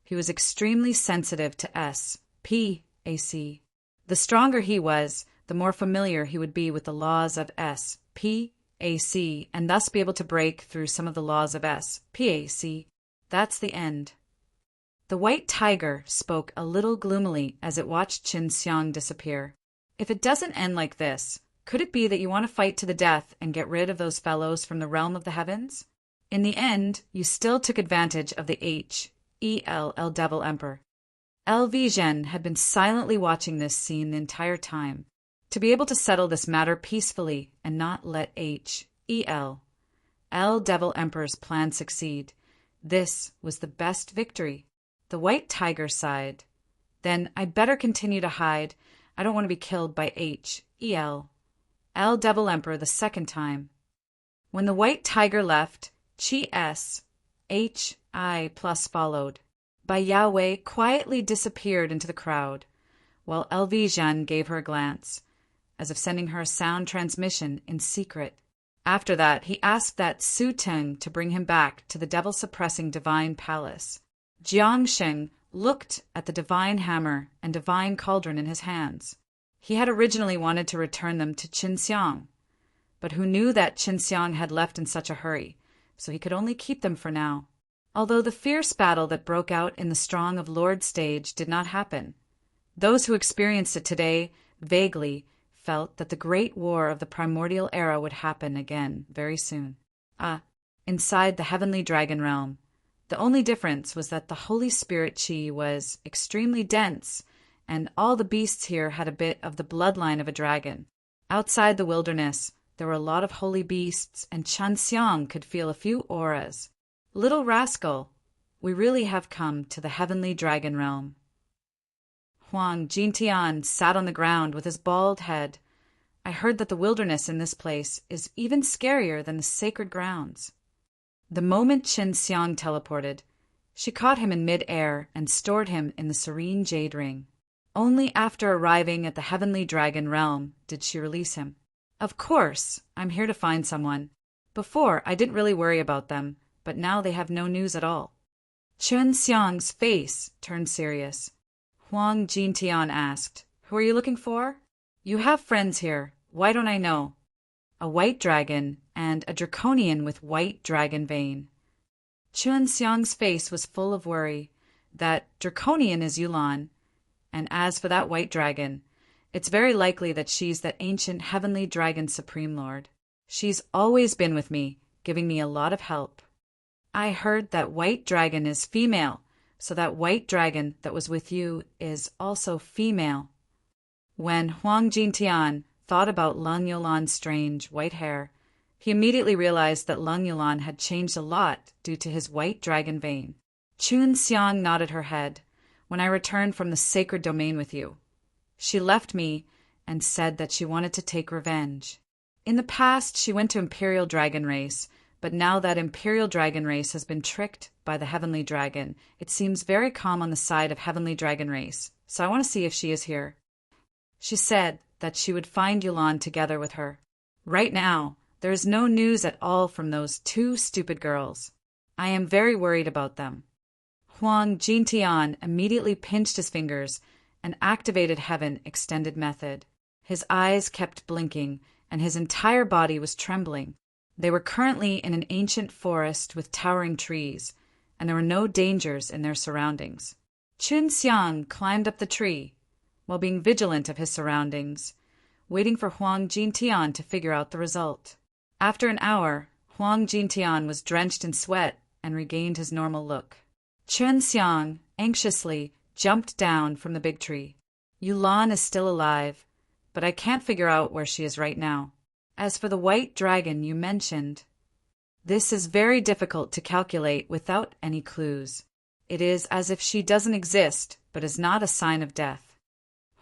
he was extremely sensitive to S. P. A. C. The stronger he was, the more familiar he would be with the laws of S. P. A. C. and thus be able to break through some of the laws of S. P. A. C. That's the end. The White Tiger spoke a little gloomily as it watched Chenxiang disappear. If it doesn't end like this, could it be that you want to fight to the death and get rid of those fellows from the realm of the heavens? In the end, you still took advantage of the H.E.L.L. Devil Emperor. L.V. Zhen had been silently watching this scene the entire time. To be able to settle this matter peacefully and not let H.E.L.L. Devil Emperor's plan succeed, this was the best victory. The White Tiger sighed. Then I'd better continue to hide. I don't want to be killed by H.E.L.L. Devil Emperor the second time. When the White Tiger left, Chi S. H. I. followed. Bai Yahweh quietly disappeared into the crowd, while L.V. Zhen gave her a glance, as if sending her a sound transmission in secret. After that, he asked that Su Teng to bring him back to the devil-suppressing divine palace. Jiangsheng looked at the divine hammer and divine cauldron in his hands. He had originally wanted to return them to Chenxiang, but who knew that Chenxiang had left in such a hurry, so he could only keep them for now. Although the fierce battle that broke out in the Strong of Lord stage did not happen, those who experienced it today vaguely felt that the great war of the primordial era would happen again very soon. Inside the Heavenly Dragon Realm, The only difference was that the Holy Spirit chi was extremely dense, and all the beasts here had a bit of the bloodline of a dragon. Outside the wilderness, there were a lot of holy beasts, and Chen Xiang could feel a few auras. Little rascal, we really have come to the heavenly dragon realm. Huang Jintian sat on the ground with his bald head. I heard that the wilderness in this place is even scarier than the sacred grounds. The moment Chen Xiang teleported, she caught him in mid-air and stored him in the serene jade ring. Only after arriving at the heavenly dragon realm did she release him. Of course, I'm here to find someone. Before, I didn't really worry about them, but now they have no news at all. Chen Xiang's face turned serious. Huang Jintian asked, "Who are you looking for?" "You have friends here. Why don't I know?" "A white dragon and a draconian with white dragon vein." Chen Xiang's face was full of worry. That draconian is Yulan, and as for that white dragon, it's very likely that she's that ancient heavenly dragon supreme lord. She's always been with me, giving me a lot of help. I heard that white dragon is female, so that white dragon that was with you is also female. When Huang Jintian thought about Lung Yulan's strange white hair, he immediately realized that Lung Yulan had changed a lot due to his white dragon vein. Chun Xiang nodded her head. "When I returned from the sacred domain with you, she left me and said that she wanted to take revenge. In the past, she went to Imperial Dragon Race, but now that Imperial Dragon Race has been tricked by the Heavenly Dragon, it seems very calm on the side of Heavenly Dragon Race, so I want to see if she is here. She said that she would find Yulan together with her. Right now, there is no news at all from those two stupid girls. I am very worried about them." Huang Jintian immediately pinched his fingers and activated Heaven Extended Method. His eyes kept blinking, and his entire body was trembling. They were currently in an ancient forest with towering trees, and there were no dangers in their surroundings. Chun Xiang climbed up the tree, while being vigilant of his surroundings, waiting for Huang Jintian to figure out the result. After an hour, Huang Jintian was drenched in sweat and regained his normal look. Chun Xiang anxiously jumped down from the big tree. "Yulan is still alive, but I can't figure out where she is right now. As for the white dragon you mentioned, this is very difficult to calculate without any clues. It is as if she doesn't exist, but is not a sign of death."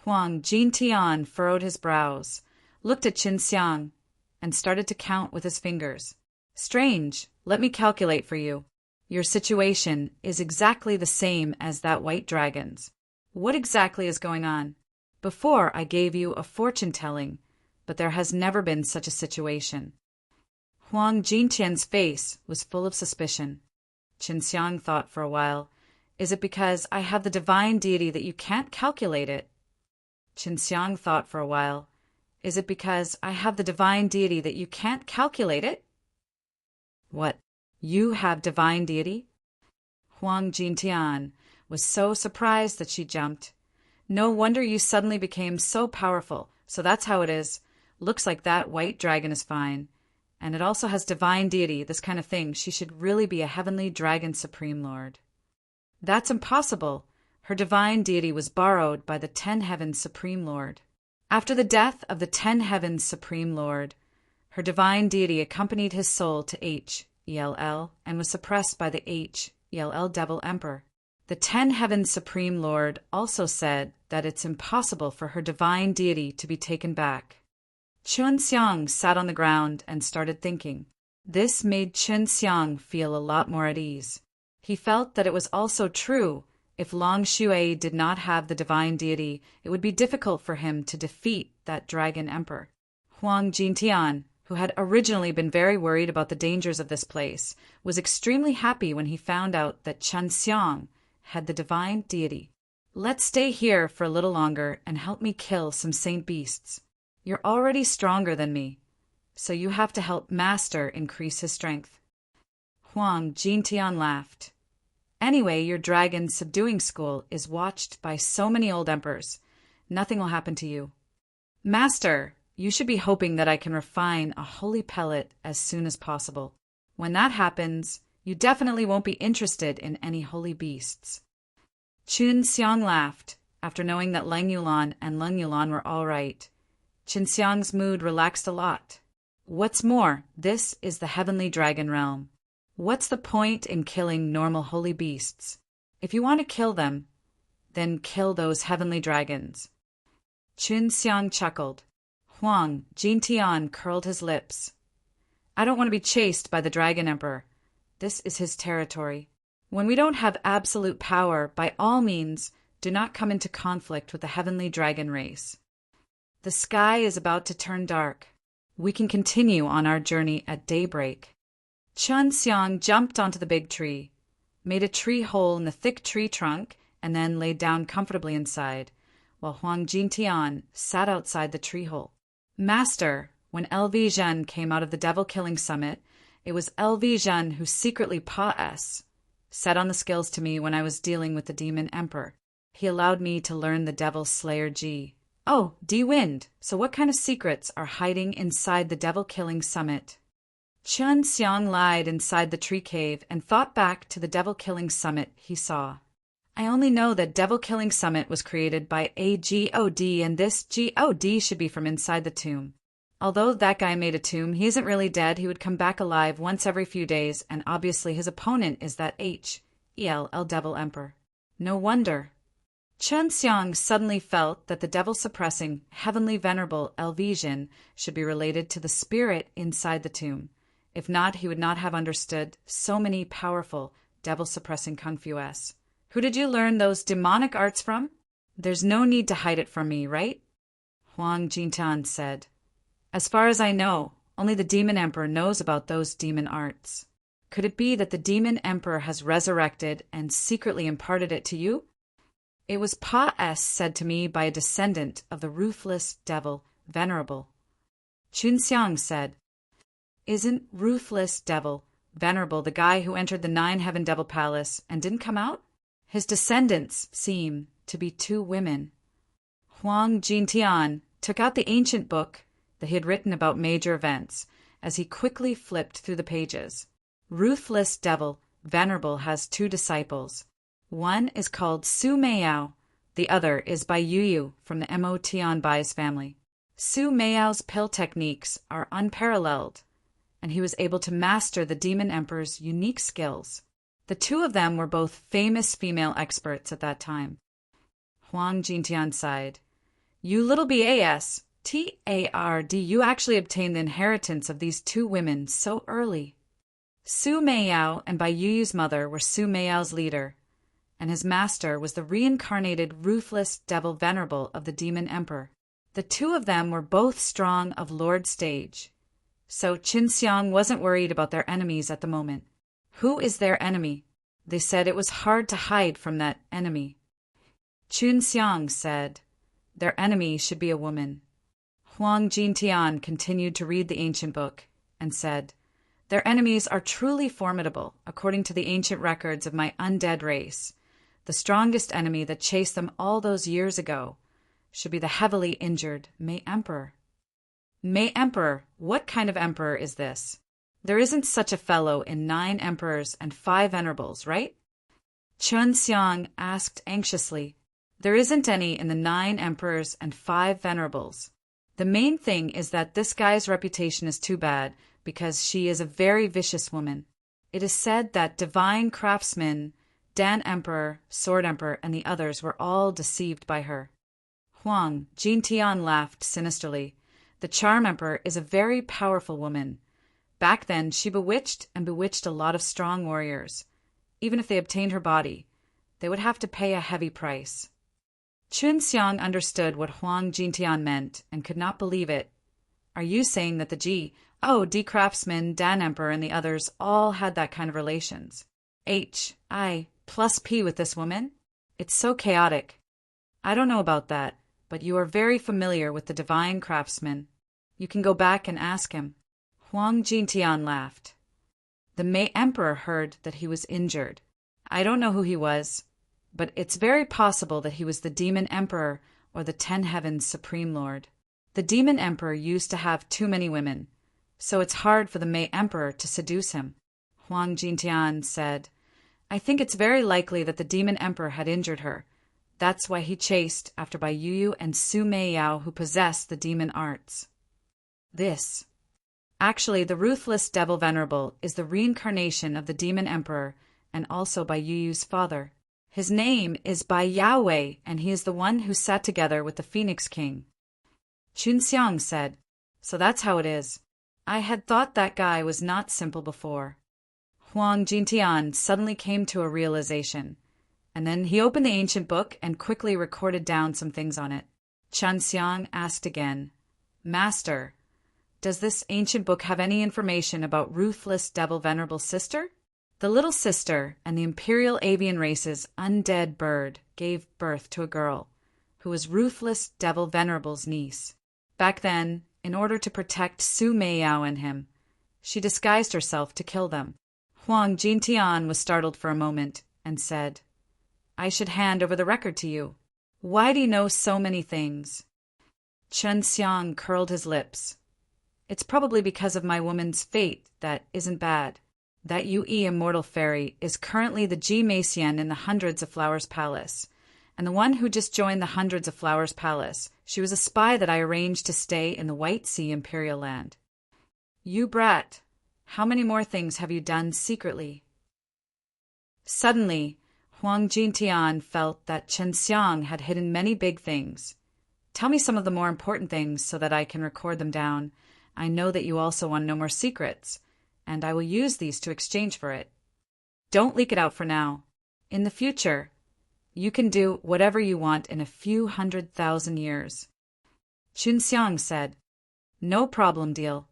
Huang Jintian furrowed his brows, looked at Qin Xiang, and started to count with his fingers. "Strange, let me calculate for you. Your situation is exactly the same as that white dragon's. What exactly is going on? Before I gave you a fortune-telling, but there has never been such a situation." Huang Jintian's face was full of suspicion. Qin Xiang thought for a while, "Is it because I have the divine deity that you can't calculate it?" Qin Xiang thought for a while, "Is it because I have the divine deity that you can't calculate it?" "What, you have divine deity?" Huang Jintian was so surprised that she jumped. "No wonder you suddenly became so powerful, so that's how it is. Looks like that white dragon is fine. And it also has divine deity, this kind of thing. She should really be a heavenly dragon supreme lord." "That's impossible. Her divine deity was borrowed by the 10 Heavens Supreme Lord. After the death of the 10 Heavens Supreme Lord, her divine deity accompanied his soul to H-E-L-L and was suppressed by the H-E-L-L Devil Emperor. The 10 Heavens Supreme Lord also said that it's impossible for her divine deity to be taken back." Chun Xiang sat on the ground and started thinking. This made Chun Xiang feel a lot more at ease. He felt that it was also true. If Long Shui did not have the divine deity, it would be difficult for him to defeat that dragon emperor. Huang Jintian, who had originally been very worried about the dangers of this place, was extremely happy when he found out that Chen Xiang had the divine deity. "Let's stay here for a little longer and help me kill some saint beasts. You're already stronger than me, so you have to help Master increase his strength." Huang Jintian laughed. "Anyway, your dragon subduing school is watched by so many old emperors. Nothing will happen to you. Master, you should be hoping that I can refine a holy pellet as soon as possible. When that happens, You definitely won't be interested in any holy beasts. Chun Xiang laughed, after knowing that Lang Yulan and Leng Yulan were all right. Qin Xiang's mood relaxed a lot. What's more, this is the heavenly dragon realm. What's the point in killing normal holy beasts? If you want to kill them, then kill those heavenly dragons. Qin Xiang chuckled. Huang Jintian curled his lips. I don't want to be chased by the Dragon Emperor. This is his territory. When we don't have absolute power, by all means, do not come into conflict with the heavenly dragon race. The sky is about to turn dark. We can continue on our journey at daybreak. Chun Xiang jumped onto the big tree, made a tree hole in the thick tree trunk, and then laid down comfortably inside, while Huang Jintian sat outside the tree hole. Master, when LV Zhen came out of the devil-killing summit, it was LV Zhen who secretly said on the skills to me when I was dealing with the demon emperor. He allowed me to learn the devil slayer Ji. Oh, D-Wind, so what kind of secrets are hiding inside the devil-killing summit? Chun Xiang lied inside the tree cave and thought back to the devil-killing summit he saw. I only know that devil-killing summit was created by a God, and this God should be from inside the tomb. Although that guy made a tomb, he isn't really dead. He would come back alive once every few days, and obviously his opponent is that HEL Devil Emperor. No wonder. Chun Xiang suddenly felt that the devil-suppressing, heavenly venerable Elvesian should be related to the spirit inside the tomb. If not, he would not have understood so many powerful, devil-suppressing Kung Fu-s. Who did you learn those demonic arts from? There's no need to hide it from me, right? Huang Jintian said. As far as I know, only the Demon Emperor knows about those demon arts. Could it be that the Demon Emperor has resurrected and secretly imparted it to you? It was Pa-S said to me by a descendant of the ruthless devil, Venerable. Chun Xiang said, Isn't ruthless devil, Venerable, the guy who entered the Nine-Heaven Devil Palace and didn't come out? His descendants seem to be 2 women. Huang Jintian took out the ancient book that he had written about major events as he quickly flipped through the pages. Ruthless devil, Venerable, has 2 disciples. One is called Su Meiyao, the other is by Yu from the Mo Tianbai's family. Su Meiyao's pill techniques are unparalleled, and he was able to master the Demon Emperor's unique skills. The 2 of them were both famous female experts at that time. Huang Jintian sighed. You little BAS, TARD, you actually obtained the inheritance of these 2 women so early. Su Meiyao and Bai Yu's mother were Su Meiyao's leader, and his master was the reincarnated ruthless devil Venerable of the Demon Emperor. The 2 of them were both strong of Lord Stage, so Qin Xiang wasn't worried about their enemies at the moment. Who is their enemy? They said it was hard to hide from that enemy. Chun Xiang said, their enemy should be a woman. Huang Jintian continued to read the ancient book and said, their enemies are truly formidable, according to the ancient records of my undead race. The strongest enemy that chased them all those years ago should be the heavily injured May Emperor. May Emperor? What kind of emperor is this? There isn't such a fellow in 9 emperors and 5 venerables, right? Chun Xiang asked anxiously. There isn't any in the 9 emperors and 5 venerables. The main thing is that this guy's reputation is too bad because she is a very vicious woman. It is said that Divine Craftsman, Dan Emperor, Sword Emperor, and the others were all deceived by her. Huang Jintian laughed sinisterly. The Charm Emperor is a very powerful woman. Back then, she bewitched a lot of strong warriors. Even if they obtained her body, they would have to pay a heavy price. Chun Xiang understood what Huang Jintian meant and could not believe it. Are you saying that the D Craftsman, Dan Emperor, and the others all had that kind of relations? I plus P with this woman? It's so chaotic. I don't know about that, but you are very familiar with the Divine Craftsman. You can go back and ask him. Huang Jintian laughed. The May Emperor heard that he was injured. I don't know who he was, but it's very possible that he was the Demon Emperor or the 10 Heavens Supreme Lord. The Demon Emperor used to have too many women, so it's hard for the May Emperor to seduce him. Huang Jintian said, "I think it's very likely that the demon emperor had injured her. That's why he chased after Bai Yuyu and Su Meiyao, who possess the demon arts." Actually, the ruthless devil venerable is the reincarnation of the demon emperor and also Bai Yuyu's father. His name is Bai Yahweh, and he is the one who sat together with the Phoenix King. Chunxiang said, "So that's how it is. I had thought that guy was not simple before." Huang Jintian suddenly came to a realization, and then he opened the ancient book and quickly recorded down some things on it. Chunxiang asked again, "Master, does this ancient book have any information about ruthless devil venerable sister?" The little sister and the imperial avian race's undead bird gave birth to a girl who was ruthless devil venerable's niece. Back then, in order to protect Su Meiyao and him, she disguised herself to kill them. Huang Jintian was startled for a moment and said, "I should hand over the record to you. Why do you know so many things?" Chen Xiang curled his lips. "It's probably because of my woman's fate that isn't bad. That Yue immortal fairy is currently the Ji Meixian in the Hundreds of Flowers Palace, and the one who just joined the Hundreds of Flowers Palace, she was a spy that I arranged to stay in the White Sea Imperial Land. You brat, how many more things have you done secretly?" Suddenly, Huang Jintian felt that Chen Xiang had hidden many big things. "Tell me some of the more important things so that I can record them down. I know that you also want to know more secrets, and I will use these to exchange for it. Don't leak it out for now. In the future, you can do whatever you want in a few 100,000 years." Chunxiang said, "No problem, deal."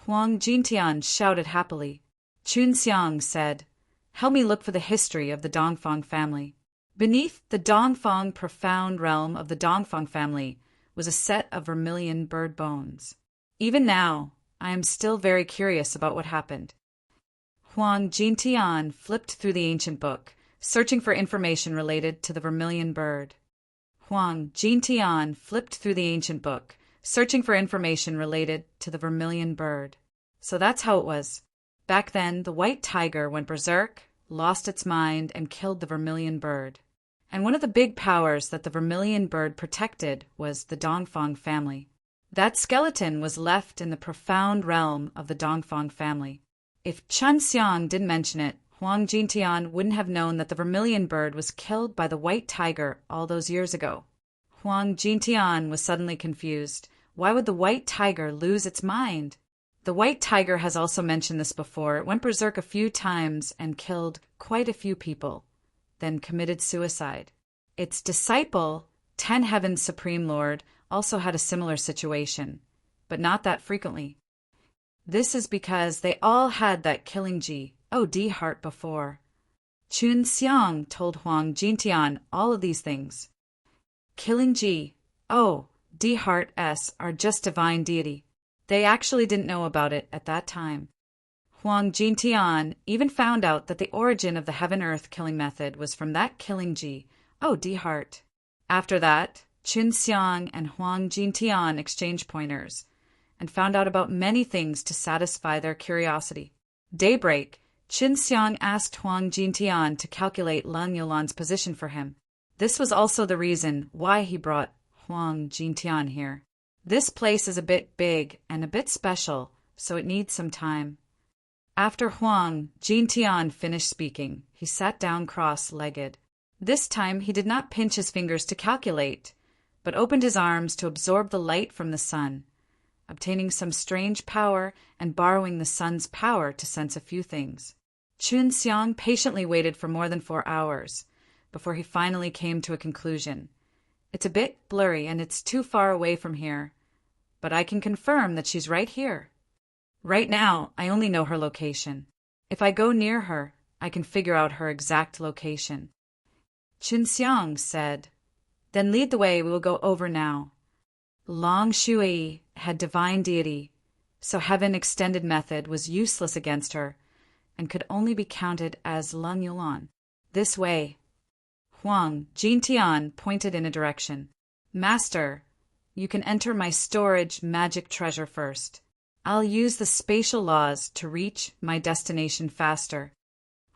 Huang Jintian shouted happily. Chunxiang said, "Help me look for the history of the Dongfang family." Beneath the Dongfang profound realm of the Dongfang family was a set of vermilion bird bones. Even now, I am still very curious about what happened. Huang Jintian flipped through the ancient book, searching for information related to the vermilion bird. Huang Jintian flipped through the ancient book, searching for information related to the vermilion bird. So that's how it was. Back then, the white tiger went berserk, lost its mind, and killed the vermilion bird. And one of the big powers that the vermilion bird protected was the Dongfang family. That skeleton was left in the profound realm of the Dongfang family. If Chen Xiang didn't mention it, Huang Jintian wouldn't have known that the vermilion bird was killed by the white tiger all those years ago. Huang Jintian was suddenly confused. Why would the white tiger lose its mind? The white tiger has also mentioned this before. It went berserk a few times and killed quite a few people, then committed suicide. Its disciple, Ten Heaven's Supreme Lord, also had a similar situation, but not that frequently. This is because they all had that killing Ji, D heart before. Chun Xiang told Huang Jintian all of these things. Killing Ji, D heart S are just divine deity. They actually didn't know about it at that time. Huang Jintian even found out that the origin of the heaven-earth killing method was from that killing Ji, D heart. After that, Chun Xiang and Huang Jintian exchanged pointers and found out about many things to satisfy their curiosity. Daybreak, Chun Xiang asked Huang Jintian to calculate Lang Yulan's position for him. This was also the reason why he brought Huang Jintian here. This place is a bit big and a bit special, so it needs some time. After Huang Jintian finished speaking, he sat down cross-legged. This time he did not pinch his fingers to calculate, but opened his arms to absorb the light from the sun, obtaining some strange power and borrowing the sun's power to sense a few things. Chun Xiang patiently waited for more than 4 hours before he finally came to a conclusion. It's a bit blurry and it's too far away from here, but I can confirm that she's right here. Right now, I only know her location. If I go near her, I can figure out her exact location. Chun Xiang said, "Then lead the way, we will go over now." Long Shui had divine deity, so heaven extended method was useless against her and could only be counted as Lang Yulan. This way. Huang Jintian pointed in a direction. "Master, you can enter my storage magic treasure first. I'll use the spatial laws to reach my destination faster.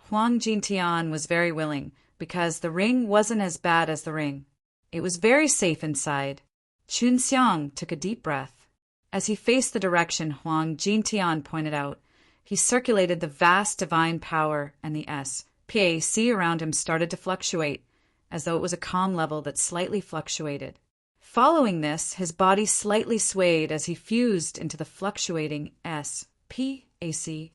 Huang Jintian was very willing, because the ring wasn't as bad as the ring. It was very safe inside. Chun Xiang took a deep breath. As he faced the direction Huang Jintian pointed out, he circulated the vast divine power, and the SPAC around him started to fluctuate, as though it was a calm level that slightly fluctuated. Following this, his body slightly swayed as he fused into the fluctuating SPAC.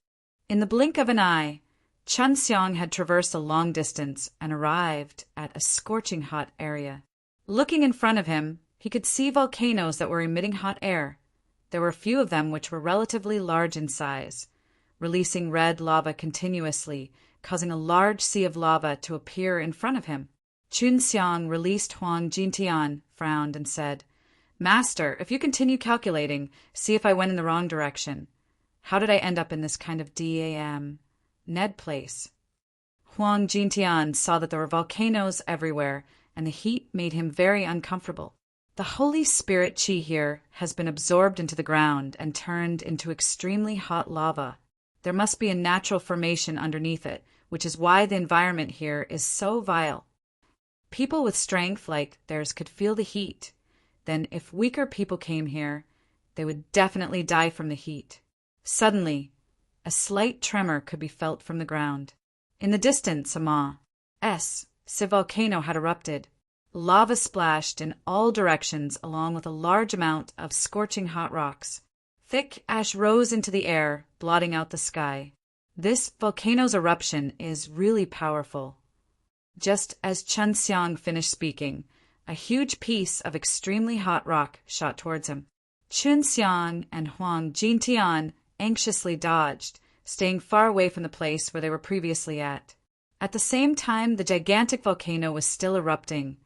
In the blink of an eye, Chun Xiang had traversed a long distance and arrived at a scorching hot area. Looking in front of him, he could see volcanoes that were emitting hot air. There were a few of them which were relatively large in size, releasing red lava continuously, causing a large sea of lava to appear in front of him. Chun Xiang released Huang Jintian, frowned, and said, "Master, if you continue calculating, see if I went in the wrong direction. How did I end up in this kind of Ned place?" Huang Jintian saw that there were volcanoes everywhere, and the heat made him very uncomfortable. The Holy Spirit Qi here has been absorbed into the ground and turned into extremely hot lava. There must be a natural formation underneath it, which is why the environment here is so vile. People with strength like theirs could feel the heat. Then, if weaker people came here, they would definitely die from the heat. Suddenly, a slight tremor could be felt from the ground. In the distance, a massive volcano had erupted. Lava splashed in all directions along with a large amount of scorching hot rocks. Thick ash rose into the air, blotting out the sky. This volcano's eruption is really powerful. Just as Chun Xiang finished speaking, a huge piece of extremely hot rock shot towards him. Chun Xiang and Huang Jintian anxiously dodged, staying far away from the place where they were previously at. At the same time, the gigantic volcano was still erupting.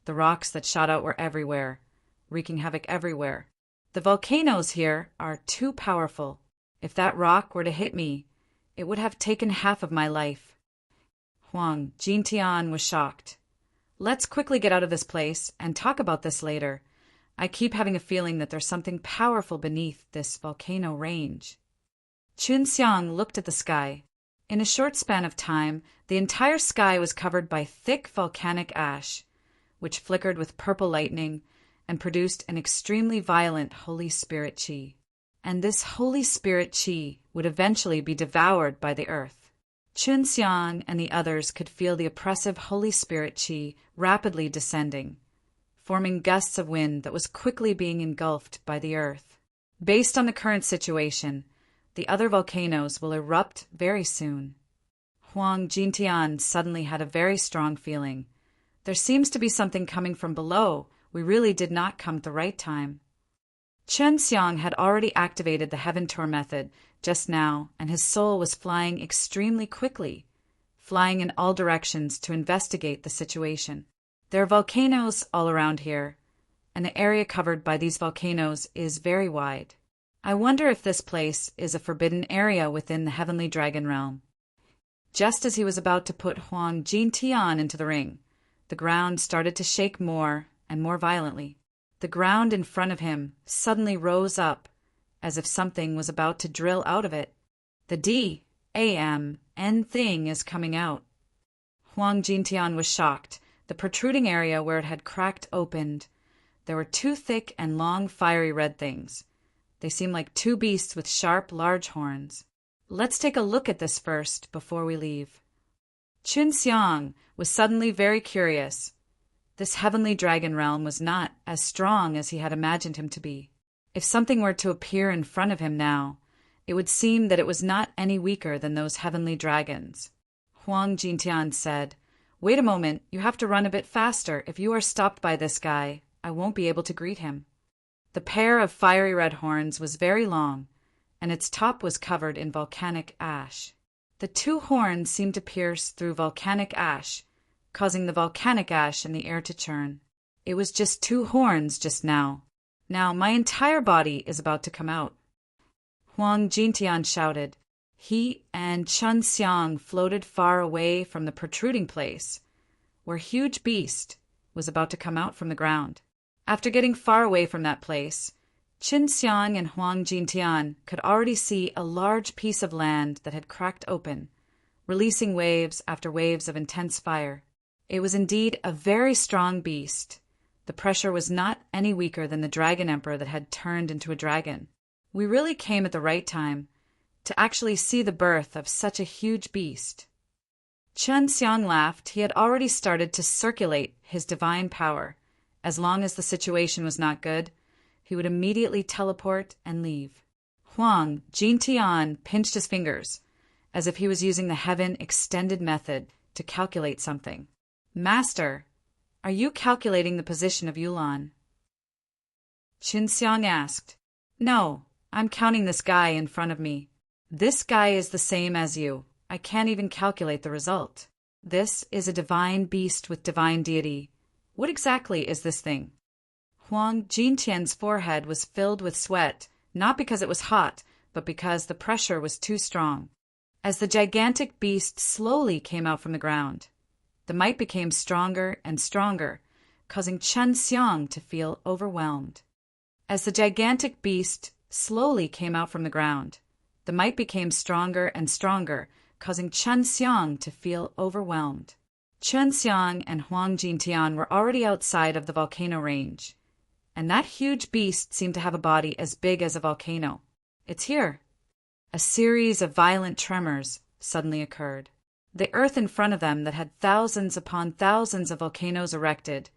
The rocks that shot out were everywhere, wreaking havoc everywhere. The volcanoes here are too powerful. If that rock were to hit me, it would have taken half of my life. Huang Jintian was shocked. Let's quickly get out of this place and talk about this later. I keep having a feeling that there's something powerful beneath this volcano range. Chun Xiang looked at the sky. In a short span of time, the entire sky was covered by thick volcanic ash, which flickered with purple lightning and produced an extremely violent Holy Spirit Qi. And this Holy Spirit Qi would eventually be devoured by the earth. Chun Xiang and the others could feel the oppressive Holy Spirit Qi rapidly descending, forming gusts of wind that was quickly being engulfed by the earth. Based on the current situation, the other volcanoes will erupt very soon. Huang Jintian suddenly had a very strong feeling. There seems to be something coming from below. We really did not come at the right time. Chun Xiang had already activated the Heaven Tour method just now, and his soul was flying extremely quickly, flying in all directions to investigate the situation. There are volcanoes all around here, and the area covered by these volcanoes is very wide. I wonder if this place is a forbidden area within the Heavenly Dragon Realm. Just as he was about to put Huang Jintian into the ring, the ground started to shake more and more violently. The ground in front of him suddenly rose up, as if something was about to drill out of it. The DAMN thing is coming out. Huang Jintian was shocked. The protruding area where it had cracked opened. There were two thick and long fiery red things. They seemed like two beasts with sharp, large horns. Let's take a look at this first before we leave. Chun Xiang was suddenly very curious. This heavenly dragon realm was not as strong as he had imagined him to be. If something were to appear in front of him now, it would seem that it was not any weaker than those heavenly dragons. Huang Jintian said, "Wait a moment, you have to run a bit faster. If you are stopped by this guy, I won't be able to greet him." The pair of fiery red horns was very long, and its top was covered in volcanic ash. The two horns seemed to pierce through volcanic ash, causing the volcanic ash in the air to churn. It was just two horns just now. Now my entire body is about to come out. Huang Jintian shouted. He and Chun Xiang floated far away from the protruding place, where a huge beast was about to come out from the ground. After getting far away from that place, Qin Xiang and Huang Jintian could already see a large piece of land that had cracked open, releasing waves after waves of intense fire. It was indeed a very strong beast. The pressure was not any weaker than the Dragon Emperor that had turned into a dragon. We really came at the right time to actually see the birth of such a huge beast. Qin Xiang laughed. He had already started to circulate his divine power. As long as the situation was not good, he would immediately teleport and leave. Huang Jintian pinched his fingers, as if he was using the heaven extended method to calculate something. Master, are you calculating the position of Yulan? Qin Xiang asked. No, I'm counting this guy in front of me. This guy is the same as you. I can't even calculate the result. This is a divine beast with divine deity. What exactly is this thing? Huang Jintian's forehead was filled with sweat, not because it was hot, but because the pressure was too strong. As the gigantic beast slowly came out from the ground, the might became stronger and stronger, causing Qin Xiang to feel overwhelmed. As the gigantic beast slowly came out from the ground, the might became stronger and stronger, causing Qin Xiang to feel overwhelmed. Qin Xiang and Huang Jintian were already outside of the volcano range, and that huge beast seemed to have a body as big as a volcano. It's here. A series of violent tremors suddenly occurred. The earth in front of them that had thousands upon thousands of volcanoes erected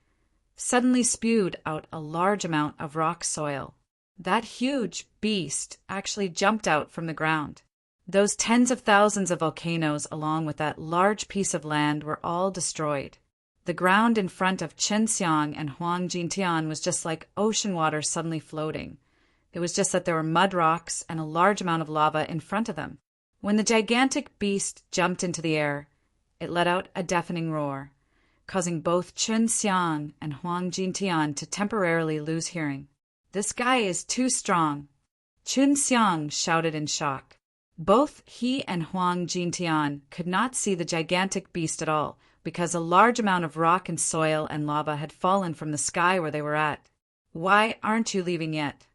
suddenly spewed out a large amount of rock soil. That huge beast actually jumped out from the ground. Those tens of thousands of volcanoes along with that large piece of land were all destroyed. The ground in front of Qin Xiang and Huang Jintian was just like ocean water suddenly floating. It was just that there were mud rocks and a large amount of lava in front of them. When the gigantic beast jumped into the air, it let out a deafening roar, causing both Qin Xiang and Huang Jintian to temporarily lose hearing. This guy is too strong, Qin Xiang shouted in shock. Both he and Huang Jintian could not see the gigantic beast at all, because a large amount of rock and soil and lava had fallen from the sky where they were at. Why aren't you leaving yet?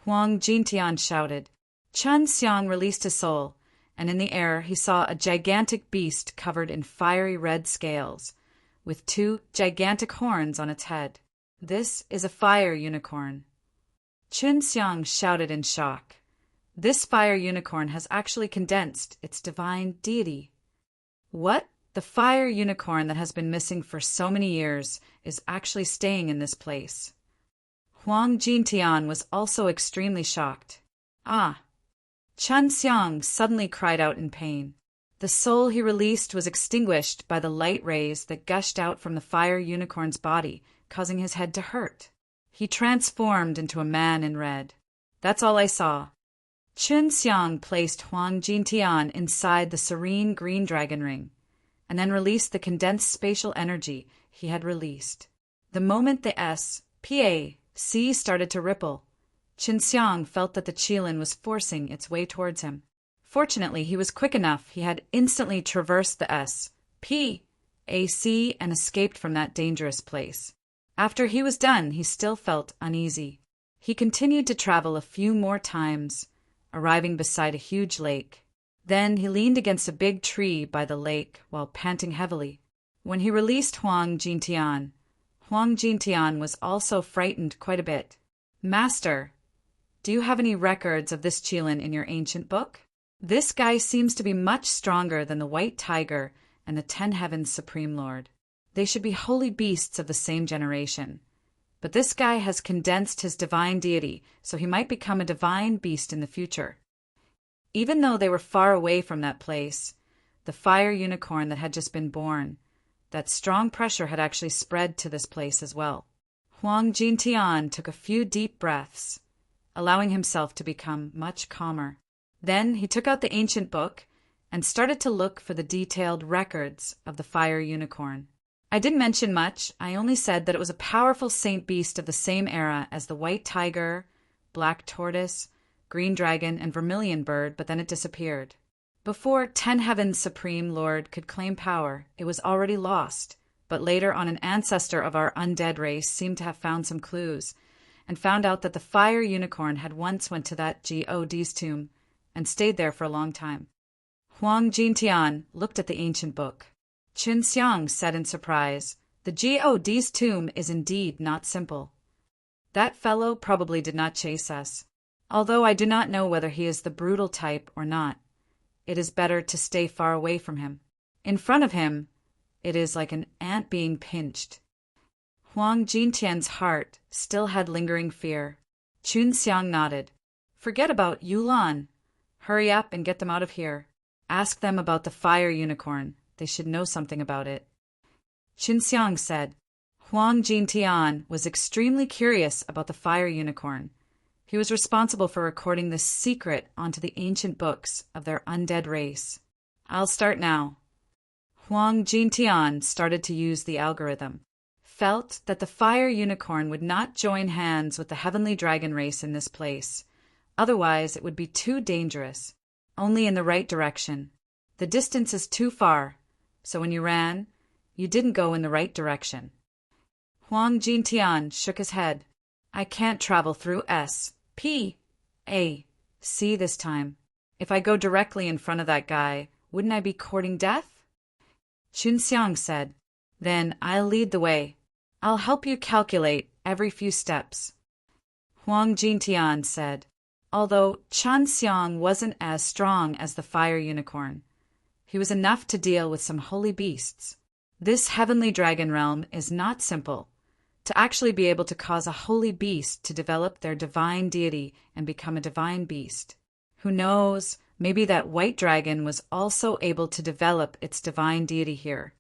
Huang Jintian shouted. Qin Xiang released his soul, and in the air he saw a gigantic beast covered in fiery red scales, with 2 gigantic horns on its head. This is a fire unicorn. Qin Xiang shouted in shock. This fire unicorn has actually condensed its divine deity. What? The fire unicorn that has been missing for so many years is actually staying in this place. Huang Jintian was also extremely shocked. Ah! Qin Xiang suddenly cried out in pain. The soul he released was extinguished by the light rays that gushed out from the fire unicorn's body, causing his head to hurt. He transformed into a man in red. That's all I saw. Qin Xiang placed Huang Jintian inside the serene green dragon ring, and then released the condensed spatial energy he had released. The moment the S.P.A.C. started to ripple, Qin Xiang felt that the qilin was forcing its way towards him. Fortunately, he was quick enough. He had instantly traversed the S.P.A.C. and escaped from that dangerous place. After he was done, he still felt uneasy. He continued to travel a few more times, arriving beside a huge lake. Then he leaned against a big tree by the lake while panting heavily. When he released Huang Jintian was also frightened quite a bit. Master, do you have any records of this qilin in your ancient book? This guy seems to be much stronger than the White Tiger and the 10 Heavens Supreme Lord. They should be holy beasts of the same generation. But this guy has condensed his divine deity, so he might become a divine beast in the future. Even though they were far away from that place, the fire unicorn that had just been born, that strong pressure had actually spread to this place as well. Huang Jintian took a few deep breaths, allowing himself to become much calmer. Then he took out the ancient book and started to look for the detailed records of the fire unicorn. I didn't mention much. I only said that it was a powerful saint beast of the same era as the white tiger, black tortoise, green dragon, and vermilion bird, but then it disappeared. Before 10 Heavens Supreme Lord could claim power, it was already lost, but later on an ancestor of our undead race seemed to have found some clues, and found out that the fire unicorn had once went to that God's tomb and stayed there for a long time. Huang Jintian looked at the ancient book. Qin Xiang said in surprise, "The God's tomb is indeed not simple. That fellow probably did not chase us. Although I do not know whether he is the brutal type or not, it is better to stay far away from him. In front of him, it is like an ant being pinched." Huang Jintian's heart still had lingering fear. Qin Xiang nodded. "Forget about Yulan. Hurry up and get them out of here. Ask them about the fire unicorn. They should know something about it." Qin Xiang said. Huang Jintian was extremely curious about the fire unicorn. He was responsible for recording this secret onto the ancient books of their undead race. "I'll start now." Huang Jintian started to use the algorithm. Felt that the fire unicorn would not join hands with the heavenly dragon race in this place. Otherwise, it would be too dangerous. Only in the right direction. The distance is too far, so when you ran, you didn't go in the right direction. Huang Jintian shook his head. "I can't travel through S.P.A.C. this time. If I go directly in front of that guy, wouldn't I be courting death?" Qin Xiang said, "Then I'll lead the way. I'll help you calculate every few steps." Huang Jintian said, although Qin Xiang wasn't as strong as the fire unicorn, he was enough to deal with some holy beasts. This heavenly dragon realm is not simple. To actually be able to cause a holy beast to develop their divine deity and become a divine beast. Who knows, maybe that white dragon was also able to develop its divine deity here.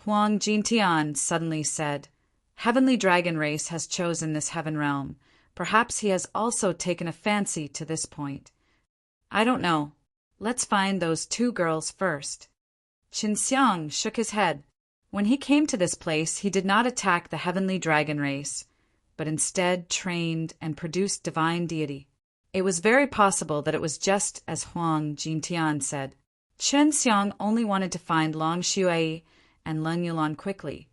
Huang Jintian suddenly said, "Heavenly dragon race has chosen this heaven realm. Perhaps he has also taken a fancy to this point. I don't know. Let's find those two girls first." Qin Xiang shook his head. When he came to this place, he did not attack the heavenly dragon race, but instead trained and produced divine deity. It was very possible that it was just as Huang Jintian said. Qin Xiang only wanted to find Long Shui and Leng Yulan quickly,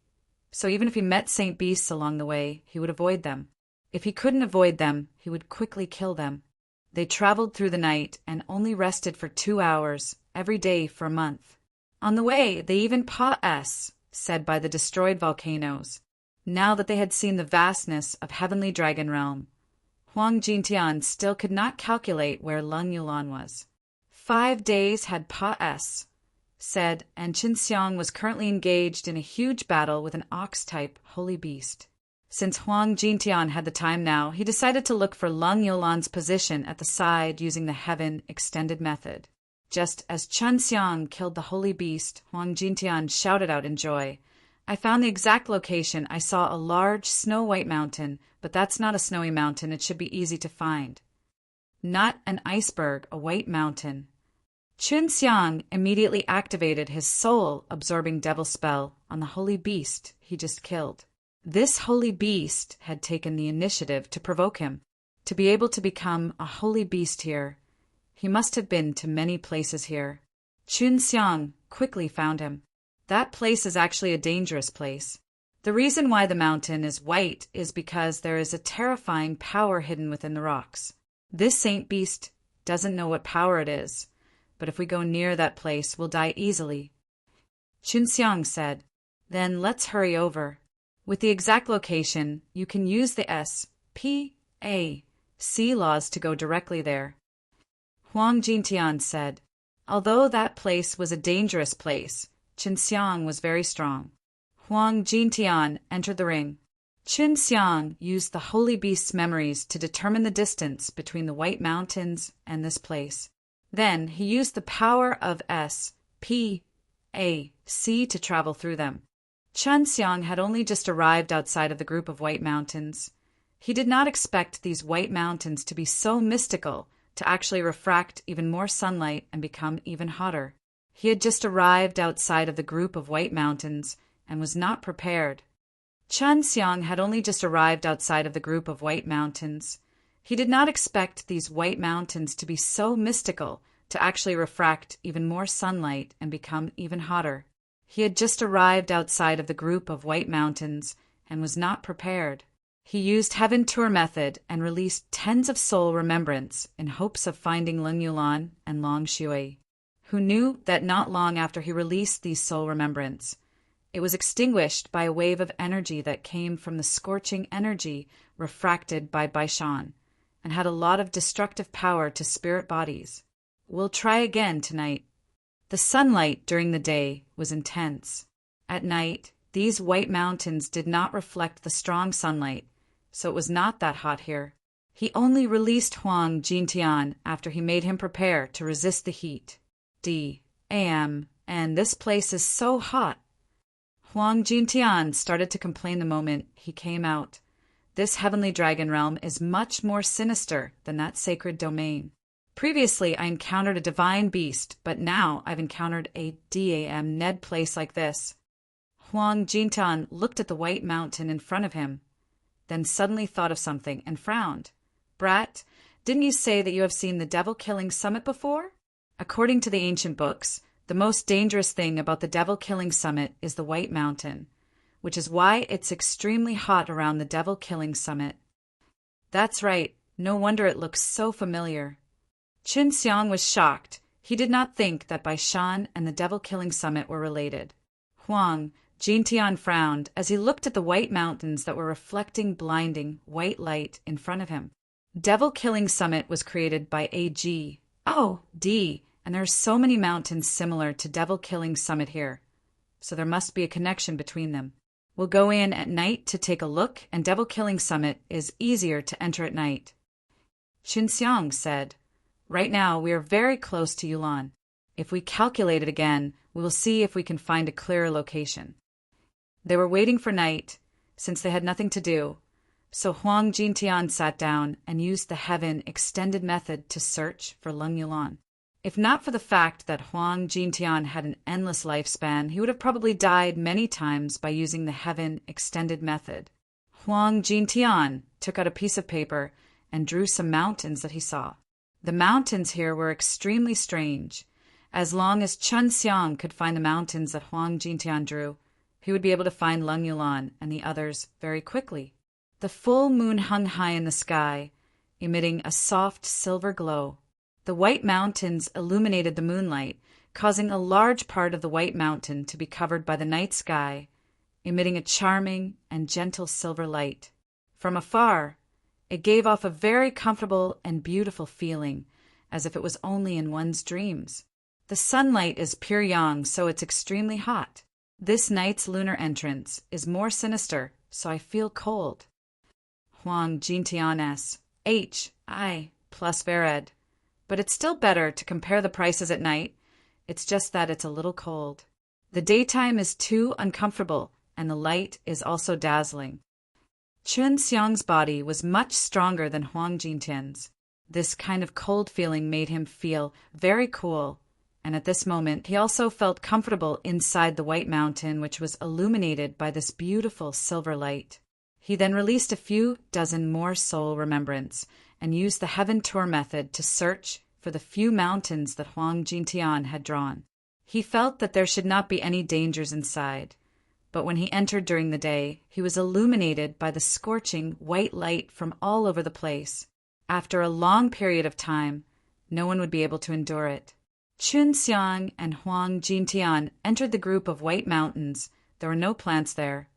so even if he met Saint Beasts along the way, he would avoid them. If he couldn't avoid them, he would quickly kill them. They traveled through the night and only rested for 2 hours every day for a month. On the way, they even said by the destroyed volcanoes. Now that they had seen the vastness of heavenly dragon realm, Huang Jintian still could not calculate where Leng Yulan was. 5 days had said, and Qin Xiang was currently engaged in a huge battle with an ox-type holy beast. Since Huang Jintian had the time now, he decided to look for Leng Yulan's position at the side using the heaven extended method. Just as Qin Xiang killed the holy beast, Huang Jintian shouted out in joy, "I found the exact location. I saw a large snow-white mountain, but that's not a snowy mountain. It should be easy to find." Not an iceberg, a white mountain. Qin Xiang immediately activated his soul-absorbing devil spell on the holy beast he just killed. This holy beast had taken the initiative to provoke him. To be able to become a holy beast here, he must have been to many places here. Qin Xiang quickly found him. That place is actually a dangerous place. The reason why the mountain is white is because there is a terrifying power hidden within the rocks. This saint beast doesn't know what power it is, but if we go near that place, we'll die easily. Qin Xiang said, "Then let's hurry over. With the exact location, you can use the S.P.A.C. laws to go directly there." Huang Jintian said, although that place was a dangerous place, Qin Xiang was very strong. Huang Jintian entered the ring. Qin Xiang used the holy beast's memories to determine the distance between the White Mountains and this place. Then he used the power of S.P.A.C. to travel through them. Qin Xiang had only just arrived outside of the group of White Mountains. He did not expect these White Mountains to be so mystical, to actually refract even more sunlight and become even hotter. He had just arrived outside of the group of White Mountains and was not prepared. Qin Xiang had only just arrived outside of the group of White Mountains. He did not expect these White Mountains to be so mystical, to actually refract even more sunlight and become even hotter. He had just arrived outside of the group of White Mountains and was not prepared. He used Heaven Tour method and released tens of soul remembrance in hopes of finding Lung Yulan and Long Shui, who knew that not long after he released these soul remembrance, it was extinguished by a wave of energy that came from the scorching energy refracted by Baishan and had a lot of destructive power to spirit bodies. We'll try again tonight. The sunlight during the day was intense. At night, these white mountains did not reflect the strong sunlight, so it was not that hot here. He only released Huang Jintian after he made him prepare to resist the heat. D.A.M. And this place is so hot. Huang Jintian started to complain the moment he came out. This heavenly dragon realm is much more sinister than that sacred domain. Previously, I encountered a divine beast, but now I've encountered a DAM Ned place like this. Huang Jintian looked at the white mountain in front of him, then suddenly thought of something and frowned. Brat, didn't you say that you have seen the devil-killing summit before? According to the ancient books, the most dangerous thing about the devil-killing summit is the white mountain, which is why it's extremely hot around the devil-killing summit. That's right, no wonder it looks so familiar. Qin Xiang was shocked. He did not think that Baishan and the devil-killing summit were related. Huang Jintian frowned as he looked at the white mountains that were reflecting blinding white light in front of him. Devil-killing summit was created by A.G. Oh, D. And there are so many mountains similar to devil-killing summit here, so there must be a connection between them. We'll go in at night to take a look, and devil-killing summit is easier to enter at night. Qin Xiang said, right now we are very close to Yulan. If we calculate it again, we will see if we can find a clearer location. They were waiting for night, since they had nothing to do, so Huang Jintian sat down and used the Heaven Extended method to search for Lung Yulan. If not for the fact that Huang Jintian had an endless lifespan, he would have probably died many times by using the Heaven Extended method. Huang Jintian took out a piece of paper and drew some mountains that he saw. The mountains here were extremely strange. As long as Qin Xiang could find the mountains that Huang Jintian drew, he would be able to find Lung Yulan and the others very quickly. The full moon hung high in the sky, emitting a soft silver glow. The white mountains illuminated the moonlight, causing a large part of the white mountain to be covered by the night sky, emitting a charming and gentle silver light. From afar, it gave off a very comfortable and beautiful feeling, as if it was only in one's dreams. The sunlight is pure yang, so it's extremely hot. This night's lunar entrance is more sinister, so I feel cold. Huang Jintian S. H.I. plus Vered. But it's still better to compare the prices at night. It's just that it's a little cold. The daytime is too uncomfortable, and the light is also dazzling. Qin Xiang's body was much stronger than Huang Jintian's. This kind of cold feeling made him feel very cool, and at this moment he also felt comfortable inside the white mountain, which was illuminated by this beautiful silver light. He then released a few dozen more soul remembrance and used the Heaven Tour method to search for the few mountains that Huang Jintian had drawn. He felt that there should not be any dangers inside, but when he entered during the day, he was illuminated by the scorching white light from all over the place. After a long period of time, no one would be able to endure it. Qin Xiang and Huang Jintian entered the group of white mountains. There were no plants there,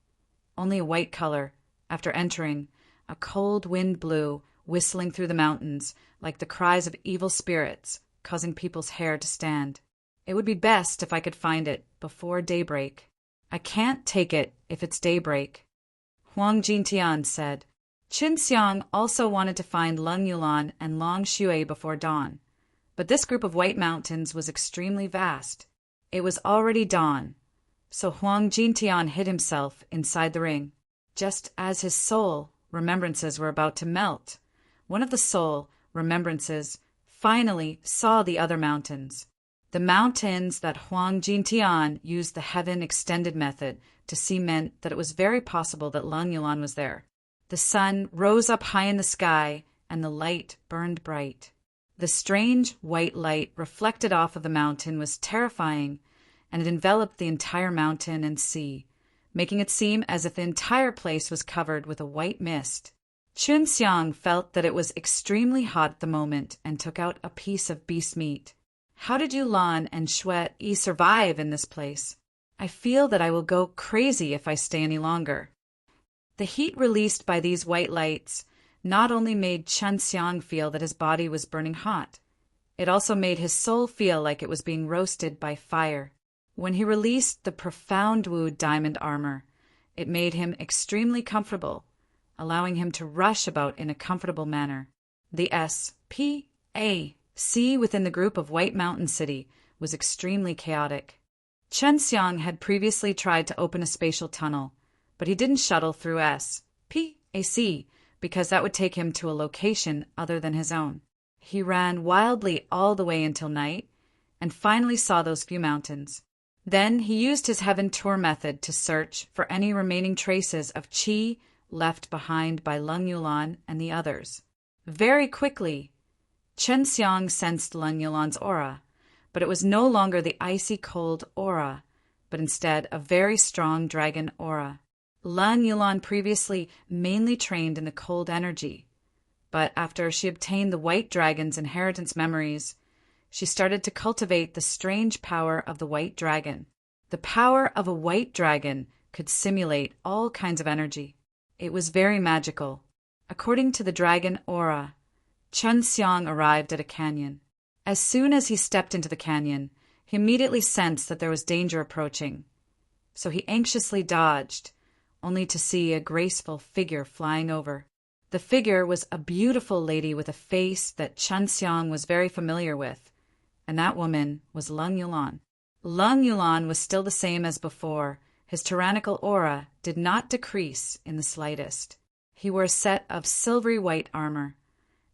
only a white color. After entering, a cold wind blew, whistling through the mountains like the cries of evil spirits, causing people's hair to stand. It would be best if I could find it before daybreak. I can't take it if it's daybreak. Huang Jintian said. Qin Xiang also wanted to find Lung Yulan and Long Shui before dawn, but this group of white mountains was extremely vast. It was already dawn, so Huang Jintian hid himself inside the ring. Just as his soul remembrances were about to melt, one of the soul remembrances finally saw the other mountains. The mountains that Huang Jintian used the Heaven Extended method to see meant that it was very possible that Lung Yulan was there. The sun rose up high in the sky, and the light burned bright. The strange white light reflected off of the mountain was terrifying, and it enveloped the entire mountain and sea, making it seem as if the entire place was covered with a white mist. Chun Xiang felt that it was extremely hot at the moment and took out a piece of beast meat. How did Yulan and Shui survive in this place? I feel that I will go crazy if I stay any longer. The heat released by these white lights not only made Chun Xiang feel that his body was burning hot, it also made his soul feel like it was being roasted by fire. When he released the profound Wu diamond armor, it made him extremely comfortable, allowing him to rush about in a comfortable manner. The SPAC within the group of White Mountain City was extremely chaotic. Chun Xiang had previously tried to open a spatial tunnel, but he didn't shuttle through SPAC because that would take him to a location other than his own. He ran wildly all the way until night and finally saw those few mountains. Then he used his Heaven Tour method to search for any remaining traces of qi left behind by Leng Yulan and the others. Very quickly, Chun Xiang sensed Leng Yulan's aura, but it was no longer the icy cold aura, but instead a very strong dragon aura. Leng Yulan previously mainly trained in the cold energy, but after she obtained the White Dragon's inheritance memories, she started to cultivate the strange power of the White Dragon. The power of a White Dragon could simulate all kinds of energy. It was very magical. According to the dragon aura, Chun Xiang arrived at a canyon. As soon as he stepped into the canyon, he immediately sensed that there was danger approaching. So he anxiously dodged, only to see a graceful figure flying over. The figure was a beautiful lady with a face that Chun Xiang was very familiar with, and that woman was Leng Yulan. Leng Yulan was still the same as before. His tyrannical aura did not decrease in the slightest. He wore a set of silvery white armor,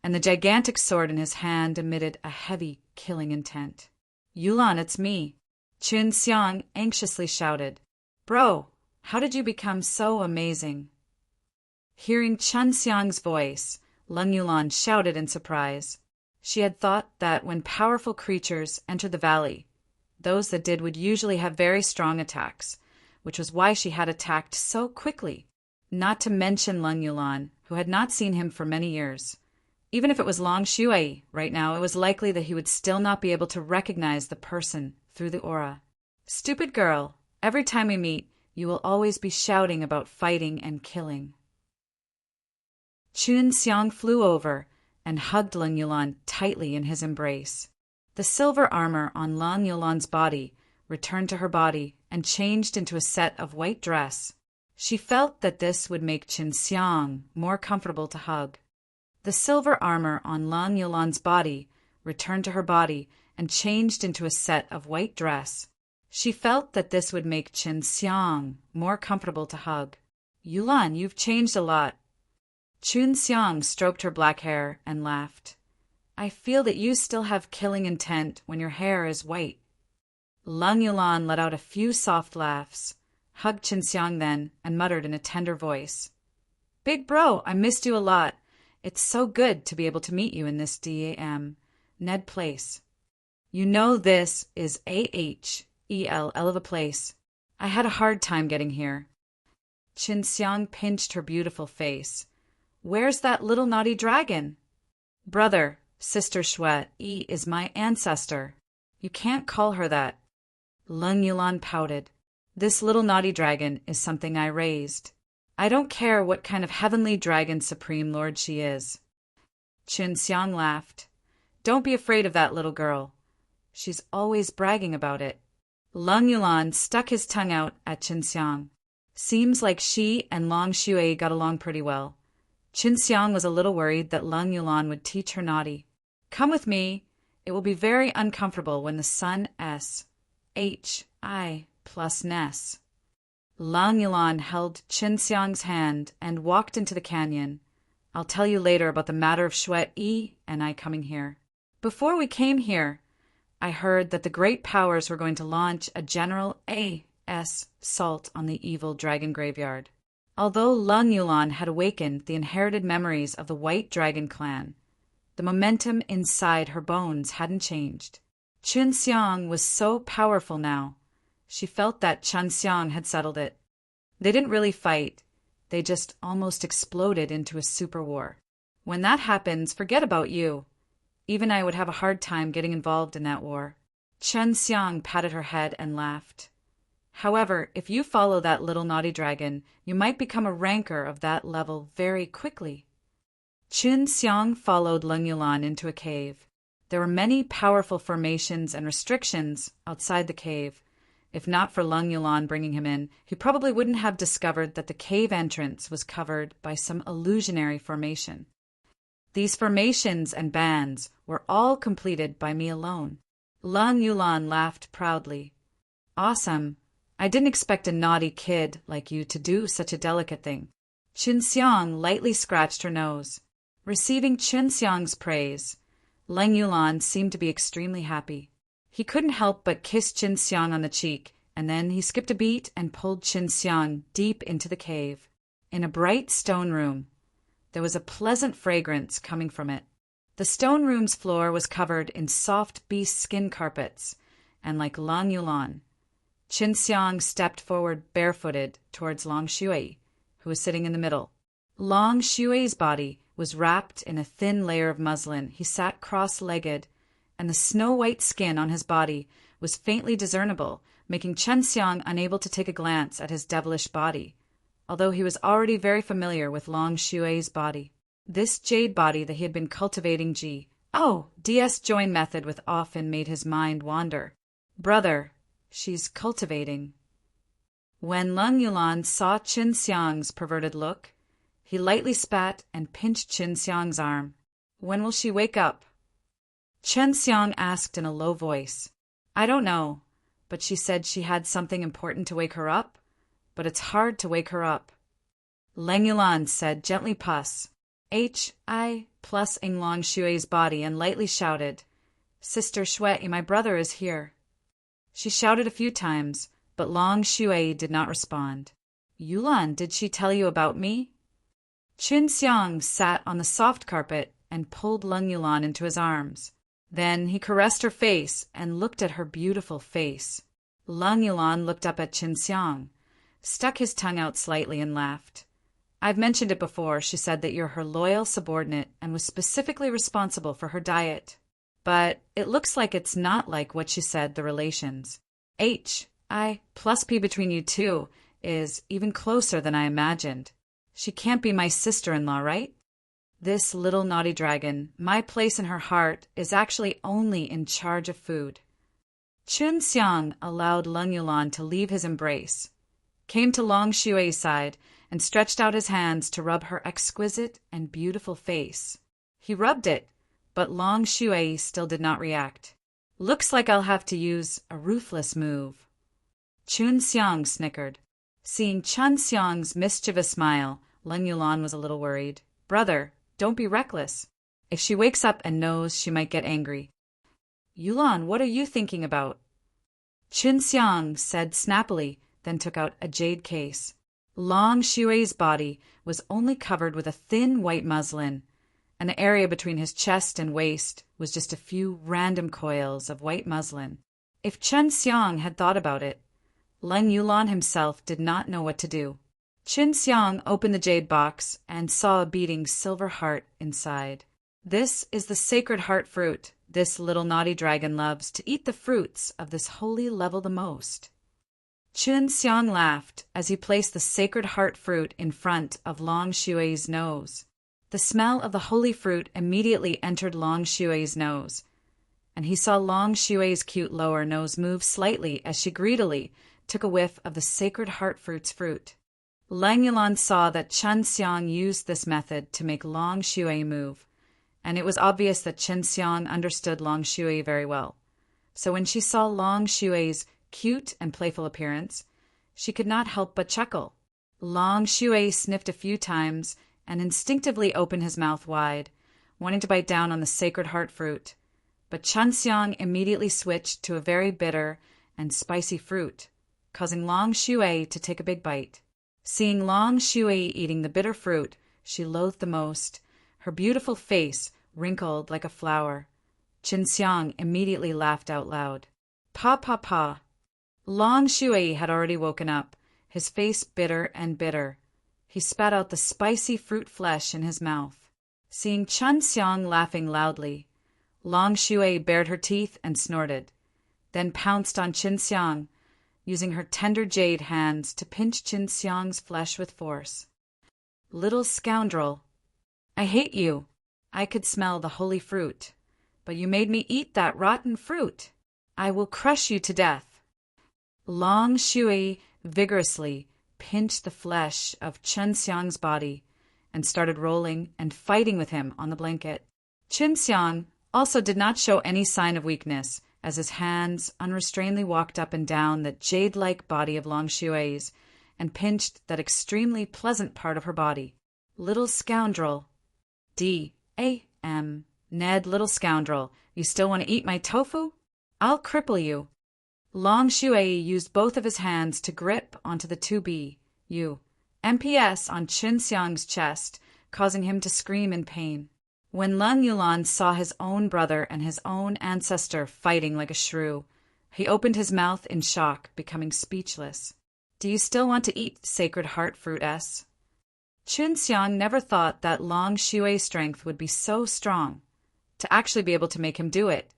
and the gigantic sword in his hand emitted a heavy, killing intent. "Yulan, it's me," Chun Xiang anxiously shouted. "Bro, how did you become so amazing?" Hearing Chun Xiang's voice, Leng Yulan shouted in surprise. She had thought that when powerful creatures entered the valley, those that did would usually have very strong attacks, which was why she had attacked so quickly, not to mention Leng Yulan, who had not seen him for many years. Even if it was Long Shui right now, it was likely that he would still not be able to recognize the person through the aura. "Stupid girl, every time we meet, you will always be shouting about fighting and killing." Chun Xiang flew over and hugged Leng Yulan tightly in his embrace. The silver armor on Leng Yulan's body returned to her body and changed into a set of white dress. She felt that this would make Chun Xiang more comfortable to hug. The silver armor on Leng Yulan's body returned to her body and changed into a set of white dress. She felt that this would make Chun Xiang more comfortable to hug. "Yulan, you've changed a lot." Chun Xiang stroked her black hair and laughed. "I feel that you still have killing intent when your hair is white." Leng Yulan let out a few soft laughs, hugged Chun Xiang then, and muttered in a tender voice, "Big bro, I missed you a lot. It's so good to be able to meet you in this Ned place. You know this is AHEL of a place. I had a hard time getting here." Chun Xiang pinched her beautiful face. "Where's that little naughty dragon?" "Brother, Sister Shui is my ancestor. You can't call her that." Leng Yulan pouted. "This little naughty dragon is something I raised. I don't care what kind of heavenly dragon supreme lord she is." Chun Xiang laughed. "Don't be afraid of that little girl. She's always bragging about it." Leng Yulan stuck his tongue out at Chun Xiang. Seems like she and Long Shui got along pretty well. Chun Xiang was a little worried that Leng Yulan would teach her naughty. "Come with me. It will be very uncomfortable when the sun SHI plus Ness." Leng Yulan held Chun Xiang's hand and walked into the canyon. "I'll tell you later about the matter of Shui and I coming here. Before we came here, I heard that the great powers were going to launch a general assault on the evil dragon graveyard." Although Leng Yulan had awakened the inherited memories of the White Dragon clan, the momentum inside her bones hadn't changed. Chun Xiang was so powerful now. She felt that Chun Xiang had settled it. They didn't really fight. They just almost exploded into a super war. When that happens, forget about you. Even I would have a hard time getting involved in that war. Chen Xiang patted her head and laughed. However, if you follow that little naughty dragon, you might become a ranker of that level very quickly. Chen Xiang followed Leng Yulan into a cave. There were many powerful formations and restrictions outside the cave. If not for Leng Yulan bringing him in, he probably wouldn't have discovered that the cave entrance was covered by some illusionary formation. These formations and bands were all completed by me alone. Leng Yulan laughed proudly. Awesome. I didn't expect a naughty kid like you to do such a delicate thing. Chen Xiang lightly scratched her nose. Receiving Chen Xiang's praise, Leng Yulan seemed to be extremely happy. He couldn't help but kiss Chen Xiang on the cheek, and then he skipped a beat and pulled Chen Xiang deep into the cave. In a bright stone room, there was a pleasant fragrance coming from it. The stone room's floor was covered in soft beast skin carpets, and like Leng Yulan, Chen Xiang stepped forward barefooted towards Long Shui, who was sitting in the middle. Long Shui's body was wrapped in a thin layer of muslin. He sat cross-legged, and the snow-white skin on his body was faintly discernible, making Chen Xiang unable to take a glance at his devilish body, although he was already very familiar with Long Shui's body. This jade body that he had been cultivating DS join method with often made his mind wander. Brother, she's cultivating. When Leng Yulan saw Chen Xiang's perverted look, he lightly spat and pinched Chen Xiang's arm. When will she wake up? Chen Xiang asked in a low voice. I don't know, but she said she had something important to wake her up, but it's hard to wake her up. Leng Yulan said gently puss. I plussing Long Shui's body and lightly shouted, Sister Shui, my brother is here. She shouted a few times, but Long Shui did not respond. Yulan, did she tell you about me? Chen Xiang sat on the soft carpet and pulled Leng Yulan into his arms. Then he caressed her face and looked at her beautiful face. Leng Yulan looked up at Chen Xiang, stuck his tongue out slightly and laughed. I've mentioned it before, she said that you're her loyal subordinate and was specifically responsible for her diet. But it looks like it's not like what she said, the relations. I plus P between you two is even closer than I imagined. She can't be my sister-in-law, right? This little naughty dragon, my place in her heart, is actually only in charge of food. Chen Xiang allowed Leng Yulan to leave his embrace, came to Long Shui's side, and stretched out his hands to rub her exquisite and beautiful face. He rubbed it, but Long Shui still did not react. Looks like I'll have to use a ruthless move. Chen Xiang snickered. Seeing Chen Xiang's mischievous smile, Leng Yulan was a little worried. Brother, don't be reckless. If she wakes up and knows, she might get angry. Yulan, what are you thinking about? Chen Xiang said snappily, then took out a jade case. Long Shui's body was only covered with a thin white muslin, and the area between his chest and waist was just a few random coils of white muslin. If Chen Xiang had thought about it, Leng Yulan himself did not know what to do. Chen Xiang opened the jade box and saw a beating silver heart inside. This is the sacred heart fruit. This little naughty dragon loves to eat the fruits of this holy level the most. Chen Xiang laughed as he placed the sacred heart fruit in front of Long Shui's nose. The smell of the holy fruit immediately entered Long Shui's nose, and he saw Long Shui's cute lower nose move slightly as she greedily took a whiff of the sacred heart fruit's fruit. Leng Yulan saw that Chen Xiang used this method to make Long Shui move, and it was obvious that Chen Xiang understood Long Shui very well. So when she saw Long Shui's cute and playful appearance, she could not help but chuckle. Long Shui sniffed a few times and instinctively opened his mouth wide, wanting to bite down on the sacred heart fruit. But Chen Xiang immediately switched to a very bitter and spicy fruit, causing Long Shui to take a big bite. Seeing Long Shui eating the bitter fruit she loathed the most, her beautiful face wrinkled like a flower. Chen Xiang immediately laughed out loud. Pa pa pa. Long Shui had already woken up. his face bitter and bitter. He spat out the spicy fruit flesh in his mouth. Seeing Chun Xiang laughing loudly, Long Xue bared her teeth and snorted, then pounced on Qin Xiang, using her tender jade hands to pinch Qin Xiang's flesh with force. Little scoundrel! I hate you! I could smell the holy fruit, but you made me eat that rotten fruit. I will crush you to death. Long Xue vigorously pinched the flesh of Qin Xiang's body and started rolling and fighting with him on the blanket. Qin Xiang also did not show any sign of weakness as his hands unrestrainedly walked up and down the jade-like body of Long Xue's and pinched that extremely pleasant part of her body. Little scoundrel! D.A.M. Ned, little scoundrel, you still want to eat my tofu? I'll cripple you. Long Xue used both of his hands to grip onto the 2B.U. MPS on Qin Xiang's chest, causing him to scream in pain. When Leng Yulan saw his own brother and his own ancestor fighting like a shrew, he opened his mouth in shock, becoming speechless. Do you still want to eat Sacred Heart Fruit S? Qin Xiang never thought that Long Xue's strength would be so strong, to actually be able to make him do it,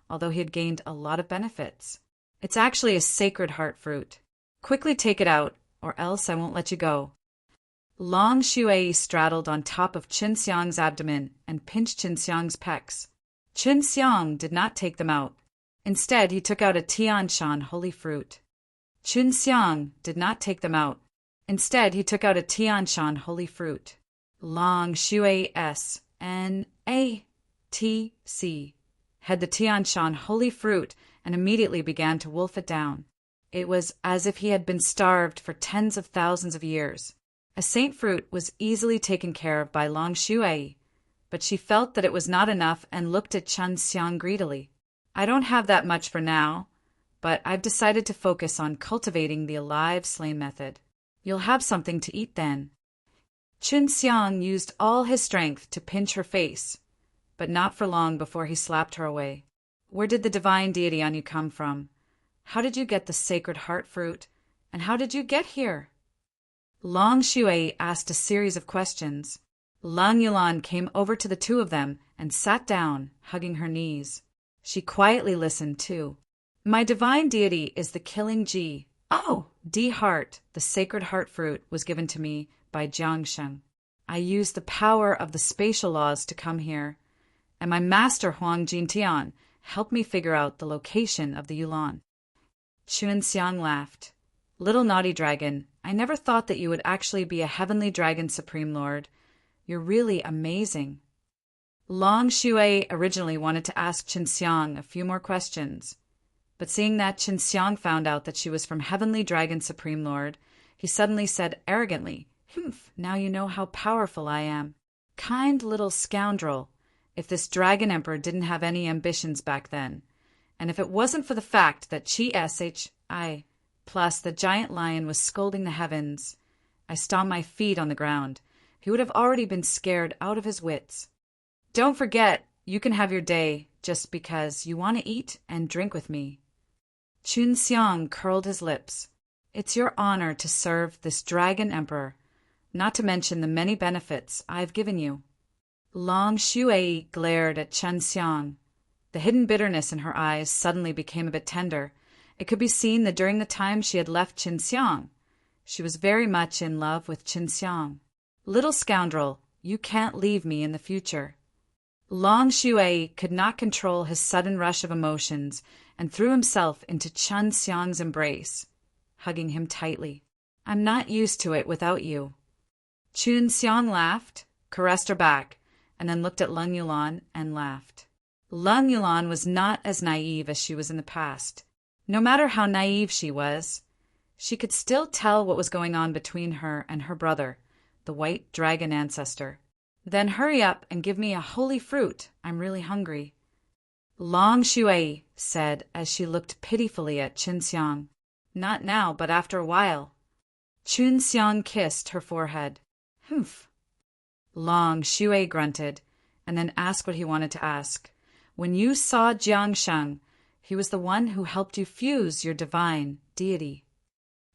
although he had gained a lot of benefits. It's actually a sacred heart fruit. Quickly take it out, or else I won't let you go. Long Xue straddled on top of Qin Xiang's abdomen and pinched Qin Xiang's pecs. Qin Xiang did not take them out. Instead, he took out a Tianshan holy fruit. Qin Xiang did not take them out. Instead, he took out a Tianshan holy fruit. Long Xue S. N. A. T. C. had the Tianshan holy fruit and immediately began to wolf it down. It was as if he had been starved for tens of thousands of years. A saint fruit was easily taken care of by Long Xue, but she felt that it was not enough and looked at Qin Xiang greedily. I don't have that much for now, but I've decided to focus on cultivating the alive slain method. You'll have something to eat then. Qin Xiang used all his strength to pinch her face, but not for long before he slapped her away. Where did the divine deity on you come from? How did you get the sacred heart fruit? And how did you get here? Long Xue asked a series of questions. Leng Yulan came over to the two of them and sat down, hugging her knees. She quietly listened, too. My divine deity is the killing Ji. Oh, D-Heart, the sacred heart fruit, was given to me by Jiangsheng. I used the power of the spatial laws to come here, and my master Huang Jintian helped me figure out the location of the Yulan. Qin Xiang laughed. Little naughty dragon, I never thought that you would actually be a heavenly dragon, Supreme Lord. You're really amazing. Long Xue originally wanted to ask Qin Xiang a few more questions, but seeing that Qin Xiang found out that she was from Heavenly Dragon Supreme Lord, he suddenly said arrogantly, "Humph, now you know how powerful I am. Kind little scoundrel, if this Dragon Emperor didn't have any ambitions back then, and if it wasn't for the fact that Chi plus the giant lion was scolding the heavens, I stomped my feet on the ground, he would have already been scared out of his wits. Don't forget, you can have your day just because you want to eat and drink with me." Qin Xiang curled his lips. It's your honor to serve this Dragon Emperor, not to mention the many benefits I've given you. Long Xue glared at Qin Xiang. The hidden bitterness in her eyes suddenly became a bit tender. It could be seen that during the time she had left Qin Xiang, she was very much in love with Qin Xiang. Little scoundrel, you can't leave me in the future. Long Xue could not control his sudden rush of emotions and threw himself into Qin Xiang's embrace, hugging him tightly. I'm not used to it without you. Qin Xiang laughed, caressed her back, and then looked at Leng Yulan and laughed. Leng Yulan was not as naive as she was in the past. No matter how naive she was, she could still tell what was going on between her and her brother, the white dragon ancestor. Then hurry up and give me a holy fruit. I'm really hungry. Long Xue said as she looked pitifully at Qin Xiang. Not now, but after a while. Qin Xiang kissed her forehead. Humph. Long Xue grunted, and then asked what he wanted to ask. When you saw Jiangsheng, he was the one who helped you fuse your divine deity.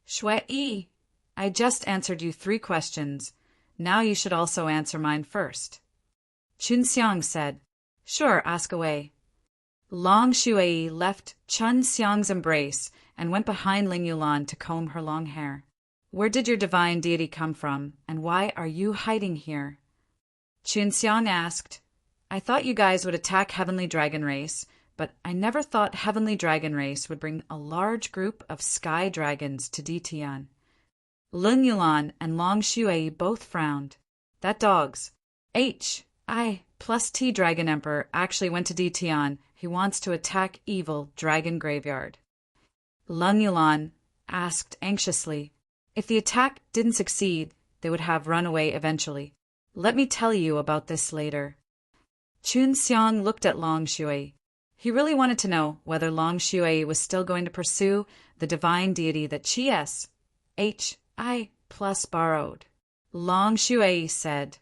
Xue, I just answered you 3 questions. Now you should also answer mine first. Chun Xiang said, Sure, ask away. Long Shui left Chun Xiang's embrace and went behind Ling Yulan to comb her long hair. Where did your divine deity come from, and why are you hiding here? Chun Xiang asked, I thought you guys would attack Heavenly Dragon Race, but I never thought Heavenly Dragon Race would bring a large group of sky dragons to Ditian. Ling Yulan and Long Shui both frowned. That dog's I plus T Dragon Emperor actually went to Ditian. He wants to attack evil Dragon Graveyard. Ling Yulan asked anxiously, if the attack didn't succeed, they would have run away eventually. Let me tell you about this later. Chun Xiang looked at Long Shui. He really wanted to know whether Long Shui was still going to pursue the divine deity that I plus borrowed. Long Shui said,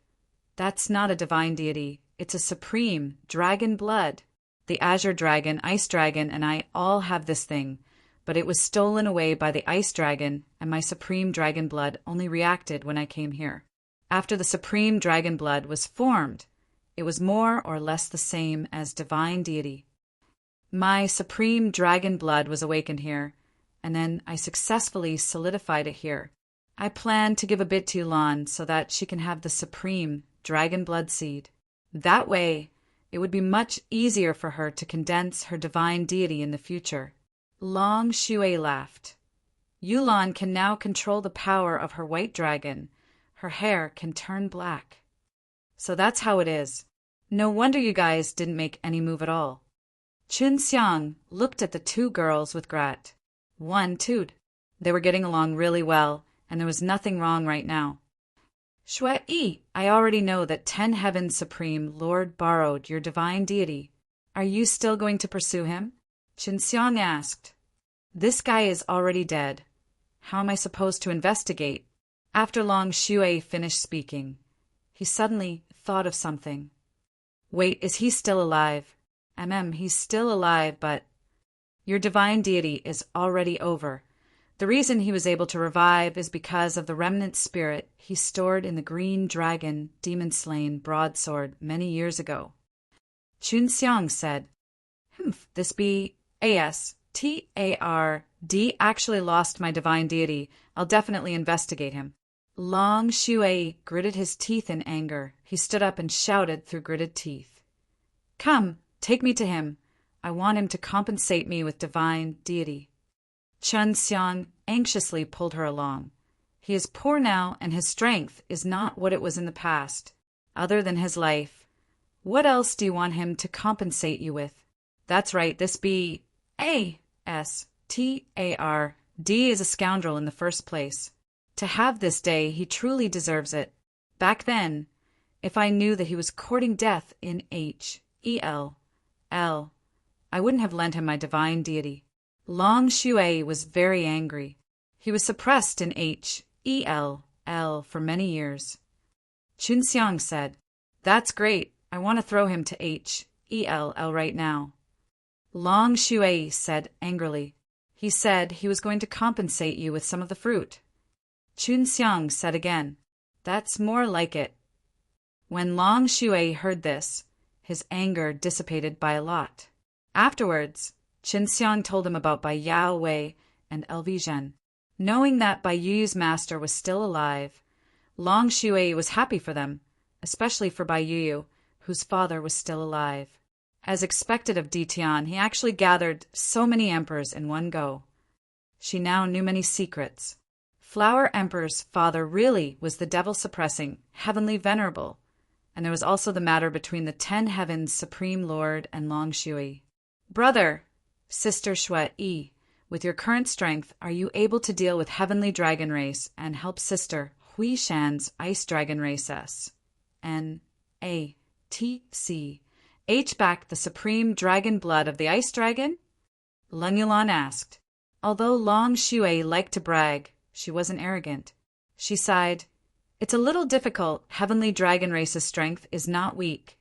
That's not a divine deity. It's a supreme dragon blood. The Azure Dragon, Ice Dragon, and I all have this thing, but it was stolen away by the Ice Dragon, and my supreme dragon blood only reacted when I came here. After the supreme dragon blood was formed, it was more or less the same as divine deity. My supreme dragon blood was awakened here, and then I successfully solidified it here. I plan to give a bit to Yulan so that she can have the supreme dragon blood seed. That way, it would be much easier for her to condense her divine deity in the future. Long Shui laughed. Yulan can now control the power of her white dragon. Her hair can turn black. So that's how it is. No wonder you guys didn't make any move at all. Chun Xiang looked at the 2 girls with gratitude. They were getting along really well, and there was nothing wrong right now. Shui, I already know that 10 Heavens Supreme Lord borrowed your divine deity. Are you still going to pursue him? Chun Xiang asked. This guy is already dead. How am I supposed to investigate? After Long Shui finished speaking, he suddenly thought of something. Wait, is he still alive? He's still alive, but your divine deity is already over. The reason he was able to revive is because of the remnant spirit he stored in the green dragon demon-slain broadsword many years ago. Chun Xiang said, This B-A-S-T-A-R-D actually lost my divine deity. I'll definitely investigate him. Long Shui gritted his teeth in anger. He stood up and shouted through gritted teeth. Come, take me to him. I want him to compensate me with divine deity. Chun Xiang anxiously pulled her along. He is poor now, and his strength is not what it was in the past. Other than his life, what else do you want him to compensate you with? That's right, this B-A-S-T-A-R-D is a scoundrel in the first place. To have this day, he truly deserves it. Back then, if I knew that he was courting death in H-E-L-L, I wouldn't have lent him my divine deity. Long Shui was very angry. He was suppressed in H-E-L-L for many years. Chun Xiang said, That's great. I want to throw him to H-E-L-L right now. Long Shui said angrily. He said he was going to compensate you with some of the fruit. Chun Xiang said again, That's more like it. When Long Shui heard this, his anger dissipated by a lot. Afterwards, Chun Xiang told him about Bai Yao Wei and LV Zhen. Knowing that Bai Yu's master was still alive, Long Shui was happy for them, especially for Bai Yu, whose father was still alive. As expected of Ditian, he actually gathered so many emperors in one go. She now knew many secrets. Flower Emperor's father really was the devil-suppressing, heavenly venerable, and there was also the matter between the 10 Heavens Supreme Lord and Long Shui. Brother, Sister Shui, with your current strength, are you able to deal with Heavenly Dragon Race and help Sister Hui Shan's Ice Dragon Race S? N-A-T-C. H back the supreme dragon blood of the Ice Dragon? Ling Yulan asked. Although Long Shui liked to brag, she wasn't arrogant. She sighed. It's a little difficult. Heavenly Dragon Race's strength is not weak.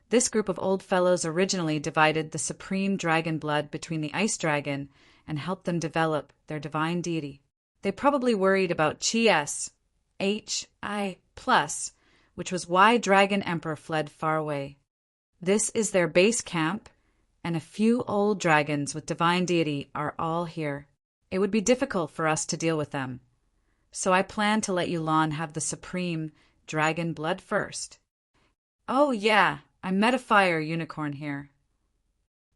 This group of old fellows originally divided the supreme dragon blood between the Ice Dragon and helped them develop their divine deity. They probably worried about Chi-S, H-I plus, which was why Dragon Emperor fled far away. This is their base camp, and a few old dragons with divine deity are all here. It would be difficult for us to deal with them. So I plan to let Yulan have the supreme dragon blood first. Oh yeah, I met a fire unicorn here.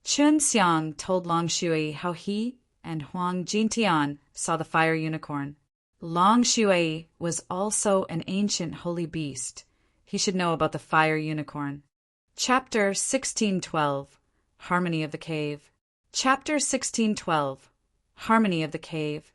Chun Xiang told Long Shui how he and Huang Jintian saw the fire unicorn. Long Shui was also an ancient holy beast. He should know about the fire unicorn. Chapter 1612, Harmony of the Cave. Chapter 1612, Harmony of the Cave.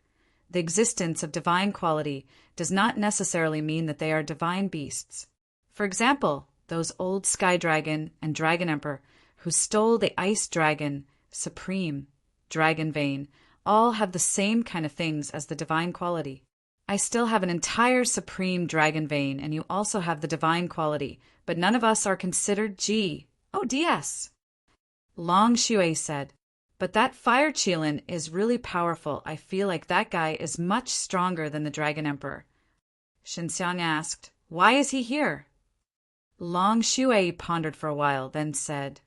The existence of divine quality does not necessarily mean that they are divine beasts. For example, those old Sky Dragon and Dragon Emperor who stole the Ice Dragon, Supreme, Dragon Vein, all have the same kind of things as the divine quality. I still have an entire Supreme Dragon Vein, and you also have the divine quality, but none of us are considered G. Oh, DS. Long Shui said, but that Fire Qilin is really powerful. I feel like that guy is much stronger than the Dragon Emperor. Xinxiang asked, why is he here? Long Shui pondered for a while, then said,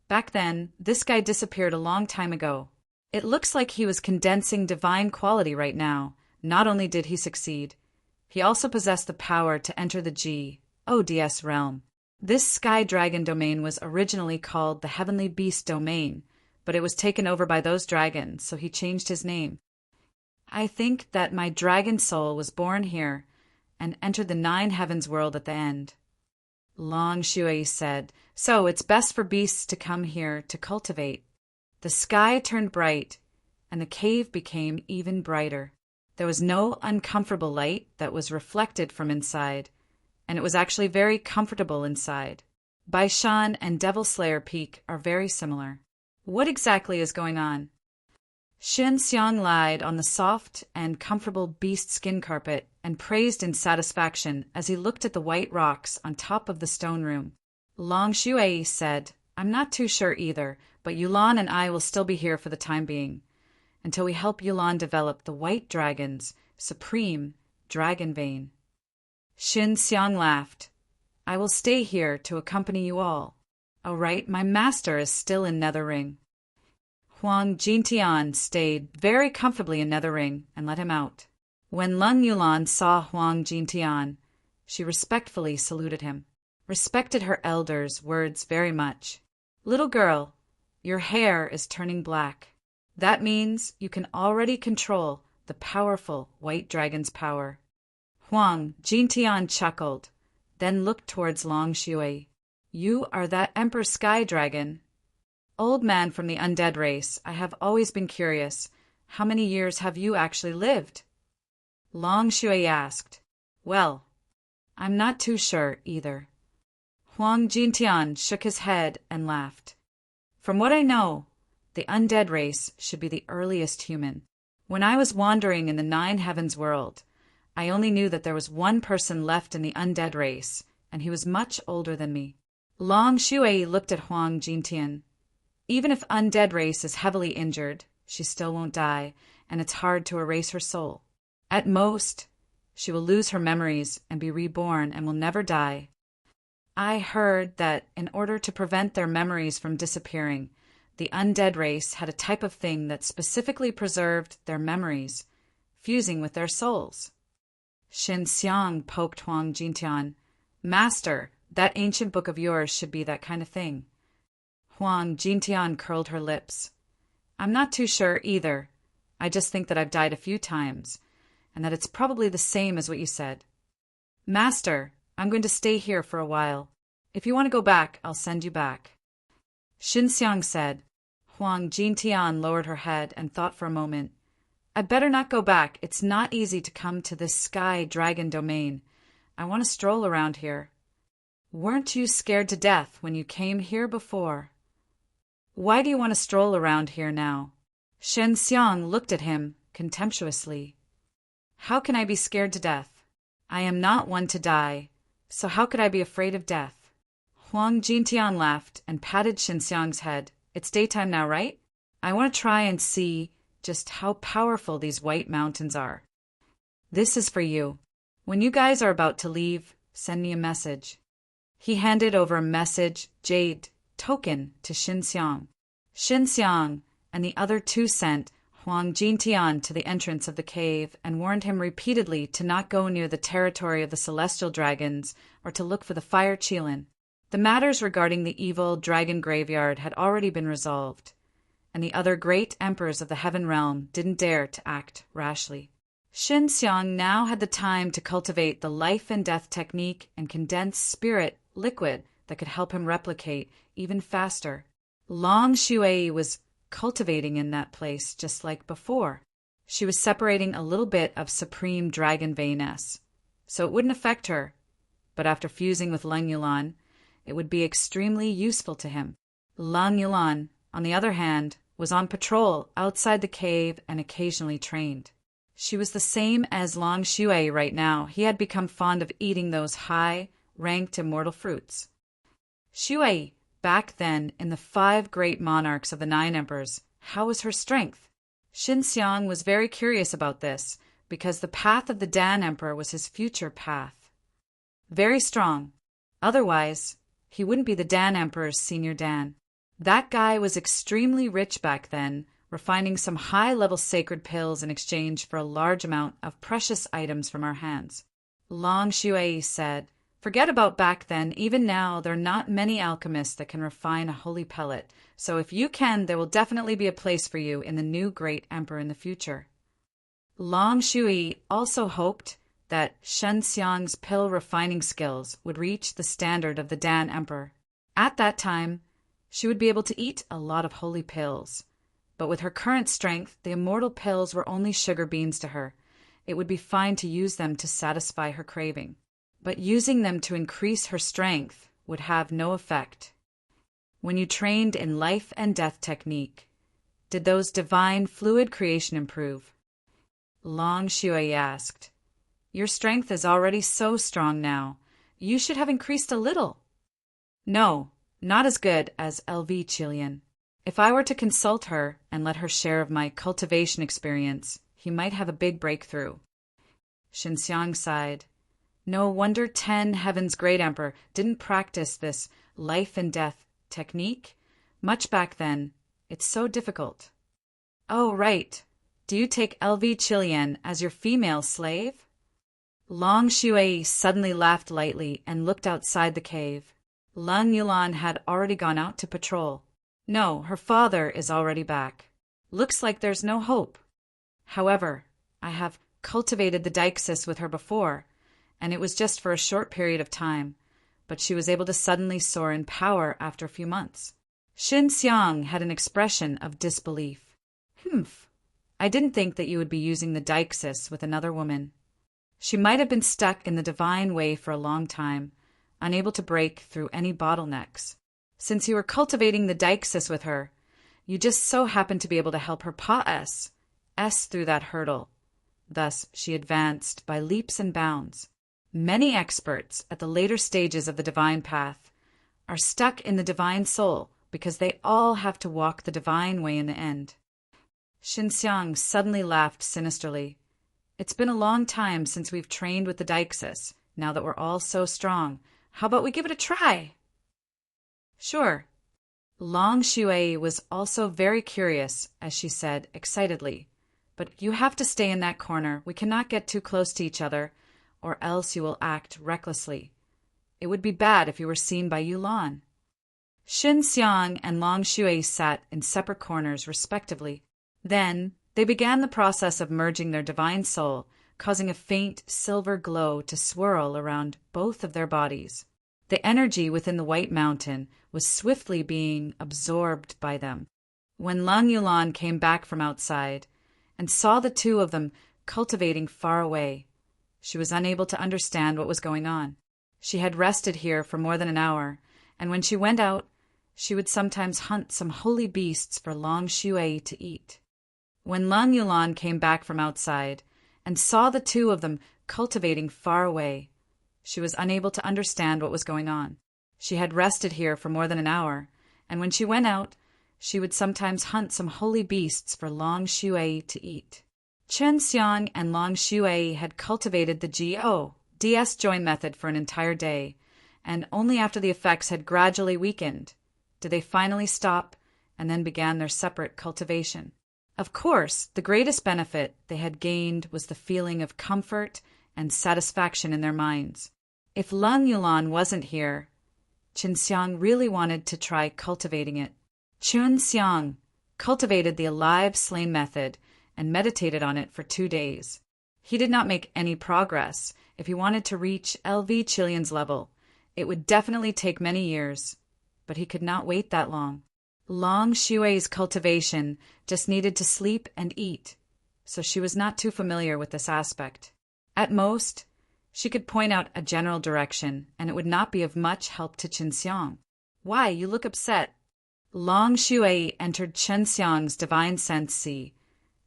back then, this guy disappeared a long time ago. It looks like he was condensing divine quality right now. Not only did he succeed, he also possessed the power to enter the G-ODS realm. This Sky Dragon domain was originally called the Heavenly Beast Domain, but it was taken over by those dragons, so he changed his name. I think that my dragon soul was born here and entered the 9 heavens world at the end. Long Shui said, so it's best for beasts to come here to cultivate. The sky turned bright, and the cave became even brighter. There was no uncomfortable light that was reflected from inside, and it was actually very comfortable inside. Baishan and Devil Slayer Peak are very similar. What exactly is going on? Xin Xiang lied on the soft and comfortable beast skin carpet and praised in satisfaction as he looked at the white rocks on top of the stone room. Long Shui said, I'm not too sure either, but Yulan and I will still be here for the time being, until we help Yulan develop the White Dragon's Supreme Dragon Vein. Xin Xiang laughed. I will stay here to accompany you all. All right, my master is still in Netherring. Huang Jintian stayed very comfortably in Netherring and let him out. When Lung Yulan saw Huang Jintian, she respectfully saluted him, respected her elders' words very much. Little girl, your hair is turning black. That means you can already control the powerful White Dragon's power. Huang Jintian chuckled, then looked towards Long Shui. You are that Emperor Sky Dragon. Old man from the undead race, I have always been curious. How many years have you actually lived? Long Shui asked. Well, I'm not too sure either. Huang Jintian shook his head and laughed. From what I know, the undead race should be the earliest human. When I was wandering in the 9 heavens world, I only knew that there was one person left in the undead race, and he was much older than me. Long Shui looked at Huang Jintian. Even if undead race is heavily injured, she still won't die, and it's hard to erase her soul. At most, she will lose her memories and be reborn and will never die. I heard that in order to prevent their memories from disappearing, the undead race had a type of thing that specifically preserved their memories, fusing with their souls. Xin Xiang poked Huang Jintian. Master, that ancient book of yours should be that kind of thing. Huang Jintian curled her lips. I'm not too sure either. I just think that I've died a few times, and that it's probably the same as what you said. Master, I'm going to stay here for a while. If you want to go back, I'll send you back. Xin Xiang said. Huang Jintian lowered her head and thought for a moment. I'd better not go back. It's not easy to come to this Sky Dragon domain. I want to stroll around here. Weren't you scared to death when you came here before? Why do you want to stroll around here now? Shen Xiang looked at him contemptuously. How can I be scared to death? I am not one to die, so how could I be afraid of death? Huang Jintian laughed and patted Shen Xiang's head. It's daytime now, right? I want to try and see just how powerful these white mountains are. This is for you. When you guys are about to leave, send me a message." He handed over a message jade token to Xinxiang. Xinxiang and the other two sent Huang Jintian to the entrance of the cave and warned him repeatedly to not go near the territory of the celestial dragons or to look for the fire Qilin. The matters regarding the evil dragon graveyard had already been resolved, and the other great emperors of the heaven realm didn't dare to act rashly. Xinxiang now had the time to cultivate the life and death technique and condense spirit liquid that could help him replicate even faster. Long Shui was cultivating in that place just like before. She was separating a little bit of supreme dragon veiness, so it wouldn't affect her, but after fusing with Leng Yulan, it would be extremely useful to him. Leng Yulan, on the other hand, was on patrol outside the cave and occasionally trained. She was the same as Long Shui right now. He had become fond of eating those high-ranked immortal fruits. Shui, back then in the 5 great monarchs of the 9 emperors, how was her strength? Xinxiang was very curious about this, because the path of the Dan emperor was his future path. Very strong. Otherwise, he wouldn't be the Dan emperor's senior Dan. That guy was extremely rich back then, refining some high-level sacred pills in exchange for a large amount of precious items from our hands. Long Shui said, "Forget about back then. Even now, there are not many alchemists that can refine a holy pellet, so if you can, there will definitely be a place for you in the new great emperor in the future." Long Shui also hoped that Xinxiang's pill refining skills would reach the standard of the Dan emperor. At that time, she would be able to eat a lot of holy pills. But with her current strength, the immortal pills were only sugar beans to her. It would be fine to use them to satisfy her craving. But using them to increase her strength would have no effect. When you trained in life and death technique, did those divine fluid creation improve? Long Shui asked. "Your strength is already so strong now. You should have increased a little." "No, not as good as LV Qilian. If I were to consult her and let her share of my cultivation experience, he might have a big breakthrough." Xinxiang sighed. No wonder 10 Heaven's great emperor didn't practice this life and death technique. Much back then, it's so difficult. "Oh, right. Do you take LV Qilian as your female slave?" Long Shui suddenly laughed lightly and looked outside the cave. Leng Yulan had already gone out to patrol. "No, her father is already back. Looks like there's no hope. However, I have cultivated the Deixis with her before, and it was just for a short period of time, but she was able to suddenly soar in power after a few months." Xinxiang had an expression of disbelief. "Humph. I didn't think that you would be using the Deixis with another woman." She might have been stuck in the divine way for a long time, unable to break through any bottlenecks. Since you were cultivating the Deixis with her, you just so happened to be able to help her pass through that hurdle. Thus, she advanced by leaps and bounds. Many experts at the later stages of the divine path are stuck in the divine soul because they all have to walk the divine way in the end. Xinxiang suddenly laughed sinisterly. "It's been a long time since we've trained with the Deixis. Now that we're all so strong, how about we give it a try?" "Sure." Long Shui was also very curious, as she said excitedly, "But you have to stay in that corner. We cannot get too close to each other, or else you will act recklessly. It would be bad if you were seen by Yulan." Xinxiang and Long Shui sat in separate corners, respectively. Then they began the process of merging their divine soul, causing a faint silver glow to swirl around both of their bodies. The energy within the White Mountain was swiftly being absorbed by them. When Leng Yulan came back from outside and saw the two of them cultivating far away, she was unable to understand what was going on. She had rested here for more than an hour, and when she went out, she would sometimes hunt some holy beasts for Long Shui to eat. When Leng Yulan came back from outside and saw the two of them cultivating far away, she was unable to understand what was going on. She had rested here for more than an hour, and when she went out, she would sometimes hunt some holy beasts for Long Shui to eat. Chen Xiang and Long Shui had cultivated the GO-DS join method for an entire day, and only after the effects had gradually weakened did they finally stop and then began their separate cultivation. Of course, the greatest benefit they had gained was the feeling of comfort and satisfaction in their minds. If Lung Yulan wasn't here, Chen Xiang really wanted to try cultivating it. Chen Xiang cultivated the alive slain method and meditated on it for 2 days. He did not make any progress. If he wanted to reach LV Chilian's level, it would definitely take many years, but he could not wait that long. Long Shui's cultivation just needed to sleep and eat, so she was not too familiar with this aspect. At most, she could point out a general direction, and it would not be of much help to Chen Xiang. Why, you look upset. Long Shui entered Chen Xiang's divine sense sea,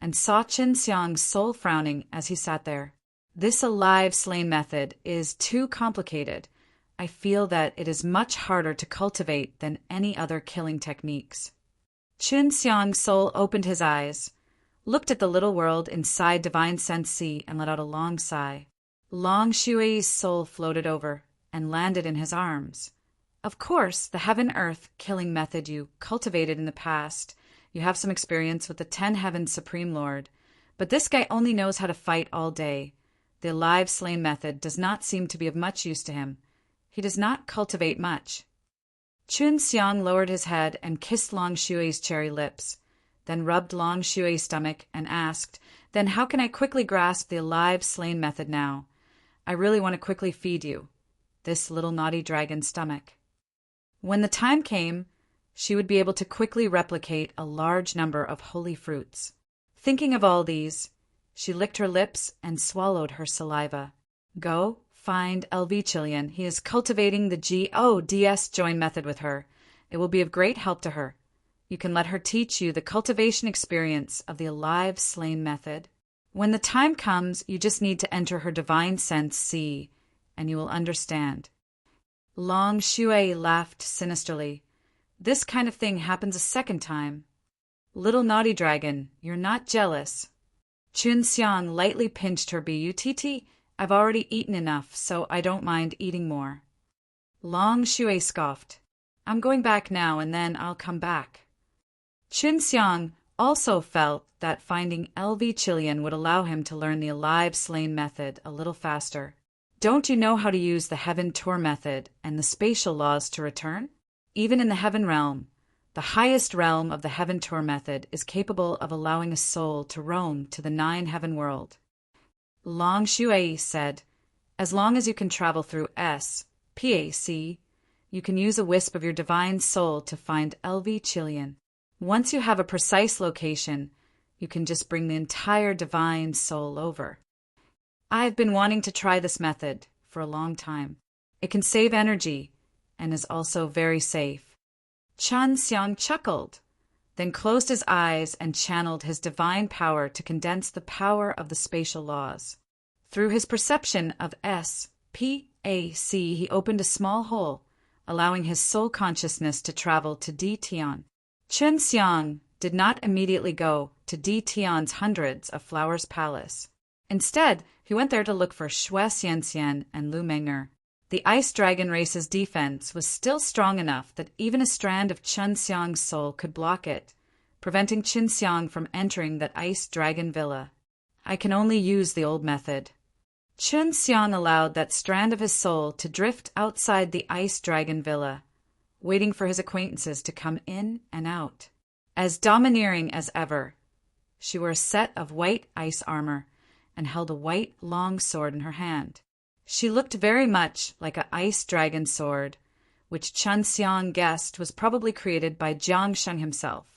and saw Chen Xiang's soul frowning as he sat there. This alive slain method is too complicated. I feel that it is much harder to cultivate than any other killing techniques. Chen Xiang's soul opened his eyes, looked at the little world inside Divine Sense Sea, and let out a long sigh. Long Shui's soul floated over and landed in his arms. Of course, the heaven-earth killing method you cultivated in the past, you have some experience with the 10 Heavens Supreme Lord, but this guy only knows how to fight all day. The alive slain method does not seem to be of much use to him. He does not cultivate much. Chen Xiang lowered his head and kissed Long Shui's cherry lips, then rubbed Long Shui's stomach and asked, "Then how can I quickly grasp the alive slain method now? I really want to quickly feed you, this little naughty dragon stomach." When the time came, she would be able to quickly replicate a large number of holy fruits. Thinking of all these, she licked her lips and swallowed her saliva. Go find LV Chilian. He is cultivating the GO-DS join method with her. It will be of great help to her. You can let her teach you the cultivation experience of the alive slain method. When the time comes, you just need to enter her divine sense sea, and you will understand. Long Shui laughed sinisterly. This kind of thing happens a second time. Little naughty dragon, you're not jealous. Chen Xiang lightly pinched her butt. I've already eaten enough, so I don't mind eating more. Long Shui scoffed. I'm going back now, and then I'll come back. Chen Xiang also felt that finding LV Chilian would allow him to learn the alive slain method a little faster. Don't you know how to use the heaven tour method and the spatial laws to return? Even in the heaven realm, the highest realm of the heaven tour method is capable of allowing a soul to roam to the 9 heaven world. Long Shui said, as long as you can travel through SPAC, you can use a wisp of your divine soul to find LV Chilian. Once you have a precise location, you can just bring the entire divine soul over. I've been wanting to try this method for a long time. It can save energy and is also very safe. Chen Xiang chuckled, then closed his eyes and channeled his divine power to condense the power of the spatial laws. Through his perception of SPAC, he opened a small hole, allowing his soul consciousness to travel to Di Tian. Chen Xiang did not immediately go to Di Tian's hundreds of flowers palace. Instead, he went there to look for Xue Xianxian and Lu Menger. The ice dragon race's defense was still strong enough that even a strand of Chen Xiang's soul could block it, preventing Chen Xiang from entering that ice dragon villa. I can only use the old method. Chen Xiang allowed that strand of his soul to drift outside the ice dragon villa, waiting for his acquaintances to come in and out. As domineering as ever, she wore a set of white ice armor and held a white long sword in her hand. She looked very much like an ice dragon sword, which Chen Xiang guessed was probably created by Jiang Sheng himself.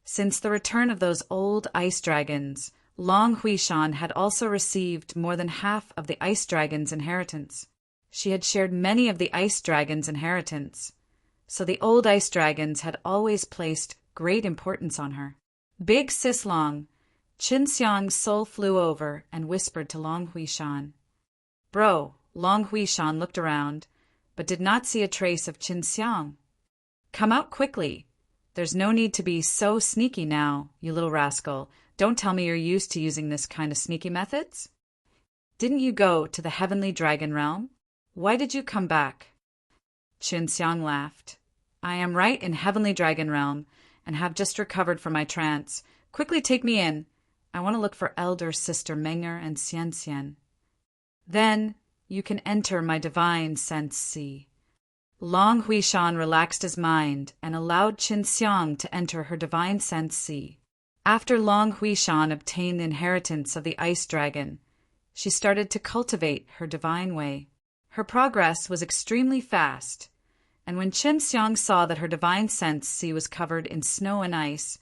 Since the return of those old ice dragons, Long Huishan had also received more than half of the ice dragon's inheritance. She had shared many of the ice dragon's inheritance, so the old ice dragons had always placed great importance on her. Big Sis Long, Chen Xiang's soul flew over and whispered to Long Huishan. Bro, Long Huishan looked around, but did not see a trace of Chen Xiang. Come out quickly. There's no need to be so sneaky now, you little rascal. Don't tell me you're used to using this kind of sneaky methods. Didn't you go to the heavenly dragon realm? Why did you come back? Qinxiang laughed. I am right in heavenly dragon realm and have just recovered from my trance. Quickly take me in. I want to look for elder sister Menger and Xian Xian. Then you can enter my divine sense sea. Long Huishan relaxed his mind and allowed Qinxiang to enter her divine sense sea. After Long Huishan obtained the inheritance of the ice dragon, she started to cultivate her divine way. Her progress was extremely fast, and when Qinxiang saw that her divine sense sea was covered in snow and ice,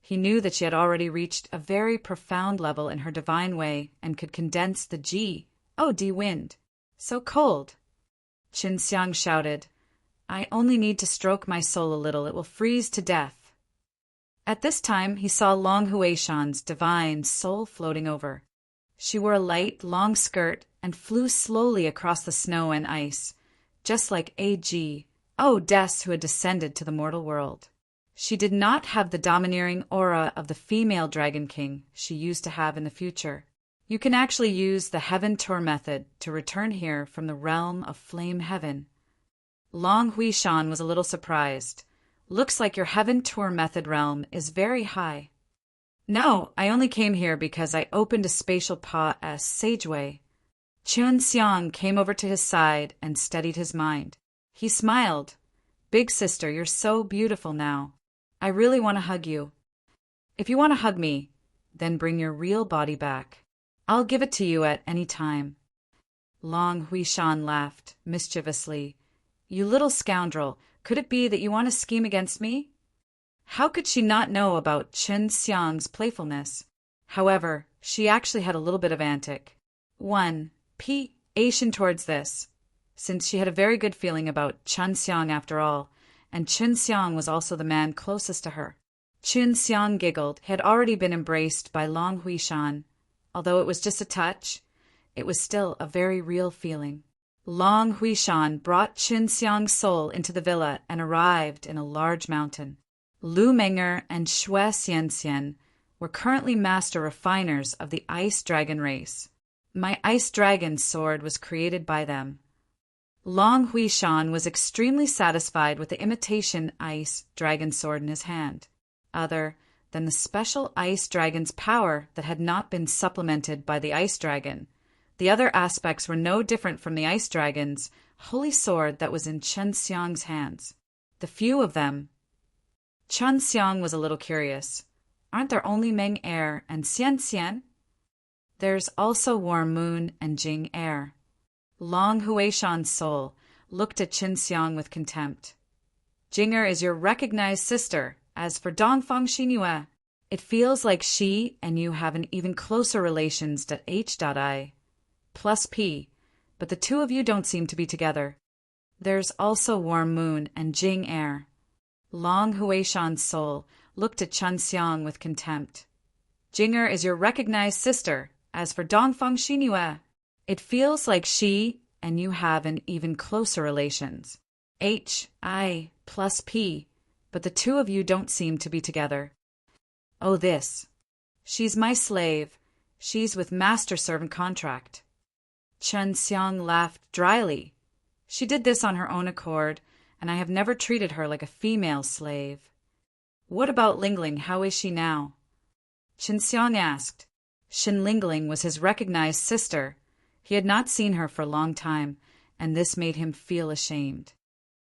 he knew that she had already reached a very profound level in her divine way and could condense the G-O-D wind. So cold. Qinxiang shouted, I only need to stroke my soul a little. It will freeze to death. At this time, he saw Long Huishan's divine soul floating over. She wore a light, long skirt and flew slowly across the snow and ice, just like Des who had descended to the mortal world. She did not have the domineering aura of the female Dragon King she used to have in the future. You can actually use the Heaven Tour method to return here from the realm of Flame Heaven. Long Huishan was a little surprised. Looks like your Heaven Tour method realm is very high. No, I only came here because I opened a spatial paw as Sageway. Qinxiang came over to his side and steadied his mind. He smiled. Big sister, you're so beautiful now. I really want to hug you. If you want to hug me, then bring your real body back. I'll give it to you at any time. Long Huishan laughed mischievously. You little scoundrel, could it be that you want to scheme against me? How could she not know about Qinxiang's playfulness? However, she actually had a little bit of antic. Asian towards this, since she had a very good feeling about Qinxiang after all, and Qinxiang was also the man closest to her. Qinxiang giggled. He had already been embraced by Long Huishan. Although it was just a touch, it was still a very real feeling. Long Huishan brought Qinxiang's soul into the villa and arrived in a large mountain. Lu Menger and Xue Xianxian were currently master refiners of the ice dragon race. My ice dragon sword was created by them. Long Huishan was extremely satisfied with the imitation ice dragon sword in his hand. Other than the special ice dragon's power that had not been supplemented by the ice dragon, the other aspects were no different from the ice dragon's holy sword that was in Qinxiang's hands. The few of them. Qinxiang was a little curious. Aren't there only Meng Air and Xian Xian? There's also Warm Moon and Jing Air. Long Huishan's soul looked at Qinxiang with contempt. Jinger is your recognized sister. As for Dongfang Xinyue, it feels like she and you have an even closer relations than H.I plus P, but the two of you don't seem to be together. There's also Warm Moon and Jing Air. Long Huishan's soul looked at Qinxiang with contempt. Jinger is your recognized sister. As for Dongfang Xinyue, it feels like she and you have an even closer relations. H.I plus P, but the two of you don't seem to be together. Oh, this. She's my slave. She's with master-servant contract. Qinxiang laughed dryly. She did this on her own accord, and I have never treated her like a female slave. What about Lingling? How is she now? Qinxiang asked. Shin Lingling was his recognized sister. He had not seen her for a long time, and this made him feel ashamed.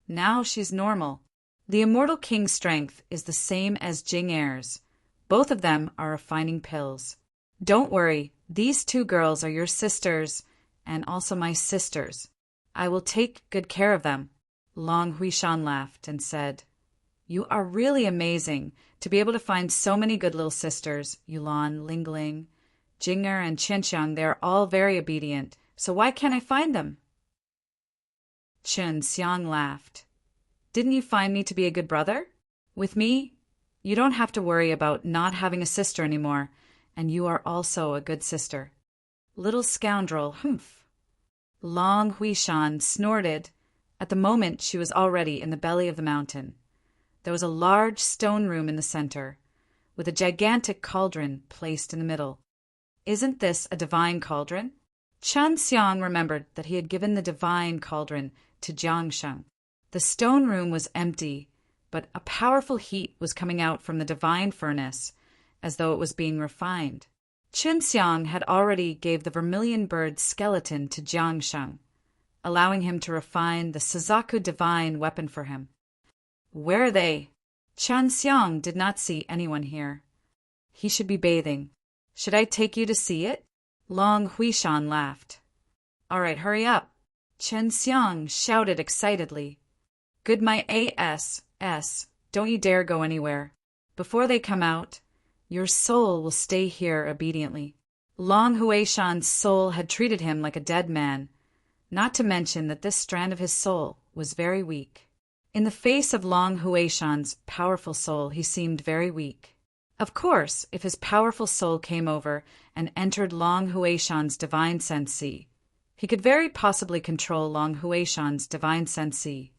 Now she's normal. The Immortal King's strength is the same as Jing Air's. Both of them are refining pills. Don't worry, these two girls are your sisters, and also my sisters. I will take good care of them. Long Huishan laughed and said, You are really amazing to be able to find so many good little sisters, Yulan, Lingling, Jinger, and Qinxiang. They are all very obedient, so why can't I find them? Qinxiang laughed. Didn't you find me to be a good brother? With me, you don't have to worry about not having a sister anymore, and you are also a good sister. Little scoundrel, humph. Long Huishan snorted. At the moment, she was already in the belly of the mountain. There was a large stone room in the center, with a gigantic cauldron placed in the middle. Isn't this a divine cauldron? Chen Xiang remembered that he had given the divine cauldron to Jiang Sheng. The stone room was empty, but a powerful heat was coming out from the divine furnace, as though it was being refined. Chen Xiang had already gave the vermilion bird skeleton to Jiang Sheng, allowing him to refine the Suzaku divine weapon for him. Where are they? Chen Xiang did not see anyone here. He should be bathing. Should I take you to see it? Long Huishan laughed. All right, hurry up. Chen Xiang shouted excitedly. Good my ass, don't you dare go anywhere. Before they come out, your soul will stay here obediently. Long Huishan's soul had treated him like a dead man, not to mention that this strand of his soul was very weak. In the face of Long Huishan's powerful soul, he seemed very weak. Of course, if his powerful soul came over and entered Long Huishan's divine sensi, he could very possibly control Long Huishan's divine sensi.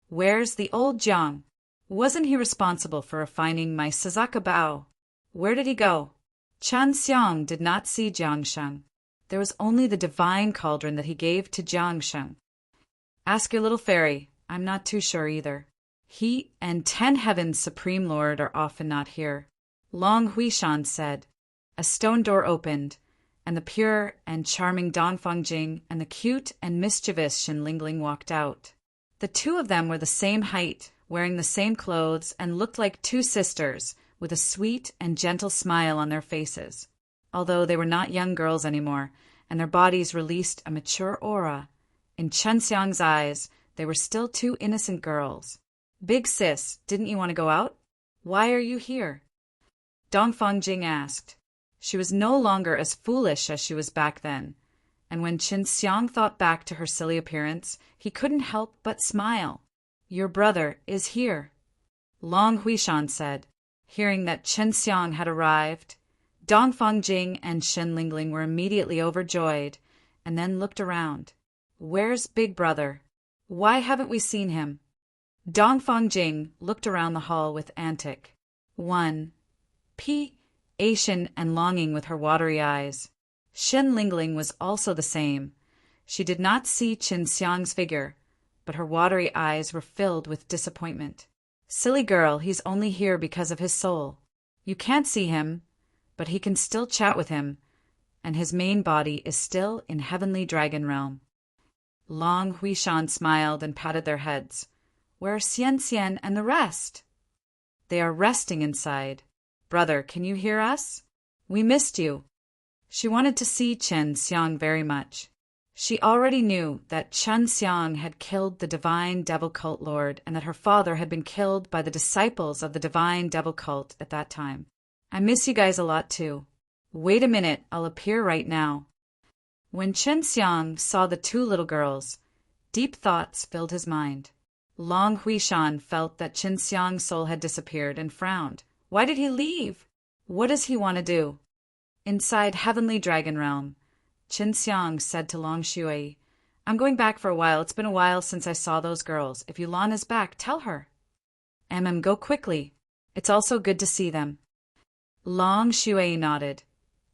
Where's the old Jiang? Wasn't he responsible for refining my Suzaku Bao? Where did he go? Chen Xiang did not see Jiang Sheng. There was only the divine cauldron that he gave to Jiang Sheng. Ask your little fairy. I'm not too sure either. He and 10 Heavens Supreme Lord are often not here. Long Huishan said. A stone door opened, and the pure and charming Dongfang Jing and the cute and mischievous Shin Lingling walked out. The two of them were the same height, wearing the same clothes, and looked like two sisters, with a sweet and gentle smile on their faces. Although they were not young girls anymore, and their bodies released a mature aura, in Chen Xiang's eyes, they were still two innocent girls. Big sis, didn't you want to go out? Why are you here? Dongfang Jing asked. She was no longer as foolish as she was back then, and when Chen Xiang thought back to her silly appearance, he couldn't help but smile. Your brother is here, Long Huishan said. Hearing that Chen Xiang had arrived, Dongfang Jing and Shen Lingling were immediately overjoyed, and then looked around. Where's Big Brother? Why haven't we seen him? Dongfang Jing looked around the hall with antic, Asian and longing with her watery eyes. Shen Lingling was also the same. She did not see Chen Xiang's figure, but her watery eyes were filled with disappointment. Silly girl, he's only here because of his soul. You can't see him, but he can still chat with him, and his main body is still in heavenly dragon realm. Long Huishan smiled and patted their heads. Where are Xian Xian and the rest? They are resting inside. Brother, can you hear us? We missed you. She wanted to see Chen Xiang very much. She already knew that Chen Xiang had killed the divine devil cult lord and that her father had been killed by the disciples of the divine devil cult at that time. I miss you guys a lot too. Wait a minute, I'll appear right now. When Chen Xiang saw the two little girls, deep thoughts filled his mind. Long Huishan felt that Chen Xiang's soul had disappeared and frowned. Why did he leave? What does he want to do? Inside Heavenly Dragon Realm, Chen Xiang said to Long Shui, I'm going back for a while. It's been a while since I saw those girls. If Yulan is back, tell her. Go quickly. It's also good to see them. Long Shui nodded,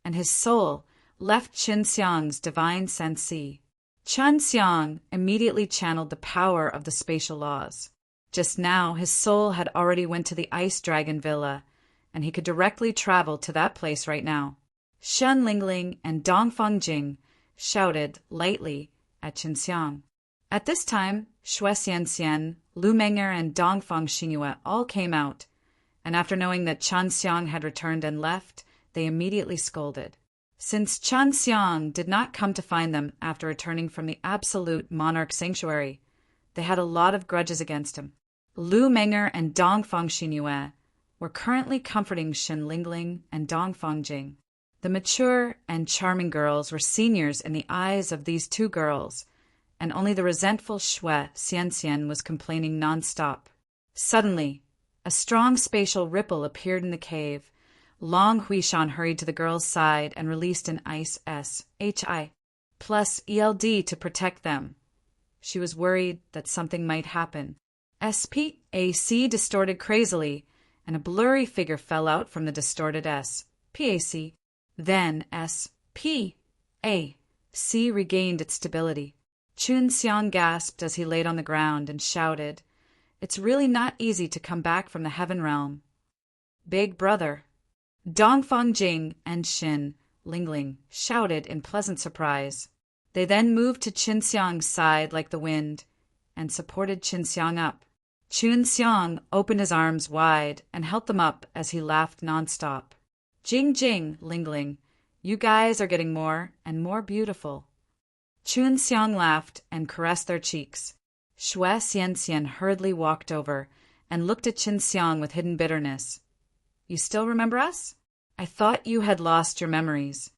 and his soul left Chen Xiang's divine sensi. Chen Xiang immediately channeled the power of the spatial laws. Just now, his soul had already went to the Ice Dragon Villa, and he could directly travel to that place right now. Shen Lingling and Dongfang Jing shouted lightly at Chen Xiang. At this time, Xue Xianxian, Lu Menger, and Dongfang Xingyue all came out, and after knowing that Chen Xiang had returned and left, they immediately scolded. Since Chen Xiang did not come to find them after returning from the absolute monarch sanctuary, they had a lot of grudges against him. Lu Menger and Dongfang Xingyue were currently comforting Shen Lingling and Dongfang Jing. The mature and charming girls were seniors in the eyes of these two girls, and only the resentful Xue Xianxian was complaining non-stop. Suddenly, a strong spatial ripple appeared in the cave. Long Huishan hurried to the girl's side and released an Ice SHI plus ELD to protect them. She was worried that something might happen. SPAC distorted crazily, and a blurry figure fell out from the distorted SPAC. Then SPAC regained its stability. Chun Xiang gasped as he laid on the ground and shouted, "It's really not easy to come back from the heaven realm." "Big brother." Dongfang Jing and Xin Lingling shouted in pleasant surprise. They then moved to Chun Xiang's side like the wind and supported Chun Xiang up. Chun Xiang opened his arms wide and held them up as he laughed nonstop. "Jing Jing, Lingling, you guys are getting more and more beautiful." Chun Xiang laughed and caressed their cheeks. Xue Xianxian hurriedly walked over and looked at Chun Xiang with hidden bitterness. "You still remember us? I thought you had lost your memories."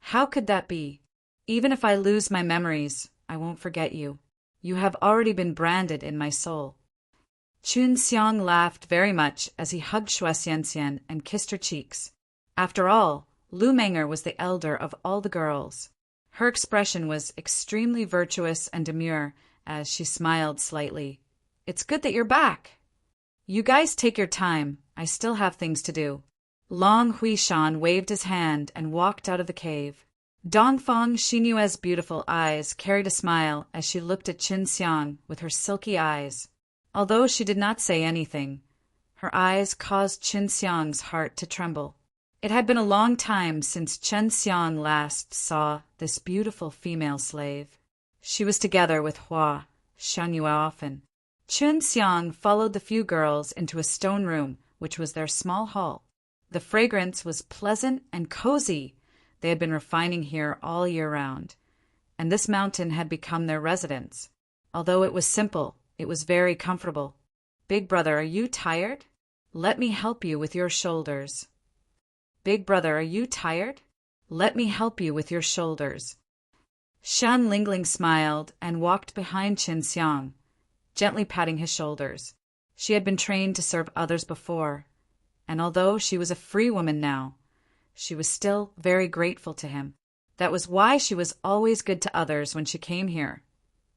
"How could that be? Even if I lose my memories, I won't forget you. You have already been branded in my soul." Chun Xiang laughed very much as he hugged Xue Xianxian and kissed her cheeks. After all, Lu Menger was the elder of all the girls. Her expression was extremely virtuous and demure as she smiled slightly. "It's good that you're back. You guys take your time. I still have things to do." Long Huishan waved his hand and walked out of the cave. Dongfang Xinyue's beautiful eyes carried a smile as she looked at Chun Xiang with her silky eyes. Although she did not say anything, her eyes caused Chun Xiang's heart to tremble. It had been a long time since Chun Xiang last saw this beautiful female slave. She was together with Hua Xianyue often. Chun Xiang followed the few girls into a stone room, which was their small hall. The fragrance was pleasant and cozy. They had been refining here all year round, and this mountain had become their residence. Although it was simple, it was very comfortable. "Big brother, are you tired? Let me help you with your shoulders." "Big brother, are you tired? Let me help you with your shoulders." Shan Lingling smiled and walked behind Chun Xiang, gently patting his shoulders. She had been trained to serve others before, and although she was a free woman now, she was still very grateful to him. That was why she was always good to others when she came here.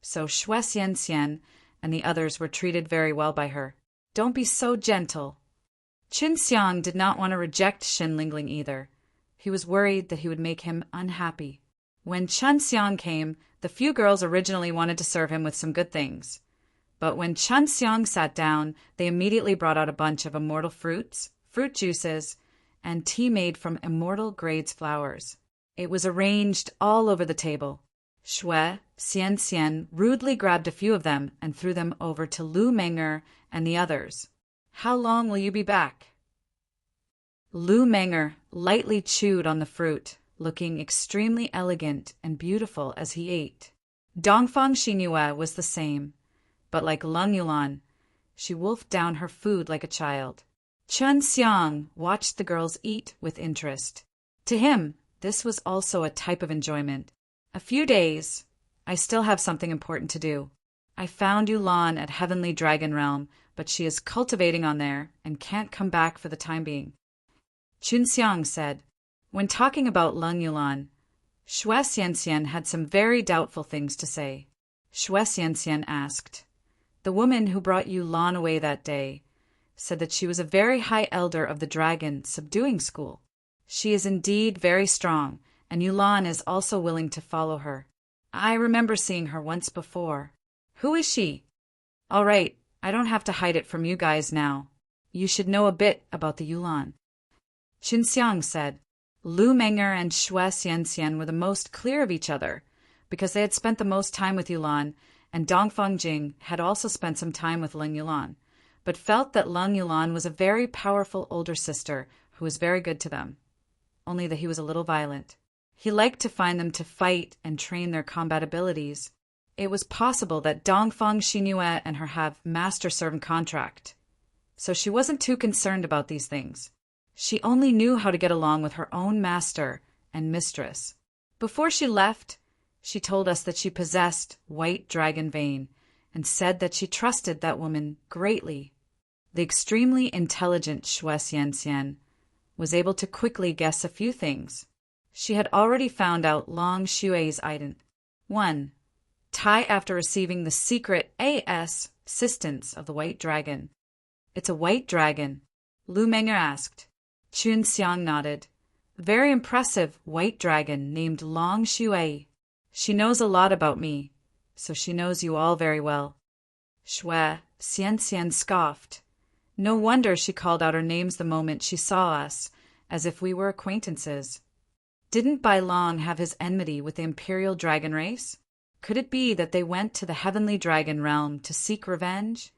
So Xue Xianxian and the others were treated very well by her. "Don't be so gentle." Chun Xiang did not want to reject Shin Lingling either. He was worried that he would make him unhappy. When Chun Xiang came, the few girls originally wanted to serve him with some good things. But when Chun Xiang sat down, they immediately brought out a bunch of immortal fruits, fruit juices, and tea made from immortal grades flowers. It was arranged all over the table. Xue Xianxian rudely grabbed a few of them and threw them over to Lu Menger and the others. "How long will you be back?" Lu Menger lightly chewed on the fruit, looking extremely elegant and beautiful as he ate. Dongfang Xinyue was the same, but like Lung Yulan, she wolfed down her food like a child. Chun Xiang watched the girls eat with interest. To him, this was also a type of enjoyment. "A few days. I still have something important to do. I found Yulan at Heavenly Dragon Realm, but she is cultivating on there and can't come back for the time being." Chun Xiang said. When talking about Lung Yulan, Xue Xianxian had some very doubtful things to say. Xue Xianxian asked, "The woman who brought Yulan away that day said that she was a very high elder of the dragon subduing school. She is indeed very strong, and Yulan is also willing to follow her. I remember seeing her once before." "Who is she?" "All right, I don't have to hide it from you guys now. You should know a bit about the Yulan." Chun Xiang said. Lu Menger and Xue Xianxian were the most clear of each other, because they had spent the most time with Yulan, and Dongfang Jing had also spent some time with Lung Yulan, but felt that Lung Yulan was a very powerful older sister who was very good to them, only that he was a little violent. He liked to find them to fight and train their combat abilities. It was possible that Dongfang Xinyue and her have master-servant contract, so she wasn't too concerned about these things. She only knew how to get along with her own master and mistress. Before she left, she told us that she possessed white dragon vein and said that she trusted that woman greatly. The extremely intelligent Xue Xianxian was able to quickly guess a few things. She had already found out Long Xue's item. 1. Tai, after receiving the secret AS Assistance of the White Dragon. It's a white dragon, Lu Meng'er asked. Chun Xiang nodded. A very impressive white dragon named Long Shui. She knows a lot about me, so she knows you all very well. Shui, Xian Xian scoffed. No wonder she called out our names the moment she saw us, as if we were acquaintances. Didn't Bai Long have his enmity with the imperial dragon race? Could it be that they went to the heavenly dragon realm to seek revenge?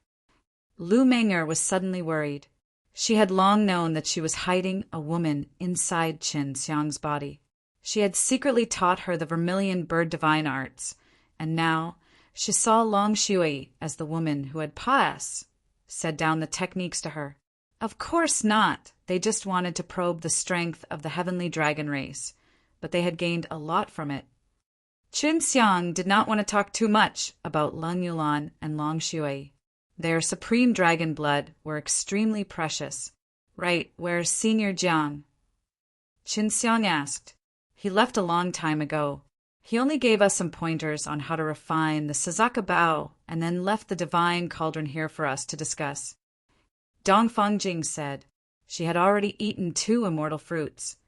Lu Meng'er was suddenly worried. She had long known that she was hiding a woman inside Qin Xiang's body. She had secretly taught her the vermilion bird divine arts, and now she saw Long Shui as the woman who had said down the techniques to her. Of course not. They just wanted to probe the strength of the heavenly dragon race, but they had gained a lot from it. Qin Xiang did not want to talk too much about Leng Yulan and Long Shui. Their supreme dragon blood were extremely precious. Right, where's Senior Jiang? Qin Xiang asked. He left a long time ago. He only gave us some pointers on how to refine the Sazaka Bao and then left the divine cauldron here for us to discuss. Dong Fangjing said she had already eaten 2 immortal fruits,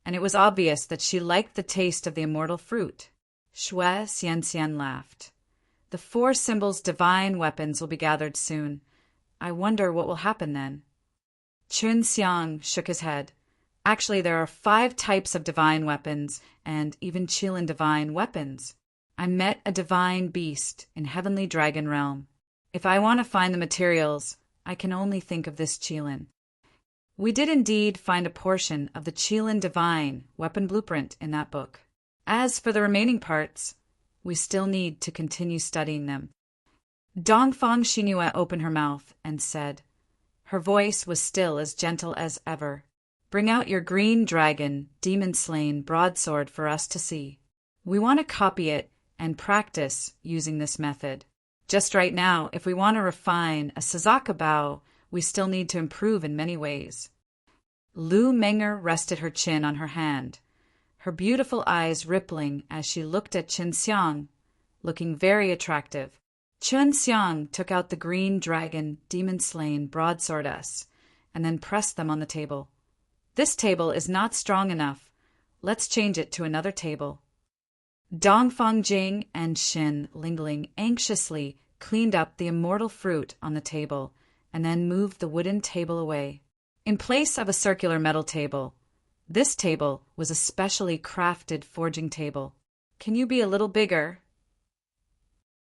and it was obvious that she liked the taste of the immortal fruit. Shui Xian laughed. The 4 symbols' divine weapons will be gathered soon. I wonder what will happen then. Chun Xiang shook his head. Actually, there are 5 types of divine weapons, and even Qilin divine weapons. I met a divine beast in heavenly dragon realm. If I want to find the materials, I can only think of this Qilin. We did indeed find a portion of the Qilin divine weapon blueprint in that book. As for the remaining parts, we still need to continue studying them. Dongfang Xingyue opened her mouth and said, her voice was still as gentle as ever, bring out your green dragon, demon-slain broadsword for us to see. We want to copy it and practice using this method. Just right now, if we want to refine a Sazaka Bao, we still need to improve in many ways. Lu Meng'er rested her chin on her hand, her beautiful eyes rippling as she looked at Qin Xiang, looking very attractive. Qin Xiang took out the green dragon, demon-slain broadsword and then pressed them on the table. This table is not strong enough. Let's change it to another table. Dong Fangjing and Xin Lingling anxiously cleaned up the immortal fruit on the table and then moved the wooden table away. In place of a circular metal table, this table was a specially crafted forging table. Can you be a little bigger?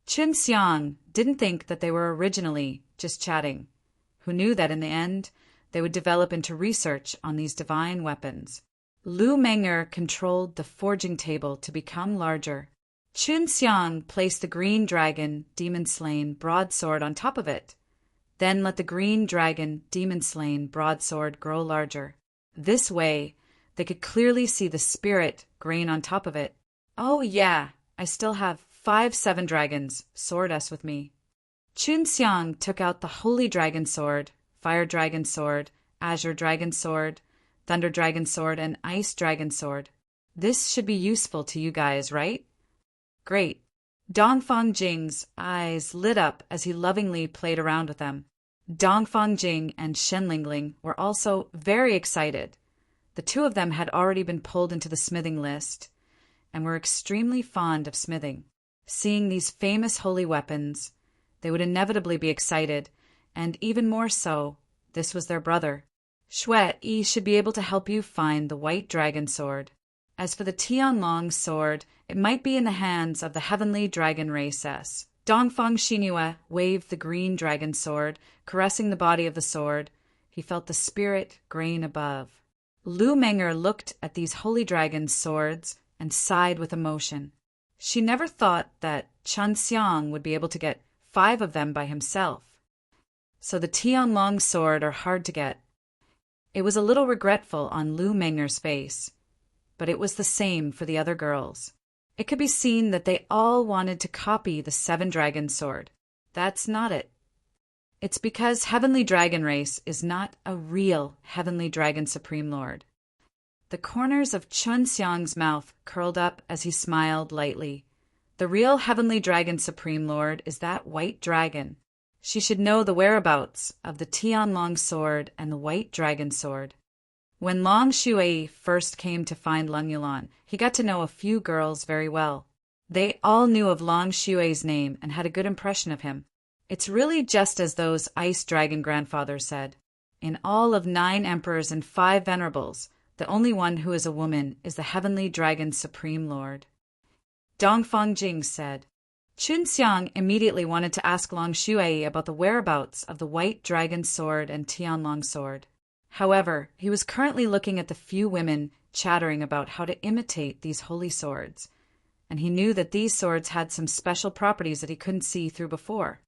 Qin Xiang didn't think that they were originally just chatting, who knew that in the end they would develop into research on these divine weapons. Lu Meng'er controlled the forging table to become larger. Qin Xiang placed the green dragon, demon-slain broadsword on top of it. Then let the green dragon, demon-slain broadsword grow larger. This way, they could clearly see the spirit grain on top of it. Oh yeah, I still have 5 7 dragons, sword with me. Qin Xiang took out the holy dragon sword, fire dragon sword, azure dragon sword, thunder dragon sword, and ice dragon sword. This should be useful to you guys, right? Great. Dongfang Jing's eyes lit up as he lovingly played around with them. Dongfang Jing and Shen Lingling were also very excited. The 2 of them had already been pulled into the smithing list and were extremely fond of smithing. Seeing these famous holy weapons, they would inevitably be excited, and even more so, this was their brother. Shui Yi should be able to help you find the white dragon sword. As for the Tianlong sword, it might be in the hands of the heavenly dragon race. Dongfang Xingyue waved the green dragon sword, caressing the body of the sword. He felt the spirit grain above. Lu Meng'er looked at these holy dragon swords and sighed with emotion. She never thought that Chun Xiang would be able to get 5 of them by himself. So the Tianlong sword are hard to get. It was a little regretful on Lu Meng'er's face, but it was the same for the other girls. It could be seen that they all wanted to copy the 7 dragon sword. That's not it. It's because Heavenly Dragon Race is not a real Heavenly Dragon Supreme Lord. The corners of Chun Xiang's mouth curled up as he smiled lightly. The real Heavenly Dragon Supreme Lord is that white dragon. She should know the whereabouts of the Tianlong sword and the white dragon sword. When Long Shui first came to find Leng Yulan, he got to know a few girls very well. They all knew of Long Shui's name and had a good impression of him. It's really just as those ice dragon grandfathers said. In all of 9 emperors and 5 venerables, the only one who is a woman is the heavenly dragon's supreme lord. Dongfang Jing said. Chun Xiang immediately wanted to ask Long Shui about the whereabouts of the white dragon sword and Tianlong sword. However, he was currently looking at the few women chattering about how to imitate these holy swords, and he knew that these swords had some special properties that he couldn't see through before.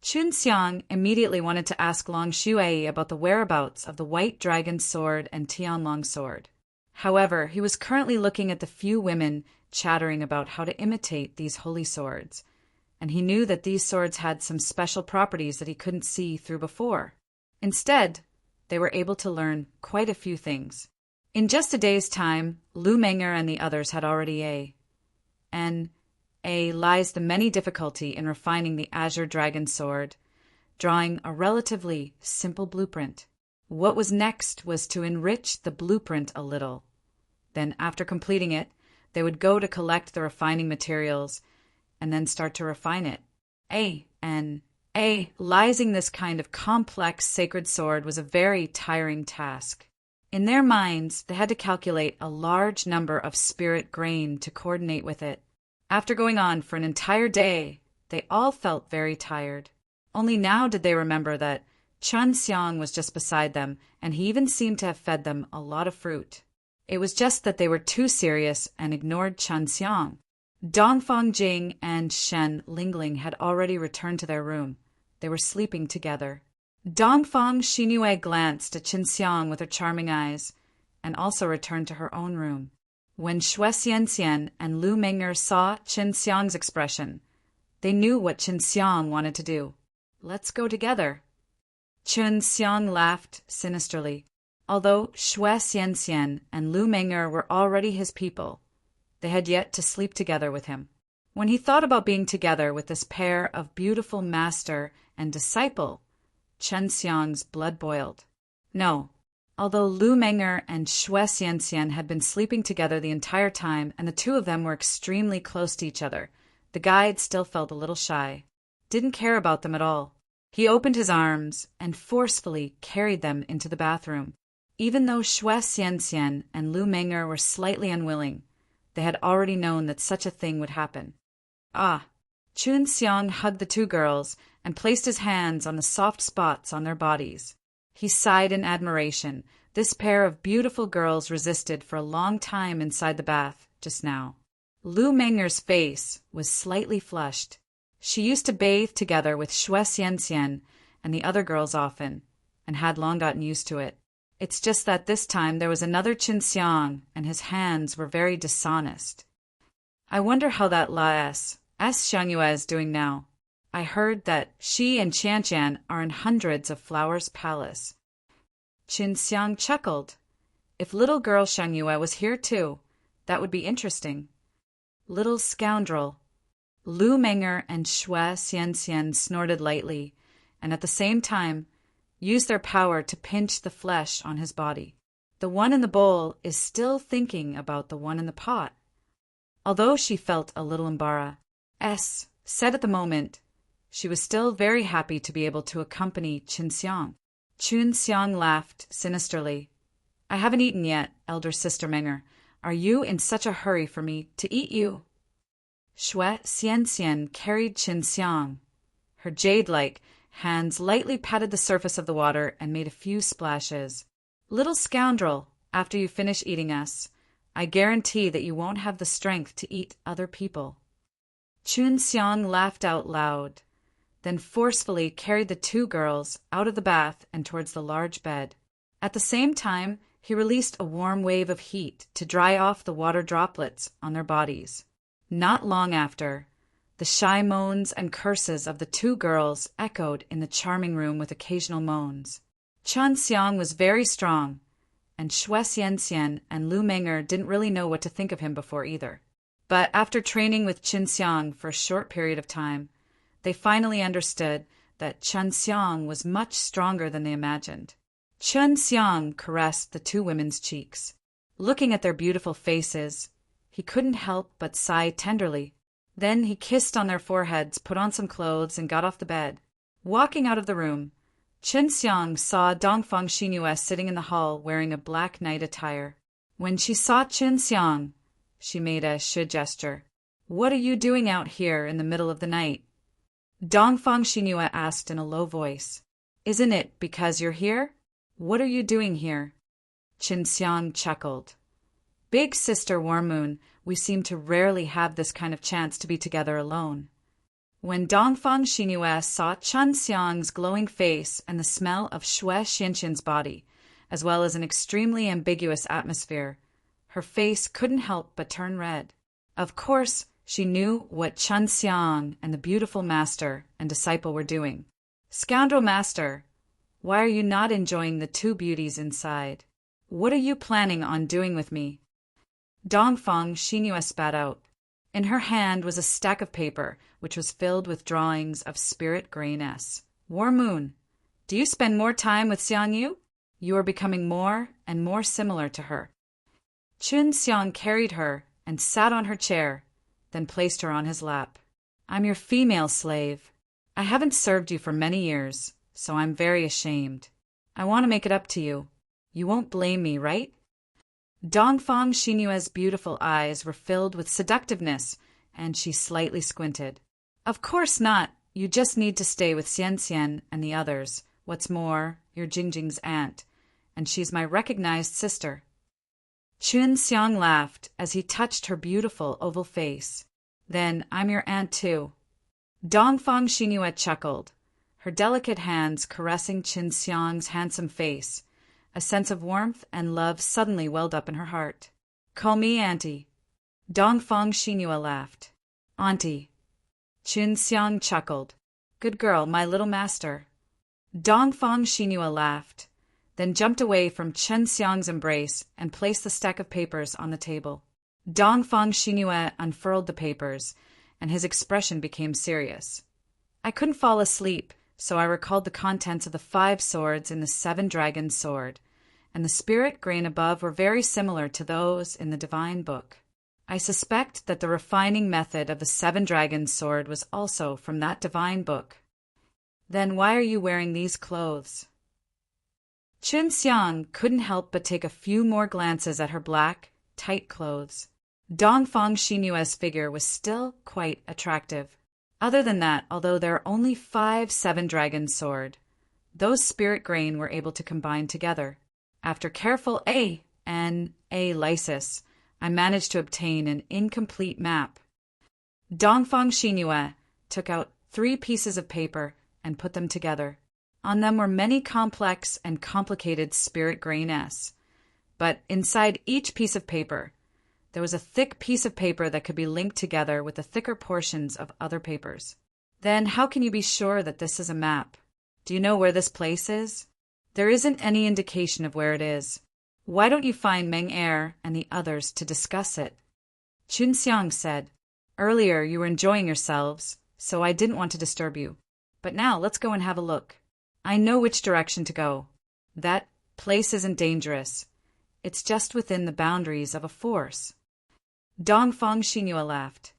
Chun Xiang immediately wanted to ask Long Shui about the whereabouts of the white dragon sword and Tianlong sword. However, he was currently looking at the few women chattering about how to imitate these holy swords, and he knew that these swords had some special properties that he couldn't see through before. Instead, they were able to learn quite a few things. In just a day's time, Lu Menger and the others had already lies the many difficulty in refining the Azure Dragon Sword, drawing a relatively simple blueprint. What was next was to enrich the blueprint a little. Then, after completing it, they would go to collect the refining materials and then start to refine it. Lising this kind of complex sacred sword was a very tiring task. In their minds, they had to calculate a large number of spirit grain to coordinate with it. After going on for an entire day, they all felt very tired. Only now did they remember that Chun Xiang was just beside them, and he even seemed to have fed them a lot of fruit. It was just that they were too serious and ignored Chun Xiang. Dongfang Jing and Shen Lingling had already returned to their room. They were sleeping together. Dongfang Xinue glanced at Qin Xiang with her charming eyes, and also returned to her own room. When Xue Xianxian and Lu Menger saw Qin Xiang's expression, they knew what Qin Xiang wanted to do. Let's go together. Qin Xiang laughed sinisterly. Although Xue Xianxian and Lu Menger were already his people, they had yet to sleep together with him. When he thought about being together with this pair of beautiful master and disciple, Chen Xiang's blood boiled. No, although Lu Menger and Xue Xianxian had been sleeping together the entire time and the two of them were extremely close to each other, the guide still felt a little shy, didn't care about them at all. He opened his arms and forcefully carried them into the bathroom. Even though Xue Xianxian and Lu Menger were slightly unwilling, they had already known that such a thing would happen. Chun Xiang hugged the two girls and placed his hands on the soft spots on their bodies. He sighed in admiration. This pair of beautiful girls resisted for a long time inside the bath just now. Lu Menger's face was slightly flushed. She used to bathe together with Xue Xianxian and the other girls often, and had long gotten used to it. It's just that this time there was another Qin Xiang, and his hands were very dishonest. I wonder how that S. Xiangyue is doing now. I heard that she and Qian are in hundreds of Flowers Palace. Qin Xiang chuckled. If little girl Xiangyue was here too, that would be interesting. Little scoundrel. Lu Menger and Xue Xianxian snorted lightly, and at the same time used their power to pinch the flesh on his body. The one in the bowl is still thinking about the one in the pot. Although she felt a little embarrassed, said at the moment, she was still very happy to be able to accompany Qin Xiang. Qin Xiang laughed sinisterly. I haven't eaten yet, elder sister Menger. Are you in such a hurry for me to eat you? Xue Xianxian carried Qin Xiang. Her jade-like hands lightly patted the surface of the water and made a few splashes. Little scoundrel, after you finish eating us, I guarantee that you won't have the strength to eat other people. Qin Xiang laughed out loud, then forcefully carried the two girls out of the bath and towards the large bed. At the same time, he released a warm wave of heat to dry off the water droplets on their bodies. Not long after, the shy moans and curses of the two girls echoed in the charming room with occasional moans. Qin Xiang was very strong, and Xue Xianxian and Lu Menger didn't really know what to think of him before either. But after training with Qin Xiang for a short period of time, they finally understood that Chen Xiang was much stronger than they imagined. Chen Xiang caressed the two women's cheeks. Looking at their beautiful faces, he couldn't help but sigh tenderly. Then he kissed on their foreheads, put on some clothes, and got off the bed. Walking out of the room, Chen Xiang saw Dongfang Xinyue sitting in the hall wearing a black night attire. When she saw Chen Xiang, she made a shi gesture. "What are you doing out here in the middle of the night?" Dongfang Xinyue asked in a low voice. "Isn't it because you're here? What are you doing here?" Chen Xiang chuckled. "Big sister Warm Moon, we seem to rarely have this kind of chance to be together alone." When Dongfang Xinyue saw Chen Xiang's glowing face and the smell of Xue Xianxin's body, as well as an extremely ambiguous atmosphere, her face couldn't help but turn red. Of course, she knew what Chen Xiang and the beautiful master and disciple were doing. "Scoundrel master, why are you not enjoying the two beauties inside? What are you planning on doing with me?" Dongfang Xinyue spat out. In her hand was a stack of paper, which was filled with drawings of Spirit Grayness. "Warm Moon, do you spend more time with Xiang Yu? You are becoming more and more similar to her." Chen Xiang carried her and sat on her chair, then placed her on his lap. "I'm your female slave. I haven't served you for many years, so I'm very ashamed. I want to make it up to you. You won't blame me, right?" Dongfang Xinyue's beautiful eyes were filled with seductiveness, and she slightly squinted. "Of course not. You just need to stay with Xian Xian and the others. What's more, you're Jingjing's aunt, and she's my recognized sister." Chen Xiang laughed as he touched her beautiful oval face. "Then I'm your aunt too." Dongfang Xinyue chuckled, her delicate hands caressing Chen Xiang's handsome face. A sense of warmth and love suddenly welled up in her heart. "Call me Auntie." Dongfang Xinyue laughed. "Auntie." Chen Xiang chuckled. "Good girl, my little master." Dongfang Xinyue laughed, then jumped away from Chen Xiang's embrace and placed the stack of papers on the table. Dongfang Xinyue unfurled the papers, and his expression became serious. "I couldn't fall asleep, so I recalled the contents of the 5 swords in the 7 dragons' sword, and the spirit grain above were very similar to those in the divine book. I suspect that the refining method of the 7 dragons' sword was also from that divine book." "Then why are you wearing these clothes?" Chen Xiang couldn't help but take a few more glances at her black, tight clothes. Dongfang Xinyue's figure was still quite attractive. Other than that, although there are only 5 7 dragons' sword, those spirit grain were able to combine together. After careful analysis, I managed to obtain an incomplete map. Dongfang Xinyue took out 3 pieces of paper and put them together. On them were many complex and complicated spirit grains, but inside each piece of paper, there was a thick piece of paper that could be linked together with the thicker portions of other papers. "Then how can you be sure that this is a map? Do you know where this place is?" "There isn't any indication of where it is. Why don't you find Meng Er and the others to discuss it?" Chen Xiang said, "Earlier you were enjoying yourselves, so I didn't want to disturb you. But now let's go and have a look. I know which direction to go. That place isn't dangerous. It's just within the boundaries of a force." Dongfang Xinyue laughed.